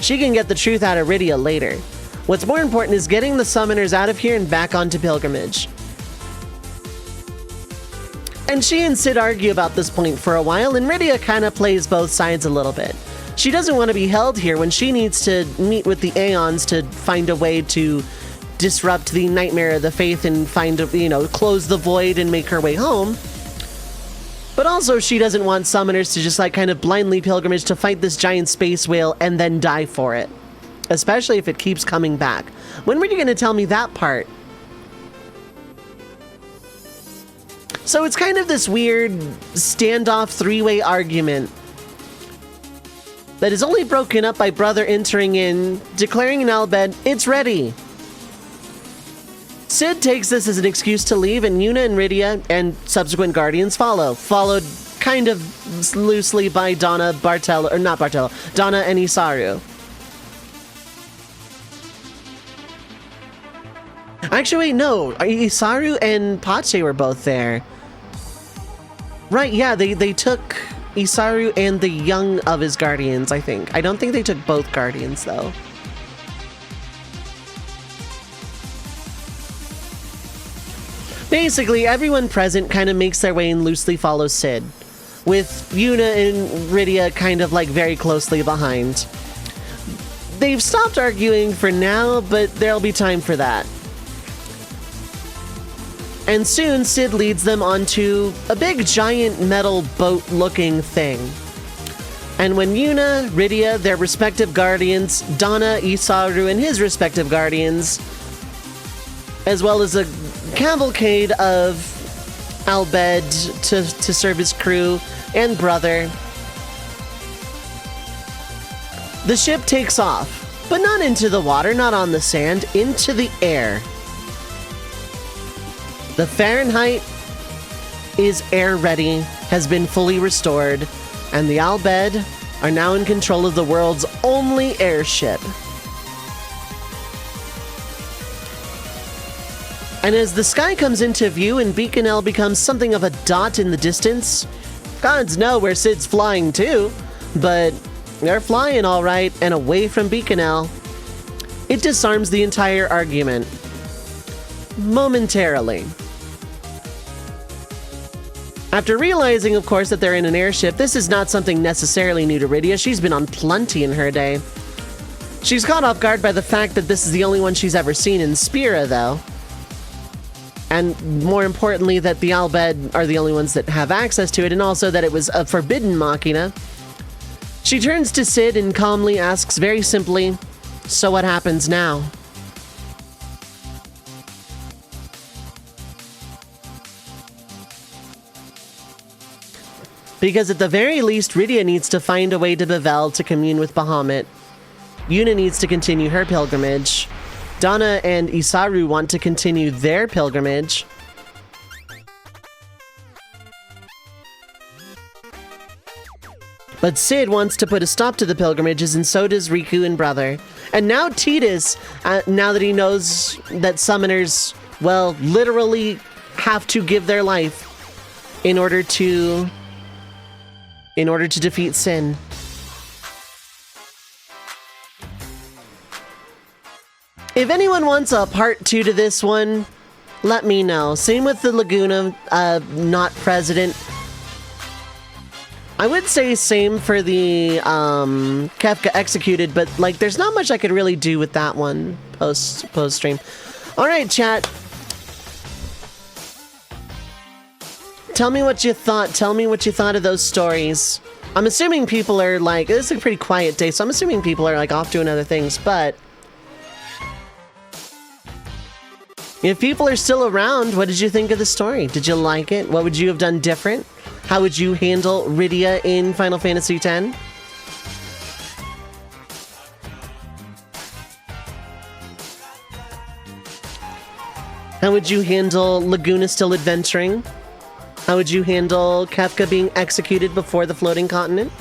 She can get the truth out of Rydia later. What's more important is getting the summoners out of here and back onto pilgrimage. And she and Sid argue about this point for a while, and Rydia kind of plays both sides a little bit. She doesn't want to be held here when she needs to meet with the Aeons to find a way to disrupt the Nightmare of the Faith and close the void and make her way home. But also she doesn't want summoners to just kind of blindly pilgrimage to fight this giant space whale and then die for it. Especially if it keeps coming back. When were you going to tell me that part? So it's kind of this weird standoff 3-way argument that is only broken up by Brother entering in, declaring in Albed, "It's ready." Sid takes this as an excuse to leave, and Yuna and Rydia and subsequent guardians follow, followed kind of loosely by Donna and Isaru. Actually, wait, no. Isaru and Pache were both there. Right, yeah, they took Isaru and the young of his guardians, I think. I don't think they took both guardians, though. Basically, everyone present kind of makes their way and loosely follows Sid, with Yuna and Rydia kind of like very closely behind. They've stopped arguing for now, but there'll be time for that. And soon, Sid leads them onto a big giant metal boat-looking thing. And when Yuna, Rydia, their respective guardians, Donna, Isaru, and his respective guardians, as well as a cavalcade of Albed to serve his crew and brother, the ship takes off, but not into the water, not on the sand, into the air. The Fahrenheit is air ready, has been fully restored, and the Albed are now in control of the world's only airship. And as the sky comes into view and Beacon L becomes something of a dot in the distance, gods know where Sid's flying to, but they're flying all right and away from Beacon L. It disarms the entire argument. Momentarily. After realizing, of course, that they're in an airship, this is not something necessarily new to Rydia. She's been on plenty in her day. She's caught off guard by the fact that this is the only one she's ever seen in Spira, though. And more importantly, that the Albed are the only ones that have access to it, and also that it was a forbidden machina. She turns to Sid and calmly asks very simply, "So what happens now?" Because at the very least, Rydia needs to find a way to Bevelle to commune with Bahamut. Yuna needs to continue her pilgrimage. Donna and Isaru want to continue their pilgrimage. But Sid wants to put a stop to the pilgrimages, and so does Riku and Brother. And now Tidus, now that he knows that summoners, well, literally have to give their life in order to defeat Sin. If anyone wants a part 2 to this one, let me know. Same with the Laguna, not president. I would say same for the Kefka executed, but like there's not much I could really do with that one post stream. All right, chat. Tell me what you thought. Tell me what you thought of those stories. I'm assuming people are like, this is a pretty quiet day, so I'm assuming people are like off doing other things, but if people are still around, what did you think of the story? Did you like it? What would you have done different? How would you handle Rydia in Final Fantasy X? How would you handle Laguna still adventuring? How would you handle Kefka being executed before the floating continent?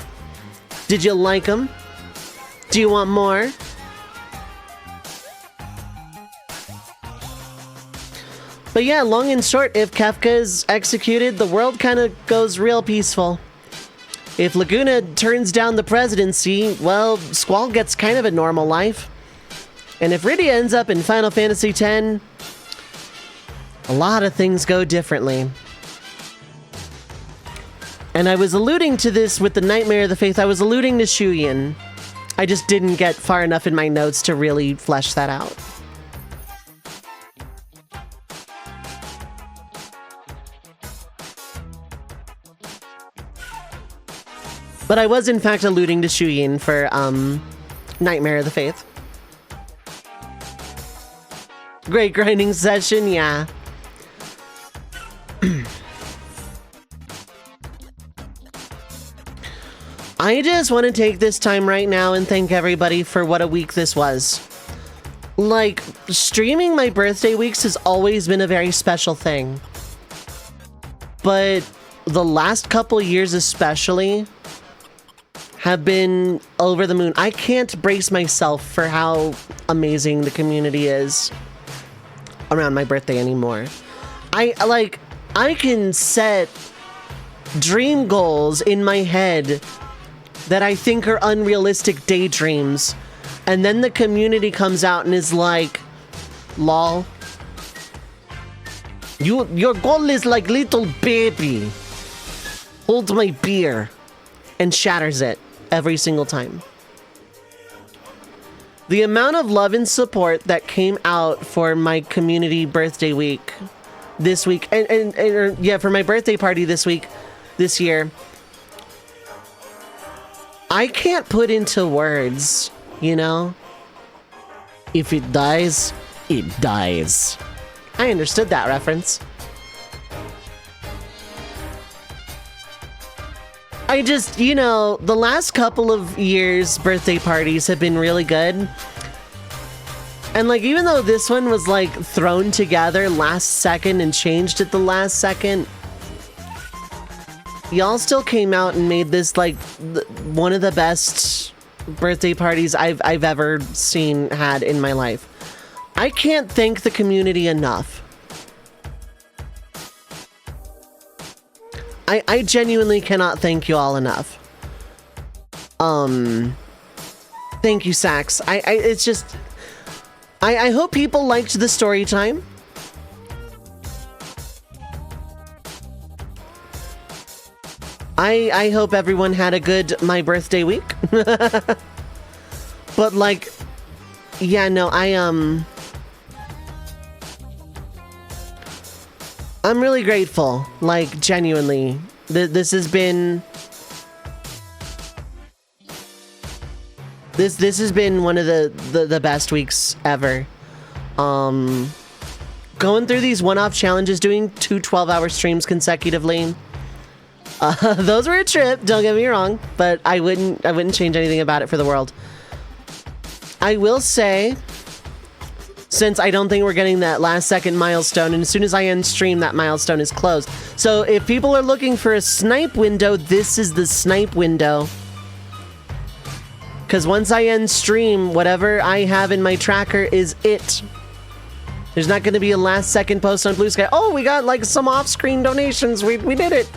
Did you like him? Do you want more? But yeah, long and short, if Kefka is executed, the world kind of goes real peaceful. If Laguna turns down the presidency, well, Squall gets kind of a normal life. And if Rydia ends up in Final Fantasy X, a lot of things go differently. And I was alluding to this with the Nightmare of the Faith. I was alluding to Shuyin. I just didn't get far enough in my notes to really flesh that out. But I was in fact alluding to Shuyin for Nightmare of the Faith. Great grinding session, yeah. I just want to take this time right now and thank everybody for what a week this was. Like, streaming my birthday weeks has always been a very special thing. But the last couple years especially have been over the moon. I can't brace myself for how amazing the community is. around my birthday anymore. I can set dream goals in my head that I think are unrealistic daydreams, and then the community comes out and is like, lol. Your goal is like little baby. Holds my beer and shatters it every single time. The amount of love and support that came out for my community birthday week this week, and for my birthday party this year, I can't put into words, you know? If it dies, it dies. I understood that reference. I just, you know, the last couple of years' birthday parties have been really good. And like, even though this one was like thrown together last second and changed at the last second, y'all still came out and made this like one of the best birthday parties I've ever had in my life. I can't thank the community enough. I genuinely cannot thank you all enough. Thank you, Sax. It's just, I hope people liked the story time. I hope everyone had a good my birthday week. But like, yeah, no, I'm really grateful, like, genuinely. This has been... This has been one of the best weeks ever. Going through these one-off challenges, doing 2 12-hour streams consecutively. Those were a trip, don't get me wrong, but I wouldn't change anything about it for the world. I will say, since I don't think we're getting that last second milestone, and as soon as I end stream, that milestone is closed. So if people are looking for a snipe window, this is the snipe window. Because once I end stream, whatever I have in my tracker is it. There's not going to be a last second post on Blue Sky. Oh, we got like some off-screen donations. We did it.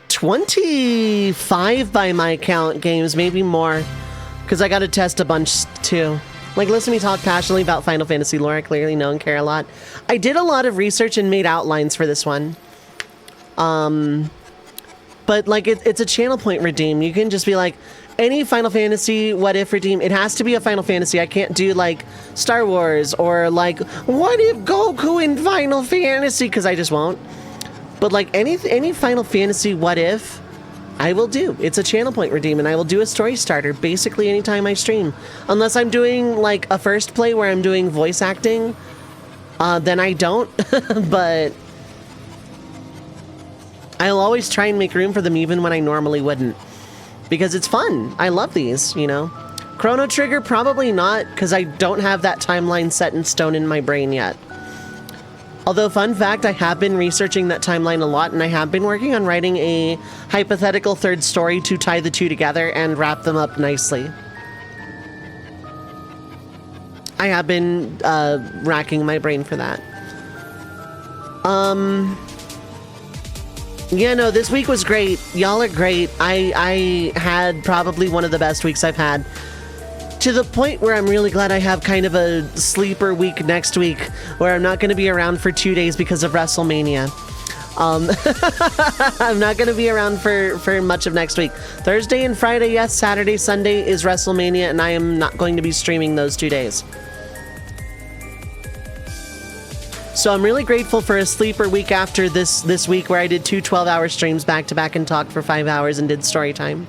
$25 by my count games, maybe more, because I got to test a bunch too. Like, listen to me talk passionately about Final Fantasy lore. I clearly know and care a lot. I did a lot of research and made outlines for this one. But like, it's a channel point redeem. You can just be like, any Final Fantasy what if redeem. It has to be a Final Fantasy. I can't do like Star Wars or like, what if Goku in Final Fantasy? Because I just won't. But like any Final Fantasy what if, I will do. It's a channel point redeem, and I will do a story starter basically anytime I stream. Unless I'm doing like a first play where I'm doing voice acting, then I don't. But I'll always try and make room for them even when I normally wouldn't. Because it's fun. I love these, you know. Chrono Trigger, probably not, because I don't have that timeline set in stone in my brain yet. Although, fun fact, I have been researching that timeline a lot, and I have been working on writing a hypothetical third story to tie the two together and wrap them up nicely. I have been racking my brain for that. Yeah, no, this week was great. Y'all are great. I had probably one of the best weeks I've had. To the point where I'm really glad I have kind of a sleeper week next week, where I'm not going to be around for 2 days because of WrestleMania. I'm not going to be around for much of next week. Thursday and Friday, yes. Saturday, Sunday is WrestleMania, and I am not going to be streaming those 2 days. So I'm really grateful for a sleeper week after this week where I did 2 12-hour streams back-to-back and talked for 5 hours and did story time.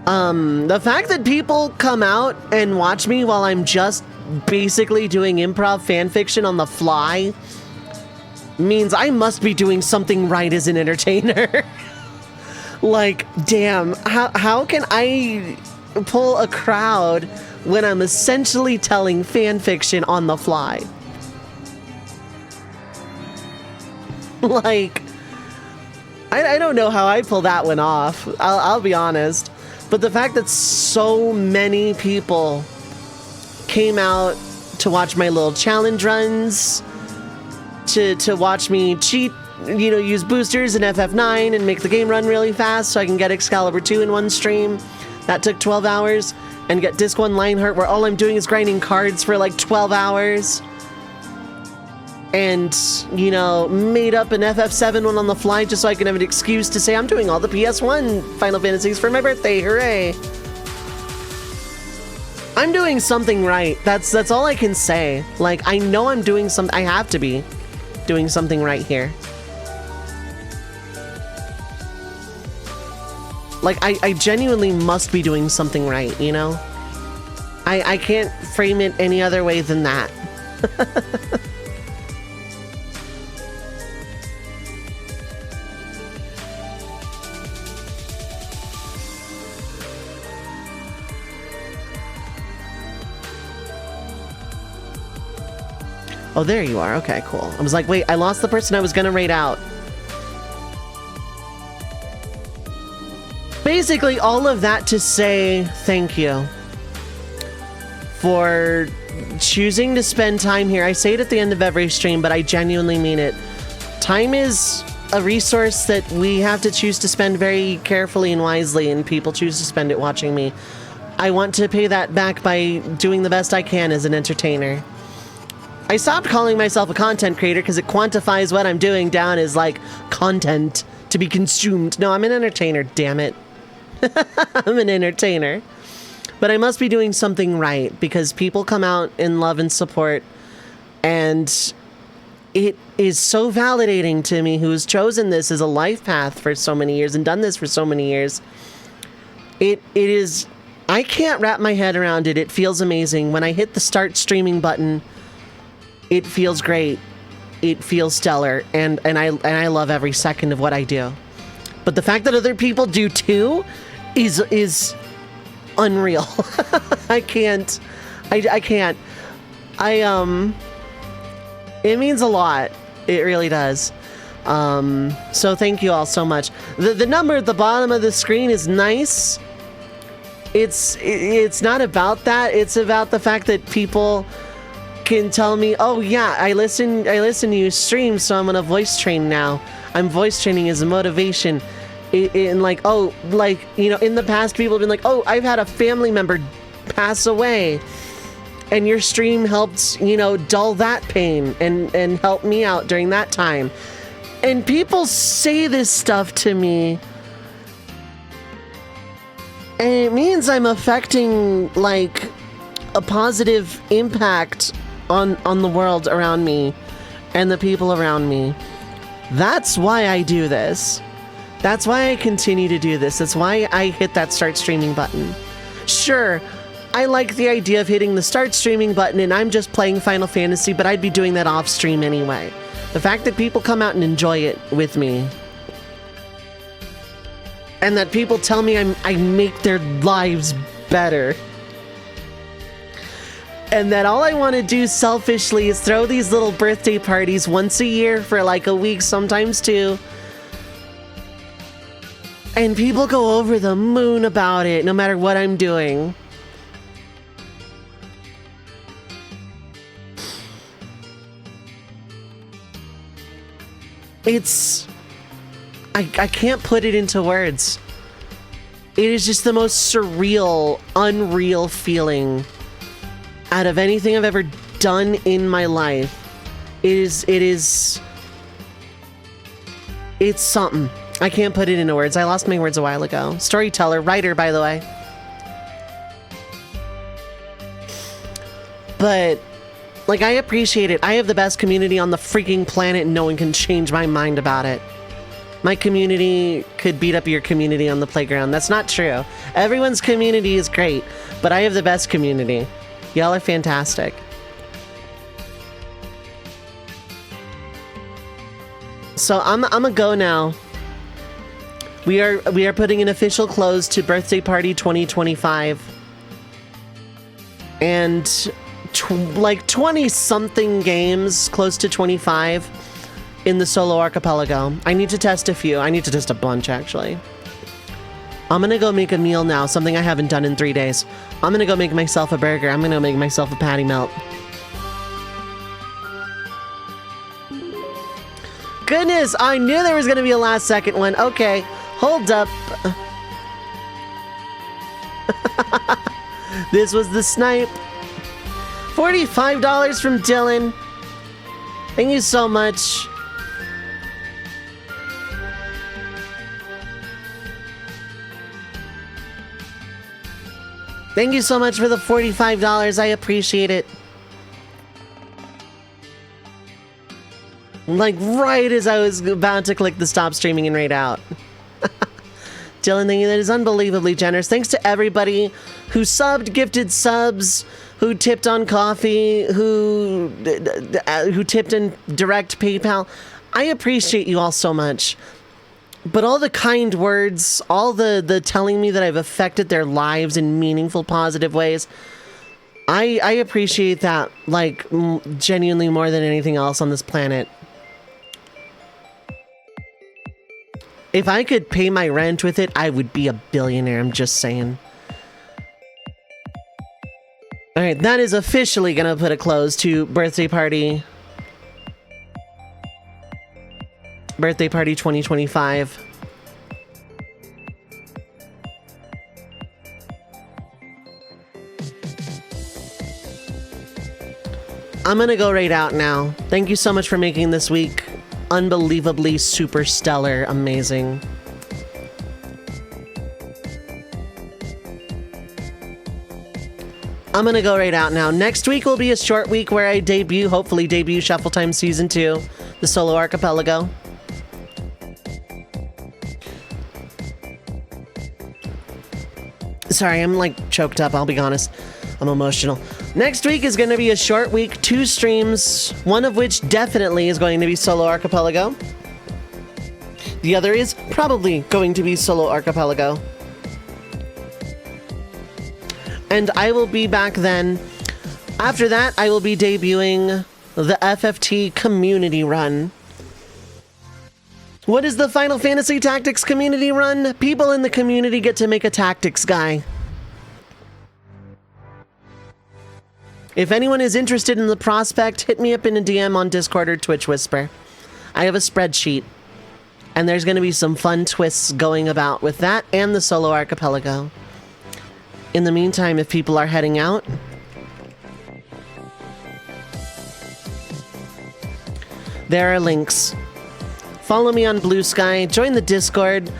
The fact that people come out and watch me while I'm just basically doing improv fanfiction on the fly means I must be doing something right as an entertainer. Like, damn, how can I pull a crowd when I'm essentially telling fanfiction on the fly? Like, I don't know how I pull that one off. I'll be honest. But the fact that so many people came out to watch my little challenge runs, to watch me cheat, you know, use boosters in FF9 and make the game run really fast so I can get Excalibur 2 in one stream. That took 12 hours. And get Disc 1 Lionheart where all I'm doing is grinding cards for like 12 hours. And, you know, made up an FF7 one on the fly just so I can have an excuse to say I'm doing all the PS1 Final Fantasies for my birthday. Hooray! I'm doing something right. That's all I can say. Like, I know I'm doing something. I have to be doing something right here. Like, I genuinely must be doing something right, you know? I can't frame it any other way than that. Oh, there you are. Okay, cool. I was like, wait, I lost the person I was gonna raid out. Basically, all of that to say thank you for choosing to spend time here. I say it at the end of every stream, but I genuinely mean it. Time is a resource that we have to choose to spend very carefully and wisely, and people choose to spend it watching me. I want to pay that back by doing the best I can as an entertainer. I stopped calling myself a content creator because it quantifies what I'm doing down as like content to be consumed. No, I'm an entertainer, damn it. I'm an entertainer. But I must be doing something right because people come out in love and support, and it is so validating to me, who's chosen this as a life path for so many years and done this for so many years. It is, I can't wrap my head around it. It feels amazing. When I hit the start streaming button, it feels great. It feels stellar, and I love every second of what I do. But the fact that other people do too is unreal. I can't. It means a lot. It really does. So thank you all so much. The number at the bottom of the screen is nice. It's not about that. It's about the fact that people can tell me, oh yeah, I listen to you stream, so I'm gonna voice train now. I'm voice training as a motivation. And like, oh, like, you know, in the past people have been like, oh, I've had a family member pass away, and your stream helped, you know, dull that pain and help me out during that time. And people say this stuff to me, and it means I'm affecting like a positive impact on the world around me and the people around me. That's why I do this. That's why I continue to do this. That's why I hit that start streaming button. Sure, I like the idea of hitting the start streaming button and I'm just playing Final Fantasy, but I'd be doing that off stream anyway. The fact that people come out and enjoy it with me, and that people tell me I make their lives better, and that all I want to do selfishly is throw these little birthday parties once a year for like a week, sometimes two. And people go over the moon about it, no matter what I'm doing. It's... I can't put it into words. It is just the most surreal, unreal feeling out of anything I've ever done in my life. It's something. I can't put it into words. I lost my words a while ago. Storyteller, writer, by the way. But, like, I appreciate it. I have the best community on the freaking planet, and no one can change my mind about it. My community could beat up your community on the playground. That's not true. Everyone's community is great, but I have the best community. Y'all are fantastic. So I'm a go now. We are putting an official close to Birthday Party 2025. And like 20 something games, close to 25, in the solo archipelago. I need to test a few. I need to test a bunch, actually. I'm gonna go make a meal now, something I haven't done in 3 days. I'm gonna go make myself a burger. I'm gonna make myself a patty melt. Goodness, I knew there was gonna be a last second one. Okay, hold up. This was the snipe. $45 from Dylan. Thank you so much. Thank you so much for the $45. I appreciate it. Like right as I was about to click the stop streaming and raid out. Dylan, thank you. That is unbelievably generous. Thanks to everybody who subbed, gifted subs, who tipped on coffee, who tipped in direct PayPal. I appreciate you all so much. But all the kind words, all the telling me that I've affected their lives in meaningful, positive ways, I appreciate that, like, genuinely more than anything else on this planet. If I could pay my rent with it, I would be a billionaire, I'm just saying. Alright, that is officially gonna put a close to Birthday Party 2025. I'm gonna go right out now. Thank you so much for making this week unbelievably super stellar amazing. I'm gonna go right out now. Next week will be a short week where I hopefully debut Shuffle Time Season 2, the solo archipelago. Sorry, I'm like choked up, I'll be honest. I'm emotional. Next week is going to be a short week, 2 streams, one of which definitely is going to be solo archipelago. The other is probably going to be solo archipelago. And I will be back then. After that, I will be debuting the FFT community run. What is the Final Fantasy Tactics community run? People in the community get to make a tactics guy. If anyone is interested in the prospect, hit me up in a DM on Discord or Twitch Whisper. I have a spreadsheet. And there's going to be some fun twists going about with that and the solo archipelago. In the meantime, if people are heading out, there are links. Follow me on Blue Sky, join the Discord.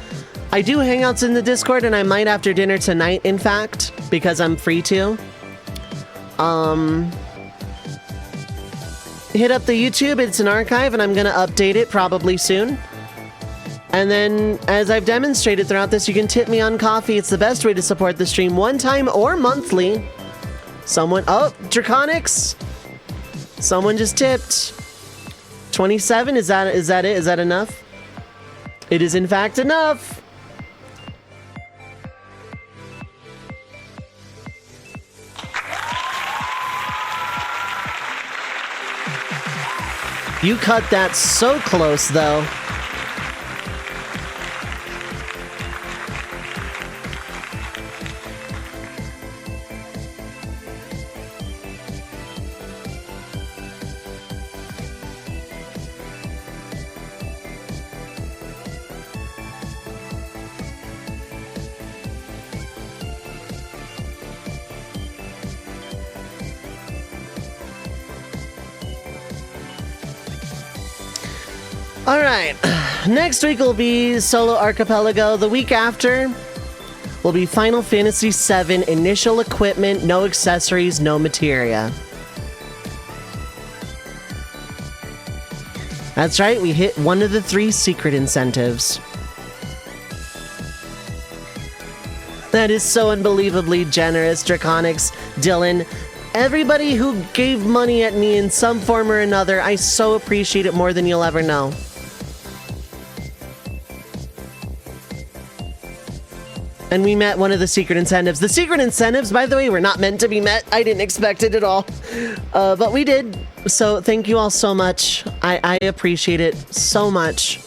I do hangouts in the Discord, and I might after dinner tonight, in fact, because I'm free to. Hit up the YouTube, it's an archive, and I'm gonna update it probably soon. And then, as I've demonstrated throughout this, you can tip me on coffee. It's the best way to support the stream, one time or monthly. Oh, Draconics! Someone just tipped. 27, is that it? Is that enough? It is in fact enough! You cut that so close, though. Alright, next week will be Solo Archipelago. The week after will be Final Fantasy VII, initial equipment, no accessories, no materia. That's right, we hit one of the 3 secret incentives. That is so unbelievably generous, Draconics, Dylan. Everybody who gave money at me in some form or another, I so appreciate it more than you'll ever know. and we met one of the secret incentives. The secret incentives, by the way, were not meant to be met. I didn't expect it at all, but we did. So thank you all so much. I appreciate it so much.